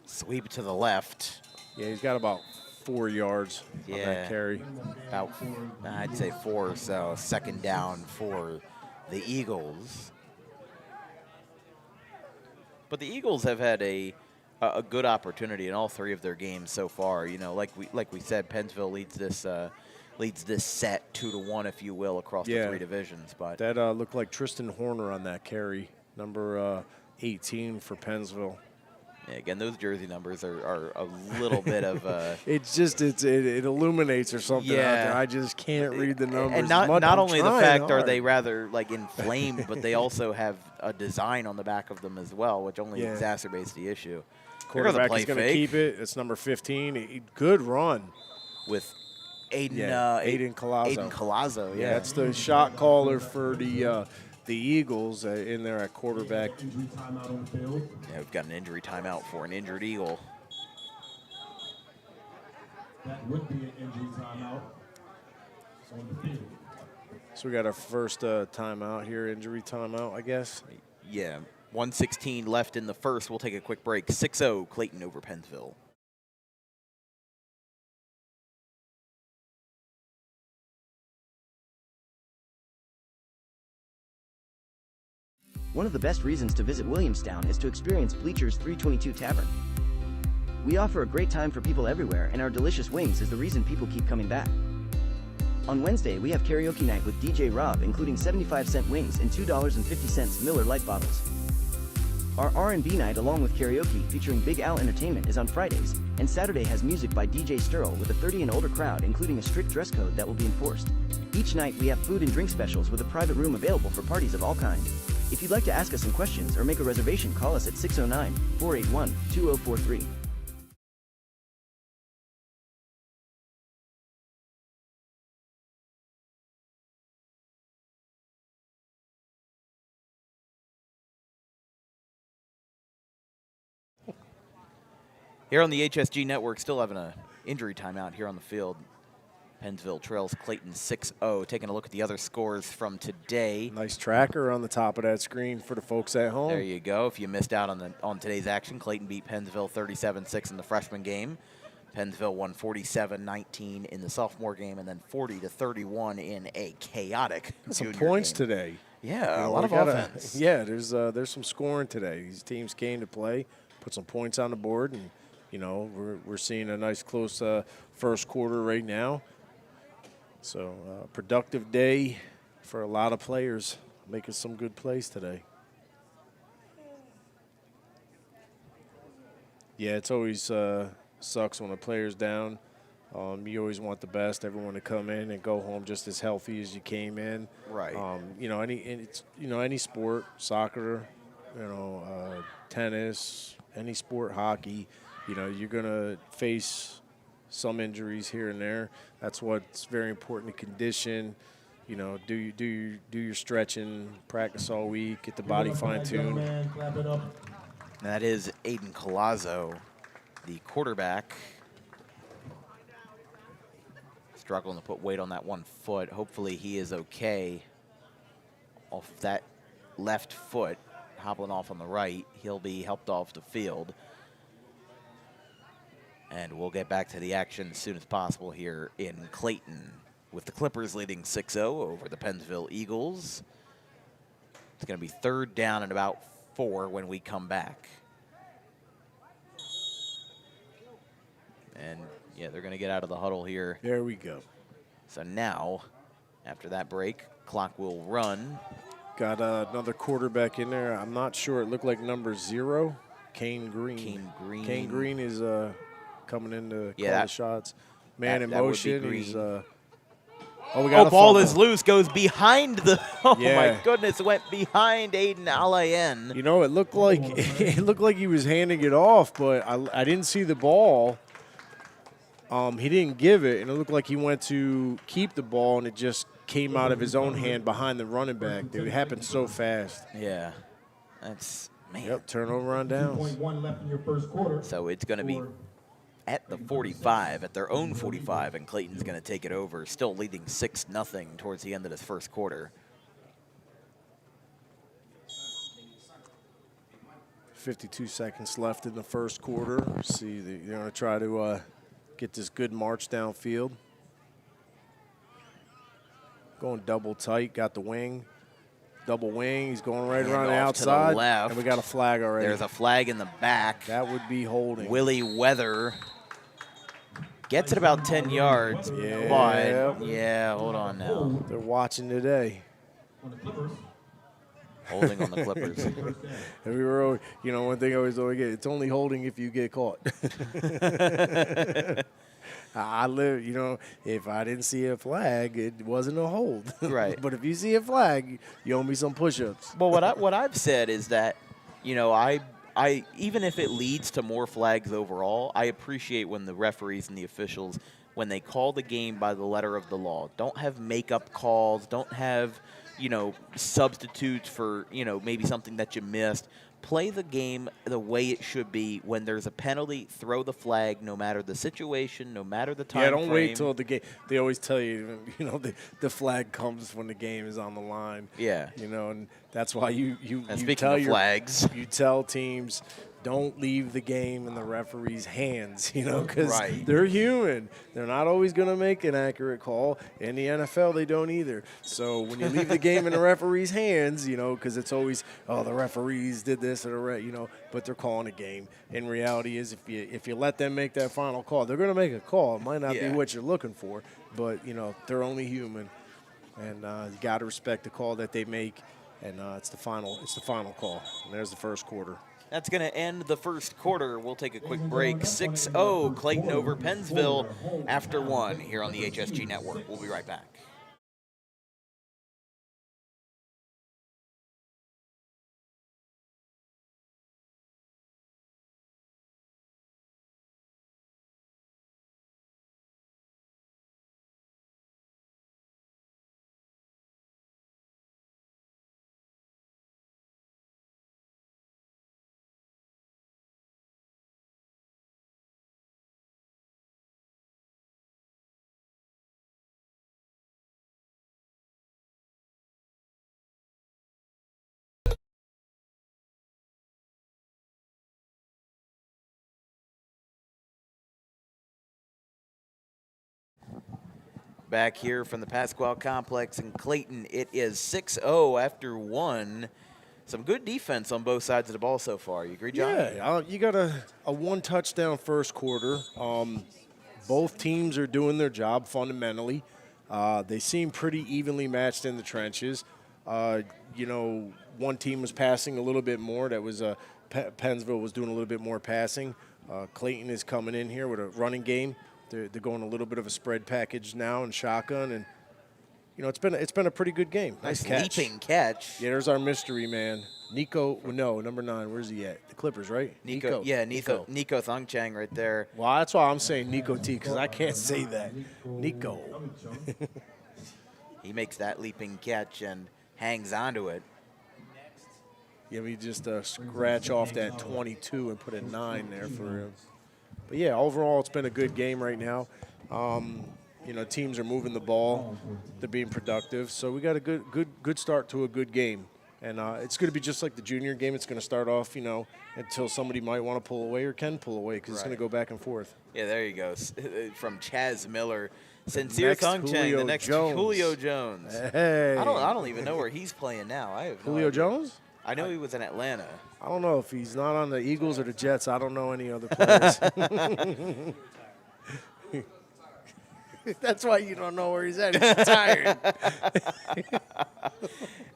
Sweep to the left. Yeah, he's got about 4 yards on that carry. About, I'd say 4 or so. Second down for the Eagles. But the Eagles have had a good opportunity in all 3 of their games so far. You know, like we said, Pennsville leads this set 2-1, if you will, across the 3 divisions. But that looked like Tristan Horner on that carry, number 18 for Pennsville. Yeah, again, those jersey numbers are a little bit of it's just it illuminates or something out there. I just can't read the numbers. And not only the fact are they rather like inflamed, but they also have a design on the back of them as well, which only exacerbates the issue. Quarterback is going to keep it. It's number 15. Good run with Aiden Collazo. Aiden Collazo, yeah. That's the shot caller for the Eagles in there at quarterback. Yeah, we've got an injury timeout for an injured Eagle. That would be an injury timeout on the field. So we got our first timeout here, injury timeout, I guess. Yeah, 1:16 left in the first. We'll take a quick break. 6-0 Clayton over Pennsville. One of the best reasons to visit Williamstown is to experience Bleachers 322 Tavern. We offer a great time for people everywhere, and our delicious wings is the reason people keep coming back. On Wednesday, we have karaoke night with DJ Rob, including 75-cent wings and $2.50 Miller Lite bottles. Our R&B night along with karaoke featuring Big Al Entertainment is on Fridays, and Saturday has music by DJ Sterl with a 30 and older crowd, including a strict dress code that will be enforced. Each night we have food and drink specials with a private room available for parties of all kinds. If you'd like to ask us some questions or make a reservation, call us at 609-481-2043. Here on the HSG Network, still having an injury timeout here on the field. Pennsville trails Clayton 6-0. Taking a look at the other scores from today. Nice tracker on the top of that screen for the folks at home. There you go. If you missed out on today's action, Clayton beat Pennsville 37-6 in the freshman game. Pennsville won 47-19 in the sophomore game, and then 40-31 in a chaotic some junior points game. today. Yeah, a lot of offense. Yeah, there's some scoring today. These teams came to play, put some points on the board, and you know we're seeing a nice close first quarter right now. So productive day for a lot of players, making some good plays today. Yeah, it's always sucks when a player's down. You always want the best, everyone to come in and go home just as healthy as you came in. Right. You know, any sport, soccer, tennis, any sport, hockey, you know, you're gonna face some injuries here and there. That's what's very important to condition. You know, do your stretching, practice all week, get the body fine-tuned. That is Aiden Collazo, the quarterback. Struggling to put weight on that one foot. Hopefully he is okay off that left foot, hobbling off on the right. He'll be helped off the field. And we'll get back to the action as soon as possible here in Clayton, with the Clippers leading 6-0 over the Pennsville Eagles. It's going to be third down and about 4 when we come back. And, yeah, they're going to get out of the huddle here. There we go. So now, after that break, clock will run. Got another quarterback in there. I'm not sure. It looked like number 0, Kane Green. Kane Green is coming in to call the shots. Man in motion. He's we got a ball fumble. is loose, goes behind the. Oh Yeah. my goodness! It went behind Aiden Alayen. You know, it looked like he was handing it off, but I didn't see the ball. He didn't give it, and it looked like he went to keep the ball, and it just came out of his own hand behind the running back. It happened so fast. Yeah, that's man. Yep, turnover on downs. 2.1 left in your first quarter. So it's going to be at the 45, at their own 45, and Clayton's going to take it over, still leading 6-0 towards the end of this first quarter. 52 seconds left in the first quarter. See, they're going to try to get this good march downfield. Going double tight, got the wing. Double wing, he's going right around the outside. To the left. And we got a flag already. There's a flag in the back. That would be holding. Willie Weather gets it about 10 yards. Yeah. But, yeah, hold on now. They're watching today. Holding on the Clippers. And we were, one thing I always get, it's only holding if you get caught. I live, if I didn't see a flag, it wasn't a hold. Right. But if you see a flag, you owe me some push-ups. Well, what I've said is that, I even if it leads to more flags overall, I appreciate when the referees and the officials, when they call the game by the letter of the law, don't have makeup calls, don't have, substitutes for, maybe something that you missed. Play the game the way it should be. When there's a penalty, throw the flag, no matter the situation, no matter the time. Yeah, don't frame. wait till the game. They always tell you, the flag comes when the game is on the line. Yeah. And that's why you speaking tell of flags, you tell teams, don't leave the game in the referee's hands, because they're human. They're not always going to make an accurate call. In the NFL, they don't either. So when you leave the game in the referee's hands, because it's always, the referees did this or but they're calling a game. In reality is if you let them make that final call, they're going to make a call. It might not be what you're looking for, but, they're only human. And you got to respect the call that they make, and it's the final call. And there's the first quarter. That's going to end the first quarter. We'll take a quick break. 6-0, Clayton over Pennsville after 1 here on the HSG Network. We'll be right back. Back here from the Pasquale Complex in Clayton, it is 6-0 after 1. Some good defense on both sides of the ball so far. You agree, John? Yeah, you got a one-touchdown first quarter. Both teams are doing their job fundamentally. They seem pretty evenly matched in the trenches. One team was passing a little bit more. That was Pennsville was doing a little bit more passing. Clayton is coming in here with a running game. They're going a little bit of a spread package now and shotgun, and it's been a pretty good game. Nice catch. Leaping catch. Yeah, there's our mystery man, Nico. No, number 9. Where's he at? The Clippers, right? Nico Thongchang right there. Well, that's why I'm saying Nico T, because I can't say that. Nico. He makes that leaping catch and hangs onto it. Yeah, we just scratch off that 22 and put a 9 there for him. But yeah, overall, it's been a good game right now. Teams are moving the ball; they're being productive. So we got a good start to a good game, and it's going to be just like the junior game. It's going to start off, until somebody might want to pull away or can pull away, because it's going to go back and forth. Yeah, there you go. From Chaz Miller, Sincere Thongchang, the next Jones. Julio Jones. Hey, I don't even know where he's playing now. I have no Julio idea. Jones. I know he was in Atlanta. I don't know if he's not on the Eagles or the Jets. I don't know any other players. That's why you don't know where he's at. He's retired.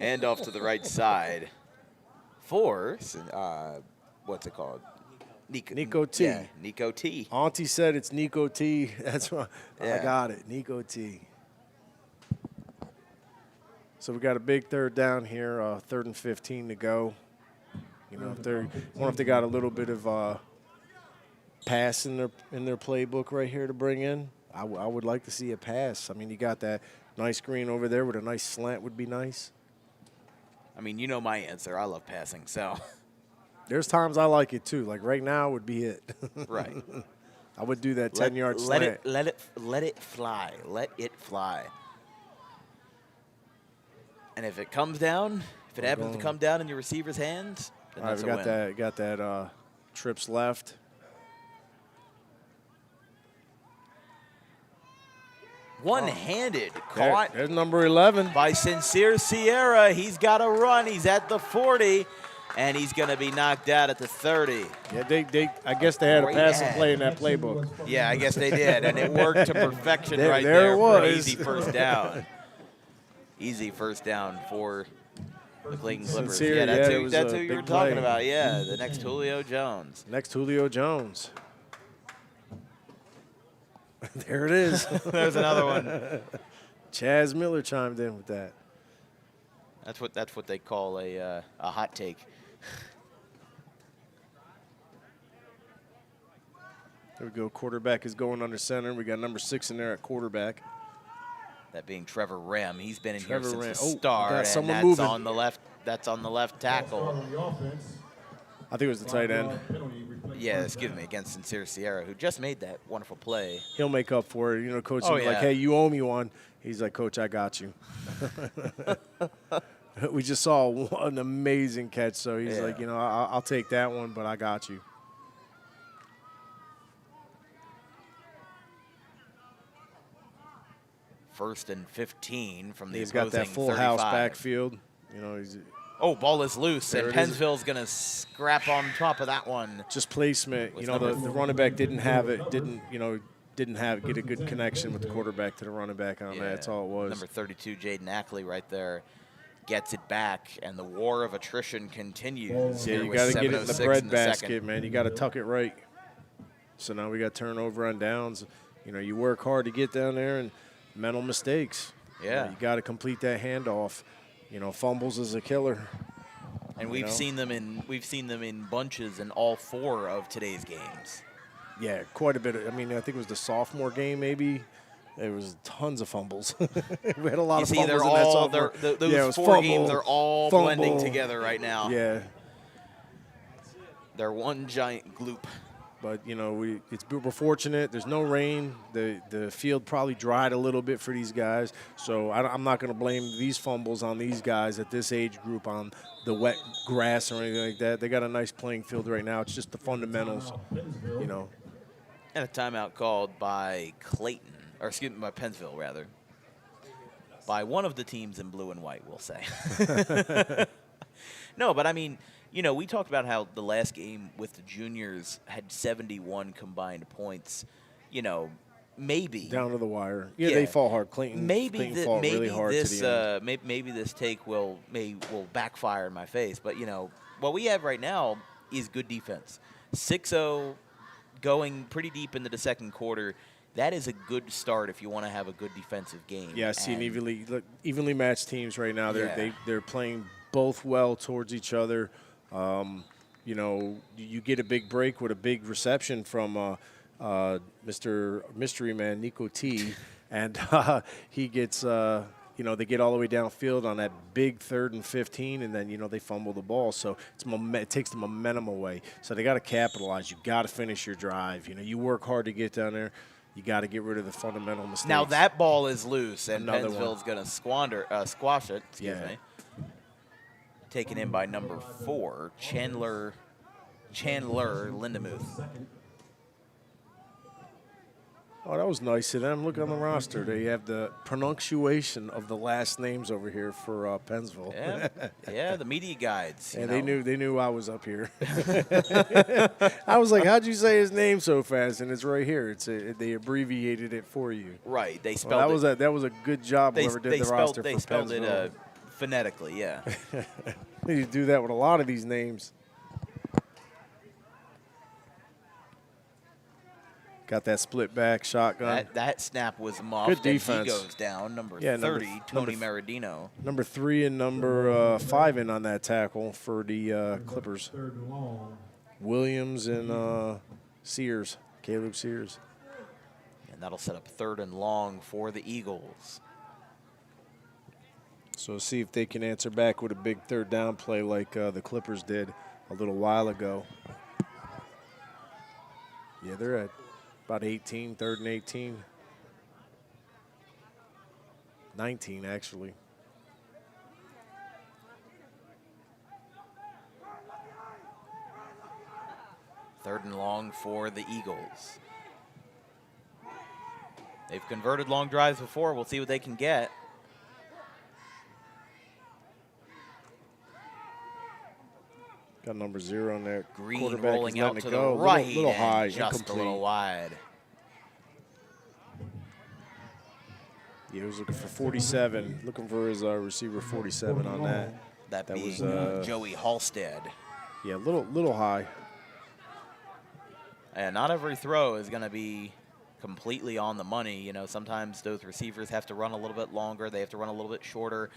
And off to the right side for, what's it called? Nico T. Yeah, Nico T. Auntie said it's Nico T. That's why I got it. Nico T. So we got a big third down here, 3rd and 15 to go. You know, if they got a little bit of pass in their playbook right here to bring in. I would like to see a pass. I mean, you got that nice screen over there with a nice slant would be nice. I mean, you know my answer. I love passing, so. There's times I like it too. Like right now would be it. Right. I would do that 10-yard slant. Let it fly. Let it fly. And if it comes down, if it happens to come down in your receiver's hands, then that's a win. We got that trips left. One-handed caught. There's number 11. By Sincere Sierra. He's got to run. He's at the 40, and he's going to be knocked out at the 30. Yeah, I guess they had a passing play in that playbook. Yeah, I guess they did, and it worked to perfection right there there it for an was. easy first down. Easy first down for the Clayton Clippers. Sincere, yeah, that's who a you were big talking play. about. Yeah, the next Julio Jones. Next Julio Jones. There it is. There's another one. Chaz Miller chimed in with that. That's what they call a hot take. There we go. Quarterback is going under center. We got number 6 in there at quarterback. That being Trevor Ram. He's been in Trevor here Ram. since the start, and someone that's moving. on the left. That's on the left tackle. I think it was the tight end. Yeah, excuse me, against Sincere Sierra, who just made that wonderful play. He'll make up for it. You know, Coach Oh, will be like, yeah. hey, you owe me one. He's like, Coach, I got you. We just saw an amazing catch, so he's Yeah. like, you know, I'll take that one, but I got you. First and 15 from the He's got that opposing full 35. house backfield. You know, he's Oh, ball is loose, There and it is. Pennsville's going to scrap on top of that one. just placement. With You know, the number running back didn't have it. Didn't get a good connection with the quarterback to the running back on that. That's all it was. Number 32, Jaden Ackley, right there, gets it back, and the war of attrition continues. Yeah, here you with got to get it in 7:06 the bread second. basket, man. You got to tuck it right. So now we got turnover on downs. You know, you work hard to get down there, and mental mistakes. Yeah. You got to complete that handoff. You know, fumbles is a killer. And you we've know? seen them in bunches in all 4 of today's games. Yeah, quite a bit. I mean, I think it was the sophomore game, maybe. There was tons of fumbles. We had a lot You of see, fumbles they're in that all sophomore. those Yeah, it was 4 fumble, games are all fumble. blending together right now. Yeah. They're one giant gloop. But, you know, we're fortunate. There's no rain. The field probably dried a little bit for these guys. So I'm not going to blame these fumbles on these guys at this age group on the wet grass or anything like that. They got a nice playing field right now. It's just the fundamentals, you know. And a timeout called by Clayton, or excuse me, by Pennsville, rather. By one of the teams in blue and white, we'll say. No, but I mean, you know, we talked about how the last game with the juniors had 71 combined points. You know, maybe Down to the wire. Yeah, they fall hard. Clayton fought really hard this to the end. maybe this take will backfire in my face. But you know, what we have right now is good defense. 6-0, going pretty deep into the second quarter. That is a good start if you want to have a good defensive game. Yeah, I see an evenly matched teams right now. Yeah. They're playing both well towards each other. You know, you get a big break with a big reception from Mr. Mystery Man, Nico T. And he gets, you know, they get all the way downfield on that big 3rd and 15, and then, you know, they fumble the ball. So it takes the momentum away. So they got to capitalize. You got to finish your drive. You know, you work hard to get down there. You got to get rid of the fundamental mistakes. Now that ball is loose, and Another Pennsville's going to squash it. Excuse Yeah. me. Taken in by number 4, Chandler Lindemuth. Oh, that was nice of them. Look on the roster. They have the pronunciation of the last names over here for Pennsville. Yeah, yeah, the media guides. And they knew I was up here. I was like, "How'd you say his name so fast?" And it's right here. They abbreviated it for you. Right. They spelled it. That was a good job. Whoever did the roster they for spelled Pennsville. it phonetically. Yeah. They need to do that with a lot of these names. Got that split back shotgun. That snap was muffed. Good defense. And he goes down. Number 30, Tony Maradino. Number 3 and number 5 in on that tackle for the Clippers. Williams and Sears, Caleb Sears. And that'll set up 3rd and long for the Eagles. So see if they can answer back with a big 3rd down play like the Clippers did a little while ago. Yeah, they're at about 18, 3rd and 18. 19, actually. Third and long for the Eagles. They've converted long drives before. We'll see what they can get. Got number 0 on there. Green rolling out to the right, little high, just a little wide. Yeah, he was looking for 47, looking for his receiver 47 on that. That being was Joey Halstead. Yeah, little high. And not every throw is going to be completely on the money. You know, sometimes those receivers have to run a little bit longer. They have to run a little bit shorter.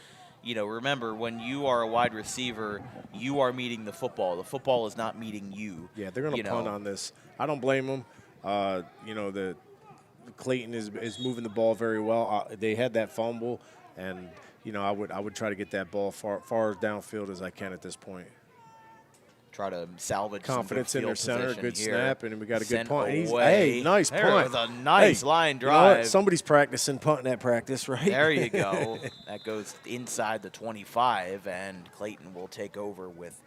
You know, remember, when you are a wide receiver, you are meeting the football. The football is not meeting you. Yeah, they're going to punt on this. I don't blame them. You know, the Clayton is moving the ball very well. They had that fumble, and you know, I would try to get that ball far downfield as I can at this point. Try to salvage confidence some good in their center, good here. snap, and we got a good punt. Hey, nice there punt. was a nice line drive. You know what? Somebody's practicing punting at practice, right? There you go. That goes inside the 25, and Clayton will take over with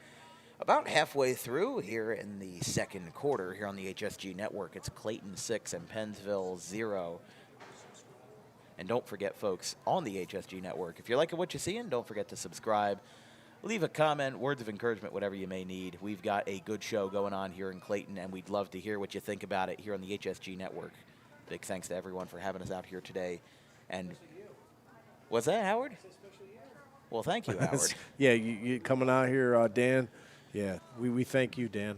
about halfway through here in the 2nd quarter here on the HSG Network. It's Clayton 6 and Pennsville 0. And don't forget, folks, on the HSG Network, if you're liking what you're seeing, don't forget to subscribe. Leave a comment, words of encouragement, whatever you may need. We've got a good show going on here in Clayton, and we'd love to hear what you think about it here on the HSG Network. Big thanks to everyone for having us out here today. And was that Howard? Well, thank you, Howard. Yeah, you coming out here, Dan. Yeah, we thank you, Dan.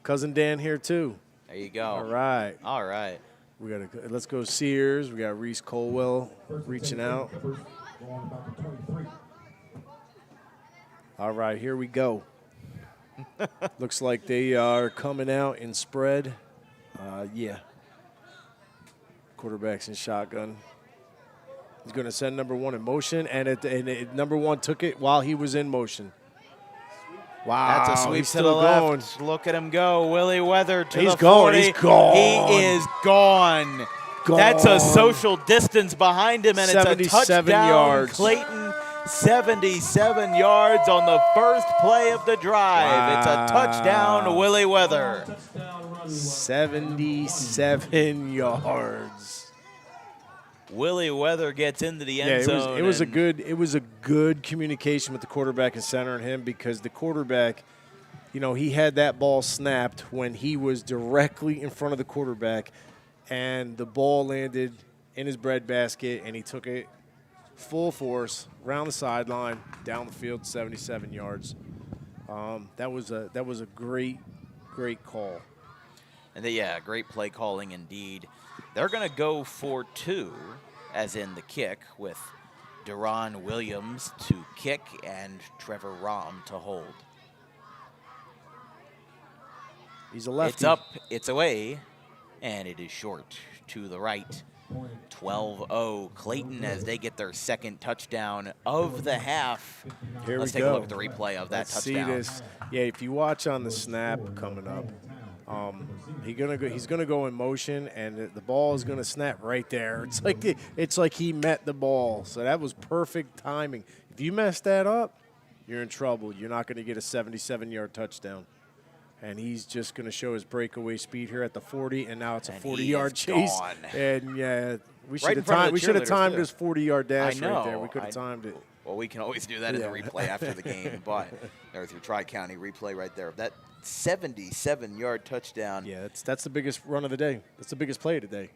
Cousin Dan here too. There you go. All right. All right. Let's go Sears. We got Reese Colwell reaching out. All right, here we go. Looks like they are coming out in spread. Yeah. Quarterback's in shotgun. He's going to send number 1 in motion, and number 1 took it while he was in motion. Wow. That's a sweep he's to the still left. going. Look at him go. Willie Weather to He's the gone. 40. He's gone. He is gone. That's a social distance behind him, and it's a 77 touchdown. yards. Clayton, 77 yards on the first play of the drive. Wow. It's a touchdown, Willie Weather. 77 yards. Willie Weather gets into the end zone. It was a good communication with the quarterback and center and him, because the quarterback, you know, he had that ball snapped when he was directly in front of the quarterback, and the ball landed in his breadbasket, and he took it full force around the sideline, down the field, 77 yards. That was a great call. And yeah, great play calling indeed. They're going to go for 2, as in the kick, with Deron Williams to kick and Trevor Rahm to hold. He's a lefty. It's up, it's away, and it is short to the right. 12-0 Clayton as they get their 2nd touchdown of the half. Here Let's we take go. a look at the replay of that Let's touchdown. see this. Yeah, if you watch on the snap coming up, he's gonna go in motion, and the ball is gonna snap right there. It's like he met the ball. So that was perfect timing. If you mess that up, you're in trouble. You're not gonna get a 77-yard touchdown. And he's just going to show his breakaway speed here at the 40, and now it's a And 40-yard he is chase. gone. And yeah, we Right should in front of the have timed cheerleaders, his 40-yard dash I know. right there. We could have timed it. Well, we can always do that in the Yeah. replay after the game, but there's your Tri-County replay right there. That 77-yard touchdown Yeah, that's the biggest run of the day. That's the biggest play today.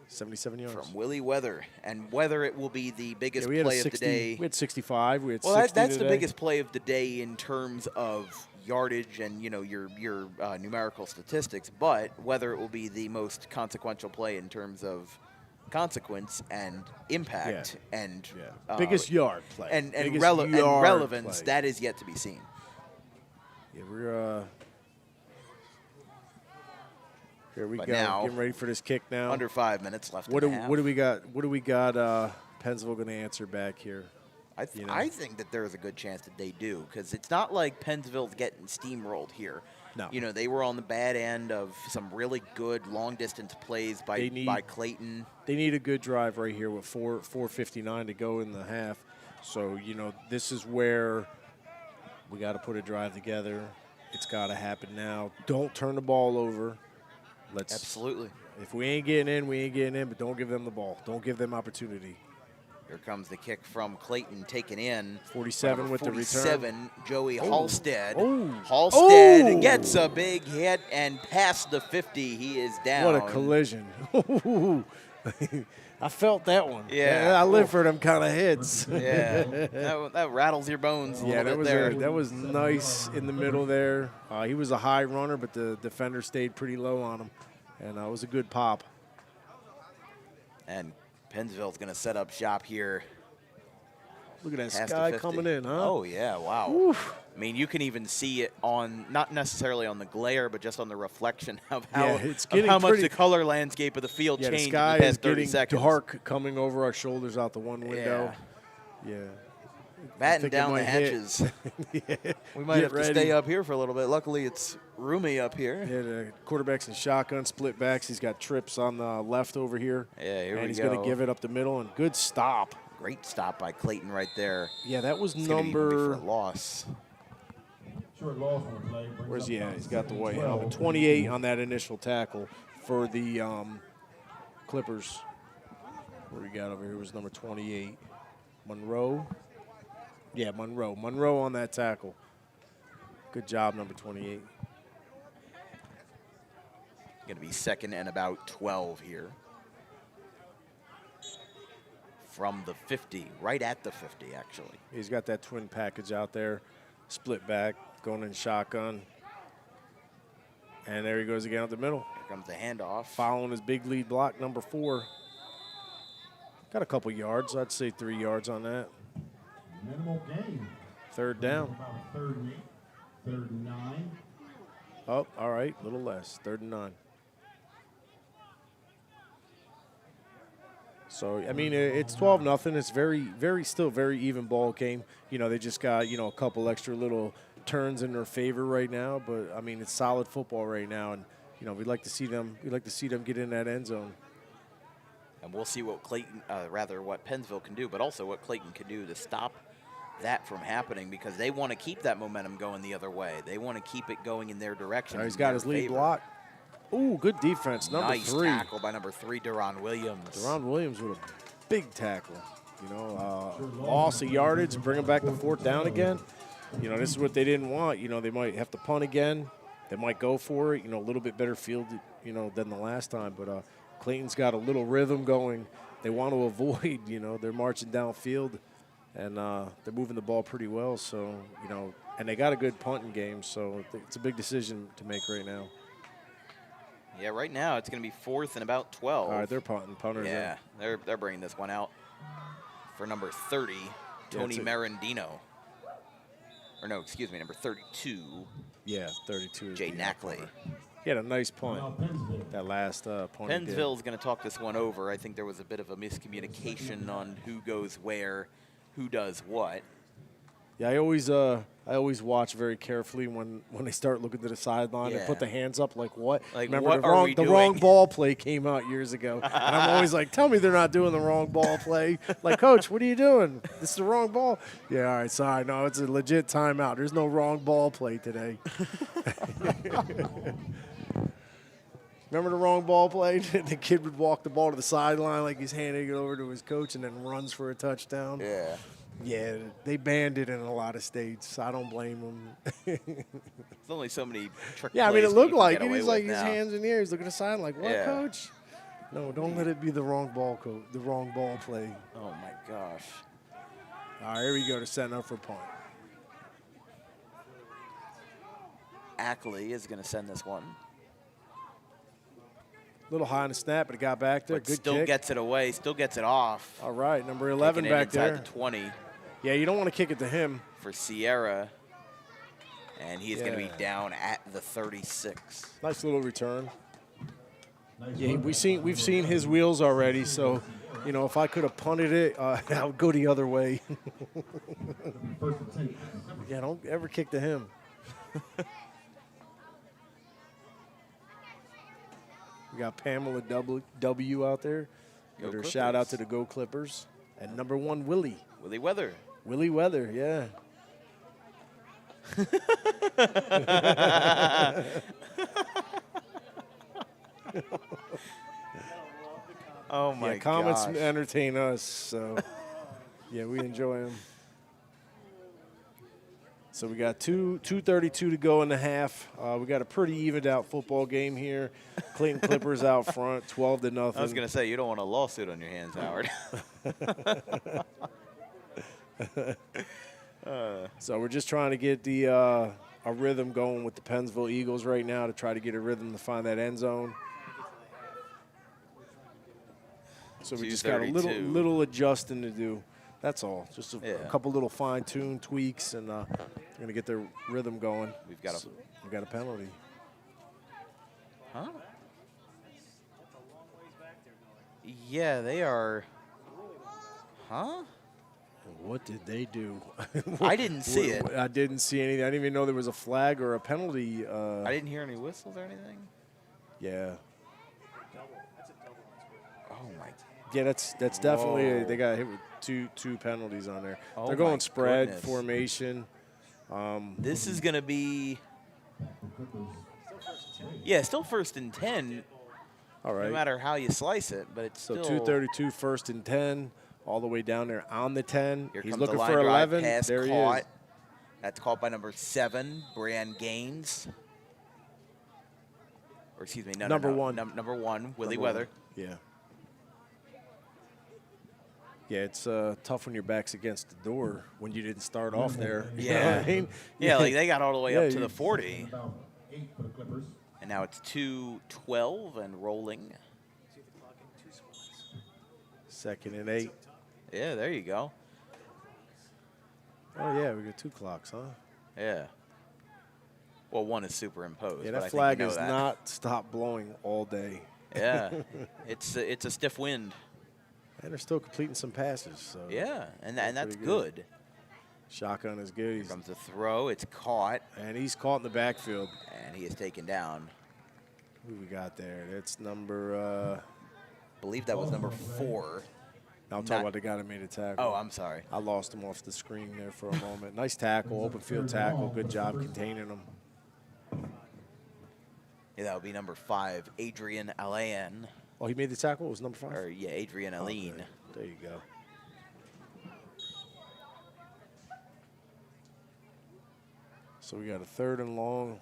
77 yards. from Willie Weather. And whether it will be the biggest we had play a of 60, the day. We had 65. We had Well, 60 that's the today. biggest play of the day in terms of yardage and, you know, your numerical statistics, but whether it will be the most consequential play in terms of consequence and impact and biggest yard play and Biggest and yard relevance, play. that is yet to be seen. Yeah, we're here we But go. now, Getting ready for this kick now. Under 5 minutes left. What in do the half. what do we got? What do we got? Pennsville going to answer back here. I think that there is a good chance that they do, because it's not like Pennsville's getting steamrolled here. No. You know, they were on the bad end of some really good long-distance plays by Clayton. They need a good drive right here with 4:59 to go in the half. So, you know, this is where we got to put a drive together. It's got to happen now. Don't turn the ball over. Absolutely. If we ain't getting in, we ain't getting in, but don't give them the ball. Don't give them opportunity. Here comes the kick from Clayton, taken in. 47 with the return. 47, Joey Halstead. Oh. Halstead gets a big hit, and past the 50, he is down. What a collision. I felt that one. Yeah. I live for them kind of hits. Yeah, that rattles your bones a little bit there. That was nice in the middle there. He was a high runner, but the defender stayed pretty low on him, and it was a good pop. And Pennsville's going to set up shop here. Look at that past sky the 50. coming in, huh? Oh, yeah, wow. Oof. I mean, you can even see it on, not necessarily on the glare, but just on the reflection of how, it's of getting how much pretty- the color landscape of the field Yeah, the changed sky in the is past 30 getting seconds. dark coming over our shoulders out the one window. Yeah. Batten think it down the might hit. hatches. Yeah. We might Get have to ready. stay up here for a little bit. Luckily, it's roomy up here. Yeah, the quarterback's in shotgun, split backs. He's got trips on the left over here. Yeah, here and we he's go. going to give it up the middle, and good stop. Great stop by Clayton right there. Yeah, that was It's gonna be for number. a loss. Short loss on the play. Brings Where's up he at? He's got the white 12. helmet. 28 on that initial tackle for the Clippers. What do we got over here was number 28. Monroe. Yeah, Monroe. Monroe on that tackle. Good job, number 28. Going to be second and about 12 here. From the 50, right at the 50, actually. He's got that twin package out there. Split back, going in shotgun. And there he goes again up the middle. Here comes the handoff. Following his big lead block, number 4. Got a couple yards. I'd say 3 yards on that. Minimal gain. Third down. About a third and 8, third and 9. Oh, all right. A little less. 3rd and 9. So, I mean, it's 12-0. It's still very even ball game. You know, they just got, a couple extra little turns in their favor right now. But, I mean, it's solid football right now. And, we'd like to see them get in that end zone. And we'll see what what Pennsville can do, but also what Clayton can do to stop that from happening, because they want to keep that momentum going the other way. They want to keep it going in their direction. He's got his lead block. Ooh, good defense. Number nice 3. tackle by number 3, Deron Williams. Deron Williams with a big tackle. Loss of yardage, bring him back to 4th down again. This is what they didn't want. They might have to punt again. They might go for it. A little bit better field, than the last time. But Clayton's got a little rhythm going. They want to avoid, they're marching downfield, and they're moving the ball pretty well. So, and they got a good punting game. So it's a big decision to make right now. Yeah, right now it's going to be 4th and about 12. All right, they're punting. Punters in. Yeah, they're bringing this one out for number 30, Tony Marandino. Or no, excuse me, number 32. Yeah, 32 is Jay the Knackley. He had a nice punt. That last punt. Pennsville's going to talk this one over. I think there was a bit of a miscommunication on who goes where, who does what. Yeah, I always watch very carefully when they start looking to the sideline and Yeah. put the hands up. Like what? Like, Remember what the are wrong we the doing? wrong ball play came out years ago, and I'm always like, tell me they're not doing the wrong ball play. Like, coach, what are you doing? This is the wrong ball. Yeah, all right, sorry, no, it's a legit timeout. There's no wrong ball play today. Remember the wrong ball play? The kid would walk the ball to the sideline like he's handing it over to his coach and then runs for a touchdown. Yeah. Yeah, they banned it in a lot of states. I don't blame them. There's only so many trick Yeah, I mean, plays it that you looked can like get it. away He's like with his now. hands in the air. He's looking at the sign like, what, Yeah. coach? No, don't let it be the wrong ball, coach. The wrong ball play. Oh, my gosh. All right, here we go to setting up for punt. Ackley is going to send this one. A little high on the snap, but it got back there. But Good still kick. gets it away, still gets it off. All right, number 11 Taking it back inside there. the 20 Yeah, you don't want to kick it to him. for Sierra. And he is going to be Yeah. down at the 36. Nice little return. Yeah, we've seen his wheels already, so you know if I could have punted it, I would go the other way. Yeah, don't ever kick to him. We got Pamela W out there. Go Give her a shout out Clippers. to the Go Clippers. And number 1, Willie. Willie Weather. Willie Weather, yeah. Oh, my Yeah, comments gosh. entertain us, so yeah, we enjoy them. So we got 2:32 to go in the half. We got a pretty evened out football game here. Clayton Clippers out front, 12-0. I was going to say, you don't want a lawsuit on your hands, Howard. So we're just trying to get the a rhythm going with the Pennsville Eagles right now to try to get a rhythm to find that end zone. So we just got a 2:32. little adjusting to do. That's all. Just a Yeah. couple little fine-tuned tweaks, and we're going to get their rhythm going. We've got a- we got a penalty. Huh? Yeah, they are. Huh? What did they do? I didn't see it. I didn't see anything. I didn't even know there was a flag or a penalty. I didn't hear any whistles or anything. Yeah. Oh, my. Yeah, that's definitely Whoa. they got hit with two penalties on there. Oh They're my going spread goodness. formation. This is going to be. Yeah, still 1st and 10, All right. no matter how you slice it, but it's So still. 2:32, 1st and 10, all the way down there on the 10. Here He's comes looking the line for drive 11. pass There caught. he is. That's caught by number 7, Brian Gaines. Or excuse me, no, Number no, no. one. Number 1, Willie Number Weather. one. Yeah. Yeah, it's tough when your back's against the door when you didn't start off there. You know what I mean? Yeah, like they got all the way Yeah, up to you- the 40. About 8 for the Clippers. And now it's 2:12 and rolling. 2nd and 8. Yeah, there you go. Oh, yeah, we got 2 clocks, huh? Yeah. Well, one is superimposed. Yeah, but I that think flag you know has that. not stopped blowing all day. Yeah, it's a stiff wind. And they're still completing some passes. So Yeah, and that's pretty good. good. Shotgun is good. Here comes the throw. It's caught, And he's caught in the backfield. and he is taken down. Who we got there? That's number. I believe that was number 4. I'm Not- talking about the guy that made a tackle. Oh, I'm sorry. I lost him off the screen there for a moment. Nice tackle, open field tackle. Good job containing him. Yeah, that would be number 5, Adrian Alain. Oh, he made the tackle? It was number 5? Or, yeah, Adrian Alain. Okay. There you go. So we got a 3rd and long.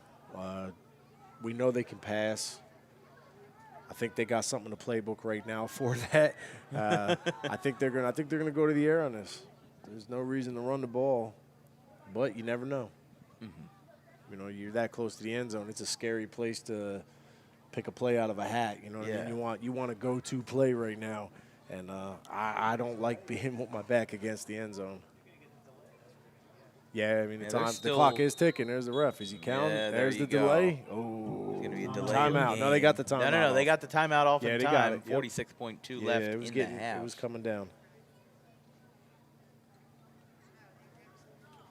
We know they can pass. I think they got something in the playbook right now for that. I think they're gonna go to the air on this. There's no reason to run the ball, but you never know. You know, you're that close to the end zone. It's a scary place to pick a play out of a hat. You know what I Yeah. mean? You want a go-to play right now, and I don't like being with my back against the end zone. Yeah, I mean, Yeah, the there's clock still- is ticking. There's the ref. Is he counting? Yeah, there There's you the go. delay. Oh, It's going to be a delay. timeout. No, they got the timeout. No, they off. got the timeout off Yeah, in they got time. it. Yep. 46.2 Yeah, left it was in getting. the half. It was coming down.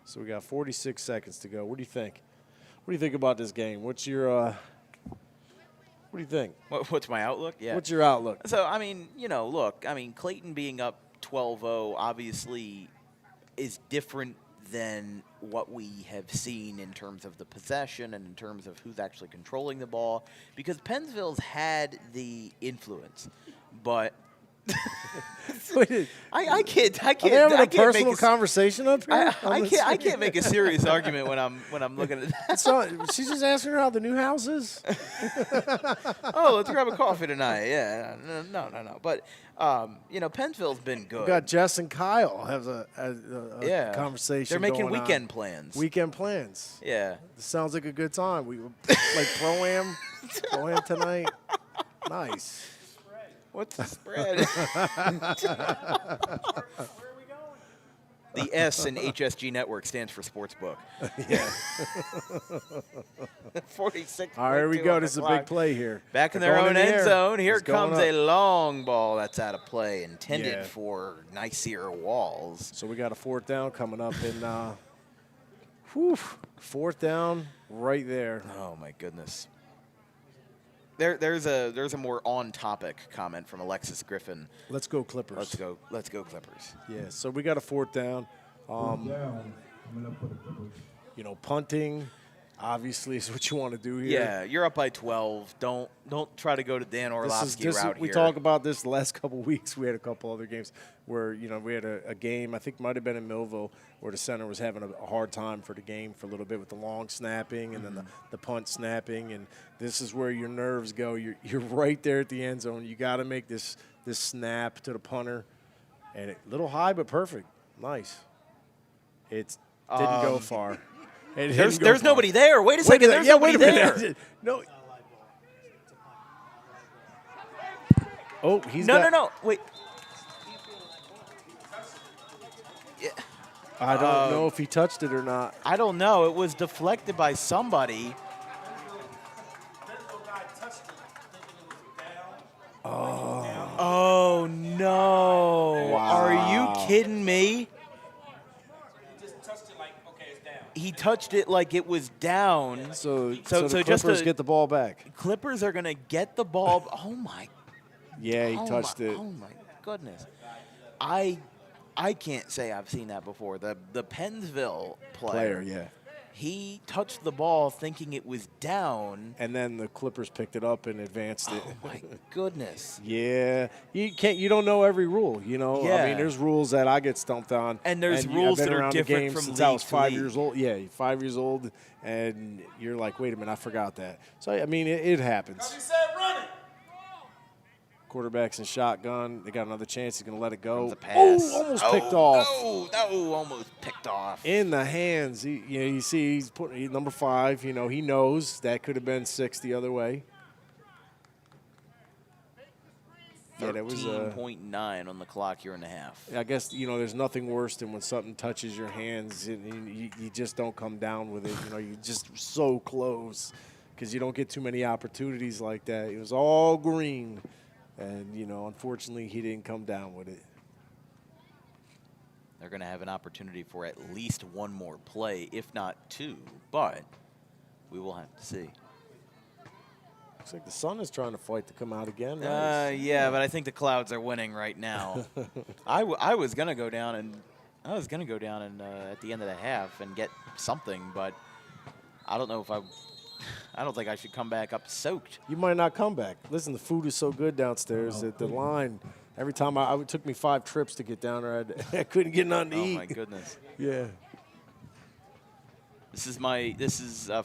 So we got 46 seconds to go. What do you think? What do you think about this game? What's your what do you think? What's my outlook? Yeah. What's your outlook? So, I mean, look, Clayton being up 12-0 obviously is different than what we have seen in terms of the possession and in terms of who's actually controlling the ball, because Pennsville's had the influence, but I can't. Are they having I a can't personal make conversation up here? I can't make a serious argument when I'm looking at that. So she's just asking her how the new house is. Oh, let's grab a coffee tonight. Yeah, no. But Pennsville's been good. We got Jess and Kyle have a conversation. They're making going weekend on. plans. Weekend plans. Yeah. This sounds like a good time. We like pro-am tonight. Nice. What's the spread? The S in HSG Network stands for Sportsbook. Yeah. 46. All right, here we go. This is a big play here. Back in They're their going own in the end air. zone. Here It's going comes a up. long ball that's out of play, intended Yeah. for Nicer Walls. So we got a fourth down coming up in fourth down right there. Oh my goodness. There's a more on-topic comment from Alexis Griffin. Let's go Clippers. Let's go Clippers. Yeah, so we got a fourth down. Punting obviously is what you want to do here. Yeah, you're up by 12. Don't try to go to Dan Orlovsky route we here. talk about this the last couple of weeks. We had a couple other games where we had a game, I think might have been in Millville, where the center was having a hard time for the game for a little bit with the long snapping and then the punt snapping, and this is where your nerves go. You're right there at the end zone. You got to make this snap to the punter, and a little high but perfect. Nice. It didn't go far. There's nobody there. Wait a second. There's nobody there. No. Oh, No. Wait. Yeah. I don't know if he touched it or not. I don't know. It was deflected by somebody. Oh no. Wow. Are you kidding me? He touched it like it was down. So the just Clippers get the ball back. Clippers are going to get the ball. Oh my. Yeah, he touched it. Oh my goodness. I can't say I've seen that before. The Pennsville player, Yeah. he touched the ball thinking it was down. And then the Clippers picked it up and advanced it. Oh my goodness. Yeah, you don't know every rule, Yeah. I mean, there's rules that I get stumped on, And there's I've rules been that are around the different game from since I was league to 5 league. years old. Yeah, 5 years old, and you're like, wait a minute, I forgot that. So I mean, it happens. He said run it. Quarterback's in shotgun. They got another chance. He's gonna let it go. The pass. Oh, almost picked off. No, almost picked off. In the hands. You see, he's putting number 5. He knows that could have been 6 the other way. Yeah, that was 13.9 on the clock here in the half. I guess, there's nothing worse than when something touches your hands and you just don't come down with it. You're just so close because you don't get too many opportunities like that. It was all green, and, unfortunately he didn't come down with it. They're going to have an opportunity for at least one more play, if not 2, but we will have to see. Looks like the sun is trying to fight to come out again. Yeah, but I think the Clouds are winning right now. I was gonna go down and at the end of the half and get something, but I don't know if I don't think I should come back up soaked. You might not come back. Listen, the food is so good downstairs that the line. Every time it took me 5 trips to get down there, I couldn't get nothing to eat. Oh my goodness. Yeah. This is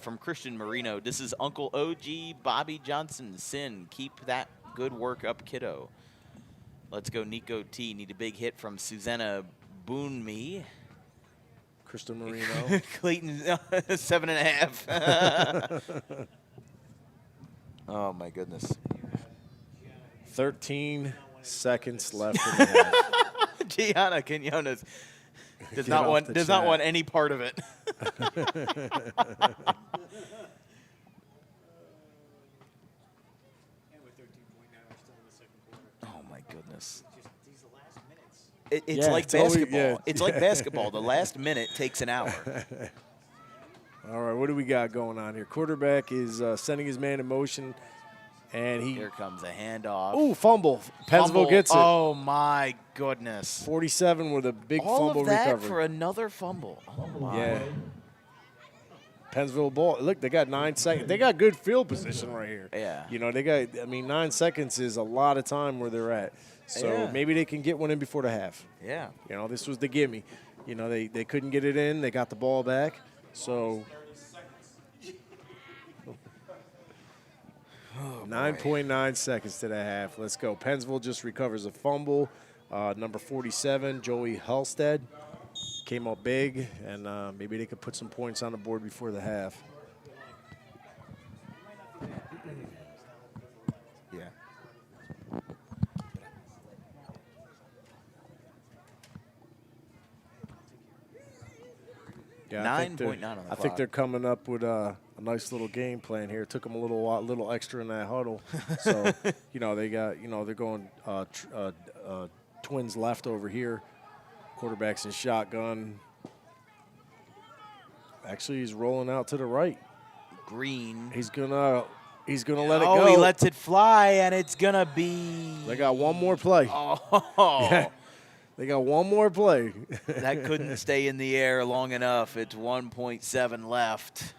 from Christian Marino. This is Uncle OG Bobby Johnson. Sin, keep that good work up, kiddo. Let's go, Nico T. Need a big hit from Susanna Boonme. Christian Marino. Clayton, 7.5. Oh my goodness. 13 seconds left in the half. Gianna Quinones does Get not off want the does not chat. want any part of it. Oh my goodness. It's Yeah, like it's always- basketball. yeah. It's like basketball. The last minute takes an hour. All right, what do we got going on here? Quarterback is sending his man in motion, and he. Here comes a handoff. Ooh, fumble. Pennsville Fumble. gets it. Oh my goodness! 47 with a big All fumble of that recovery. for another fumble. Oh my. Yeah. Pennsville ball. Look, they got 9 seconds. They got good field position right here. Yeah. You know, they got. I mean, 9 seconds is a lot of time where they're at. So Yeah. maybe they can get one in before the half. Yeah. You know, this was the gimme. You know, they couldn't get it in. They got the ball back. So. 9.9 seconds to the half. Let's go. Pennsville just recovers a fumble. Number 47, Joey Halstead, came up big, and maybe they could put some points on the board before the half. Yeah. Yeah, I think 9.9 on the I think clock. they're coming up with a nice little game plan here. It took them a little extra in that huddle. So, you know, they got, you know, they're going twins left over here. Quarterback's in shotgun. Actually, he's rolling out to the right. Green. He's gonna let it Oh, go. he lets it fly, and it's gonna be. They got one more play. Oh. Yeah. They got one more play. That couldn't stay in the air long enough. It's 1.7 left.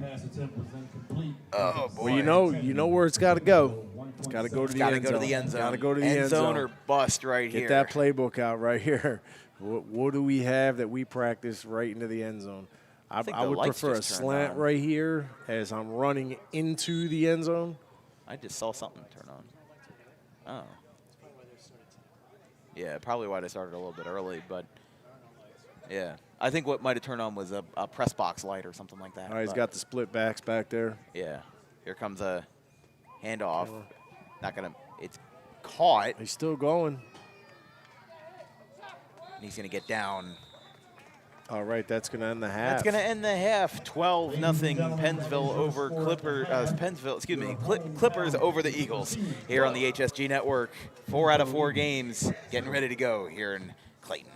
Pass attempt was incomplete. Oh boy. Well, you know where it's got to go. It's got to go to the end zone. Got to go to the end zone. Got to go to the end zone or bust right Get here. that playbook out right here. What do we have that we practice right into the end zone? I think the would lights prefer a just turned slant on. right here as I'm running into the end zone. I just saw something turn on. Oh. Yeah, probably why they started a little bit early, but yeah. I think what might have turned on was a press box light or something like that. All right, he's but got the split backs back there. Yeah. Here comes a handoff. Not going to – it's caught. He's still going. And he's going to get down. All right, that's going to end the half. That's going to end the half. 12-0 Pennsville over Clippers over the Eagles here on the HSG Network. 4 out of 4 games getting ready to go here in Clayton.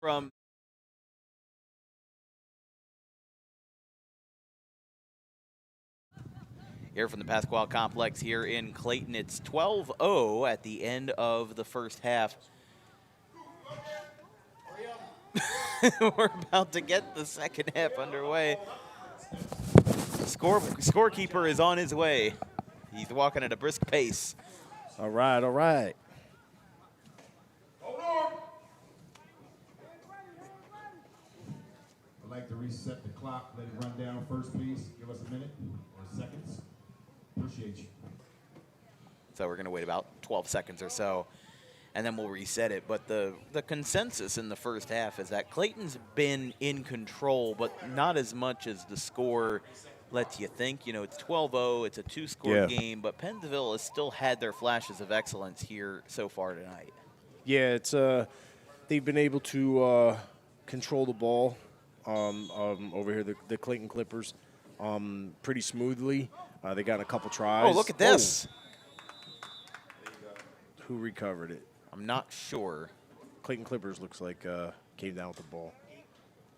From here from the Pasquale Complex here in Clayton, it's 12-0 at the end of the first half. We're about to get the second half underway. Scorekeeper is on his way. He's walking at a brisk pace. All right, all right. I'd like to reset the clock, let it run down first, please. Give us a minute or seconds. Appreciate you. So we're going to wait about 12 seconds or so, and then we'll reset it. But the consensus in the first half is that Clayton's been in control, but not as much as the score lets you think. You know, it's 12-0, it's a two-score game, but Pennsville has still had their flashes of excellence here so far tonight. Yeah, it's they've been able to control the ball over here, the Clayton Clippers, pretty smoothly. They got a couple tries. Oh, look at this. Who recovered it? I'm not sure. Clayton Clippers looks like came down with the ball.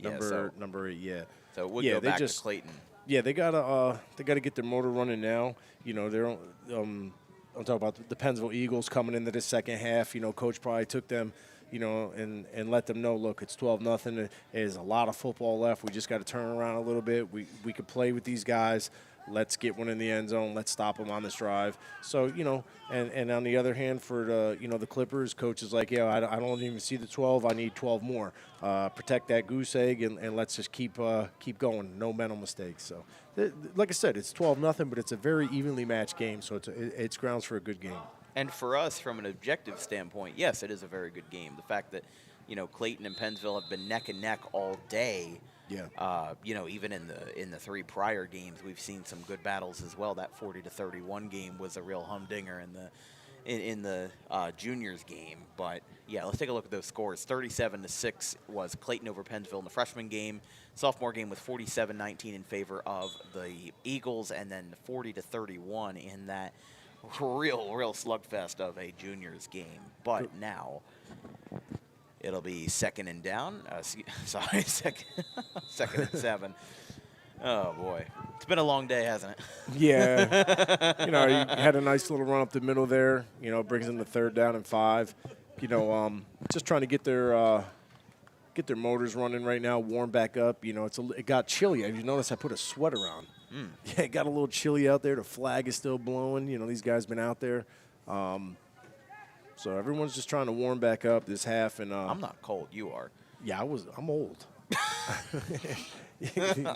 Yeah, Number 8, yeah. So it would go back to Clayton. Yeah, they gotta get their motor running now. You know, they're I'm talking about the Pennsville Eagles coming into the second half. You know, coach probably took them, you know, and let them know, look, it's 12-0. There's a lot of football left. We just got to turn around a little bit. We could play with these guys. Let's get one in the end zone. Let's stop them on this drive. So, you know, and on the other hand, for the Clippers, coach is like, yeah, I don't even see the 12. I need 12 more. Protect that goose egg, and let's just keep going. No mental mistakes. So, like I said, it's 12-0, but it's a very evenly matched game. So it's grounds for a good game. And for us, from an objective standpoint, yes, it is a very good game. The fact that, you know, Clayton and Pennsville have been neck and neck all day. Yeah. You know, even in the three prior games, we've seen some good battles as well. That 40-31 game was a real humdinger in the juniors game. But yeah, let's take a look at those scores. 37-6 was Clayton over Pennsville in the freshman game. Sophomore game was 47-19 in favor of the Eagles, and then 40-31 in that real slugfest of a juniors game. But now it'll be second and down. Sorry, second and 7. Oh, boy. It's been a long day, hasn't it? Yeah. You know, you had a nice little run up the middle there. You know, brings them to 3rd down and 5. You know, just trying to get their motors running right now, warm back up. You know, it got chilly. Have you noticed I put a sweater on? Yeah, it got a little chilly out there. The flag is still blowing. You know, these guys been out there. So everyone's just trying to warm back up this half. And I'm not cold. You are. Yeah, I'm old.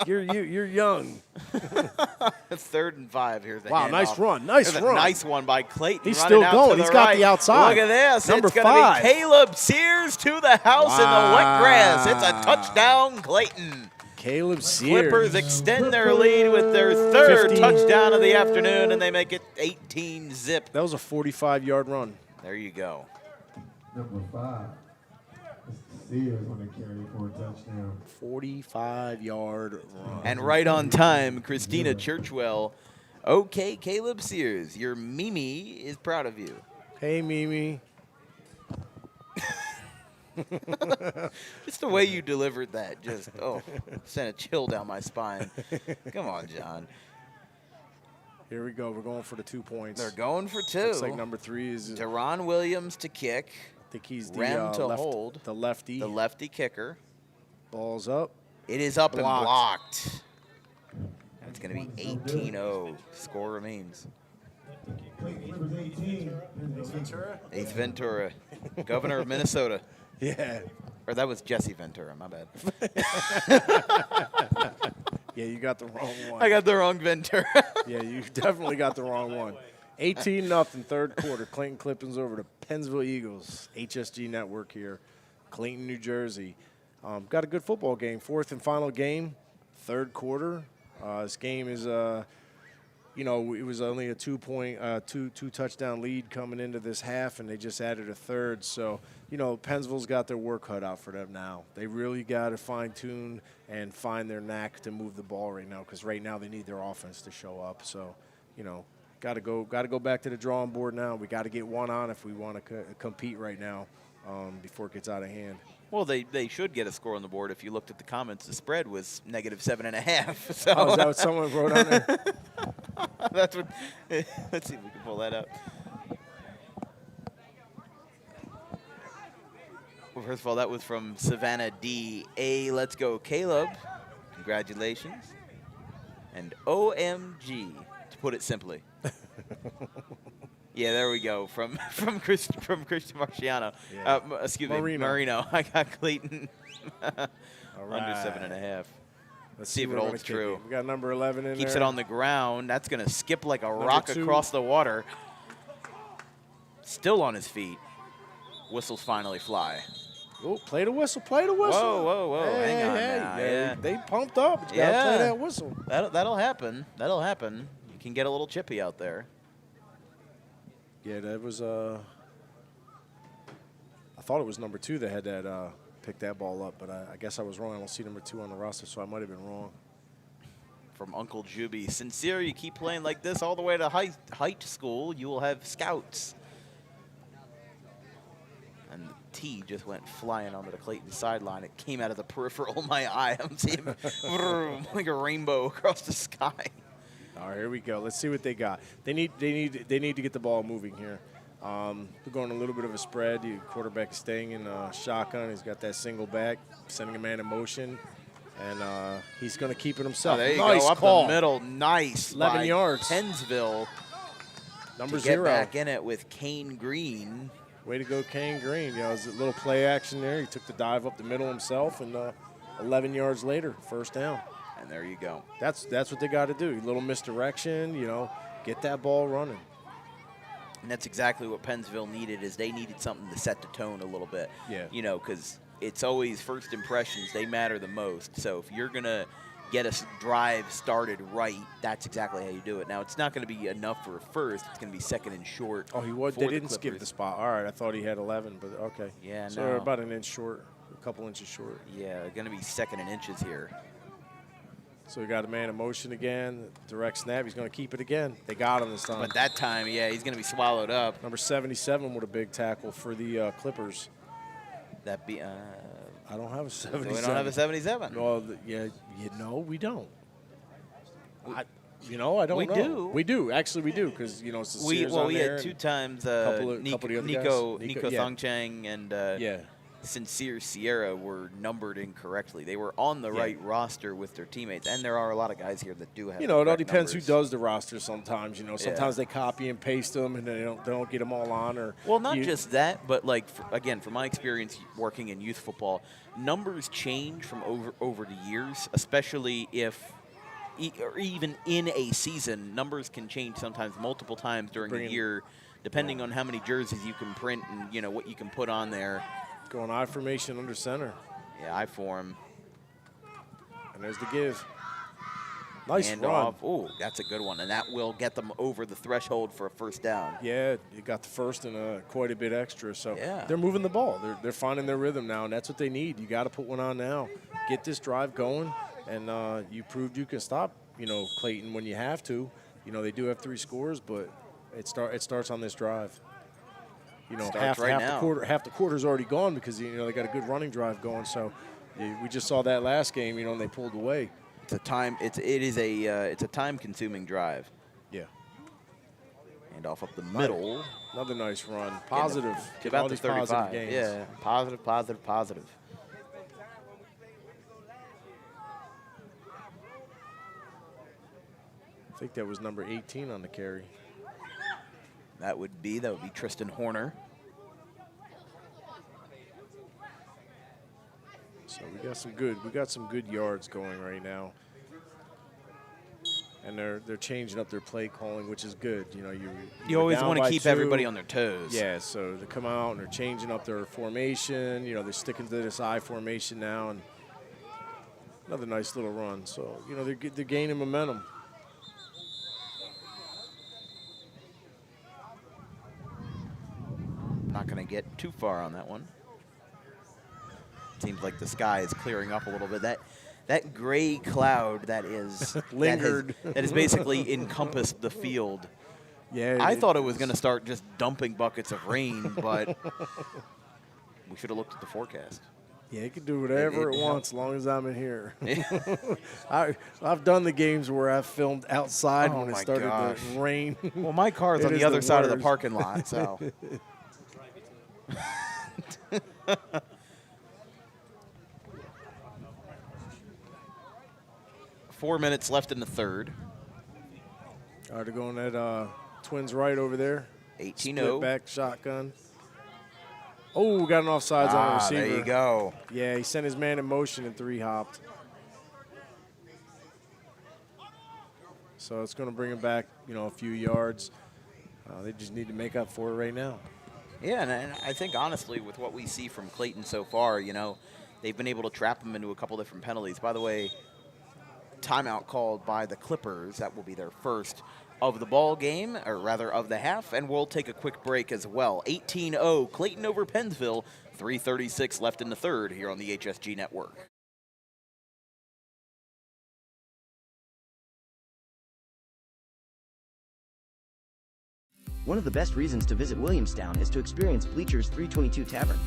You're young. 3rd and 5. Here's the wow, handoff. nice run. Nice run. A nice one by Clayton. He's running still out going. to the He's got right. the outside. Look at this. Number it's going 5. to be Caleb Sears to the house in the wet grass. It's a touchdown, Clayton. Caleb Sears. Clippers extend their lead with their 3rd touchdown of the afternoon, and they make it 18-zip. That was a 45-yard run. There you go. Number 5. Sears on the carry for a touchdown. 45-yard run. And right on time, Christina Churchwell. Okay, Caleb Sears, your Mimi is proud of you. Hey, Mimi. Just the way you delivered that just, sent a chill down my spine. Come on, John. Here we go. We're going for the 2 points. They're going for 2. Looks like number 3 is Deron Williams to kick. I think he's the Rem to hold. The lefty. The lefty kicker. Ball's up. It is up and blocked. It's going to be 18-0. Score remains. Ace Ventura, governor of Minnesota. Yeah. Or that was Jesse Ventura, my bad. Yeah, you got the wrong one. I got the wrong Ventura. Yeah, you definitely got the wrong one. 18-0, 3rd quarter. Clayton Clippers over to Pennsville Eagles. HSG Network here. Clayton, New Jersey. Got a good football game. 4th and final game. 3rd quarter. This game is, you know, it was only a 2-touchdown lead coming into this half, and they just added a 3rd. So, you know, Pennsville's got their work cut out for them now. They really got to fine-tune and find their knack to move the ball right now, because right now they need their offense to show up. So, you know, got to go back to the drawing board now. We got to get one on if we want to compete right now before it gets out of hand. Well, they should get a score on the board. If you looked at the comments, the spread was -7.5. So Oh, is that what someone wrote on there? that's what. Let's see if we can pull that up. Well, first of all, that was from Savannah D. A. Let's go, Caleb. Congratulations. And OMG, to put it simply. Yeah, there we go. From Christian Marciano. Yeah. Excuse me, Marino. I got Clayton All right. under 7.5. Let's see if it where we're holds gonna kick true. it. We got number 11 in Keeps there. it on the ground. That's going to skip like a rock 2. across the water. Still on his feet. Whistles finally fly. Oh, play the whistle. Play the whistle. Whoa, whoa, whoa. Hey, Hang on hey, now. hey. Yeah. They pumped up. But you got to play that whistle. That'll happen. That'll happen. You can get a little chippy out there. Yeah, that was I thought it was number 2 that had that picked that ball up, but I guess I was wrong. I don't see number 2 on the roster, so I might have been wrong. From Uncle Juby. Sincere, you keep playing like this all the way to high school, you will have scouts. And the tee just went flying onto the Clayton sideline. It came out of the peripheral of my eye. I'm seeing like a rainbow across the sky. All right, here we go. Let's see what they got. They need to get the ball moving here. They're going a little bit of a spread. The quarterback is staying in shotgun. He's got that single back, sending a man in motion, and he's going to keep it himself. Oh, there you nice go, up call. the middle. Nice. 11 by yards. Pennsville. Number to 0. Get back in it with Kane Green. Way to go, Kane Green. You know, it was a little play action there. He took the dive up the middle himself, and 11 yards later, first down. And there you go. That's what they got to do. A little misdirection, you know, get that ball running. And that's exactly what Pennsville needed, is they needed something to set the tone a little bit. Yeah. You know, because it's always first impressions. They matter the most. So if you're going to get a drive started right, that's exactly how you do it. Now, it's not going to be enough for a first. It's going to be second and short. Oh, he was. for They the didn't skip Clippers. the spot. All right, I thought he had 11, but okay. Yeah, so no. they're about an inch short, a couple inches short. Yeah, going to be second and inches here. So we got a man in motion again. Direct snap. He's going to keep it again. They got him this time. But that time, yeah, he's going to be swallowed up. Number 77 with a big tackle for the Clippers. That be. I don't have a 77. We don't have a 77. No, no, we don't. I don't We know. do. We do. Actually, we do, because, it's the Sears on we there had 2 and times couple of the other guys. Nico yeah. Thongchang and Yeah. Sincere Sierra were numbered incorrectly. They were on the right roster with their teammates, and there are a lot of guys here that do have. It all correct depends numbers. who does the roster sometimes. Sometimes they copy and paste them, and they don't get them all on. Or Well, not just that, but like again, from my experience working in youth football, numbers change from over the years, especially if. Or even in a season, numbers can change sometimes multiple times during the year, depending on how many jerseys you can print and what you can put on there. Going I formation under center. Yeah, I form. And there's the give. Nice Hand run. off. Oh, that's a good one, and that will get them over the threshold for a first down. Yeah, you got the first and quite a bit extra. So Yeah. they're moving the ball. They're finding their rhythm now, and that's what they need. You got to put one on now. Get this drive going, and you proved you can stop, Clayton when you have to. They do have 3 scores, but it starts on this drive. Half the quarter's already gone because they got a good running drive going. So we just saw that last game, and they pulled away. It's a time-consuming drive. Yeah. And off up the middle. Another nice run. Positive. To Get all about the these positive 35. gains. Yeah, positive, positive, positive. I think that was number 18 on the carry. That would be Tristan Horner. So we got some good yards going right now. And they're changing up their play calling, which is good. You always want to keep everybody on their toes. Yeah, so they come out and they're changing up their formation. They're sticking to this I formation now, and another nice little run. So they're gaining momentum. Not going to get too far on that one. Seems like the sky is clearing up a little bit. That gray cloud that is Lingered. that has basically encompassed the field Yeah, I thought it was going to start just dumping buckets of rain, but we should have looked at the forecast. Yeah, it can do whatever it wants as long as I'm in here. I've done the games where I've filmed outside when it started to rain. Well, my car's on It the is other side of the worst. parking lot, so. 4 minutes left in the third. All right, they're going at Twins right over there. 18-0. Split back shotgun. Oh, got an offsides on the receiver. There you go. Yeah, he sent his man in motion and 3-hopped. So it's going to bring him back, a few yards. They just need to make up for it right now. Yeah, and I think, honestly, with what we see from Clayton so far, they've been able to trap him into a couple different penalties. By the way, timeout called by the Clippers. That will be their first of the ball game, or rather of the half, and we'll take a quick break as well. 18-0, Clayton over Pennsville, 3:36 left in the third here on the HSG Network. One of the best reasons to visit Williamstown is to experience Bleachers 322 Tavern.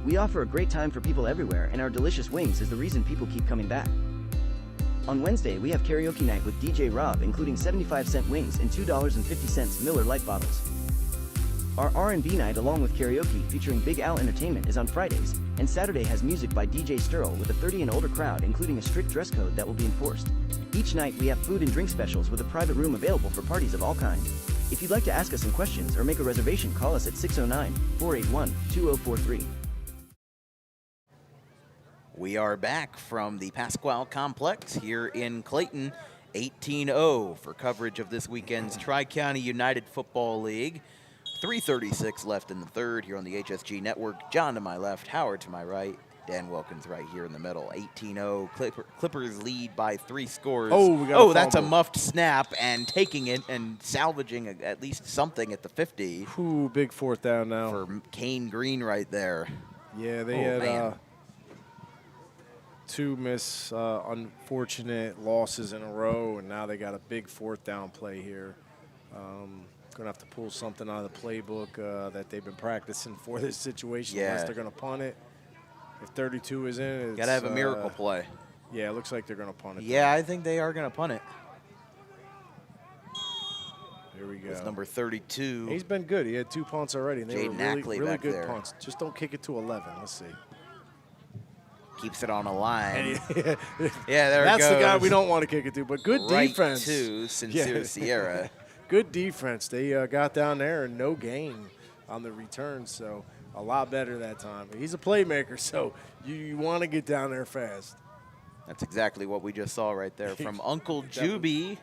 We offer a great time for people everywhere, and our delicious wings is the reason people keep coming back. On Wednesday, we have karaoke night with DJ Rob, including 75-cent wings and $2.50 Miller Lite bottles. Our R&B night, along with karaoke featuring Big Al Entertainment, is on Fridays, and Saturday has music by DJ Sterl with a 30 and older crowd, including a strict dress code that will be enforced. Each night, we have food and drink specials with a private room available for parties of all kinds. If you'd like to ask us some questions or make a reservation, call us at 609-481-2043. We are back from the Pasquale Complex here in Clayton, 18-0 for coverage of this weekend's Tri-County United Football League. 3:36 left in the third here on the HSG Network. John to my left, Howard to my right, Dan Wilkins right here in the middle. 18-0, Clippers lead by 3 scores. Oh, that's a muffed snap, and taking it and salvaging at least something at the 50. Ooh, big fourth down now. For Kane Green right there. Yeah, they had 2 unfortunate losses in a row, and now they got a big fourth down play here. Going to have to pull something out of the playbook that they've been practicing for this situation, unless they're going to punt it. If 32 is in, it's got to have a miracle play. Yeah, it looks like they're going to punt it. Yeah, I think they are going to punt it. Here we go. It's number 32. He's been good. He had 2 punts already, and they were really good there. punts. Just don't kick it to 11. Let's see. Keeps it on a line. Yeah, there That's it goes. the guy we don't want to kick it to, but good defense. To Sincere Sierra. Good defense. They got down there and no gain on the return, so a lot better that time. He's a playmaker, so you want to get down there fast. That's exactly what we just saw right there from Uncle Juby.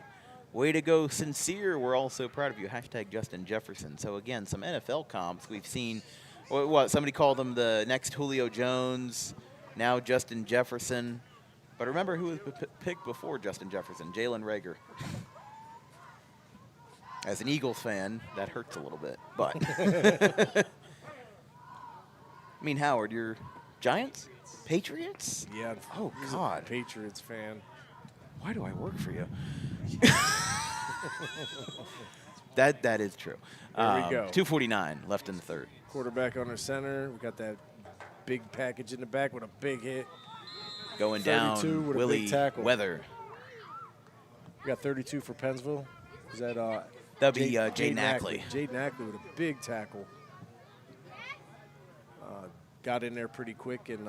Way to go, Sincere. We're all so proud of you. Hashtag Justin Jefferson. So, again, some NFL comps. We've seen, somebody called him the next Julio Jones, now Justin Jefferson. But remember who was picked before Justin Jefferson? Jalen Reagor. As an Eagles fan, that hurts a little bit. But, I mean, Howard, you're Giants? Patriots? Yeah. Oh, he's God. a Patriots fan. Why do I work for you? That is true. There we go. 2:49 left in the third. Quarterback under center. We got that big package in the back with a big hit. Going 32 down, with a Willie big tackle. Weather. We got 32 for Pennsville. Is that That'd be Jaden Ackley. Jaden Ackley with a big tackle. Got in there pretty quick and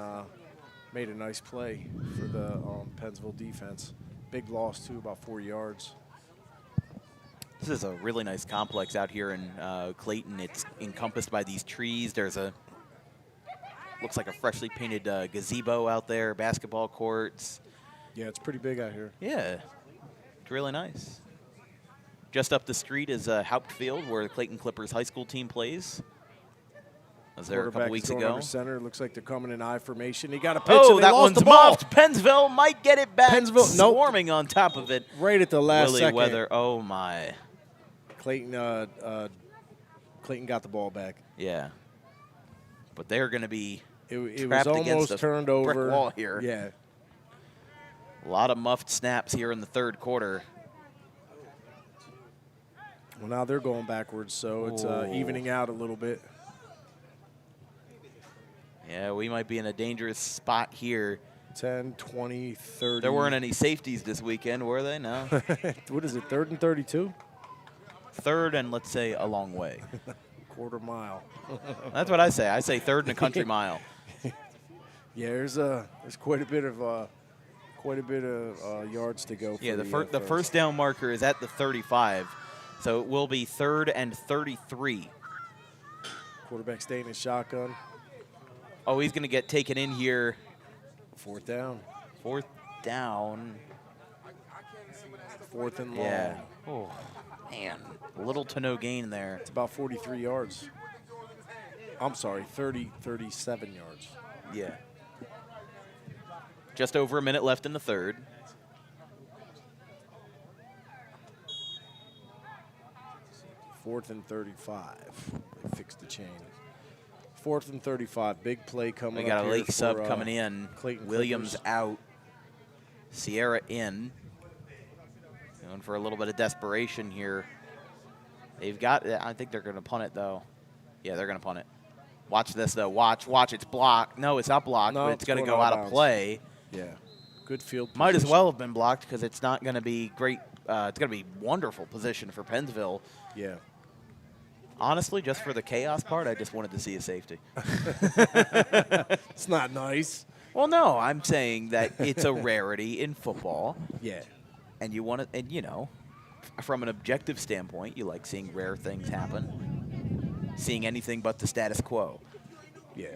made a nice play for the Pennsville defense. Big loss, too, about 4 yards. This is a really nice complex out here in Clayton. It's encompassed by these trees. There's looks like a freshly painted gazebo out there, basketball courts. Yeah, it's pretty big out here. Yeah, it's really nice. Just up the street is Haupt Field, where the Clayton Clippers high school team plays. I was there a couple weeks ago. Under center. Looks like they're coming in I formation. He got a pitch. Oh, and that lost one's the ball. muffed. Pennsville might get it back. Pennsville, nope. Swarming on top of it. Right at the last Willie second. Weather. Oh my. Clayton got the ball back. Yeah. But they're going to be It was trapped against almost a turned over. brick wall here. Yeah. A lot of muffed snaps here in the third quarter. Well, now they're going backwards, so it's evening out a little bit. Yeah, we might be in a dangerous spot here. 10, 20, 30. There weren't any safeties this weekend, were they? No. What is it, 3rd and 32? 3rd and, let's say, a long way. Quarter mile. That's what I say. I say 3rd and a country mile. Yeah, there's quite a bit of yards to go. For Yeah, the first down marker is at the 35, so it will be 3rd and 33. Quarterback staying in shotgun. Oh, he's going to get taken in here. 4th down. 4th down. 4th and long. Yeah. Oh, man. Little to no gain there. It's about 43 yards. I'm sorry, 37 yards. Yeah. Just over a minute left in the 3rd. Fourth and 35. They fixed the chain. 4th and 35. Big play coming up. We got a here late sub for, coming in. Clayton Williams Clippers. out. Sierra in. Going for a little bit of desperation here. They've got, I think they're going to punt it, though. Yeah, they're going to punt it. Watch this, though. Watch. It's blocked. No, it's not blocked, No, but it's going to going go out of bounds. play. Yeah. Good field Might as position. well have been blocked because it's not going to be great. It's going to be wonderful position for Pennsville. Yeah. Honestly, just for the chaos part, I just wanted to see a safety. It's not nice. Well, no, I'm saying that it's a rarity in football. Yeah. And you want to, and you know, from an objective standpoint, you like seeing rare things happen, seeing anything but the status quo. Yeah.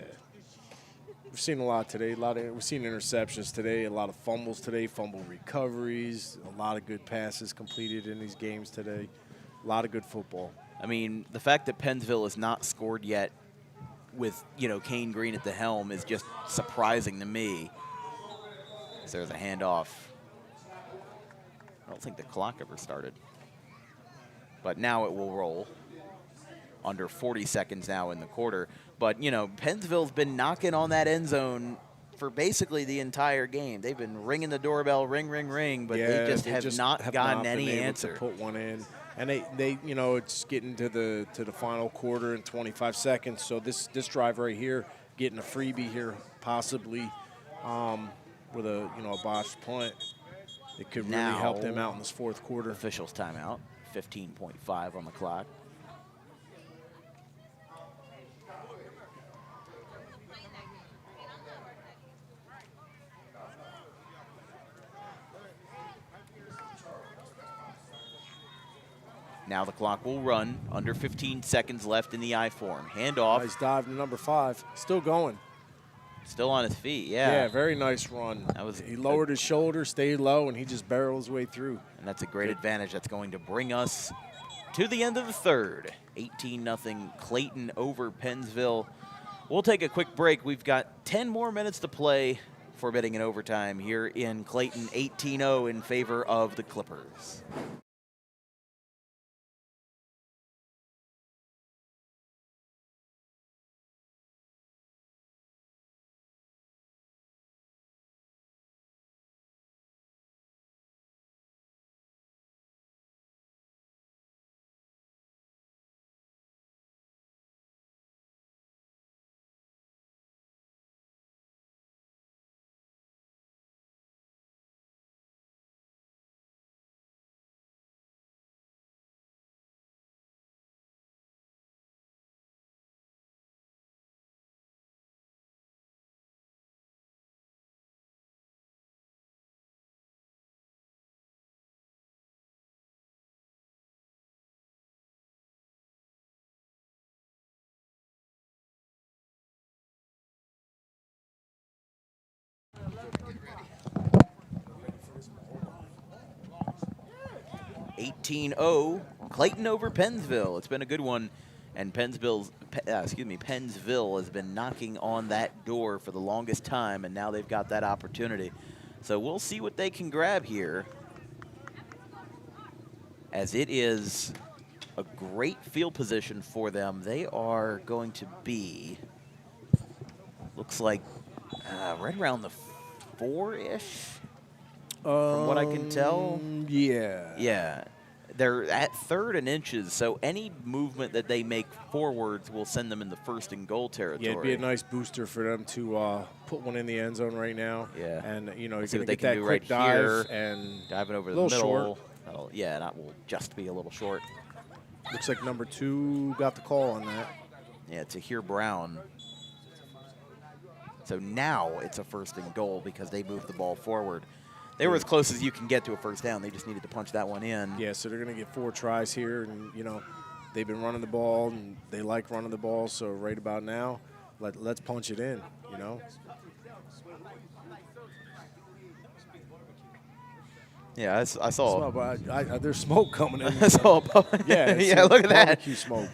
We've seen a lot today. We've seen interceptions today, a lot of fumbles today, fumble recoveries, a lot of good passes completed in these games today. A lot of good football. I mean, the fact that Pennsville has not scored yet with, you know, Kane Green at the helm is just surprising to me. There's a handoff. I don't think the clock ever started. But now it will roll. Under 40 seconds now in the quarter. But, you know, Pennsville's been knocking on that end zone for basically the entire game. They've been ringing the doorbell, ring, ring, ring, but Yeah, they have not gotten been any able answer. to put one in. And they you know, it's getting to the final quarter in 25 seconds. So this drive right here, getting a freebie here, possibly with a botched punt, it could really help them out in this 4th quarter. Officials timeout, 15.5 on the clock. Now the clock will run. Under 15 seconds left in the I form. Handoff. Nice dive to number 5. Still going. Still on his feet, yeah. Yeah, very nice run. He lowered his shoulder, stayed low, and he just barreled his way through. And that's a great advantage. That's going to bring us to the end of the 3rd. 18-0 Clayton over Pennsville. We'll take a quick break. We've got 10 more minutes to play for bidding in overtime here in Clayton. 18-0 in favor of the Clippers. Clayton over Pennsville. It's been a good one, and Pennsville has been knocking on that door for the longest time, and now they've got that opportunity. So we'll see what they can grab here, as it is a great field position for them. They are going to be, looks like, right around the 4-ish. From what I can tell. Yeah. Yeah. They're at 3rd and inches, so any movement that they make forwards will send them in the 1st and goal territory. Yeah, it'd be a nice booster for them to put one in the end zone right now. Yeah. And, you know, you're See going what to they get can that do quick right dive here. and Diving over a the little middle. short. Yeah, that will just be a little short. Looks like number 2 got the call on that. Yeah, Tahir Brown. So now it's a 1st and goal because they moved the ball forward. They were as close as you can get to a 1st down. They just needed to punch that one in. Yeah, so they're going to get 4 tries here. And, you know, they've been running the ball, and they like running the ball. So right about now, let's punch it in, you know. Yeah, I saw. There's smoke coming in. I saw. Yeah, yeah, look at that. Barbecue smoke.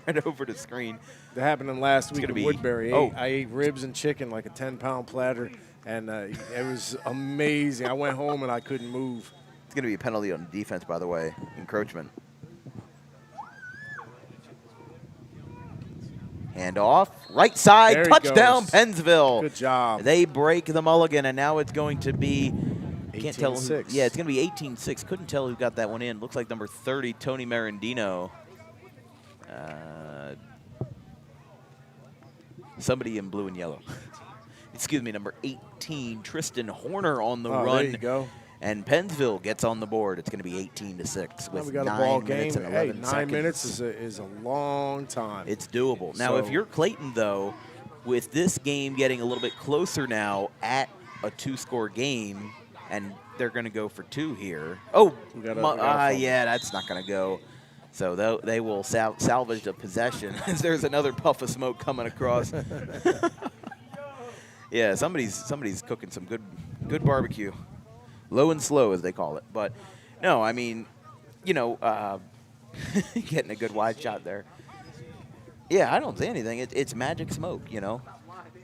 Right over the screen. That happened last week in Woodbury. Oh. I ate ribs and chicken, like a 10-pound platter, and it was amazing. I went home and I couldn't move. It's going to be a penalty on defense, by the way, encroachment. Hand off, right side, touchdown, Pennsville. Good job. They break the mulligan, and now it's going to be, can't tell. 18-6. Yeah, it's going to be 18-6. Couldn't tell who got that one in. Looks like number 30, Tony Marandino. Somebody in blue and yellow. Excuse me, number 18, Tristan Horner on the run. There you go. And Pennsville gets on the board. It's going to be 18-6 with We got 9 a ball minutes game. and 11 9 seconds. minutes is a long time. It's doable. Now, if you're Clayton, though, with this game getting a little bit closer now at a 2-score game, and they're going to go for 2 here. Oh, yeah, that's not going to go. So they will salvage the possession as there's another puff of smoke coming across. Yeah, somebody's cooking some good barbecue. Low and slow, as they call it. But, no, I mean, you know, getting a good wide shot there. Yeah, I don't see anything. It's magic smoke, you know.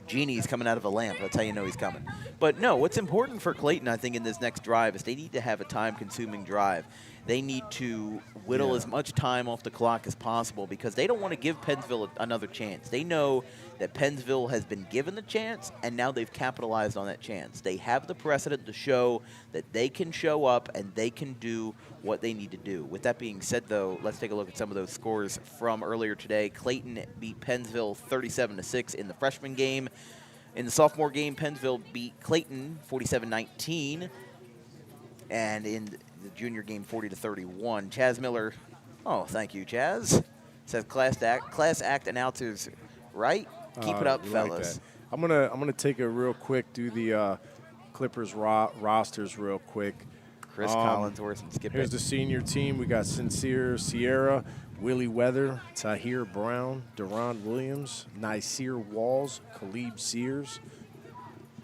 Genie's coming out of a lamp. That's how you know he's coming. But, no, what's important for Clayton, I think, in this next drive is they need to have a time-consuming drive. They need to whittle as much time off the clock as possible because they don't want to give Pennsville another chance. They know that Pennsville has been given the chance, and now they've capitalized on that chance. They have the precedent to show that they can show up and they can do what they need to do. With that being said, though, let's take a look at some of those scores from earlier today. Clayton beat Pennsville 37-6 in the freshman game. In the sophomore game, Pennsville beat Clayton 47-19. And in the junior game, 40-31. Chaz Miller, oh, thank you, Chaz. Says class act announcers, right? Keep it up, fellas. Like I'm gonna take a real quick, do the Clippers rosters real quick. Chris Collinsworth and Skip. Here's the senior team. We got Sincere Sierra, Willie Weather, Tahir Brown, Deron Williams, Nasir Walls, Khalib Sears,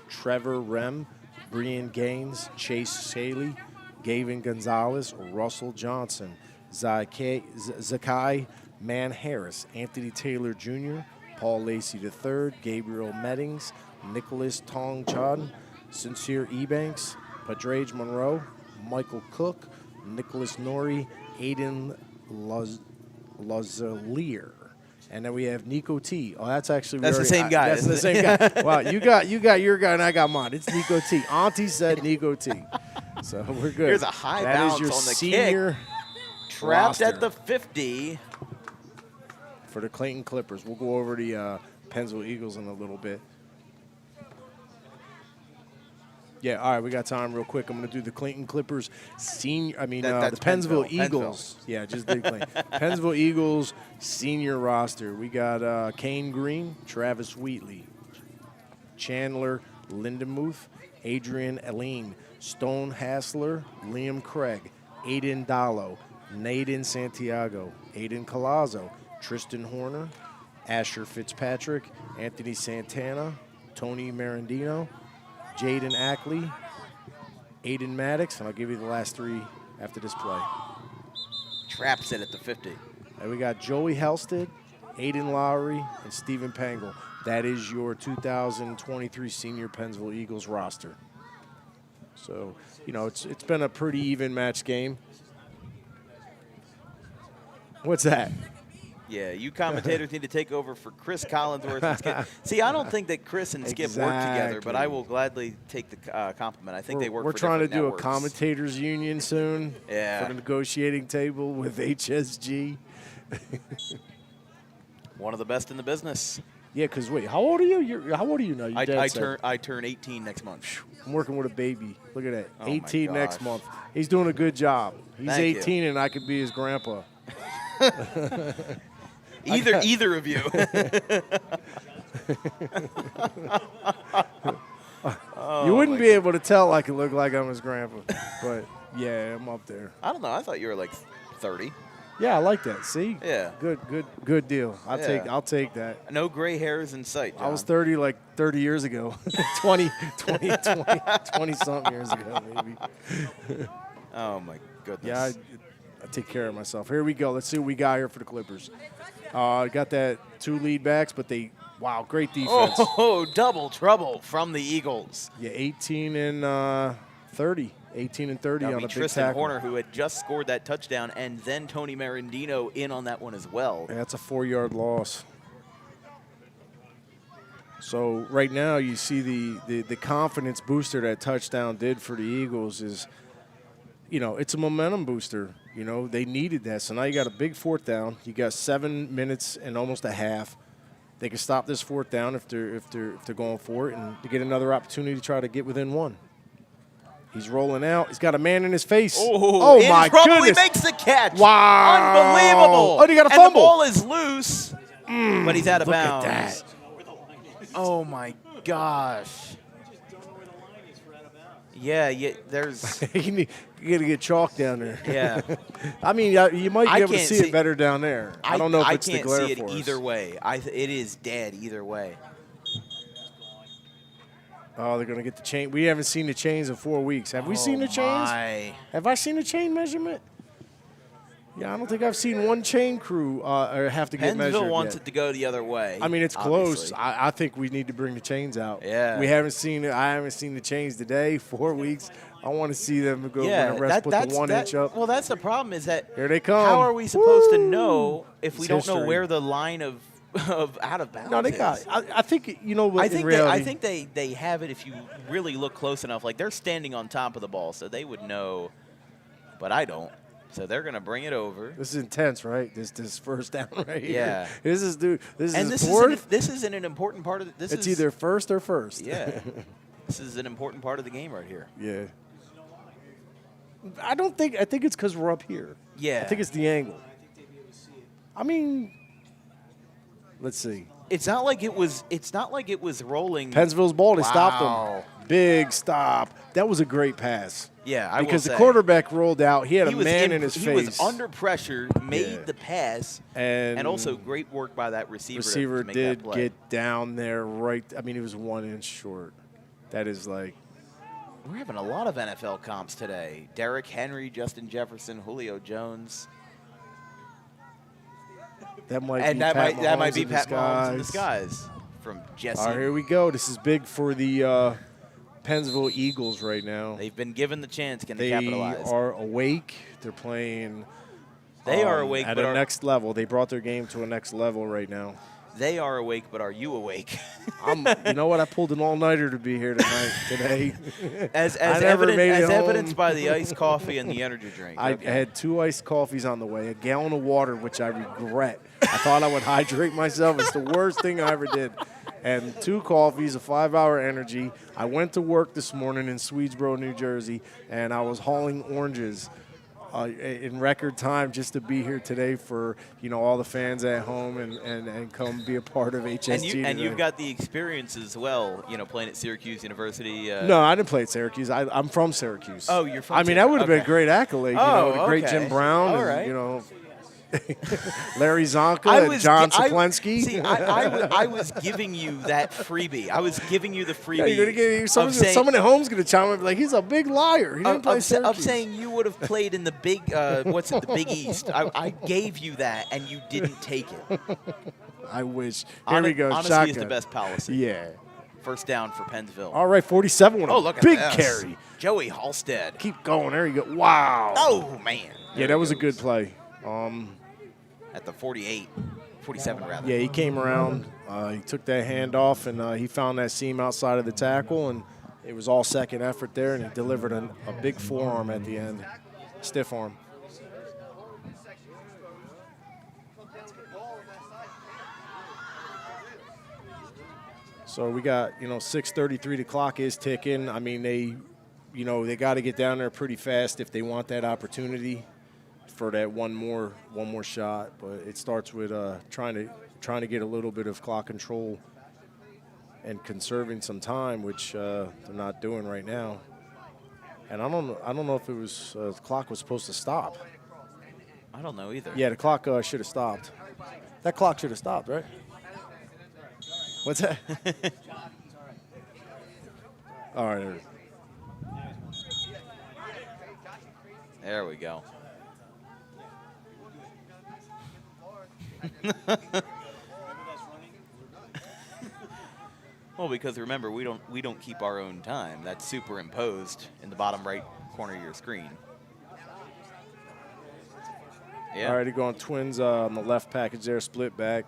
Trevor Rem, Brian Gaines, Chase Saley, Gavin Gonzalez, Russell Johnson, Zakai Man Harris, Anthony Taylor Jr., Paul Lacey III, Gabriel Meddings, Nicholas Tong Chun, Sincere Ebanks, Padraige Monroe, Michael Cook, Nicholas Nori, Aiden Lazalier. And then we have Nico T. Oh, that's actually the same guy. That's the same guy. Wow, you got your guy and I got mine. It's Nico T. Auntie said Nico T. So we're good. Here's a high bounce on the senior kick. Trapped at the 50. For the Clayton Clippers. We'll go over the Pennsville Eagles in a little bit. Yeah, all right, we got time real quick. I'm going to do the Clayton Clippers the Pennsville Eagles. Yeah, just did Clayton. Pennsville Eagles senior roster. We got Kane Green, Travis Wheatley, Chandler Lindenmuth, Adrian Aline, Stone Hassler, Liam Craig, Aiden Dallo, Naden Santiago, Aiden Colazzo, Tristan Horner, Asher Fitzpatrick, Anthony Santana, Tony Marandino, Jaden Ackley, Aiden Maddox, and I'll give you the last 3 after this play. Traps it at the 50. And we got Joey Helsted, Aiden Lowry, and Stephen Pangle. That is your 2023 senior Pennsville Eagles roster. So, you know, it's been a pretty even match game. What's that? Yeah, you commentators need to take over for Chris Collinsworth. And Skip. See, I don't think that Chris and Skip work together, but I will gladly take the compliment. I think they work. We're for trying to different do networks. a commentators union soon. Yeah. For the negotiating table with HSG. One of the best in the business. Yeah, because wait, how old are you? How old are you now? I turn 18 next month. I'm working with a baby. Look at that. Oh my 18 next gosh. month. He's doing a good job. He's Thank 18 and I could be his grandpa. Either of you. You wouldn't be able to tell I could look like I'm his grandpa. But yeah, I'm up there. I don't know. I thought you were like 30. Yeah, I like that. See? Yeah. Good deal. Yeah. I'll take that. No gray hairs in sight, John. I was 30 like 30 years ago. 20 something years ago, maybe. Oh my goodness. Yeah, I take care of myself. Here we go. Let's see what we got here for the Clippers. Got that 2 lead backs, but great defense. Oh, double trouble from the Eagles. Yeah, 18 and 30. 18 and 30 That'll on be a big Tristan tackle. Horner, who had just scored that touchdown, and then Tony Marindino in on that one as well. Yeah, that's a 4-yard loss. So right now you see the confidence booster that touchdown did for the Eagles is, it's a momentum booster. They needed that. So now you got a big 4th down. You got 7 minutes and almost a half. They can stop this 4th down if they're going for it, and to get another opportunity to try to get within 1. He's rolling out. He's got a man in his face. Oh my trouble. goodness. He makes the catch. Wow. Unbelievable. Oh, he got a And fumble. the ball is loose, but he's out of look bounds. at that. Oh, my gosh. Yeah, there's. You got to get chalk down there. Yeah. I mean, you might be able to see it better down there. I don't know if it's the glare I can't see it force. either way. It is dead either way. Oh, they're going to get the chain. We haven't seen the chains in 4 weeks. Have we seen the chains? Have I seen the chain measurement? Yeah, I don't think I've seen one chain crew have to get measured Pennsville wants yet. it to go the other way. I mean, it's obviously. close. I think we need to bring the chains out. Yeah. We haven't seen it. I haven't seen the chains today. 4 weeks. I want to see them go when the rest put the 1 inch up. Well, that's the problem is that here they come. How are we supposed to know if we It's don't know history. where the line of out of bounds No, they is? got it. I think, what, I in think reality. they have it if you really look close enough. Like, they're standing on top of the ball, so they would know, but I don't. So they're going to bring it over. This is intense, right? This first down right here. Yeah. This is fourth. This is an important part of this. It's either first or first. Yeah. This is an important part of the game right here. Yeah. I think it's because we're up here. Yeah. I think it's the angle. I mean, let's see. It's not like it was rolling. Pennsville's ball. They stopped Wow. them. Big stop. That was a great pass. Yeah, I will because the say. quarterback rolled out. He had a was man in his face. He was under pressure, made the pass, and also great work by that receiver. Receiver to make did that play. get down there right. I mean, he was 1 inch short. That is like. We're having a lot of NFL comps today. Derrick Henry, Justin Jefferson, Julio Jones. That might and be that Pat might that might Mahomes be in Pat Mahomes in disguise. disguise from Jesse. All right, here we go. This is big for the Pennsville Eagles right now. They've been given the chance. Can they They capitalize? are awake. They're playing. They are awake, at but a next level. They brought their game to a next level right now. They are awake, but are you awake? You know what? I pulled an all-nighter to be here today. as evidenced by the iced coffee and the energy drink. I had 2 iced coffees on the way, a gallon of water, which I regret. I thought I would hydrate myself. It's the worst thing I ever did. And 2 coffees, a 5-hour energy. I went to work this morning in Swedesboro, New Jersey, and I was hauling oranges in record time just to be here today for all the fans at home and come be a part of HSG. And you've got the experience as well, playing at Syracuse University. No, I didn't play at Syracuse. I'm from Syracuse. Oh, you're from. I mean, that would have been a great accolade. The great okay. Jim Brown. All and, right. Larry Zonka and John Saplenski. See, I was giving you that freebie. I was giving you the freebie. Yeah, you're gonna get someone at home's going to chime up and be like, he's a big liar. He didn't play Syracuse. Of saying you would have played in the big, the Big East. I gave you that, and you didn't take it. I wish. Here we go. Honesty Shotgun. is the best policy. Yeah. First down for Pennsville. All right, 47. What a look at big this. carry. Joey Halstead. Keep going. There you go. Wow. Oh, man. Yeah, that was a good play. At the 48. 47 rather. Yeah, he came around. He took that hand off, and he found that seam outside of the tackle, and it was all second effort there, and he delivered a big forearm at the end, stiff arm. So we got, 6:33. The clock is ticking. I mean, they got to get down there pretty fast if they want that opportunity for that one more shot. But it starts with trying to get a little bit of clock control and conserving some time, which they're not doing right now. And I don't know if it was the clock was supposed to stop. I don't know either. Yeah, the clock should have stopped. That clock should have stopped, right? What's that? All right. There we go. Well, because remember, we don't keep our own time. That's superimposed in the bottom right corner of your screen. Yeah. All right, going Twins on the left package there, split back.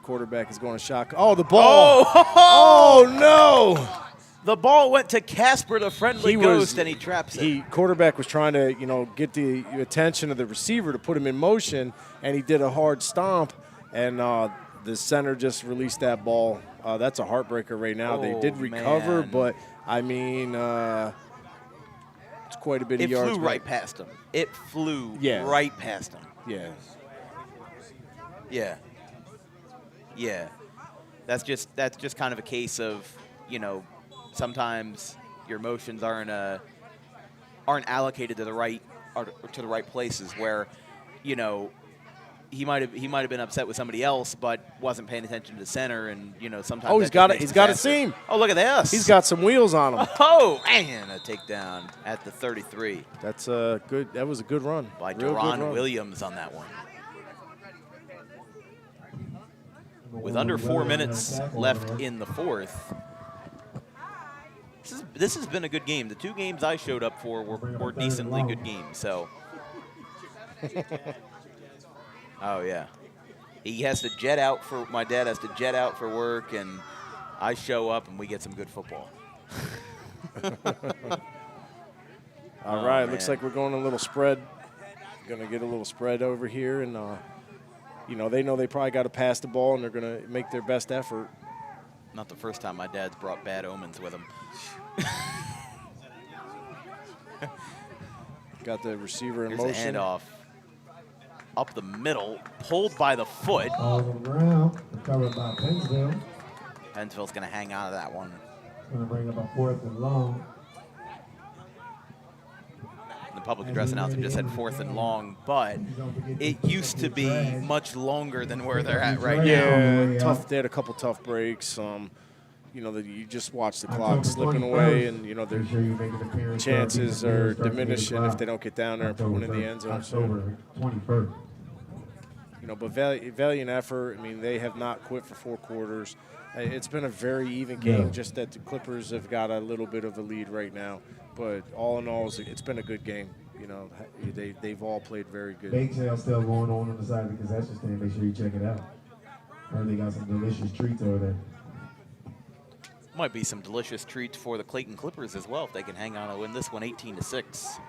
Quarterback is going to shotgun. Oh, the ball. Oh, no. The ball went to Casper, the friendly ghost, and he traps it. Quarterback was trying to, get the attention of the receiver to put him in motion, and he did a hard stomp, and the center just released that ball. That's a heartbreaker right now. They did recover, but, I mean, it's quite a bit of yards. It flew right past him. It flew right past him. Yeah. Yeah. Yeah. That's just kind of a case of, sometimes your emotions aren't allocated to the right places where, he might have been upset with somebody else but wasn't paying attention to the center, and sometimes he's got a seam. Oh, look at this. He's got some wheels on him. Oh, man, a takedown at the 33. That's good. That was a good run by Deron Williams on that one. With under 4 minutes left in the fourth. This has been a good game. The two games I showed up for were decently good games. So, oh yeah, he has to jet out for. My dad has to jet out for work, and I show up, and we get some good football. All right, looks like we're going a little spread. Going to get a little spread over here, and they know they probably got to pass the ball, and they're going to make their best effort. Not the first time my dad's brought bad omens with him. Got the receiver in Here's motion. The handoff. Up the middle, pulled by the foot. All around, covered by Pennsville. Pennsville's going to hang on to that one. Going to bring up a 4th and long. The public address announcer just said 4th and long, but it used to be much longer than where they're at right now. Yeah, tough. They had a couple tough breaks. You just watch the clock slipping away, and their chances are diminishing if they don't get down there and put one in the end zone. October 21st. But valiant effort. I mean, they have not quit for 4 quarters. It's been a very even game, just that the Clippers have got a little bit of a lead right now. But all in all, it's been a good game. They've all played very good. Bake sale still going on the side because that's just thing. Make sure you check it out. Heard they got some delicious treats over there. Might be some delicious treats for the Clayton Clippers as well if they can hang on and win this one 18-6.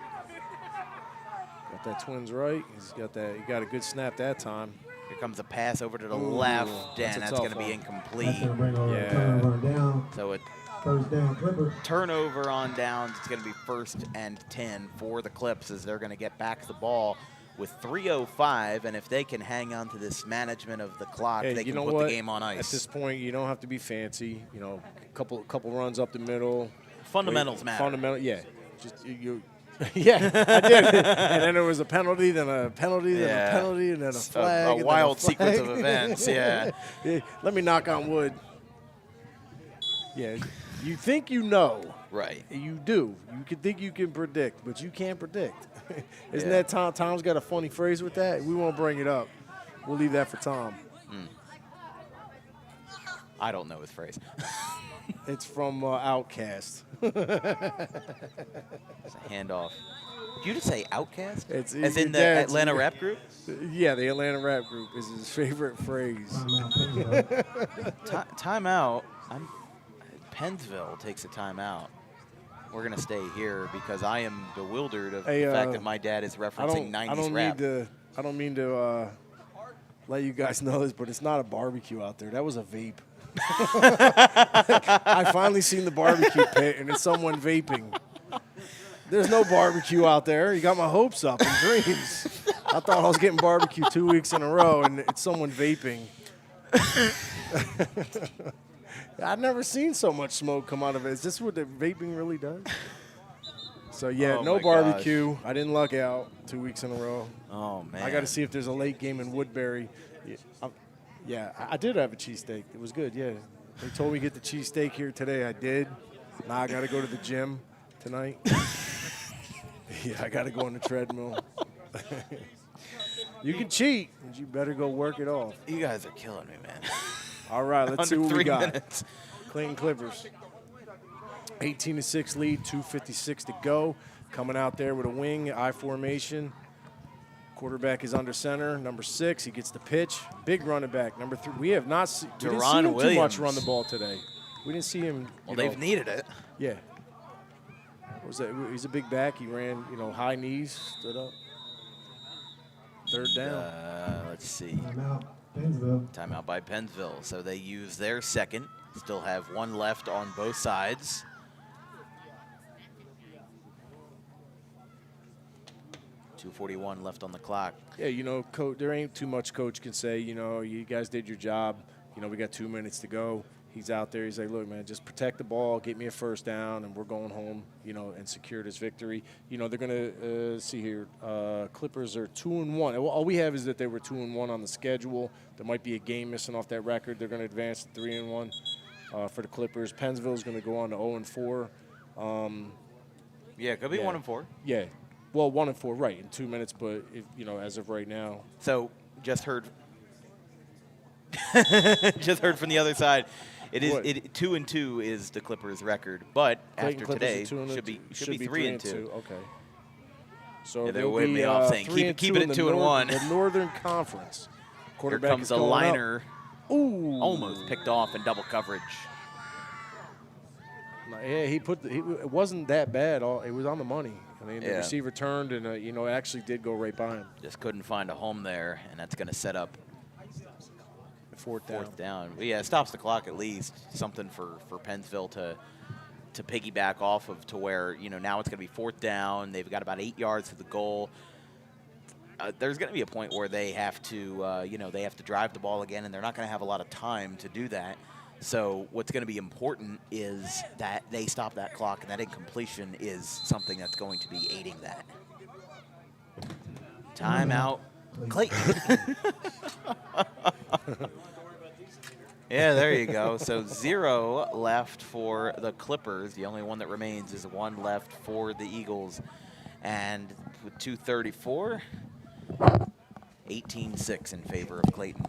Got that Twins right. He got a good snap that time. Here comes a pass over to the left, and that's going to be incomplete. Yeah. So it first down Clippers. Turnover on downs. It's going to be 1st and 10 for the Clips as they're going to get back the ball with 3:05, and if they can hang on to this management of the clock, they can put the game on ice. At this point, you don't have to be fancy. Couple runs up the middle. Fundamentals matter. Yeah. Just you. Yeah, I did. And then there was a penalty, then a penalty, then a penalty, and then a flag. A wild sequence of events, yeah. Let me knock on wood. Yeah, you think you know. Right. You do. You can think you can predict, but you can't predict. Isn't that Tom? Tom's got a funny phrase with that. We won't bring it up. We'll leave that for Tom. I don't know his phrase. It's from Outcast. It's a handoff. Did you just say Outcast? It's As in the yeah, Atlanta rap group? Yeah, the Atlanta rap group is his favorite phrase. Timeout. Pennsville takes a timeout. We're going to stay here because I am bewildered of the fact that my dad is referencing 90s rap. I don't mean to let you guys know this, but it's not a barbecue out there. That was a vape. I finally seen the barbecue pit, and it's someone vaping. There's no barbecue out there. You got my hopes up and dreams. I thought I was getting barbecue 2 weeks in a row, and it's someone vaping. I've never seen so much smoke come out of it. Is this what the vaping really does? So, yeah, no barbecue. Gosh. I didn't luck out 2 weeks in a row. Oh, man. I got to see if there's a late game in Woodbury. Yeah, I did have a cheesesteak. It was good, yeah. They told me to get the cheesesteak here today. I did. Now I got to go to the gym tonight. Yeah, I got to go on the treadmill. You can cheat, but you better go work it off. You guys are killing me, man. All right, let's see what we got. Minutes. Clayton Clippers. 18-6 lead, 2:56 to go. Coming out there with a wing, I formation. Quarterback is under center. Number 6, he gets the pitch. Big running back. Number 3, we have not we didn't see him too much run the ball today. We didn't see him. Well, they've needed it. Yeah. What was that? He's a big back. He ran, high knees, stood up. Third down. Let's see. Timeout by Pennsville. So they use their second. Still have one left on both sides. .241 left on the clock. Yeah, coach, there ain't too much coach can say, you guys did your job. We got 2 minutes to go. He's out there. He's like, look, man, just protect the ball, get me a first down, and we're going home, and secure this victory. They're going to see here. Clippers are 2-1. All we have is that they were 2-1 on the schedule. There might be a game missing off that record. They're going to advance to 3-1 for the Clippers. Pennsville is going to go on to 0-4. Yeah, it could be 1-4. Yeah. Well, 1-4, right, in 2 minutes, but, as of right now. So just heard from the other side. It is 2-2 is the Clippers' record, but Clayton after Clippers today should be 3-2. Okay. So they're waving me off saying keep it at 2-1. The Northern Conference. Quarterback Here comes a liner. Ooh. Almost picked off in double coverage. Yeah, it wasn't that bad. It was on the money. The receiver turned and it actually did go right by him. Just couldn't find a home there, and that's going to set up fourth down. But yeah, it stops the clock at least. Something for Pennsville to piggyback off of, to where now it's going to be fourth down. They've got about 8 yards to the goal. There's going to be a point where they have to they have to drive the ball again, and they're not going to have a lot of time to do that. So what's going to be important is that they stop that clock, and that incompletion is something that's going to be aiding that. Timeout, Clayton. Yeah, there you go. So 0 left for the Clippers. The only one that remains is 1 left for the Eagles. And with 2:34, 18-6 in favor of Clayton.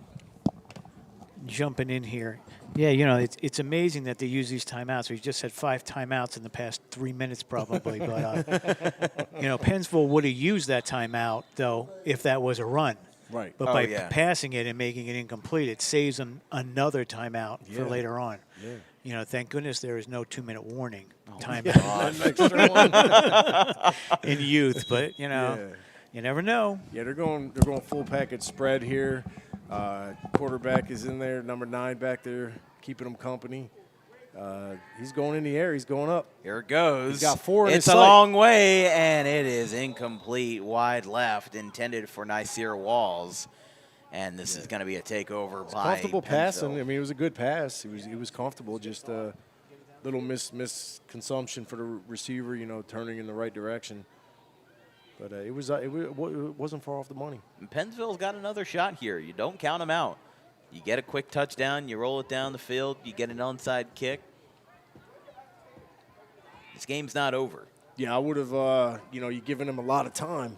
Jumping in here. Yeah, it's amazing that they use these timeouts. We just had 5 timeouts in the past 3 minutes probably. But, Pennsville would have used that timeout, though, if that was a run. Right. But by passing it and making it incomplete, it saves them another timeout for later on. Yeah. Thank goodness there is no 2-minute warning timeout in youth. But, you never know. Yeah, they're going full package spread here. Quarterback is in there, number 9 back there, keeping him company. He's going in the air. He's going up. Here it goes. He's got 4 in his sight. It's a long way, and it is incomplete, wide left, intended for Nasir Walls. And this is going to be a takeover by comfortable Pennsville. passing. It was a good pass. He was comfortable. Just a little misconsumption for the receiver, turning in the right direction. But it wasn't far off the money. And Pennsville's got another shot here. You don't count them out. You get a quick touchdown, you roll it down the field, you get an onside kick. This game's not over. Yeah, I would have, you're giving him a lot of time.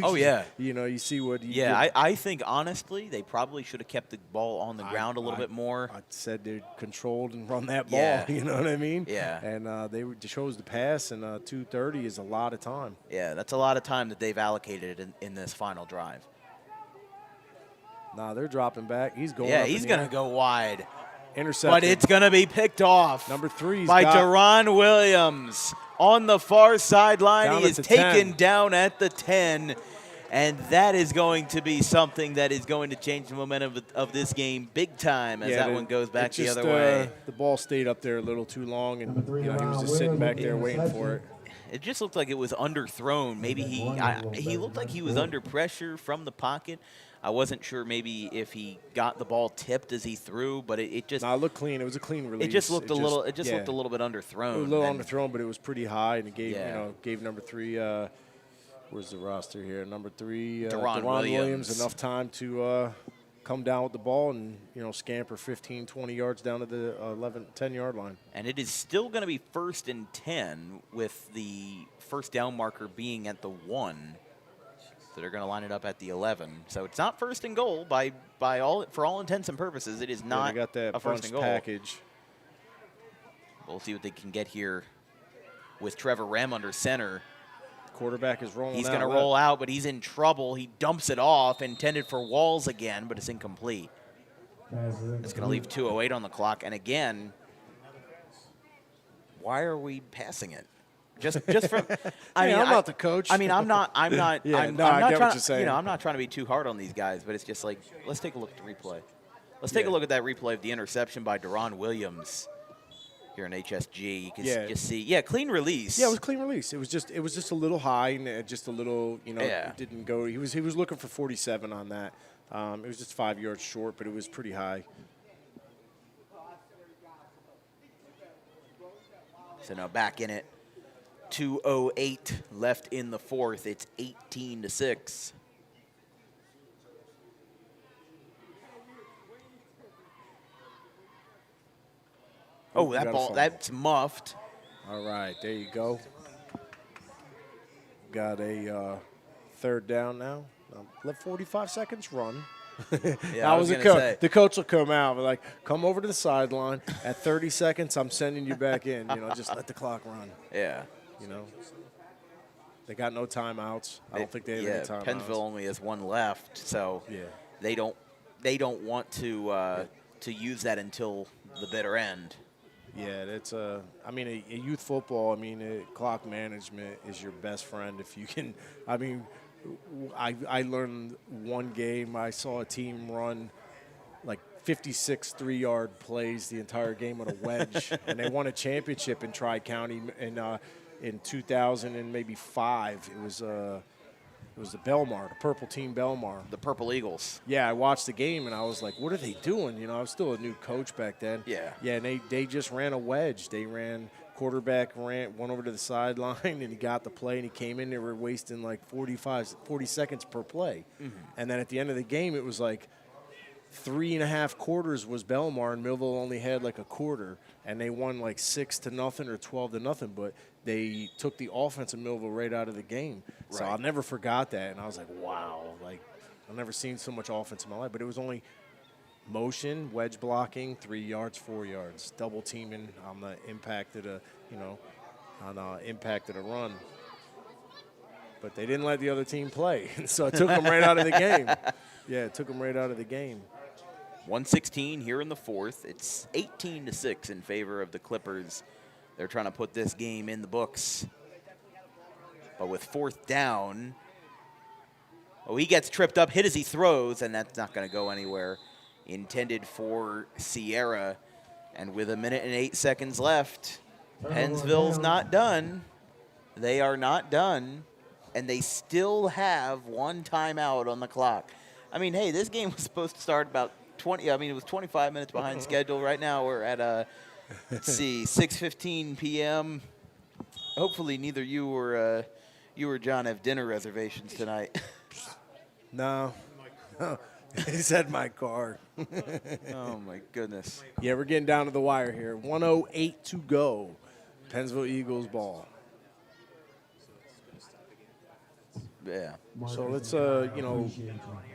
Oh, yeah. You see what he did. I think, honestly, they probably should have kept the ball on the ground a little bit more. I said they controlled and run that ball. Yeah. You know what I mean? Yeah. And they chose to pass, and 2:30 is a lot of time. Yeah, that's a lot of time that they've allocated in this final drive. Nah, they're dropping back. He's going Yeah, up he's in the going to air. go wide. Intercepted. But it's going to be picked off. Number 3 by Deron Williams on the far sideline. Down He at is the taken 10. down at the 10. And that is going to be something that is going to change the momentum of this game big time as that one goes back the other way. The ball stayed up there a little too long, and he was just sitting back there waiting for it. It just looked like it was underthrown. Maybe he looked like he was under pressure from the pocket. I wasn't sure maybe if he got the ball tipped as he threw, but it just. No, it looked clean. It was a clean release. It just looked a little. It just looked a little bit underthrown. It was a little underthrown, but it was pretty high, and it gave gave number 3. Where's the roster here? Number 3, Deron Williams enough time to come down with the ball and scamper 15, 20 yards down to the 10-yard line. And it is still going to be 1st and 10 with the first down marker being at the 1. So they're going to line it up at the 11. So it's not 1st and goal for all intents and purposes. It is not they got that a 1st and goal package. We'll see what they can get here with Trevor Rem under center. Quarterback is rolling. He's going to roll out, but he's in trouble. He dumps it off, intended for Walls again, but it's incomplete. It's going to leave 2:08 on the clock. And again, why are we passing it? Just from. I'm not the coach. I mean, I'm not. I I'm get not what trying you're saying. I'm not trying to be too hard on these guys, but it's just like, let's take a look at the replay. Let's take a look at that replay of the interception by Deron Williams here in HSG. You can just see, clean release. Yeah, it was a clean release. It was just a little high and just a little, it didn't go. He was looking for 47 on that. It was just 5 yards short, but it was pretty high. So now back in it. 2:08 left in the 4th. It's 18-6. Oh, that ball, that's muffed. All right, there you go. Got a 3rd down now. Let 45 seconds run. Yeah, I was going to say. The coach will come out and come over to the sideline. At 30 seconds, I'm sending you back in. Just let the clock run. Yeah. They got no timeouts. I don't think they have any timeouts. Pennsville only has 1 left, so they don't want to use that until the bitter end. Yeah, that's a youth football. Clock management is your best friend if you can. I learned one game. I saw a team run 56 3-yard plays the entire game with a wedge, and they won a championship in Tri-County in 2005. It was the Belmar, the purple team Belmar. The Purple Eagles. Yeah, I watched the game, and I was like, what are they doing? I was still a new coach back then. Yeah. Yeah, and they just ran a wedge. Quarterback went over to the sideline, and he got the play, and he came in. They were wasting 40 seconds per play. Mm-hmm. And then at the end of the game, it was 3.5 quarters was Belmar, and Millville only had a quarter, and they won 6-0 or 12-0. But they took the offense of Millville right out of the game. Right. So I'll never forgot that, and I was like, wow, I've never seen so much offense in my life. But it was only motion, wedge blocking, 3 yards, 4 yards, double teaming on the impact of a run. But they didn't let the other team play, so it took them right out of the game. Yeah, it took them right out of the game. 1:16 here in the 4th. It's 18-6 in favor of the Clippers. They're trying to put this game in the books. But with 4th down, he gets tripped up, hit as he throws, and that's not going to go anywhere. Intended for Sierra. And with 1 minute and 8 seconds left, Pennsville's not done. They are not done. And they still have 1 timeout on the clock. Hey, this game was supposed to start about 20. It was 25 minutes behind schedule. Right now we're at, 6:15 p.m. Hopefully neither you or John have dinner reservations tonight. No. He said my car. Oh, my goodness. Yeah, we're getting down to the wire here. 1:08 to go. Pennsville Eagles ball. Yeah. So let's, you know,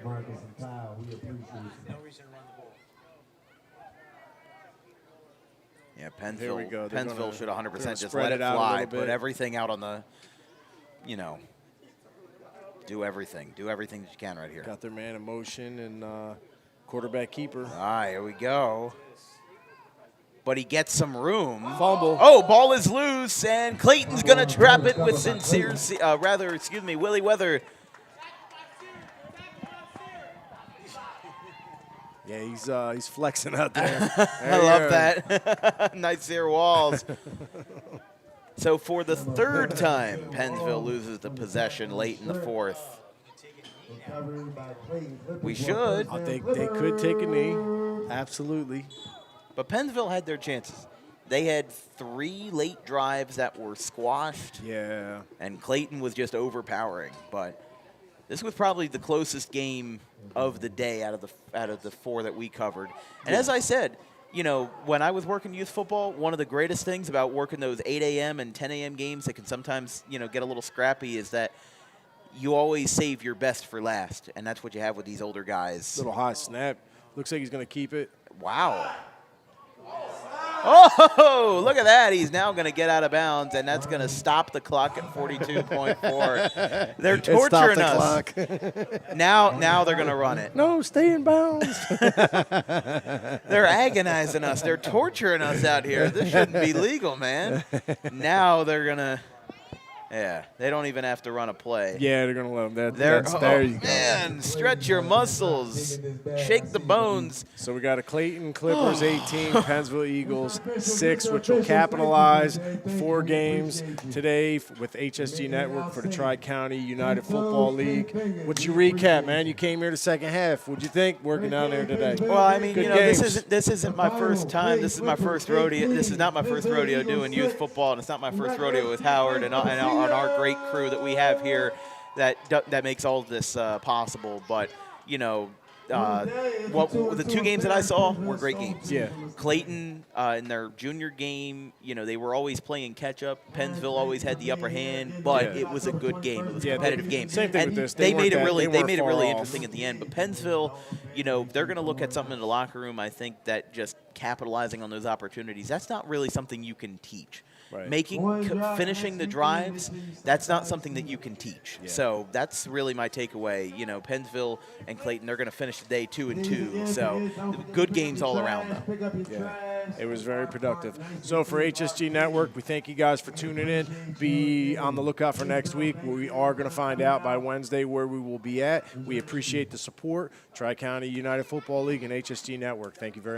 Marcus and Kyle, we appreciate you. No reason to run the ball. Yeah, There we go. They're Pennsville gonna- should they're 100% gonna just spread let it it out a fly. little Put bit. everything out on the, you know, do everything. Do everything that you can right here. Got their man in motion and quarterback keeper. All right, here we go. But he gets some room. Fumble. Oh, ball is loose, and Clayton's going to trap it with Willie Weather. Yeah, he's flexing out there. I love that. Nice ear walls. So for the third time, Pennsville loses the possession late in the fourth. We should. I think they could take a knee. Absolutely. But Pennsville had their chances. They had 3 late drives that were squashed. Yeah. And Clayton was just overpowering. But this was probably the closest game of the day out of the 4 that we covered. And as I said, you know, when I was working youth football, one of the greatest things about working those 8 a.m. and 10 a.m. games that can sometimes, you know, get a little scrappy is that you always save your best for last. And that's what you have with these older guys. Little high snap. Looks like he's going to keep it. Wow. Oh, look at that. He's now going to get out of bounds, and that's going to stop the clock at 42.4. They're torturing us. Now they're going to run it. No, stay in bounds. They're agonizing us. They're torturing us out here. This shouldn't be legal, man. Now they're going to – yeah, they don't even have to run a play. Yeah, they're going to let them. There you go. Man, stretch your muscles. Shake the bones. So we got a Clayton Clippers 18, Pennsville Eagles 6, which will capitalize 4 games today with HSG Network for the Tri-County United Football League. What's your recap, man? You came here the second half. What'd you think working down there today? Well, I mean, Good you know, games. this isn't my first time. This is my first rodeo. This is not my first rodeo doing youth football, and it's not my first rodeo with Howard and our great crew that we have here that makes all of this possible. But, you know, the 2 games that I saw were great games. Yeah. Clayton, in their junior game, you know, they were always playing catch-up. Pennsville always had the upper hand, but it was a good game. It was a competitive game. Same thing and with this. They made it weren't really far interesting at the end. But Pennsville, you know, they're going to look at something in the locker room, I think, that just capitalizing on those opportunities, that's not really something you can teach. Right. Finishing the drives, that's not something that you can teach. Yeah. So that's really my takeaway. You know, Pennsville and Clayton, they're going to finish the day 2-2. So good games all around them. Yeah, it was very productive. So for HSG Network, we thank you guys for tuning in. Be on the lookout for next week. We are going to find out by Wednesday where we will be at. We appreciate the support. Tri-County United Football League and HSG Network. Thank you very much.